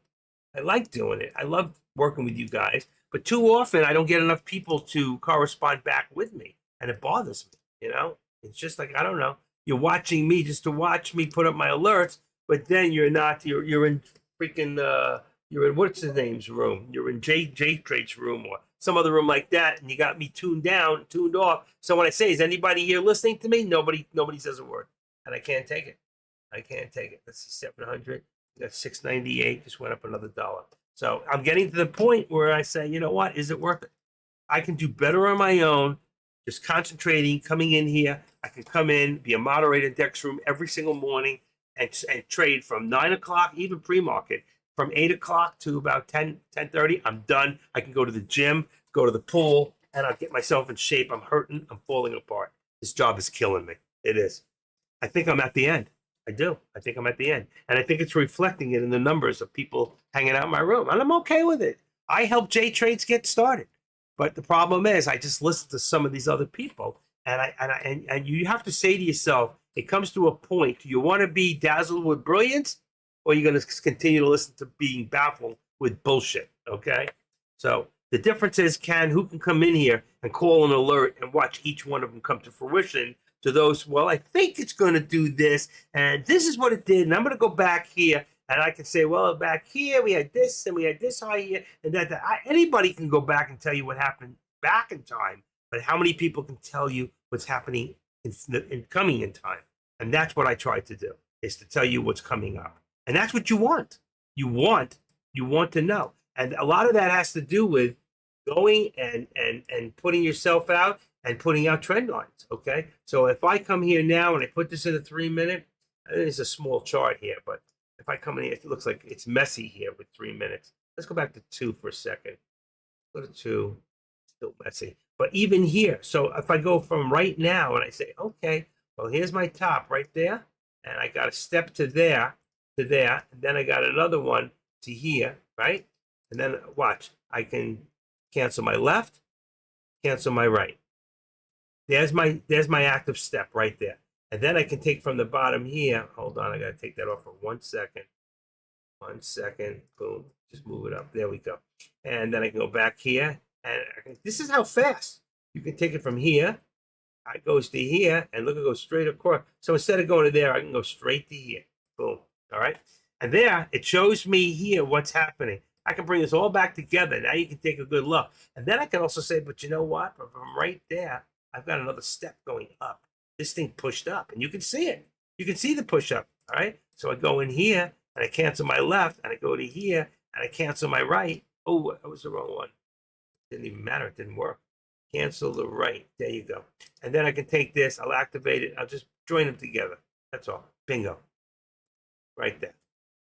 Speaker 1: I like doing it. I love working with you guys. But too often, I don't get enough people to correspond back with me. And it bothers me, you know? It's just like, I don't know. You're watching me just to watch me put up my alerts, but then you're not. You're in freaking. You're in what's his name's room. You're in J Trade's room or some other room like that, and you got me tuned down, tuned off. So when I say, "Is anybody here listening to me?" Nobody says a word, and I can't take it. I can't take it. Let's see, 700. We got 698. Just went up another $1. So I'm getting to the point where I say, you know what? Is it worth it? I can do better on my own. Just concentrating, coming in here. I can come in, be a moderator in Deck's room every single morning and trade from 9 o'clock, even pre-market, from 8 o'clock to about 10:30. I'm done. I can go to the gym, go to the pool, and I'll get myself in shape. I'm hurting. I'm falling apart. This job is killing me. It is. I think I'm at the end. I do. I think I'm at the end. And I think it's reflecting it in the numbers of people hanging out in my room. And I'm okay with it. I helped J Trades get started. But the problem is, I just listen to some of these other people, and you have to say to yourself, it comes to a point: do you want to be dazzled with brilliance, or are you going to continue to listen to being baffled with bullshit? Okay, so the difference is, who can come in here and call an alert and watch each one of them come to fruition? To those, well, I think it's going to do this, and this is what it did, and I'm going to go back here. And I can say, well, back here we had this, and we had this high here, and that. Anybody can go back and tell you what happened back in time, but how many people can tell you what's happening in coming in time? And that's what I try to do, is to tell you what's coming up. And that's what you want. You want to know. And a lot of that has to do with going and putting yourself out and putting out trend lines. Okay. So if I come here now and I put this in a 3-minute, there's a small chart here, but if I come in here, it looks like it's messy here with 3 minutes. Let's go back to 2 for a second. Go to 2, still messy. But even here, so if I go from right now and I say, okay, well, here's my top right there, and I got a step to there, and then I got another one to here, right? And then watch, I can cancel my left, cancel my right. There's my active step right there. And then I can take from the bottom here. Hold on, I got to take that off for 1 second. 1 second. Boom. Just move it up. There we go. And then I can go back here. And this is how fast. You can take it from here. It goes to here. And look, it goes straight across. So instead of going to there, I can go straight to here. Boom. All right. And there, it shows me here what's happening. I can bring this all back together. Now you can take a good look. And then I can also say, but you know what? From right there, I've got another step going up. This thing pushed up, and you can see it. You can see the push up, all right? So I go in here, and I cancel my left, and I go to here, and I cancel my right. Oh, that was the wrong one. Didn't even matter. It didn't work. Cancel the right. There you go. And then I can take this. I'll activate it. I'll just join them together. That's all. Bingo. Right there.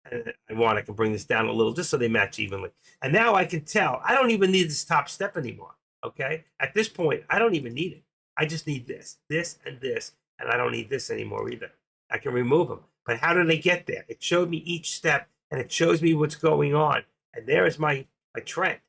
Speaker 1: And I can bring this down a little just so they match evenly. And now I can tell. I don't even need this top step anymore, okay? At this point, I don't even need it. I just need this, and I don't need this anymore either. I can remove them. But how did I get there? It showed me each step, and it shows me what's going on. And there is my trend.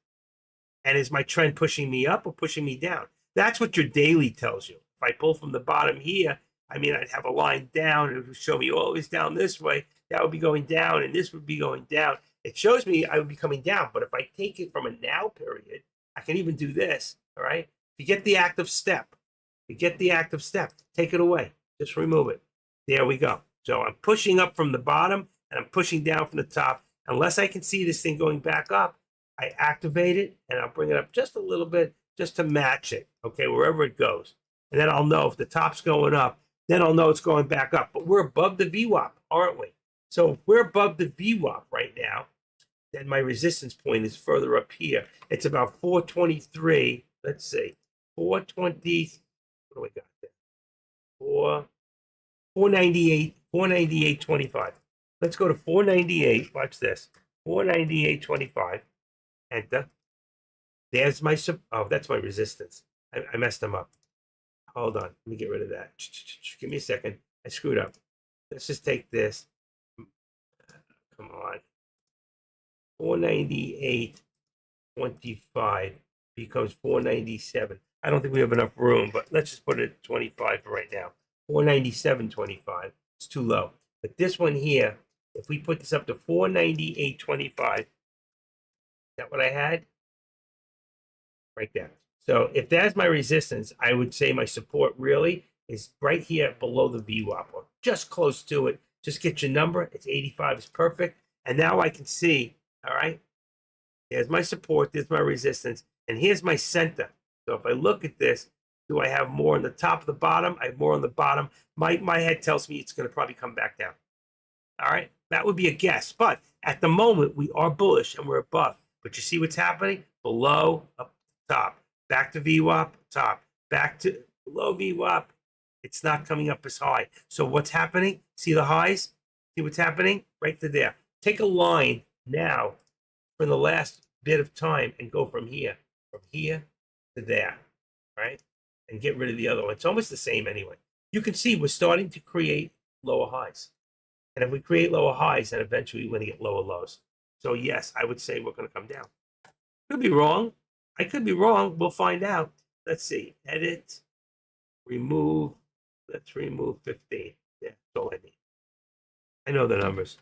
Speaker 1: And is my trend pushing me up or pushing me down? That's what your daily tells you. If I pull from the bottom here, I mean, I'd have a line down. It would show me always down this way. That would be going down, and this would be going down. It shows me I would be coming down. But if I take it from a now period, I can even do this. All right. If you get the active step, take it away. Just remove it. There we go. So I'm pushing up from the bottom and I'm pushing down from the top. Unless I can see this thing going back up, I activate it and I'll bring it up just a little bit just to match it, okay, wherever it goes. And then I'll know if the top's going up, then I'll know it's going back up. But we're above the VWAP, aren't we? So if we're above the VWAP right now, then my resistance point is further up here. It's about 423. Let's see, 420. What do we got there? 498, 498.25. Let's go to 498. Watch this. 498.25. Enter. There's my oh, that's my resistance. I messed them up. Hold on. Let me get rid of that. Give me a second. I screwed up. Let's just take this. Come on. 498.25 becomes 497. I don't think we have enough room, but let's just put it at 25 for right now. 497.25. It's too low. But this one here, if we put this up to 498.25, is that what I had? Right there. So if that's my resistance, I would say my support really is right here below the VWAP, or just close to it. Just get your number. It's 85 is perfect. And now I can see, all right, there's my support, there's my resistance, and here's my center. So if I look at this, do I have more on the top of the bottom? I have more on the bottom. My head tells me it's going to probably come back down. All right, that would be a guess. But at the moment, we are bullish and we're above. But you see what's happening? Below, up, top. Back to VWAP, top. Back to below VWAP. It's not coming up as high. So what's happening? See the highs? See what's happening? Right to there. Take a line now from the last bit of time and go from here to there, right? And get rid of the other one. It's almost the same anyway. You can see we're starting to create lower highs. And if we create lower highs, then eventually we're going to get lower lows. So yes, I would say we're going to come down. Could be wrong. I could be wrong. We'll find out. Let's see. Edit. Remove. Let's remove 15. Yeah, that's all I need. I know the numbers.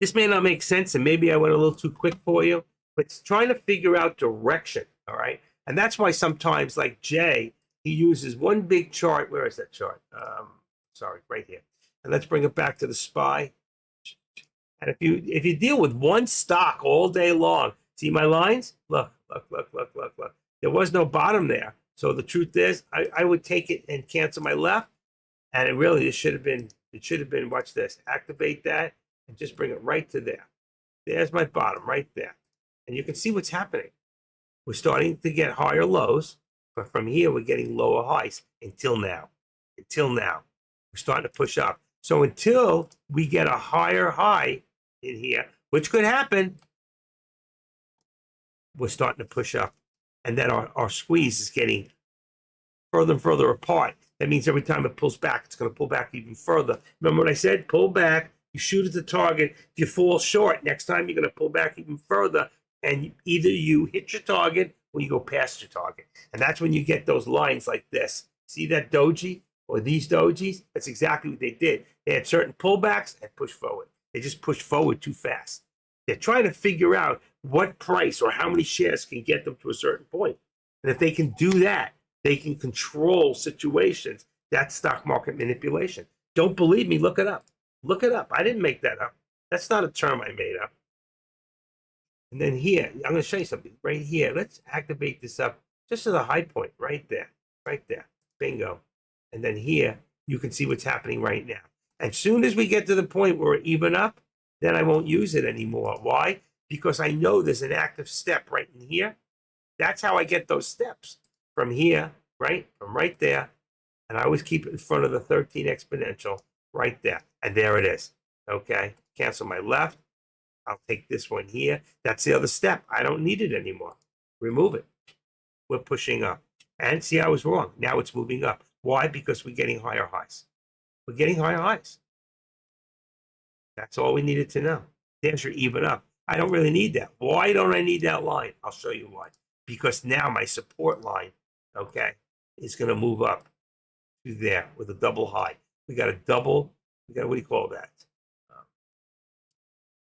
Speaker 1: This may not make sense, and maybe I went a little too quick for you, but it's trying to figure out direction, all right? And that's why sometimes, like Jay, he uses one big chart. Where is that chart? Sorry, right here. And let's bring it back to the SPY. And if you deal with one stock all day long, see my lines? Look. There was no bottom there. So the truth is, I would take it and cancel my left. And it should have been, watch this, activate that and just bring it right to there. There's my bottom right there. And you can see what's happening. We're starting to get higher lows, but from here, we're getting lower highs until now. We're starting to push up. So until we get a higher high in here, which could happen, we're starting to push up. And then our squeeze is getting further and further apart. That means every time it pulls back, it's going to pull back even further. Remember what I said? Pull back, you shoot at the target. If you fall short, next time you're going to pull back even further, and either you hit your target or you go past your target. And that's when you get those lines like this. See that doji or these dojis? That's exactly what they did. They had certain pullbacks and push forward. They just pushed forward too fast. They're trying to figure out what price or how many shares can get them to a certain point. And if they can do that, they can control situations. That's stock market manipulation. Don't believe me? Look it up. Look it up. I didn't make that up. That's not a term I made up. And then here, I'm going to show you something right here. Let's activate this up just to the high point right there. Bingo. And then here, you can see what's happening right now. As soon as we get to the point where we're even up, then I won't use it anymore. Why? Because I know there's an active step right in here. That's how I get those steps. From here, right? From right there. And I always keep it in front of the 13 exponential right there. And there it is. Okay. Cancel my left. I'll take this one here. That's the other step. I don't need it anymore. Remove it. We're pushing up. And see, I was wrong. Now it's moving up. Why? Because we're getting higher highs. We're getting higher highs. That's all we needed to know. There's your even up. I don't really need that. Why don't I need that line? I'll show you why. Because now my support line, okay, is going to move up to there with a double high. We got a double, what do you call that?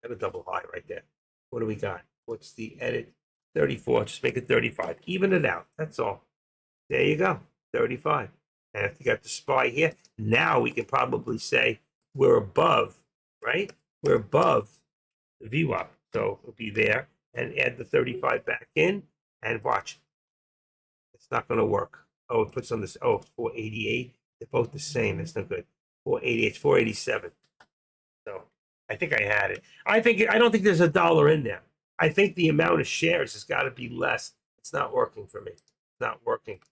Speaker 1: Got a double high right there. What do we got? What's the edit? 34. Just make it 35. Even it out. That's all. There you go. 35. And if you got the SPY here, now we can probably say we're above, right? We're above the VWAP. So it'll be there and add the 35 back in and watch. It's not going to work. Oh, it puts on this. Oh, 488. They're both the same. It's no good. 488. It's 487. So I think I had it. I don't think there's $1 in there. I think the amount of shares has got to be less. It's not working for me. It's not working. It's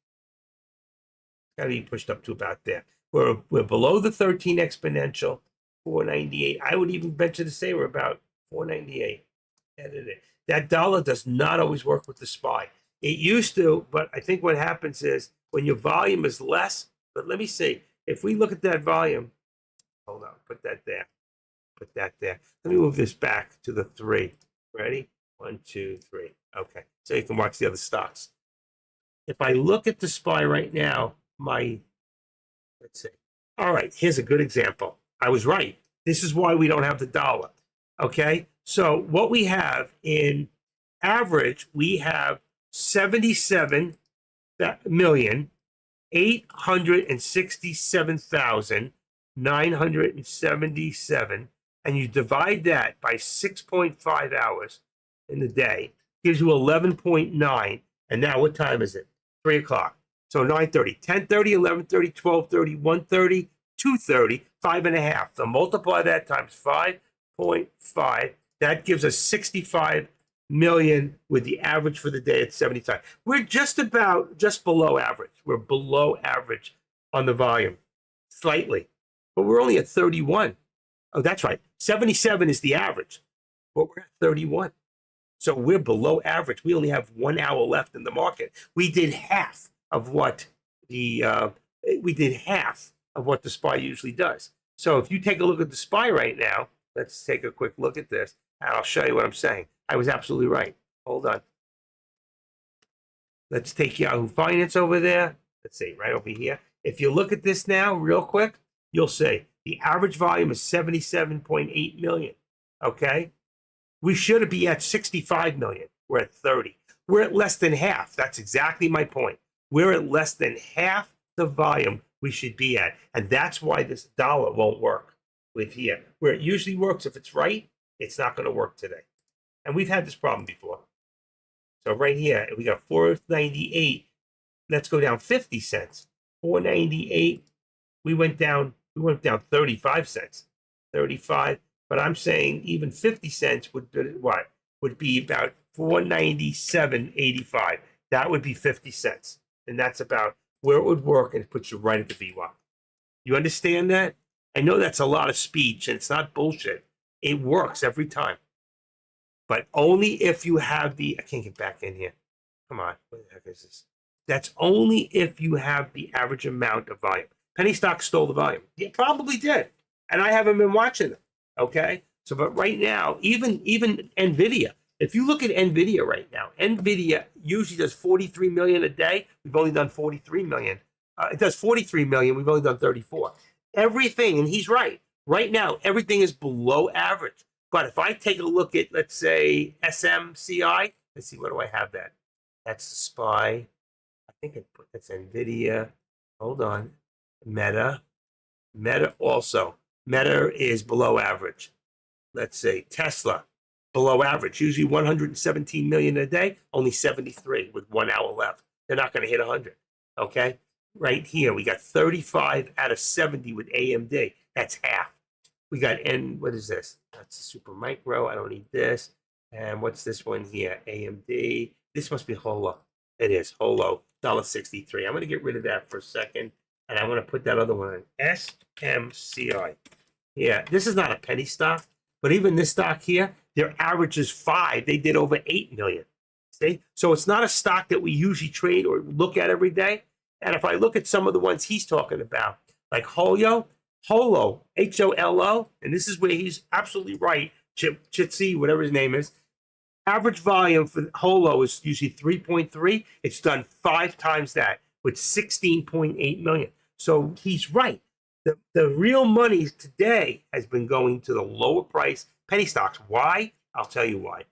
Speaker 1: got to be pushed up to about there. We're below the 13 exponential, 498. I would even venture to say we're about 498. Edit. That dollar does not always work with the SPY. It used to, but I think what happens is when your volume is less, but let me see. If we look at that volume, hold on, put that there. Put that there. Let me move this back to the 3. Ready? 1, 2, 3. Okay. So you can watch the other stocks. If I look at the SPY right now, let's see. All right, here's a good example. I was right. This is why we don't have the dollar. Okay? So what we have in average, we have 77,867,977, and you divide that by 6.5 hours in the day, gives you 11.9. And now what time is it? 3 o'clock. So 9:30, 10:30, 11:30, 12:30, 1:30, 2:30, 5.5. So multiply that times 5.5. That gives us 65 million with the average for the day at 75. We're just below average. We're below average on the volume, slightly. But we're only at 31. Oh, that's right. 77 is the average, but we're at 31. So we're below average. We only have 1 hour left in the market. We did half of what the SPY usually does. So if you take a look at the SPY right now, let's take a quick look at this, and I'll show you what I'm saying. I was absolutely right. Hold on. Let's take Yahoo Finance over there. Let's see, right over here. If you look at this now, real quick, you'll see the average volume is 77.8 million. Okay? We should be at 65 million. We're at 30. We're at less than half. That's exactly my point. We're at less than half the volume we should be at. And that's why this dollar won't work with here. Where it usually works, if it's right, it's not going to work today. And we've had this problem before. So right here, we got 498. Let's go down 50 cents. 498. We went down 35 cents. 35. But I'm saying even 50 cents would be what? Would be about 497.85. That would be 50 cents. And that's about where it would work, and it puts you right at the VWAP. You understand that? I know that's a lot of speech, and it's not bullshit. It works every time. But only if you have I can't get back in here. Come on. What the heck is this? That's only if you have the average amount of volume. Penny stock stole the volume. It probably did. And I haven't been watching them. Okay? So, but right now, even NVIDIA, if you look at NVIDIA right now, NVIDIA usually does 43 million a day. We've only done 43 million. It does 43 million. We've only done 34. Everything, and he's right. Right now, everything is below average. But if I take a look at, let's say, SMCI, let's see, where do I have that? That's the SPY. I think that's NVIDIA. Hold on. Meta also. Meta is below average. Let's say Tesla, below average. Usually 117 million a day, only 73 with 1 hour left. They're not going to hit 100. Okay? Right here, we got 35 out of 70 with AMD. That's half. We got what is this? That's a super micro. I don't need this. And what's this one here? AMD. This must be Holo. It is Holo, $1.63. I'm going to get rid of that for a second. And I want to put that other one in. SMCI. Yeah, this is not a penny stock. But even this stock here, their average is 5. They did over 8 million. See? So it's not a stock that we usually trade or look at every day. And if I look at some of the ones he's talking about, like Holo, Holo, H-O-L-O, and this is where he's absolutely right, Chitsi, whatever his name is, average volume for Holo is usually 3.3. It's done 5 times that with 16.8 million. So he's right. The real money today has been going to the lower price penny stocks. Why? I'll tell you why.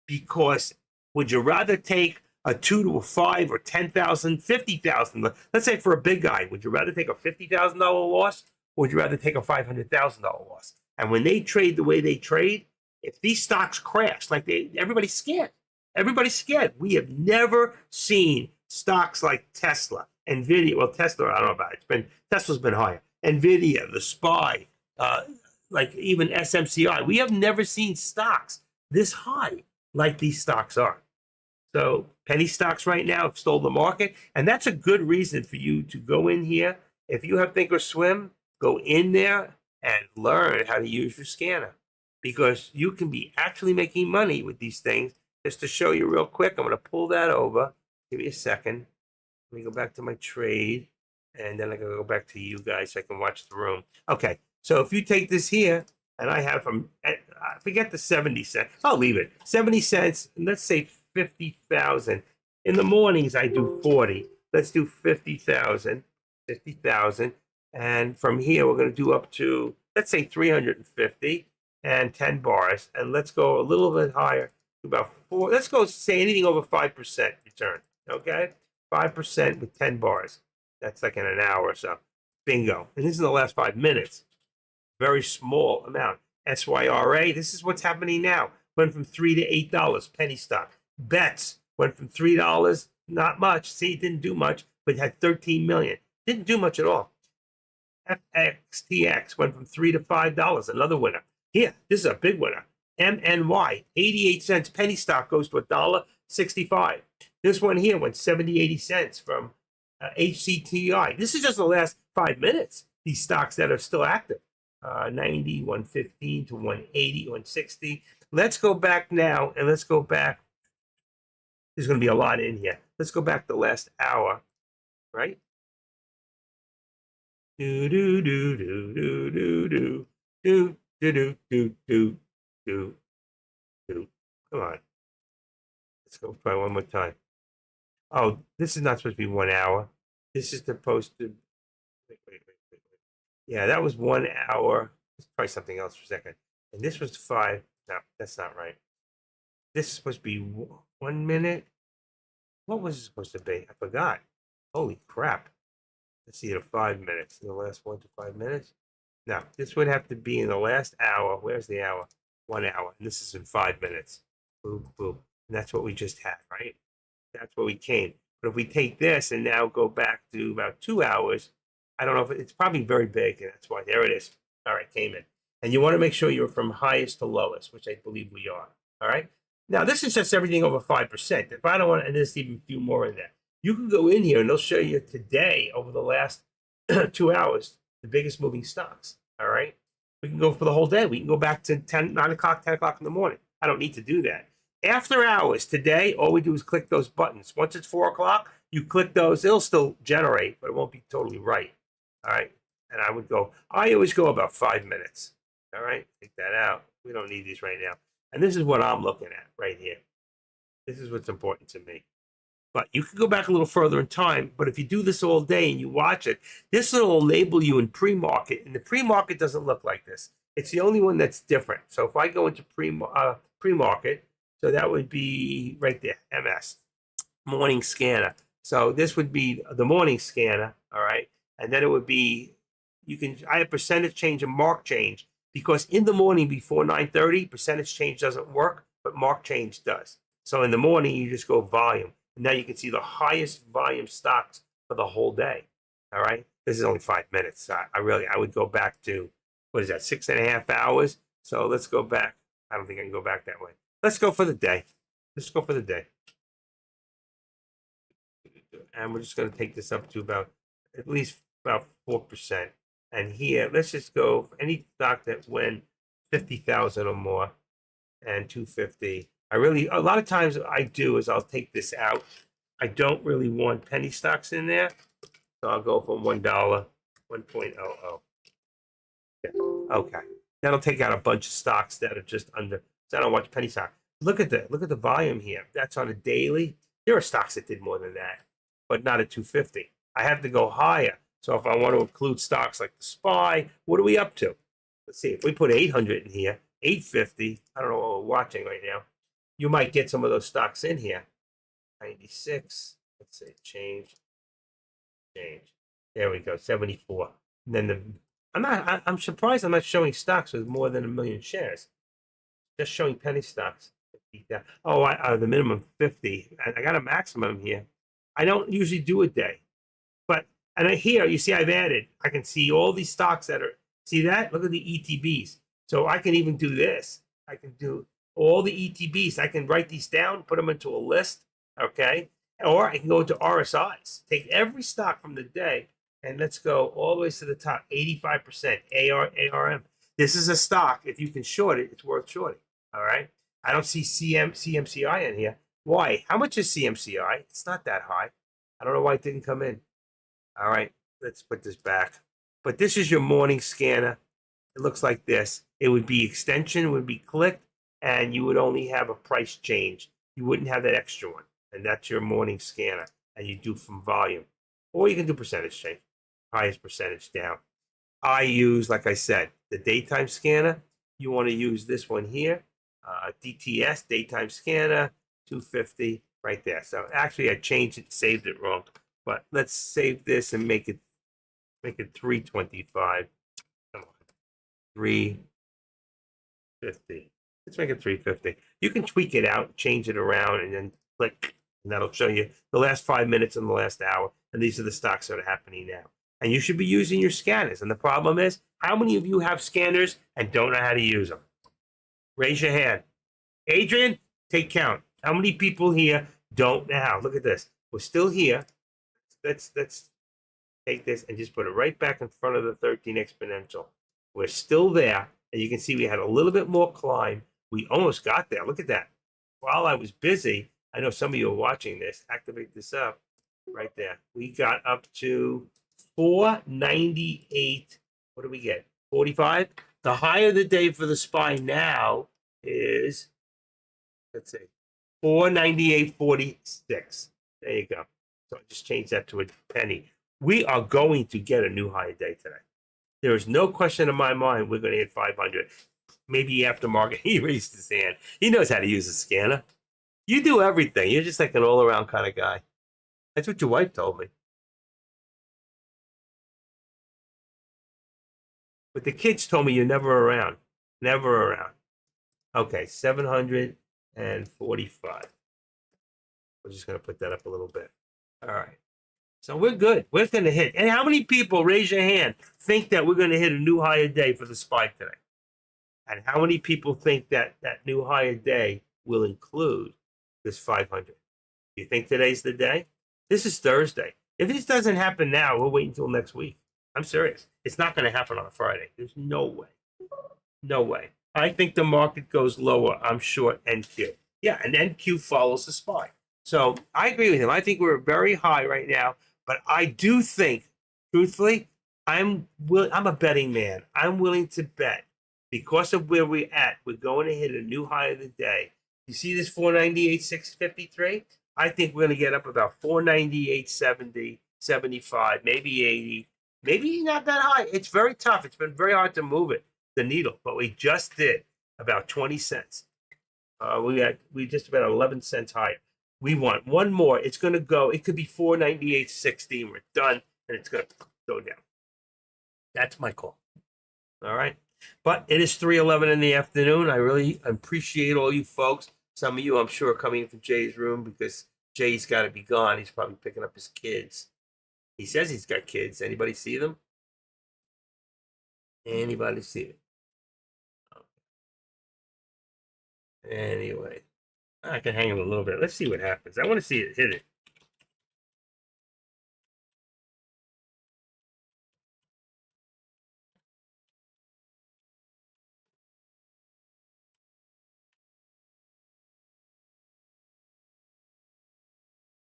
Speaker 1: Because Would you rather take a 2 to a 5 or 10,000, 50,000? Let's say for a big guy, would you rather take a $50,000 loss or would you rather take a $500,000 loss? And when they trade the way they trade, if these stocks crash, like everybody's scared. Everybody's scared. We have never seen stocks like Tesla, Nvidia. Well, Tesla, I don't know about it. Tesla's been higher. Nvidia, the SPY, like even SMCI. We have never seen stocks this high like these stocks are. So penny stocks right now have stole the market, and that's a good reason for you to go in here. If you have Thinkorswim, go in there and learn how to use your scanner, because you can be actually making money with these things. Just to show you real quick, I'm going to pull that over. Give me a second. Let me go back to my trade, and then I'm going to go back to you guys so I can watch the room. Okay, so if you take this here, and I have from, forget the 70 cents. I'll leave it. 70 cents, and let's say 50,000. In the mornings, I do 40. Let's do 50,000. 50,000. And from here, we're going to do up to, let's say 350 and 10 bars. And let's go a little bit higher. About 4, let's go say anything over 5% return, okay? 5% with 10 bars. That's like in an hour or so. Bingo. And this is in the last 5 minutes. Very small amount. SYRA, this is what's happening now. Went from $3 to $8, penny stock. Bets went from $3, not much. See, it didn't do much, but it had 13 million. Didn't do much at all. FXTX went from $3 to $5, another winner. Here, this is a big winner. MNY, 88 cents. Penny stock goes to $1.65. This one here went 70, 80 cents from HCTI. This is just the last 5 minutes. These stocks that are still active. 90, 115 to 180, 160. Let's go back now, and let's go back. There's going to be a lot in here. Let's go back the last hour, right? Do do do do do do do do do do do do do. Come on. Let's go try one more time. Oh, this is not supposed to be 1 hour. This is supposed to. Wait. Yeah, that was 1 hour. Let's try something else for a second. And this was 5. No, that's not right. This is supposed to be 1 minute. What was it supposed to be? I forgot. Holy crap. Let's see, the 5 minutes. In the last 1 to 5 minutes. No, this would have to be in the last hour. Where's the hour? 1 hour. And this is in 5 minutes. Boom, boom. And that's what we just had, right? That's where we came. But if we take this and now go back to about 2 hours, I don't know if it's probably very big, and that's why. There it is. All right, came in. And you want to make sure you're from highest to lowest, which I believe we are. All right? Now, this is just everything over 5%. If I don't want, and there's even a few more in there. You can go in here, and they'll show you today, over the last 2 hours, the biggest moving stocks. All right? We can go for the whole day. We can go back to 9 o'clock, 10 o'clock in the morning. I don't need to do that. After hours, today, all we do is click those buttons. Once it's 4 o'clock, you click those. It'll still generate, but it won't be totally right. All right? And I always go about 5 minutes. All right? Take that out. We don't need these right now. And this is what I'm looking at right here. This is what's important to me. But you can go back a little further in time. But if you do this all day and you watch it, this will label you in pre-market. And the pre-market doesn't look like this. It's the only one that's different. So if I go into pre-market, so that would be right there, MS, morning scanner. So this would be the morning scanner, all right? And then it would be, I have percentage change and mark change, because in the morning before 9:30, percentage change doesn't work, but mark change does. So in the morning, you just go volume. And now you can see the highest volume stocks for the whole day, all right? This is only 5 minutes. I would go back to, what is that, 6.5 hours? So let's go back. I don't think I can go back that way. Let's go for the day. Let's go for the day. And we're just going to take this up to at least about 4%. And here, let's just go for any stock that went 50,000 or more and 250. A lot of times what I do is I'll take this out. I don't really want penny stocks in there. So I'll go from $1, 1.00. Okay. That'll take out a bunch of stocks that are just under. So I don't watch penny stock. Look at the volume here. That's on a daily. There are stocks that did more than that, but not at 250. I have to go higher. So if I want to include stocks like the SPY, what are we up to? Let's see. If we put 800 in here, 850. I don't know what we're watching right now. you might get some of those stocks in here. 96. Let's say change. There we go. 74. And then I'm surprised I'm not showing stocks with more than 1 million shares. Just showing penny stocks. Oh, the minimum 50. And I got a maximum here. I don't usually do a day. But, and here, you see I've added. I can see all these stocks that are, see that? Look at the ETBs. So I can even do this. I can do all the ETBs. I can write these down, put them into a list, okay? Or I can go into RSIs. Take every stock from the day, and let's go all the way to the top, 85% ARM. This is a stock. If you can short it, it's worth shorting, all right? I don't see CMCI in here. Why? How much is CMCI? It's not that high. I don't know why it didn't come in. All right, let's put this back. But this is your morning scanner. It looks like this. It would be extension, would be clicked, and you would only have a price change. You wouldn't have that extra one. And that's your morning scanner. And you do from volume. Or you can do percentage change. Highest percentage down. I use, like I said, the daytime scanner. You want to use this one here. DTS, daytime scanner, 250, right there. So actually I changed it, saved it wrong. But let's save this and make it 325. Come on. 350. Let's make it 350. You can tweak it out, change it around, and then click, and that'll show you the last 5 minutes and the last hour. And these are the stocks that are happening now. And you should be using your scanners. And the problem is, how many of you have scanners and don't know how to use them? Raise your hand. Adrian, take count. How many people here don't know how? Look at this. We're still here. Let's take this and just put it right back in front of the 13 exponential. We're still there. And you can see we had a little bit more climb. We almost got there. Look at that. While I was busy, I know some of you are watching this. Activate this up right there. We got up to 498. What do we get? 45. The high of the day for the SPY now is, let's see, 498.46. There you go. So I just changed that to a penny. We are going to get a new high day today. There is no question in my mind we're going to hit 500. Maybe aftermarket. He raised his hand. He knows how to use a scanner. You do everything. You're just like an all-around kind of guy. That's what your wife told me. But the kids told me you're never around. Never around. Okay, 745. We're just going to put that up a little bit. All right. So we're good. We're going to hit. And how many people, raise your hand, think that we're going to hit a new higher day for the SPY today? And how many people think that that new higher day will include this 500? Do you think today's the day? This is Thursday. If this doesn't happen now, we'll wait until next week. I'm serious. It's not going to happen on a Friday. There's no way. No way. I think the market goes lower. I'm short NQ. Yeah, and NQ follows the SPY. So I agree with him. I think we're very high right now. But I do think, truthfully, I'm a betting man. I'm willing to bet because of where we're at. We're going to hit a new high of the day. You see this 498.653? I think we're going to get up about 498.70, 75, maybe 80. Maybe not that high. It's very tough. It's been very hard to move it, the needle. But we just did about 20 cents. We just about 11 cents higher. We want one more. It's going to go. It could be 498.60. We're done, and it's going to go down. That's my call. All right. But it is 3:11 in the afternoon. I really appreciate all you folks. Some of you, I'm sure, are coming from Jay's room because Jay's got to be gone. He's probably picking up his kids. He says he's got kids. Anybody see them? Anybody see it? Anyway. I can hang him a little bit. Let's see what happens. I want to see it hit it.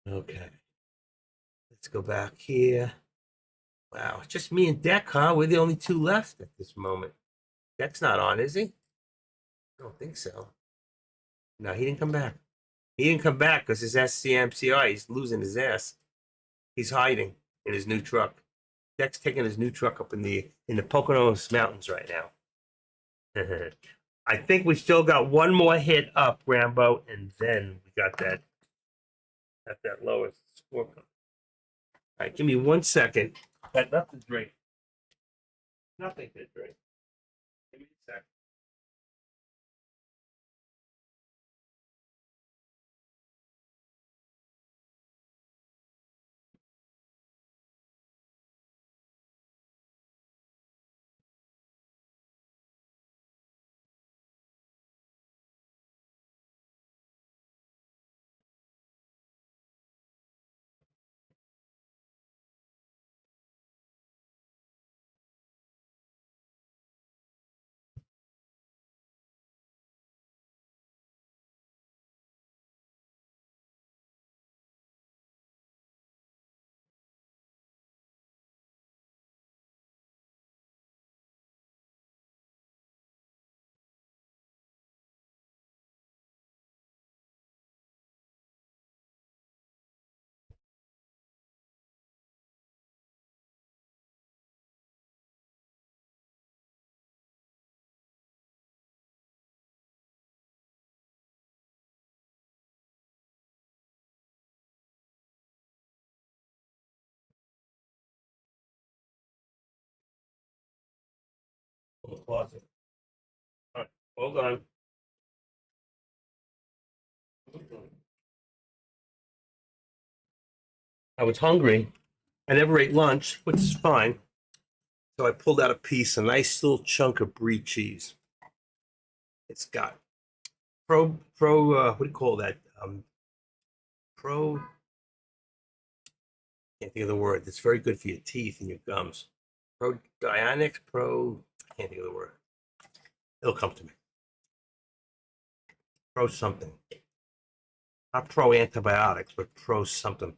Speaker 1: Okay. Let's go back here. Wow, it's just me and Deck, huh? We're the only two left at this moment. Deck's not on, is he? I don't think so. No, he didn't come back. He didn't come back because his SCMCI, he's losing his ass. He's hiding in his new truck. Deck's taking his new truck up in the Poconos Mountains right now. I think we still got one more hit up, Rambo, and then we got that at that lowest score. All right, give me 1 second. Got nothing to drink. Nothing to drink. Give me a second. Closet. All right, hold on. I was hungry. I never ate lunch, which is fine. So I pulled out a piece, a nice little chunk of brie cheese. It's got what do you call that? Pro, can't think of the word. It's very good for your teeth and your gums. Probiotics, I can't think of the word. It'll come to me. Pro something. Not pro antibiotics, but pro something.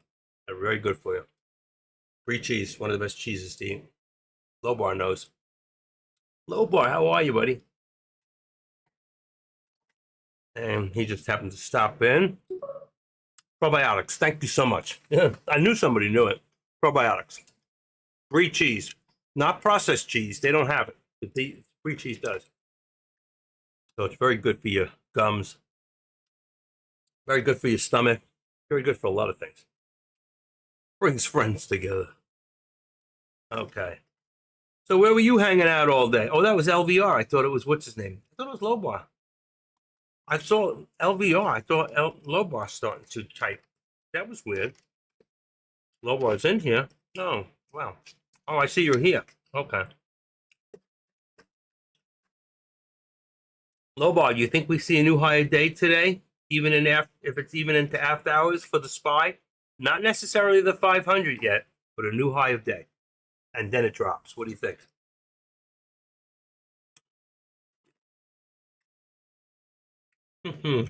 Speaker 1: They're very good for you. Brie cheese, one of the best cheeses to eat. Low Bar knows. Low Bar, how are you, buddy? And he just happened to stop in. Probiotics, thank you so much. Yeah, I knew somebody knew it. Probiotics. Brie cheese, not processed cheese. They don't have it. But brie cheese does. So it's very good for your gums. Very good for your stomach. Very good for a lot of things. Brings friends together. Okay. So where were you hanging out all day? Oh, that was LVR. I thought it was, what's his name? I thought it was Low Bar. I saw LVR. I thought Low Bar starting to type. That was weird. Low Bar's in here. No. Wow. Oh, I see you're here. Okay. Low Bar, do you think we see a new higher day today? Even if it's even into after hours for the SPY? Not necessarily the 500 yet, but a new high of day. And then it drops. What do you think? And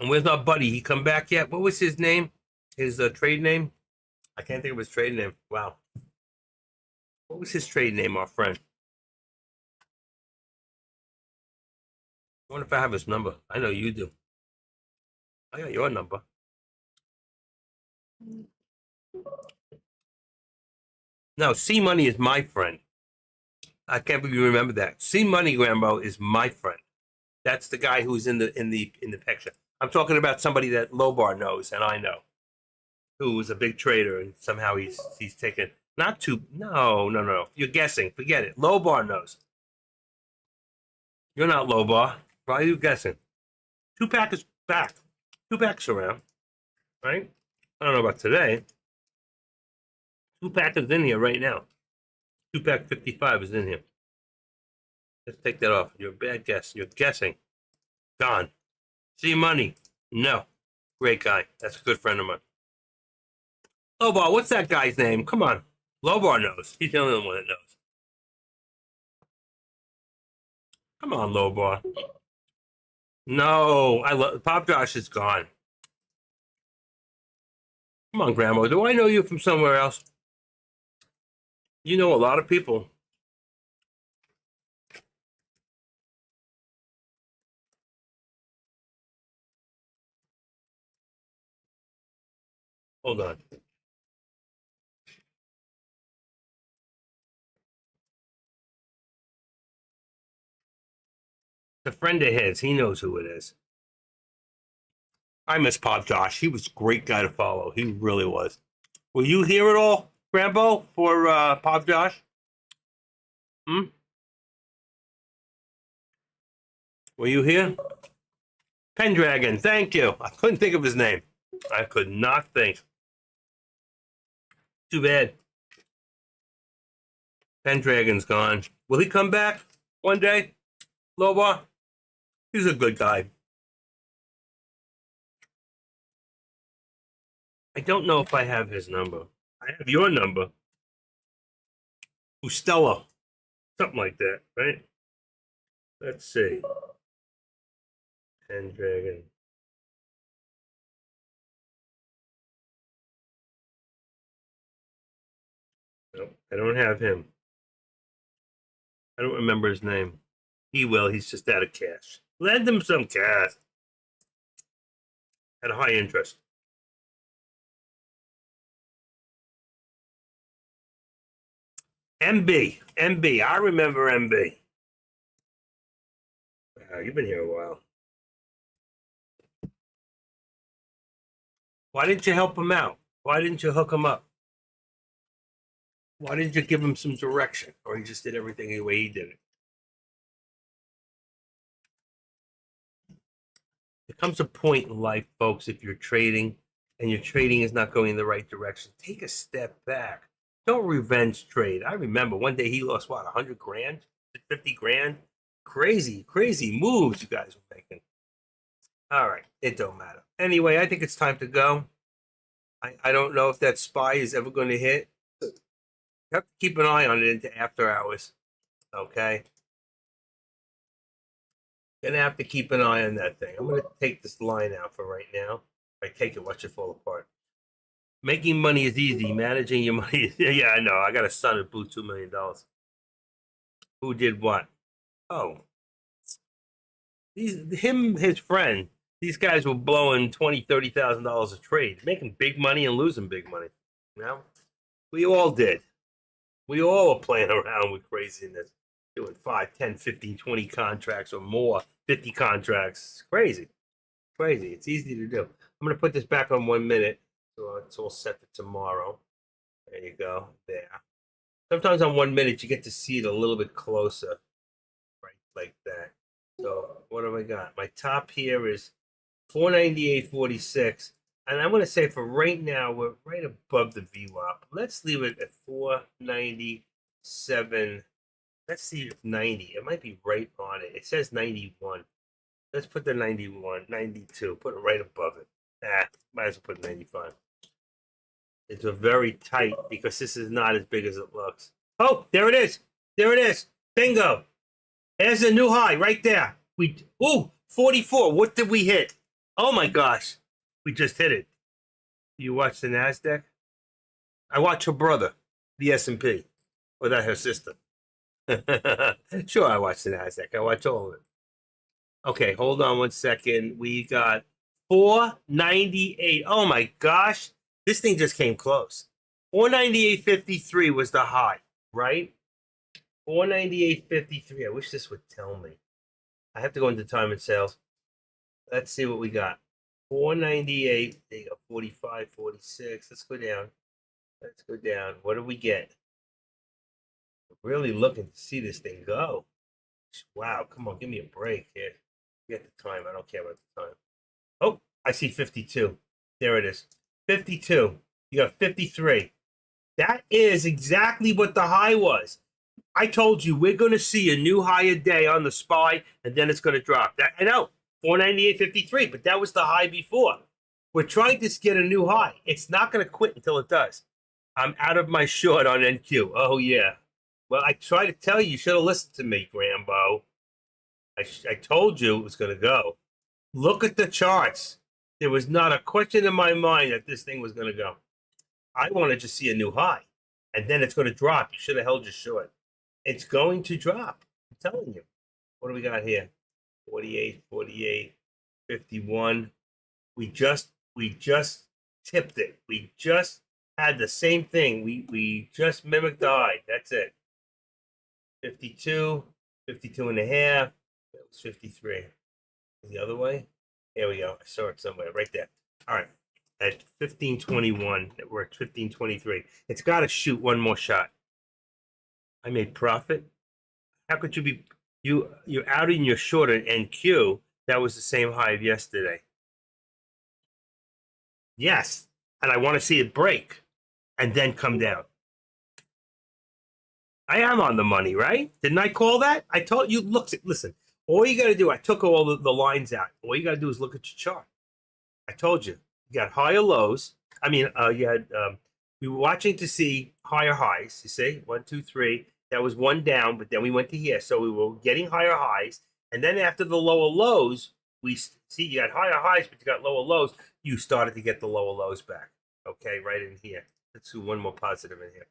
Speaker 1: where's our buddy? He come back yet? What was his name? His trade name? I can't think of his trade name. Wow. What was his trade name, our friend? I wonder if I have his number. I know you do. I got your number. No, C Money is my friend. I can't believe you remember that. C Money Rambo is my friend. That's the guy who's in the picture. I'm talking about somebody that Low Bar knows and I know, who was a big trader and somehow he's taken not too no. You're guessing. Forget it. Low Bar knows. You're not Low Bar. Why are you guessing? Tupac is back. Tupac's around, right? I don't know about today. Tupac is in here right now. Tupac 55 is in here. Let's take that off. You're a bad guess. You're guessing. Gone. See money. No. Great guy. That's a good friend of mine. Low Bar, what's that guy's name? Come on. Low Bar knows. He's the only one that knows. Come on, Low Bar. No, I love Pop Josh is gone. Come on, Grandma. Do I know you from somewhere else? You know a lot of people. Hold on. It's a friend of his. He knows who it is. I miss Pop Josh. He was a great guy to follow. He really was. Were you here at all, Rambo, for Pop Josh? Were you here? Pendragon, thank you. I couldn't think of his name. I could not think. Too bad. Pendragon's gone. Will he come back one day? Loba? He's a good guy. I don't know if I have his number. I have your number. Ustella. Something like that, right? Let's see. Pendragon. Nope, I don't have him. I don't remember his name. He will. He's just out of cash. Lend him some cash. At a high interest. MB. I remember MB. Wow, you've been here a while. Why didn't you help him out? Why didn't you hook him up? Why didn't you give him some direction? Or he just did everything the way he did it? There comes a point in life, folks, if you're trading and your trading is not going in the right direction, take a step back. Don't revenge trade. I remember one day he lost, what, 100 grand? 50 grand? Crazy moves you guys were making. All right, it don't matter. Anyway, I think it's time to go. I don't know if that SPY is ever going to hit. You have to keep an eye on it into after hours. Okay? Gonna have to keep an eye on that thing. I'm gonna take this line out for right now. If I take it, watch it fall apart. Making money is easy. Managing your money is... Yeah, I know. I got a son who blew $2 million. Who did what? Oh. His friend, these guys were blowing $20,000, $30,000 a trade, making big money and losing big money. You know? We all did. We all were playing around with craziness. Doing 5, 10, 15, 20 contracts or more, 50 contracts. It's crazy. Crazy. It's easy to do. I'm going to put this back on 1 minute. So it's all set for tomorrow. There you go. There. Sometimes on 1 minute, you get to see it a little bit closer. Right? Like that. So what have I got? My top here is 498.46. And I'm going to say for right now, we're right above the VWAP. Let's leave it at 497. Let's see if 90. It might be right on it. It says 91. Let's put the 91, 92. Put it right above it. Might as well put 95. It's a very tight because this is not as big as it looks. Oh, there it is. There it is. Bingo. There's a new high right there. 44. What did we hit? Oh my gosh. We just hit it. You watch the NASDAQ? I watch her brother, the S&P. Or that her sister. Sure, I watch the NASDAQ. I watch all of it. Okay, hold on 1 second. We got 498. Oh my gosh. This thing just came close. 498.53 was the high, right? 498.53. I wish this would tell me. I have to go into time and sales. Let's see what we got. 498. There you go. 45, 46. Let's go down. Let's go down. What do we get? Really looking to see this thing go. Wow, come on, give me a break here. Get the time. I don't care about the time. Oh, I see 52. There it is. 52. You got 53. That is exactly what the high was. I told you we're going to see a new high a day on the SPY, and then it's going to drop. That, I know, 498.53, but that was the high before. We're trying to get a new high. It's not going to quit until it does. I'm out of my short on NQ. Oh, yeah. Well, I tried to tell you, you should have listened to me, Grambo. I told you it was going to go. Look at the charts. There was not a question in my mind that this thing was going to go. I wanted to see a new high, and then it's going to drop. You should have held your short. It's going to drop. I'm telling you. What do we got here? 48, 48, 51. We just tipped it. We just had the same thing. We just mimicked the high. That's it. 52, 52 and a half, It was 53. The other way? Here we go. I saw it somewhere right there. All right. At 1521, we're at 1523. It's got to shoot one more shot. I made profit. How could you be you're out in your short at NQ? That was the same high of yesterday. Yes, and I want to see it break and then come down. I am on the money, right? Didn't I call that? I told you. Listen. All you got to do. I took all the lines out. All you got to do is look at your chart. I told you. You got higher lows. I mean, you had. We were watching to see higher highs. You see, 1, 2, 3. That was one down, but then we went to here, so we were getting higher highs. And then after the lower lows, we see you got higher highs, but you got lower lows. You started to get the lower lows back. Okay, right in here. Let's do one more positive in here,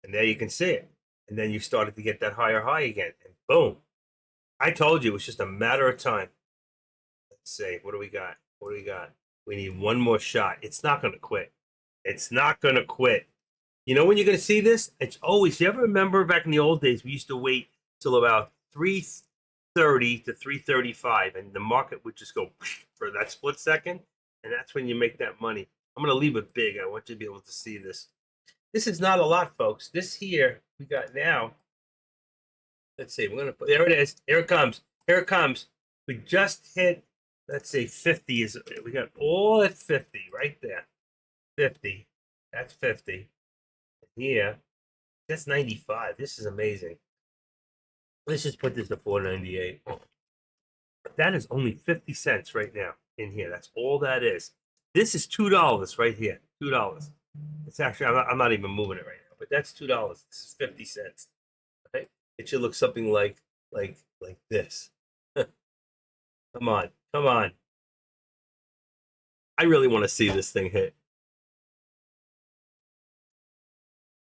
Speaker 1: and there you can see it. And then you started to get that higher high again, and boom! I told you it was just a matter of time. Let's see, what do we got? What do we got? We need one more shot. It's not going to quit. It's not going to quit. You know when you're going to see this? It's always. You ever remember back in the old days, we used to wait till about 3:30 to 3:35, and the market would just go for that split second, and that's when you make that money. I'm going to leave it big. I want you to be able to see this. This is not a lot, folks. This here we got now. Let's see. We're going to put. There it is. Here it comes. Here it comes. We just hit. Let's say 50 is. We got all at 50 right there. 50. That's 50. Here, that's 95. This is amazing. Let's just put this to 498. That is only 50 cents right now in here. That's all that is. This is $2 right here. $2. It's actually I'm not even moving it right now, but that's $2. This is 50 cents. Right? It should look something like this. Come on, come on. I really want to see this thing hit.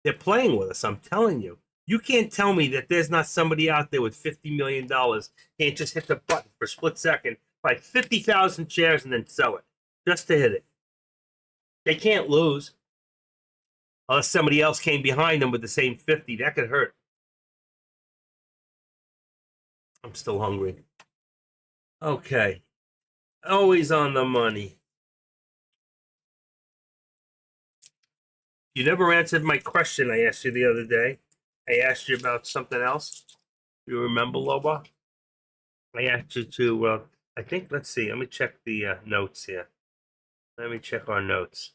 Speaker 1: They're playing with us. I'm telling you. You can't tell me that there's not somebody out there with $50 million can't just hit the button for a split second, buy 50,000 shares, and then sell it just to hit it. They can't lose unless somebody else came behind them with the same 50. That could hurt. I'm still hungry. Okay. Always on the money. You never answered my question I asked you the other day. I asked you about something else. You remember, Loba? I asked you to, I think, let's see. Let me check the notes here. Let me check our notes.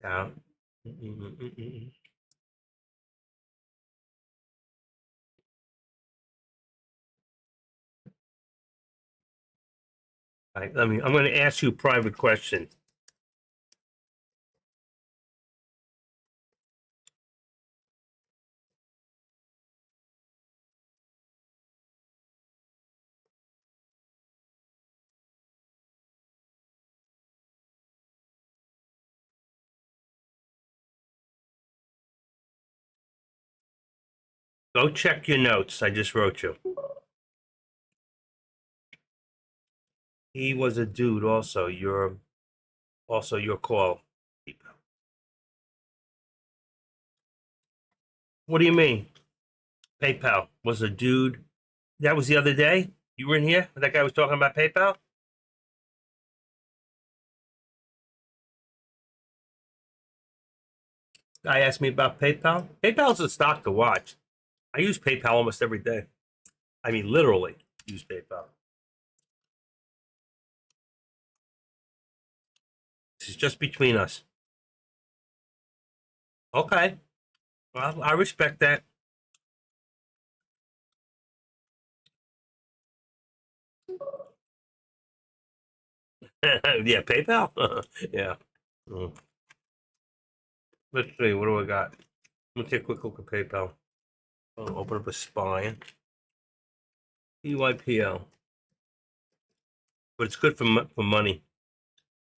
Speaker 1: All right, I'm going to ask you a private question. Go check your notes. I just wrote you. He was a dude also. Your call. What do you mean? PayPal was a dude. That was the other day? You were in here? That guy was talking about PayPal? Guy asked me about PayPal. PayPal's a stock to watch. I use PayPal almost every day. I mean, literally use PayPal. This is just between us. Okay. Well, I respect that. Yeah, PayPal? Yeah. Mm. Let's see. What do I got? Let me take a quick look at PayPal. I'll open up a spine. PYPL. But it's good for money.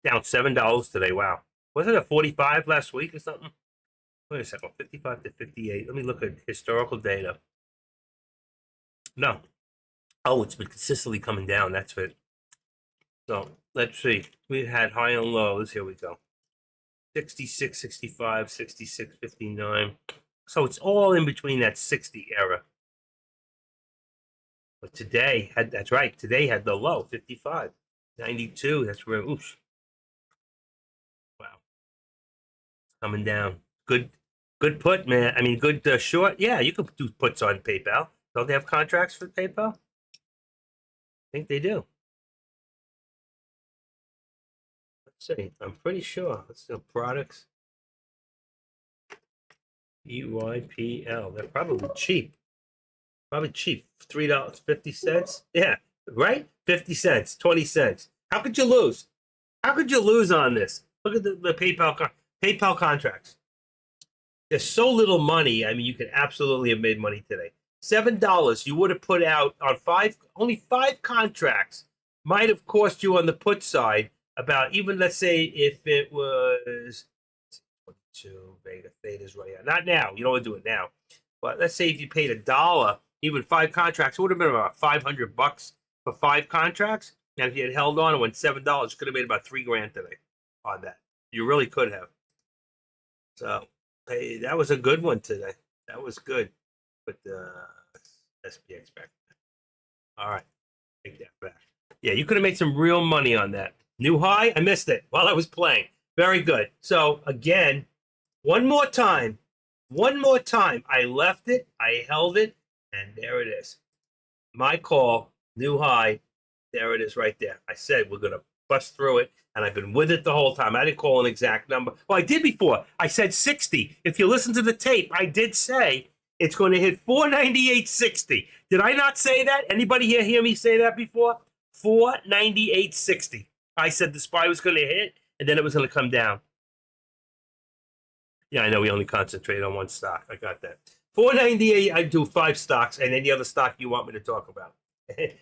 Speaker 1: Down $7 today. Wow. Wasn't it 45 last week or something? Wait a second. 55 to 58. Let me look at historical data. No. Oh, it's been consistently coming down. That's it. So let's see. We had high and lows. Here we go. 66, 65, 66, 59. So it's all in between that 60 era. But today had, that's right. Today had the low 55, 92. That's where, oof. Wow. Coming down. Good put, man. I mean, good short. Yeah, you can do puts on PayPal. Don't they have contracts for PayPal? I think they do. Let's see. I'm pretty sure. Let's see. Products. EYPL. They're probably cheap. Probably cheap. $3.50. Yeah, right? 50 cents, 20 cents. How could you lose? How could you lose on this? Look at the PayPal contracts. There's so little money. I mean, you could absolutely have made money today. $7 you would have put out on only five contracts might have cost you on the put side about, even let's say if it was 22 Vega Theta's right out. Not now. You don't want to do it now. But let's say if you paid $1, even five contracts, it would have been about $500 for five contracts. And if you had held on and went $7, you could have made about $3,000 today on that. You really could have. So hey, that was a good one today. That was good. But SPX back. All right. Take that back. Yeah, you could have made some real money on that. New high? I missed it while I was playing. Very good. So again, one more time. I left it, I held it, and there it is. My call, new high. There it is right there. I said we're going to bust through it, and I've been with it the whole time. I didn't call an exact number. Well, I did before. I said 60. If you listen to the tape, I did say it's going to hit 498.60. Did I not say that? Anybody here hear me say that before? 498.60. I said the SPY was going to hit, and then it was going to come down. Yeah, I know we only concentrate on one stock. I got that. 498, I do 5 stocks, and any other stock you want me to talk about.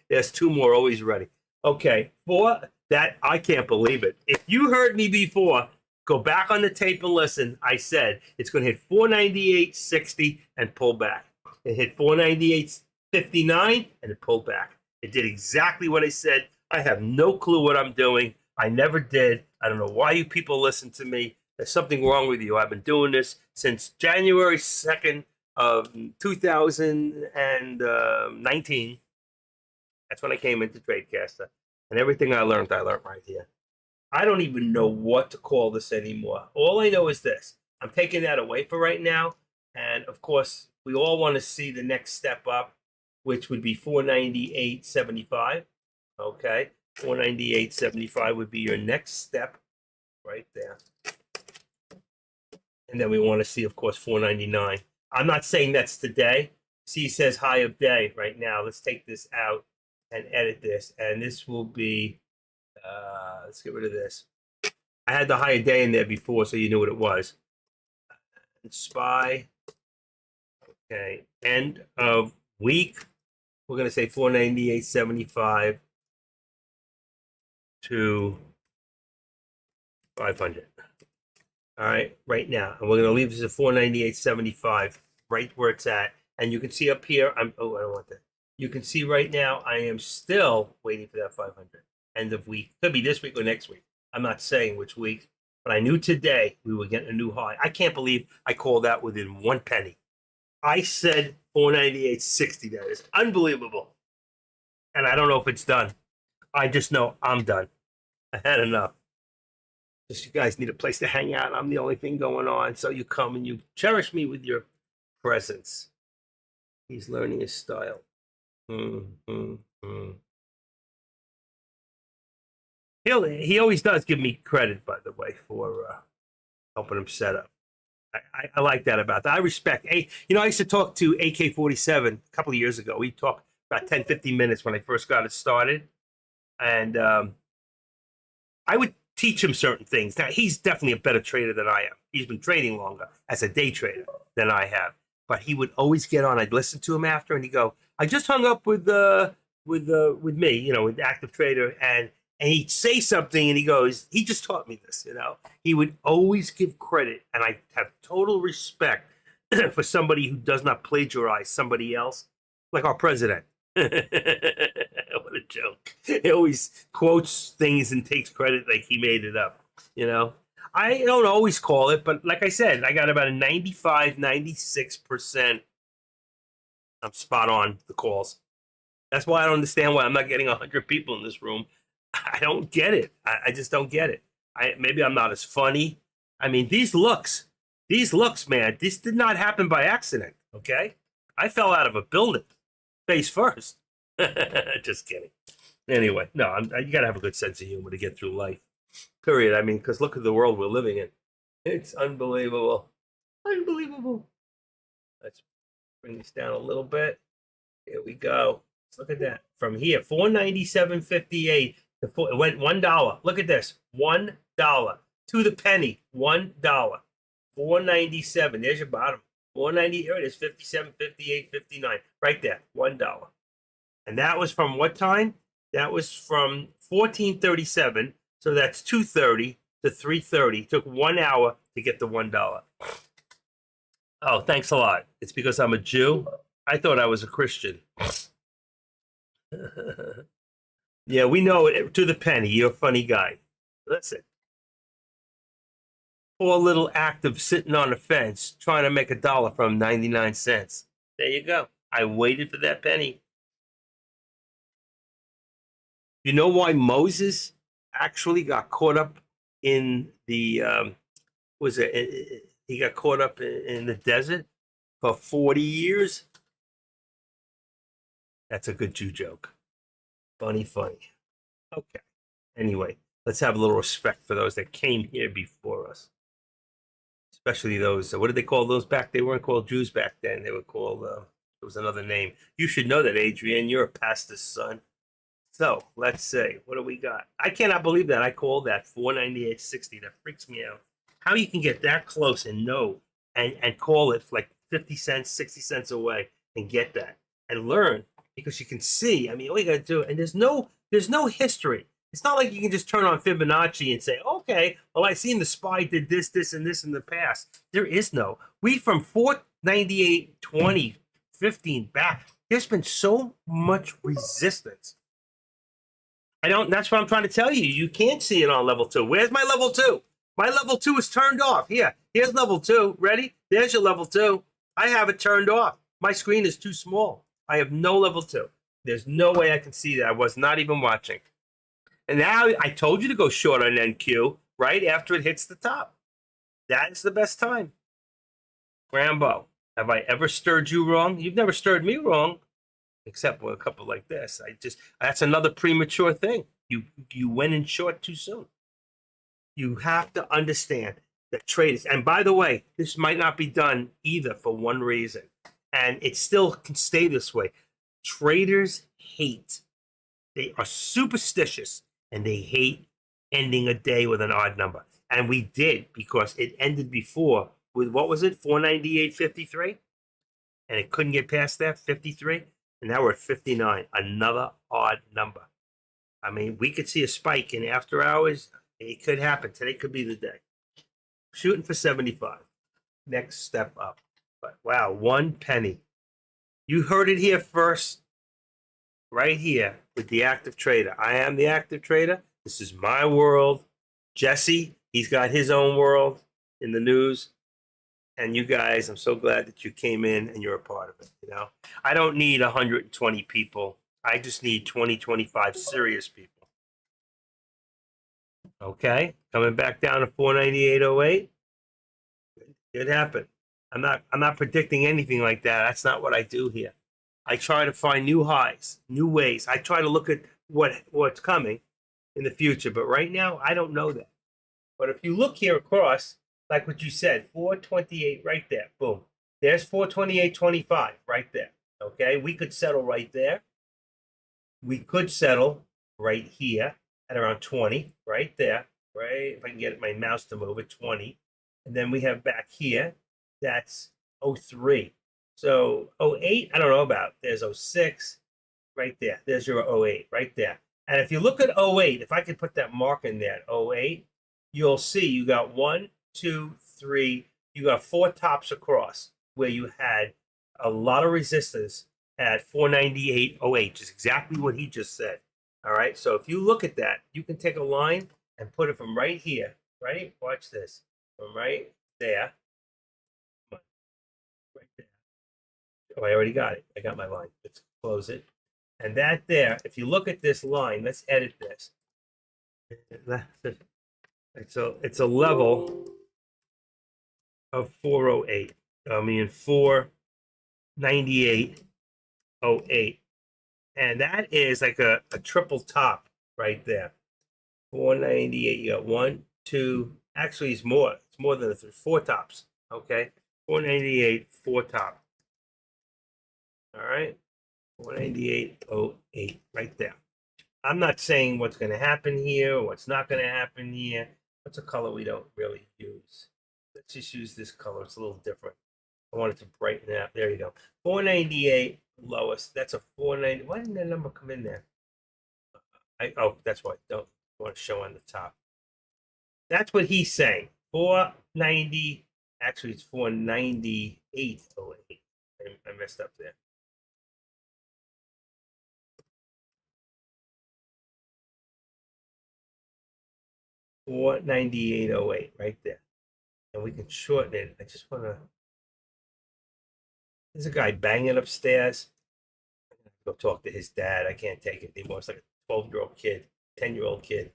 Speaker 1: There's 2 more always ready. Okay, I can't believe it. If you heard me before, go back on the tape and listen. I said it's going to hit 498.60 and pull back. It hit 498.59 and it pulled back. It did exactly what I said. I have no clue what I'm doing. I never did. I don't know why you people listen to me. There's something wrong with you. I've been doing this since January 2nd of 2019. That's when I came into TradeCaster. And everything I learned right here. I don't even know what to call this anymore. All I know is this. I'm taking that away for right now. And, of course, we all want to see the next step up, which would be 498.75. Okay? 498.75 would be your next step right there. And then we want to see, of course, 499. I'm not saying that's today. See, it says high of day right now. Let's take this out and edit this. And this will be, let's get rid of this. I had the high of day in there before, so you knew what it was. SPY. Okay. End of week. We're going to say 498.75 to 500. All right, right now. And we're going to leave this at 498.75, right where it's at. And you can see up here, I don't want that. You can see right now, I am still waiting for that 500. End of week. Could be this week or next week. I'm not saying which week, but I knew today we were getting a new high. I can't believe I called that within 1 penny. I said 498.60. That is unbelievable. And I don't know if it's done. I just know I'm done. I had enough. Just you guys need a place to hang out. I'm the only thing going on. So you come and you cherish me with your presence. He's learning his style. He always does give me credit, by the way, for helping him set up. I like that about that. I respect. I used to talk to AK-47 a couple of years ago. We talked about 10, 15 minutes when I first got it started. And I would teach him certain things. Now, he's definitely a better trader than I am. He's been trading longer as a day trader than I have. But he would always get on. I'd listen to him after, and he'd go, I just hung up with me, with Active Trader, and he'd say something, and he goes, he just taught me this, He would always give credit, and I have total respect for somebody who does not plagiarize somebody else, like our president. What a joke. He always quotes things and takes credit like he made it up, I don't always call it, but like I said, I got about a 95, 96%. I'm spot on the calls. That's why I don't understand why I'm not getting 100 people in this room. I don't get it. I just don't get it. Maybe I'm not as funny. I mean, these looks, man, this did not happen by accident. Okay, I fell out of a building face first. Just kidding. Anyway, no, you gotta have a good sense of humor to get through life. Period. I mean, because look at the world we're living in. It's unbelievable. Unbelievable. Let's bring this down a little bit. Here we go. Look at that. From here, 497.58 to it went $1. Look at this. $1 to the penny. $1. 497. There's your bottom. 490. Here it is. 57, 58, 59. Right there. $1. And that was from what time? That was from 1437. So that's 2:30 to 3:30. It took 1 hour to get the $1. Oh, thanks a lot. It's because I'm a Jew. I thought I was a Christian. Yeah, we know it to the penny. You're a funny guy. Listen. Poor little act of sitting on a fence trying to make $1 from 99 cents. There you go. I waited for that penny. You know why Moses actually got caught up in the he got caught up in the desert for 40 years? That's a good Jew joke. Funny. Okay. Anyway, let's have a little respect for those that came here before us. Especially those, what did they call those back? They weren't called Jews back then. They were called, there was another name. You should know that, Adrian. You're a pastor's son. So let's say, what do we got? I cannot believe that I called that 498.60. That freaks me out. How you can get that close and know and call it like 50 cents, 60 cents away and get that and learn, because you can see. I mean, all you got to do, and there's no history. It's not like you can just turn on Fibonacci and say, okay, well, I seen the SPY did this, this, and this in the past. There is no. We from 498, 20, 15 back, there's been so much resistance. That's what I'm trying to tell you. You can't see it on level 2. Where's my level 2? My level 2 is turned off. Here's level 2. Ready? There's your level 2. I have it turned off. My screen is too small. I have no level 2. There's no way I can see that. I was not even watching. And now I told you to go short on NQ right after it hits the top. That is the best time. Rambo, have I ever stirred you wrong? You've never stirred me wrong, except with a couple like this. That's another premature thing. You went in short too soon. You have to understand that traders, and by the way, this might not be done either for one reason, and it still can stay this way. Traders hate. They are superstitious, and they hate ending a day with an odd number. And we did, because it ended before with, what was it, 498.53? And it couldn't get past that, 53. And now we're at 59, another odd number. I mean, we could see a spike in after hours. It could happen. Today could be the day. Shooting for 75. Next step up. But wow, 1 penny. You heard it here first. Right here with the active trader. I am the active trader. This is my world. Jesse, he's got his own world in the news. And you guys, I'm so glad that you came in and you're a part of it. You know, I don't need 120 people. I just need 20, 25 serious people. Okay, coming back down to 498.08. It happened. I'm not predicting anything like that. That's not what I do here. I try to find new highs, new ways. I try to look at what's coming in the future. But right now, I don't know that. But if you look here across, like what you said, 428 right there. Boom. There's 428.25 right there. Okay, we could settle right there. We could settle right here at around 20, right there. Right, if I can get my mouse to move it, 20. And then we have back here, that's 03. So 08, I don't know about. There's 06 right there. There's your 08 right there. And if you look at 08, if I could put that mark in there, 08, you'll see you got 1, 2, 3, you got 4 tops across where you had a lot of resistance at 498.08, which is exactly what he just said. All right, so if you look at that, you can take a line and put it from right here, right? Watch this, from right there. Right there. Oh, I already got it. I got my line. Let's close it. And that there, if you look at this line, let's edit this. So it's a level of 408. I mean 498.08. And that is like a triple top right there. 498. You got one, two, actually it's more. It's more than four tops. Okay. 498, four top. All right. 498.08 right there. I'm not saying what's going to happen here or what's not going to happen here. What's a color we don't really use? Let's just use this color. It's a little different. I want it to brighten it up. There you go. 498 lowest. That's a 490. Why didn't that number come in there? Oh, that's why I don't want to show on the top. That's what he's saying. 490. Actually, it's 498.08. I messed up there. $498.08 right there. And we can shorten it. I just want to. There's a guy banging upstairs. I'm gonna go talk to his dad. I can't take it anymore. It's like a 12-year-old kid, 10-year-old kid.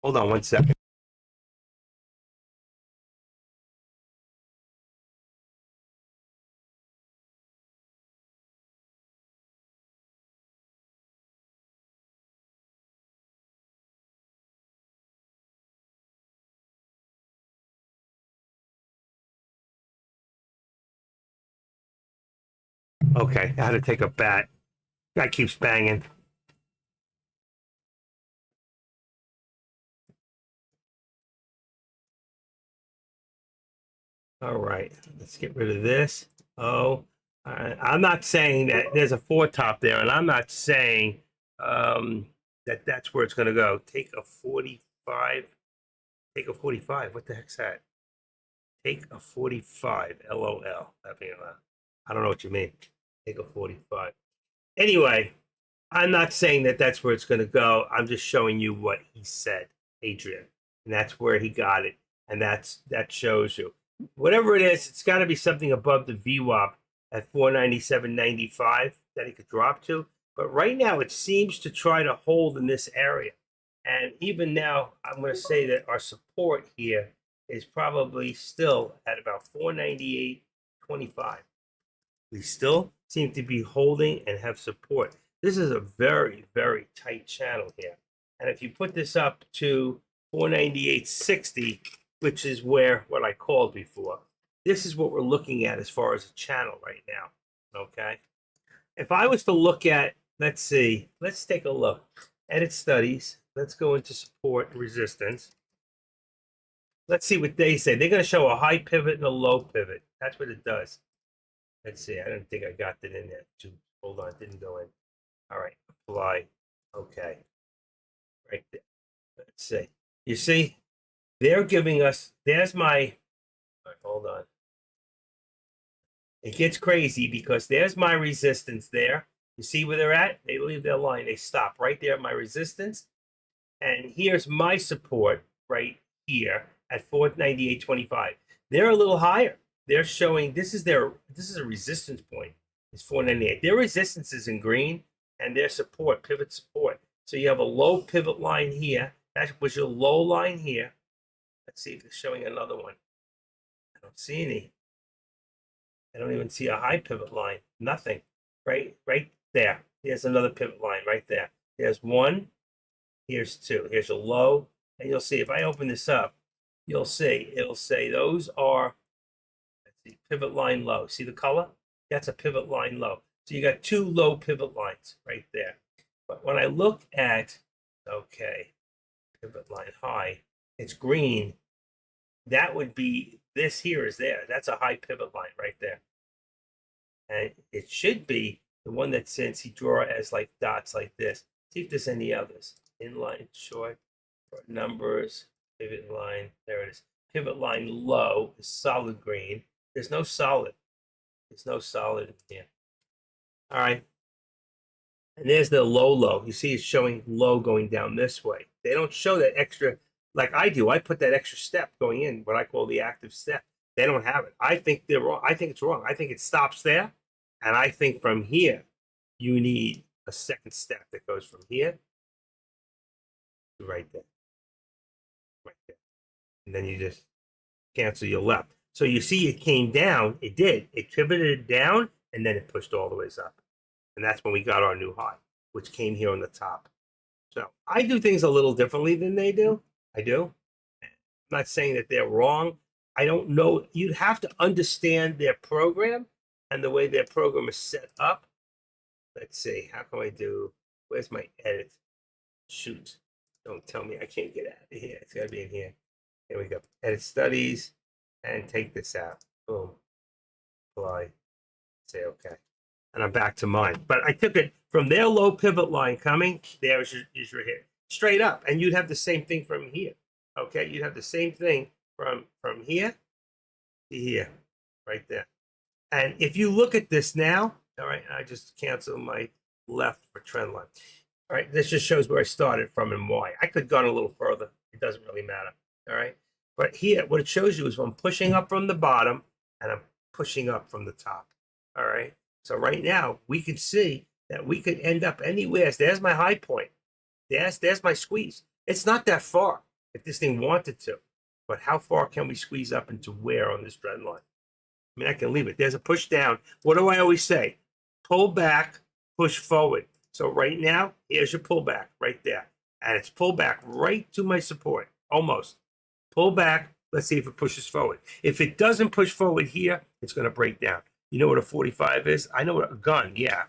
Speaker 1: Hold on one second. Okay, I had to take a bat. Guy keeps banging. All right, let's get rid of this. Oh, I'm not saying that there's a four top there, and I'm not saying that that's where it's going to go. Take a 45. Take a 45. What the heck's that? Take a 45. LOL. I don't know what you mean. Take a 45. Anyway, I'm not saying that that's where it's going to go. I'm just showing you what he said, Adrian, and that's where he got it, and that shows you. Whatever it is, it's got to be something above the VWAP at 497.95 that he could drop to. But right now, it seems to try to hold in this area. And even now, I'm going to say that our support here is probably still at about 498.25. We still seem to be holding and have support. This is a very, very tight channel here. And if you put this up to 498.60, which is what I called before, this is what we're looking at as far as a channel right now. Okay. If I was to look at, let's see, let's take a look. Edit studies. Let's go into support and resistance. Let's see what they say. They're going to show a high pivot and a low pivot. That's what it does. Let's see. I don't think I got that in there. Hold on. It didn't go in. All right. Apply. Okay. Right there. Let's see. You see, they're giving us, there's my, all right, hold on. It gets crazy because there's my resistance there. You see where they're at? They leave their line. They stop right there at my resistance. And here's my support right here at 498.25. They're a little higher. They're showing this is a resistance point. It's 498. Their resistance is in green and their support, pivot support. So you have a low pivot line here. That was your low line here. Let's see if it's showing another one. I don't see any. I don't even see a high pivot line. Nothing. Right there. Here's another pivot line right there. There's one. Here's two. Here's a low. And you'll see if I open this up, you'll see it'll say those are, let's see, pivot line low. See the color? That's a pivot line low. So you got two low pivot lines right there. But when I look at, okay, pivot line high, it's green. That would be, this here is there. That's a high pivot line right there. And it should be the one that, since he draw as like dots like this. See if there's any others. Inline, short numbers, pivot line. There it is. Pivot line low is solid green. There's no solid. There's no solid in here. All right. And there's the low. You see it's showing low going down this way. They don't show that extra like I do. I put that extra step going in, what I call the active step. They don't have it. I think they're wrong. I think it's wrong. I think it stops there. And I think from here, you need a second step that goes from here to right there. Right there. And then you just cancel your left. So you see it came down. It did. It pivoted down and then it pushed all the ways up. And that's when we got our new high, which came here on the top. So I do things a little differently than they do. I do. I'm not saying that they're wrong. I don't know. You'd have to understand their program and the way their program is set up. Let's see. How can I do? Where's my edit? Shoot. Don't tell me I can't get out of here. It's got to be in here. Here we go. Edit studies and take this out. Boom. Apply. Say okay. And I'm back to mine. But I took it from their low pivot line coming. There's your hit. Straight up. And you'd have the same thing from here. Okay. You'd have the same thing from here to here. Right there. And if you look at this now, all right, I just cancel my left for trend line. All right, this just shows where I started from and why. I could have gone a little further. It doesn't really matter. All right. But here, what it shows you is I'm pushing up from the bottom and I'm pushing up from the top. All right. So right now, we can see that we could end up anywhere. So there's my high point. There's my squeeze. It's not that far if this thing wanted to. But how far can we squeeze up into where on this trend line? I mean, I can leave it. There's a push down. What do I always say? Pull back, push forward. So right now, here's your pullback right there. And it's pull back right to my support, almost. Pull back. Let's see if it pushes forward. If it doesn't push forward here, it's going to break down. You know what a 45 is? I know what a gun, yeah.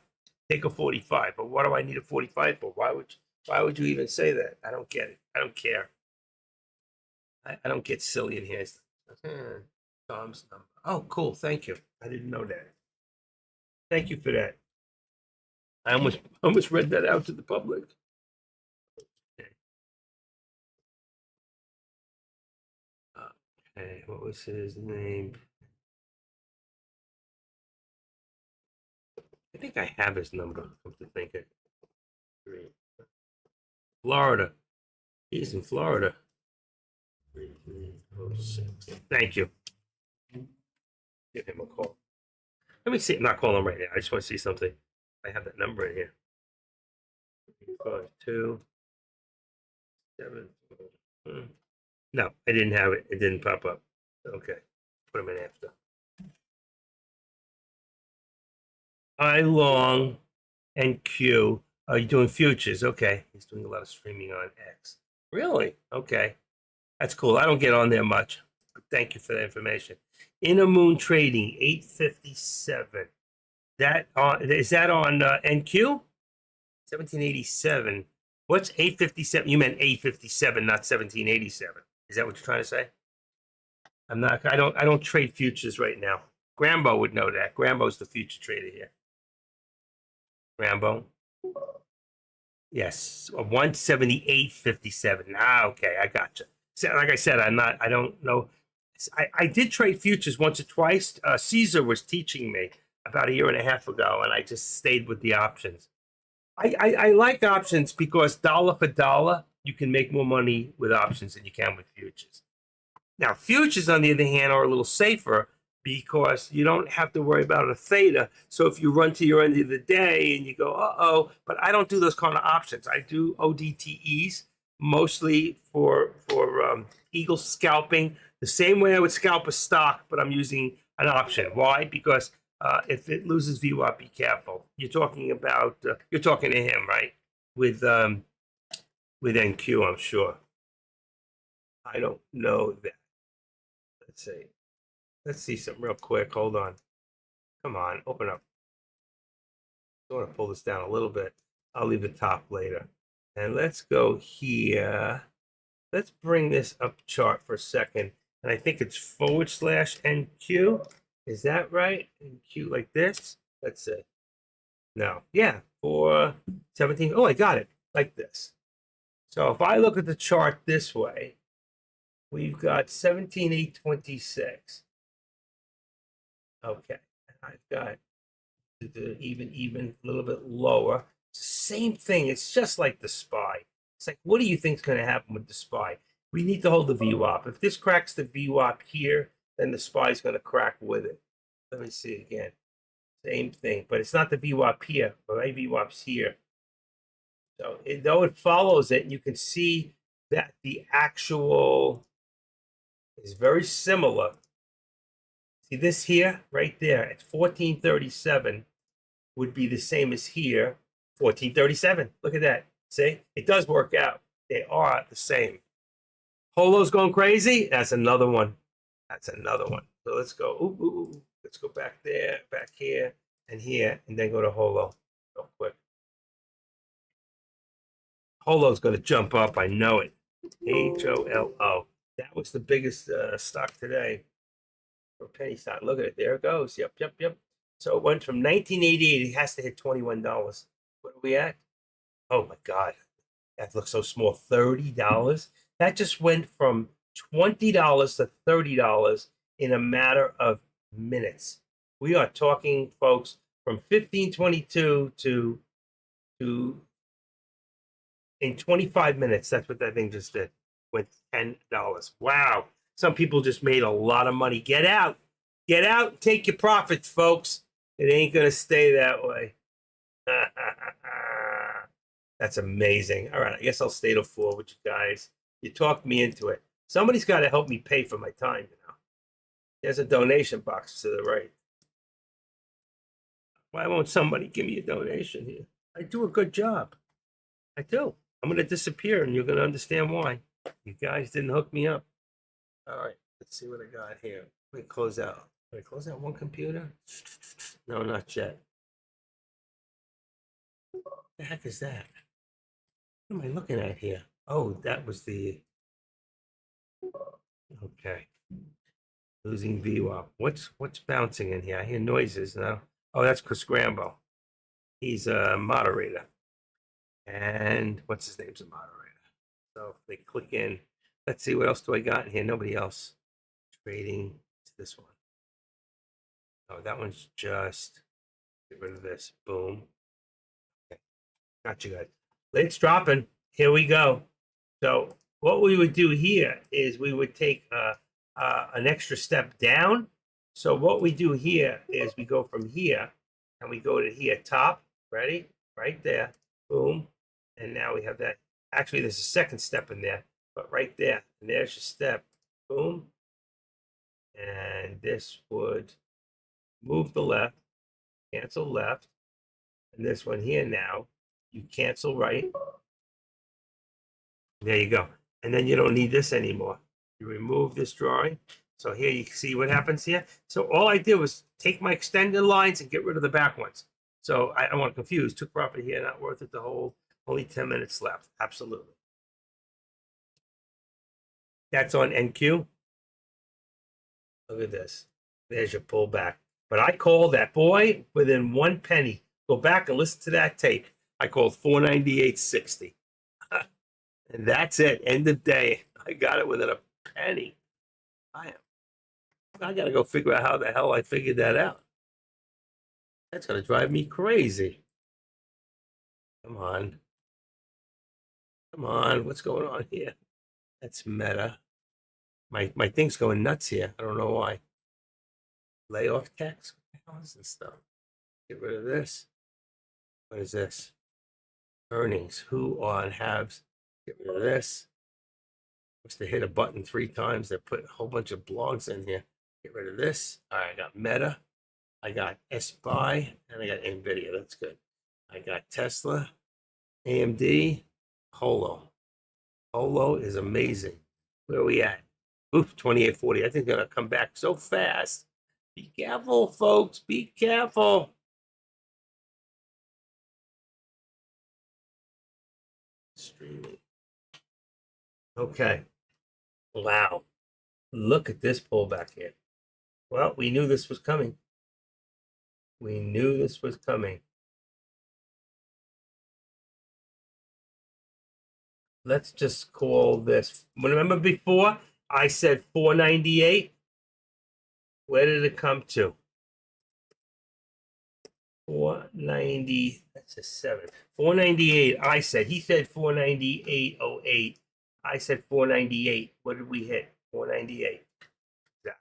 Speaker 1: Take a 45. But what do I need a 45 for? Why would you even say that? I don't get it. I don't care. I don't get silly in here. Tom's number. Oh, cool. Thank you. I didn't know that. Thank you for that. I almost read that out to the public. Okay, what was his name? I think I have his number. Come to think it. Florida. He's in Florida. 3306. Thank you. Give him a call. Let me see. I'm not calling him right now. I just want to see something. I have that number in here. 52 7. No, I didn't have it. It didn't pop up. Okay. Put him in after. I long and Q. Are you doing futures? Okay. He's doing a lot of streaming on X. Really? Okay. That's cool. I don't get on there much. But thank you for the information. Inner Moon Trading, 857. Is that on NQ? 1787. What's 857? You meant 857, not 1787. Is that what you're trying to say? I don't trade futures right now. Grambo would know that. Grambo's the future trader here. Grambo. Yes, 178.57. Ah, okay, I gotcha. So, like I said, I don't know. I did trade futures once or twice. Caesar was teaching me about a year and a half ago, and I just stayed with the options. I like options because dollar for dollar, you can make more money with options than you can with futures. Now, futures, on the other hand, are a little safer because you don't have to worry about a theta. So if you run to your end of the day and you go, uh-oh, but I don't do those kind of options. I do ODTEs mostly for eagle scalping, the same way I would scalp a stock, but I'm using an option. Why? Because if it loses VWAP, be careful. You're talking to him, right? With NQ, I'm sure. I don't know that. Let's see something real quick. Hold on. Come on, open up. I want to pull this down a little bit. I'll leave the top later. And let's go here. Let's bring this up chart for a second. And I think it's /NQ. Is that right? NQ like this? Let's see. No. Yeah. 417. Oh, I got it. Like this. So if I look at the chart this way, we've got 17,826. Okay. And I've got the even a little bit lower. Same thing. It's just like the SPY. It's like, what do you think is going to happen with the SPY? We need to hold the VWAP. If this cracks the VWAP here, then the SPY's going to crack with it. Let me see again. Same thing, but it's not the VWAP here, but my VWAP's here. So though it follows it, you can see that the actual is very similar. See this here, right there, at 1437 would be the same as here, 1437. Look at that. See, it does work out. They are the same. Holo's going crazy. That's another one. That's another one. So let's go. Ooh. Let's go back there, back here, and here, and then go to Holo real quick. Holo's going to jump up. I know it. HOLO. That was the biggest stock today for penny stock. Look at it. There it goes. Yep. So it went from 1988. It has to hit $21. What are we at? Oh my God. That looks so small. $30. That just went from $20 to $30 in a matter of minutes. We are talking, folks, from 1522 to in 25 minutes. That's what that thing just did. Went $10. Wow. Some people just made a lot of money. Get out. Get out and take your profits, folks. It ain't going to stay that way. That's amazing. All right, I guess I'll stay to 4 with you guys. You talked me into it. Somebody's got to help me pay for my time, you know. There's a donation box to the right. Why won't somebody give me a donation here? I do a good job. I do. I'm going to disappear, and you're going to understand why. You guys didn't hook me up. All right, let's see what I got here. Let me close out. Did I close out one computer? No, not yet. What the heck is that? What am I looking at here? Oh, that was the... Okay. Losing VWAP. What's bouncing in here? I hear noises now. Oh, that's Chris Grambo. He's a moderator. And what's his name's a moderator. So if they click in, let's see, what else do I got in here? Nobody else. Trading to this one. Oh, that one's just, get rid of this. Boom. Okay. Got you guys. Lid's dropping. Here we go. So what we would do here is we would take an extra step down. So what we do here is we go from here and we go to here, top, ready? Right there, boom. And now we have that. Actually, there's a second step in there, but right there, and there's your step, boom. And this would move the left, cancel left. And this one here now, you cancel right. There you go. And then you don't need this anymore. You remove this drawing. So here you can see what happens here. So all I did was take my extended lines and get rid of the back ones. So I don't want to confuse. Took profit here, not worth it to hold. Only 10 minutes left. Absolutely. That's on NQ. Look at this. There's your pullback. But I called that, boy, within 1 penny. Go back and listen to that tape. I called 498.60. And that's it. End of day. I got it within a penny. I got to go figure out how the hell I figured that out. That's going to drive me crazy. Come on. Come on. What's going on here? That's meta. My thing's going nuts here. I don't know why. Layoff tax? What the hell is this stuff? Get rid of this. What is this? Earnings. Who on halves? Get rid of this. Must have hit a button 3 times. They put a whole bunch of blogs in here. Get rid of this. All right, I got Meta. I got SPY. And I got NVIDIA. That's good. I got Tesla, AMD, Holo. Holo is amazing. Where are we at? Oof, 28.40. I think they're going to come back so fast. Be careful, folks. Be careful. Streaming. Okay. Wow. Look at this pullback here. Well, we knew this was coming. We knew this was coming. Let's just call this. Remember before I said 498? Where did it come to? 490. That's a 7. 498. I said. He said 498.08. I said 498. What did we hit? 498. Yeah.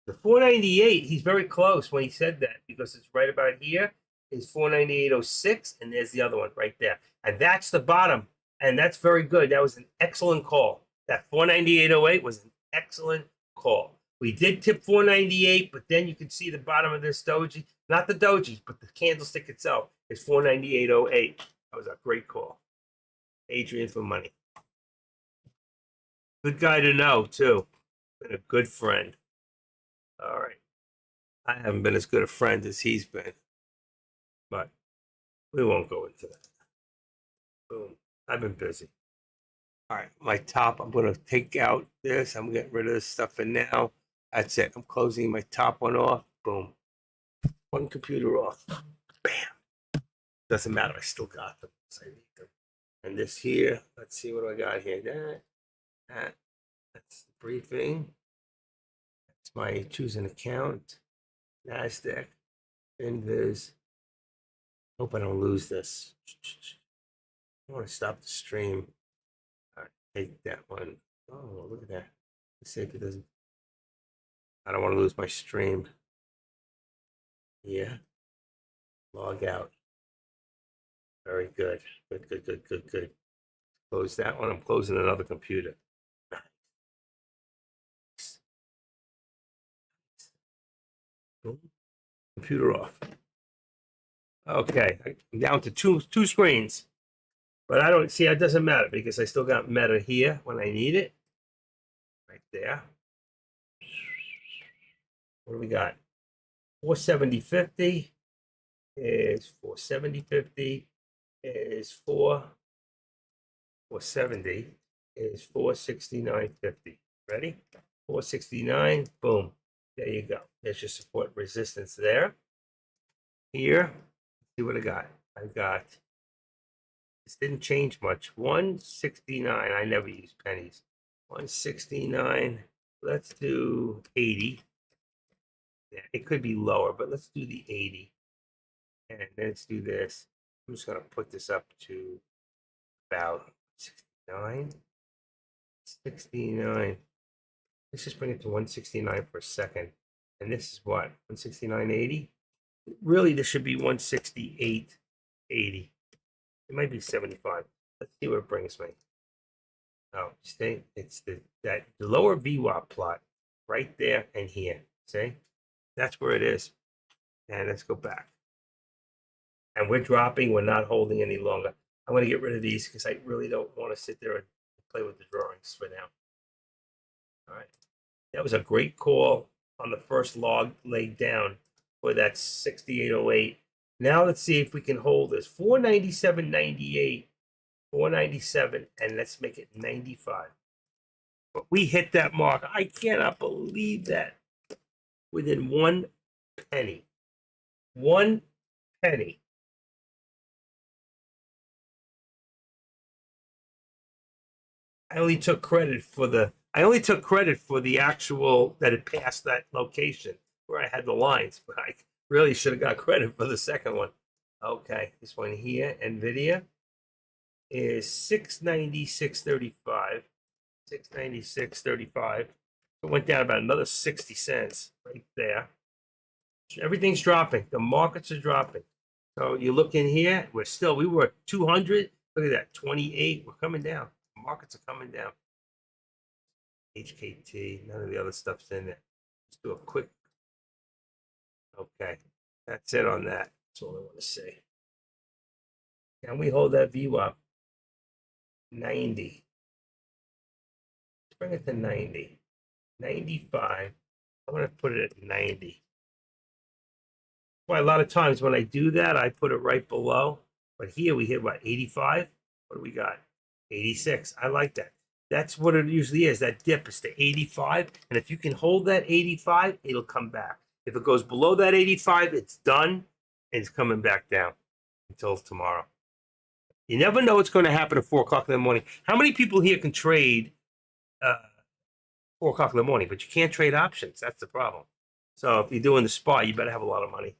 Speaker 1: The 498, he's very close when he said that because it's right about here is 498.06, and there's the other one right there. And that's the bottom. And that's very good. That was an excellent call. That 498.08 was an excellent call. We did tip 498, but then you can see the bottom of this doji. Not the doji, but the candlestick itself is 498.08. That was a great call. Adrian for money. Good guy to know, too. Been a good friend. All right. I haven't been as good a friend as he's been, but we won't go into that. Boom. I've been busy. All right. My top, I'm going to take out this. I'm getting rid of this stuff for now. That's it. I'm closing my top one off. Boom. One computer off. Bam. Doesn't matter. I still got them. I need them. And this here, let's see what do I got here. That's the briefing. That's my choose an account. NASDAQ. Invis. Hope I don't lose this. I want to stop the stream. All right, take that one. Oh, look at that. Let's see if it doesn't. I don't want to lose my stream. Yeah. Log out. Very good. Good. Close that one. I'm closing another computer. Boom. Computer off. Okay, I'm down to two screens. But I don't see, it doesn't matter because I still got Meta here when I need it. Right there. What do we got? 470.50 is 470.50 is 470 is 469.50. Ready? 469. Boom. There you go. There's your support resistance there. Here, see what I got. I got, this didn't change much. 169. I never use pennies. 169. Let's do 80. Yeah, it could be lower, but let's do the 80. And let's do this. I'm just going to put this up to about 69. 69. Let's just bring it to 169 for a second. And this is what? 169.80? Really, this should be 168.80. It might be 75. Let's see what it brings me. Oh, see, it's the lower VWAP plot right there and here. See? That's where it is. And let's go back. And we're dropping. We're not holding any longer. I'm going to get rid of these because I really don't want to sit there and play with the drawings for now. All right. That was a great call on the first log laid down for that 68.08. Now let's see if we can hold this. 497.98. 497. And let's make it 95. But we hit that mark. I cannot believe that. Within 1 penny. 1 penny. I only took credit for the actual that it passed that location where I had the lines, but I really should have got credit for the second one. Okay, this one here, NVIDIA, is 696.35. 696.35. It went down about another 60 cents right there. Everything's dropping. The markets are dropping. So you look in here, we were at 200. Look at that, 28. We're coming down. The markets are coming down. HKT, none of the other stuff's in there. Let's do a quick. Okay, that's it on that. That's all I want to say. Can we hold that VWAP? 90. Let's bring it to 90. 95. I'm going to put it at 90. Why a lot of times when I do that, I put it right below. But here we hit what, 85? What do we got? 86. I like that. That's what it usually is. That dip is to 85. And if you can hold that 85, it'll come back. If it goes below that 85, it's done. And it's coming back down until tomorrow. You never know what's going to happen at 4 o'clock in the morning. How many people here can trade 4 o'clock in the morning? But you can't trade options. That's the problem. So if you're doing the spot, you better have a lot of money.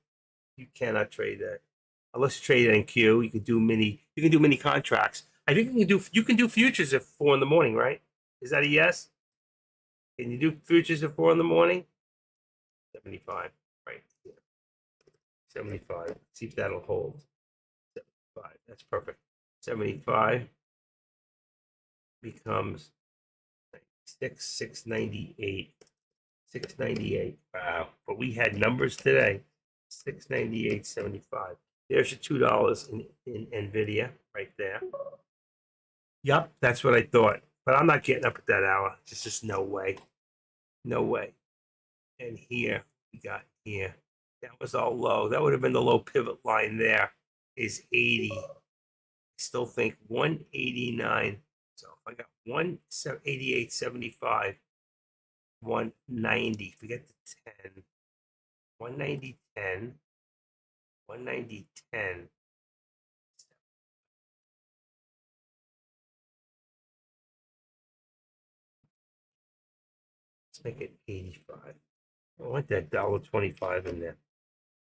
Speaker 1: You cannot trade that. Unless you trade NQ, you can do mini contracts. I think you can do futures at 4 in the morning, right? Is that a yes? Can you do futures at 4 in the morning? 75, right? Yeah. 75. See if that'll hold. 75. That's perfect. 75 becomes 698. 698. Wow. But we had numbers today. 698.75. There's your $2 in Nvidia right there. Yep, that's what I thought. But I'm not getting up at that hour. There's just no way. No way. And here we got here. That was all low. That would have been the low pivot line there. Is 80. I still think 189. So if I got 188.75, 190. Forget the 10. 190, 10. 190, 10. Let's make it 85. I want that $1.25 in there.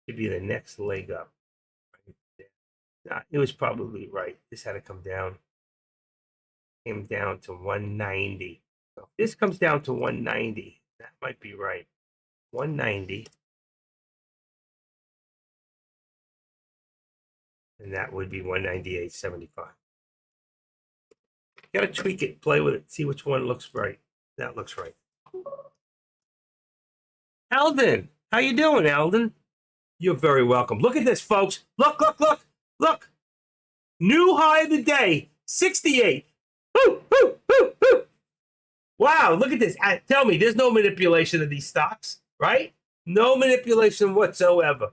Speaker 1: Give you the next leg up. Right there. Nah, it was probably right. This had to come down. Came down to 190. So if this comes down to 190, that might be right. 190. And that would be 198.75. You gotta tweak it, play with it, see which one looks right. That looks right. Alden, how you doing, Alden? You're very welcome. Look at this, folks. Look, look, look, look. New high of the day, 68. Woo, woo, woo, woo. Wow, look at this. Tell me, there's no manipulation of these stocks, right? No manipulation whatsoever.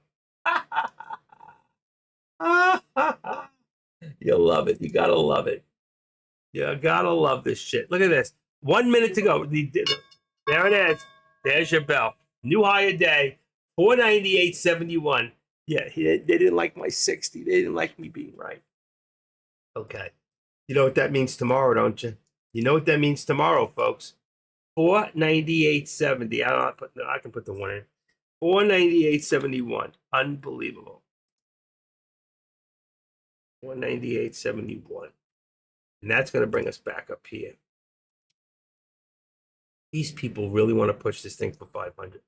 Speaker 1: You'll love it. You gotta love it. You gotta love this shit. Look at this. 1 minute to go. There it is. There's your bell. New high a day, 498.71. Yeah, they didn't like my 60. They didn't like me being right. Okay. You know what that means tomorrow, don't you? You know what that means tomorrow, folks. 498.70. I can put the one in. 498.71. Unbelievable. 198.71. And that's going to bring us back up here. These people really want to push this thing for 500.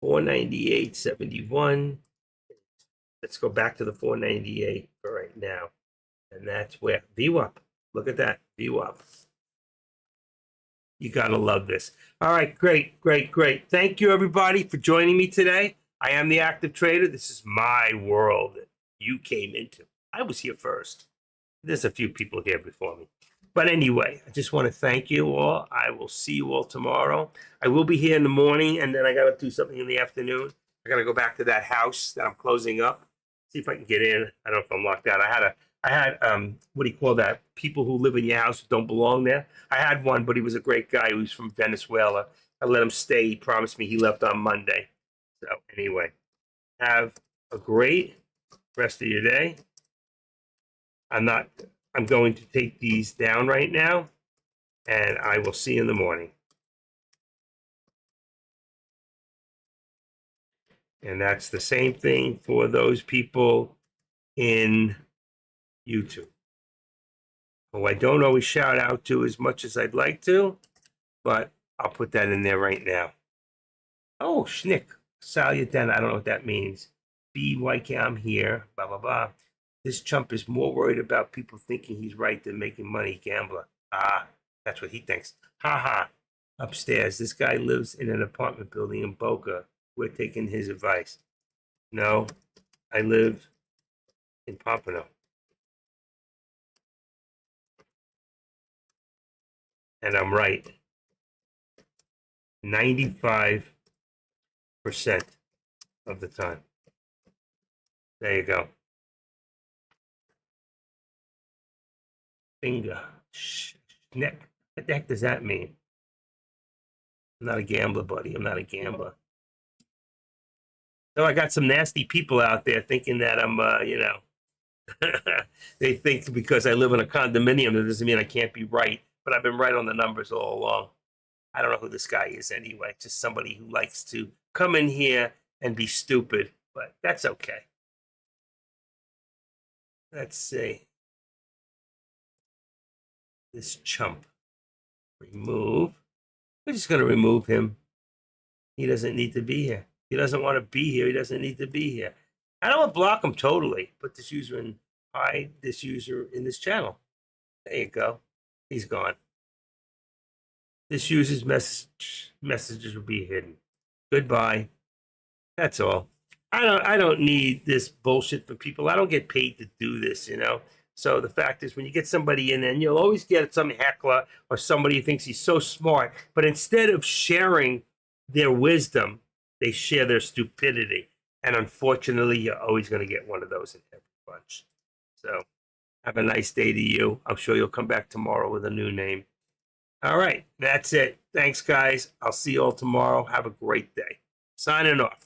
Speaker 1: 498.71. Let's go back to the 498 for right now. And that's where VWAP. Look at that. VWAP. You got to love this. All right. Great, great, great. Thank you, everybody, for joining me today. I am the Active Trader. This is my world that you came into. I was here first. There's a few people here before me. But anyway, I just want to thank you all. I will see you all tomorrow. I will be here in the morning, and then I got to do something in the afternoon. I got to go back to that house that I'm closing up. See if I can get in. I don't know if I'm locked out. I had what do you call that? People who live in your house who don't belong there. I had one, but he was a great guy. He was from Venezuela. I let him stay. He promised me he left on Monday. So anyway, have a great rest of your day. I'm going to take these down right now, and I will see you in the morning. And that's the same thing for those people in YouTube, who I don't always shout out to as much as I'd like to, but I'll put that in there right now. Oh, schnick. Salutan, I don't know what that means. BYK, I'm here, blah, blah, blah. This chump is more worried about people thinking he's right than making money, gambler. Ah, that's what he thinks. Ha ha. Upstairs, this guy lives in an apartment building in Boca. We're taking his advice. No, I live in Pompano. And I'm right. 95% of the time. There you go. Finger. Neck. What the heck does that mean? I'm not a gambler, buddy. I'm not a gambler. So I got some nasty people out there thinking that I'm, they think because I live in a condominium, that doesn't mean I can't be right. But I've been right on the numbers all along. I don't know who this guy is anyway. Just somebody who likes to come in here and be stupid. But that's okay. Let's see. this chump. Remove. We're just going to remove him. He doesn't need to be here. He doesn't want to be here. He doesn't need to be here. I don't want to block him totally. Put this user in, hide this user in this channel. There you go. He's gone. This user's messages will be hidden. Goodbye. That's all. I don't need this bullshit from people. I don't get paid to do this, you know. So the fact is, when you get somebody in, and you'll always get some heckler or somebody who thinks he's so smart, but instead of sharing their wisdom, they share their stupidity. And unfortunately, you're always going to get one of those in every bunch. So have a nice day to you. I'm sure you'll come back tomorrow with a new name. All right, that's it. Thanks, guys. I'll see you all tomorrow. Have a great day. Signing off.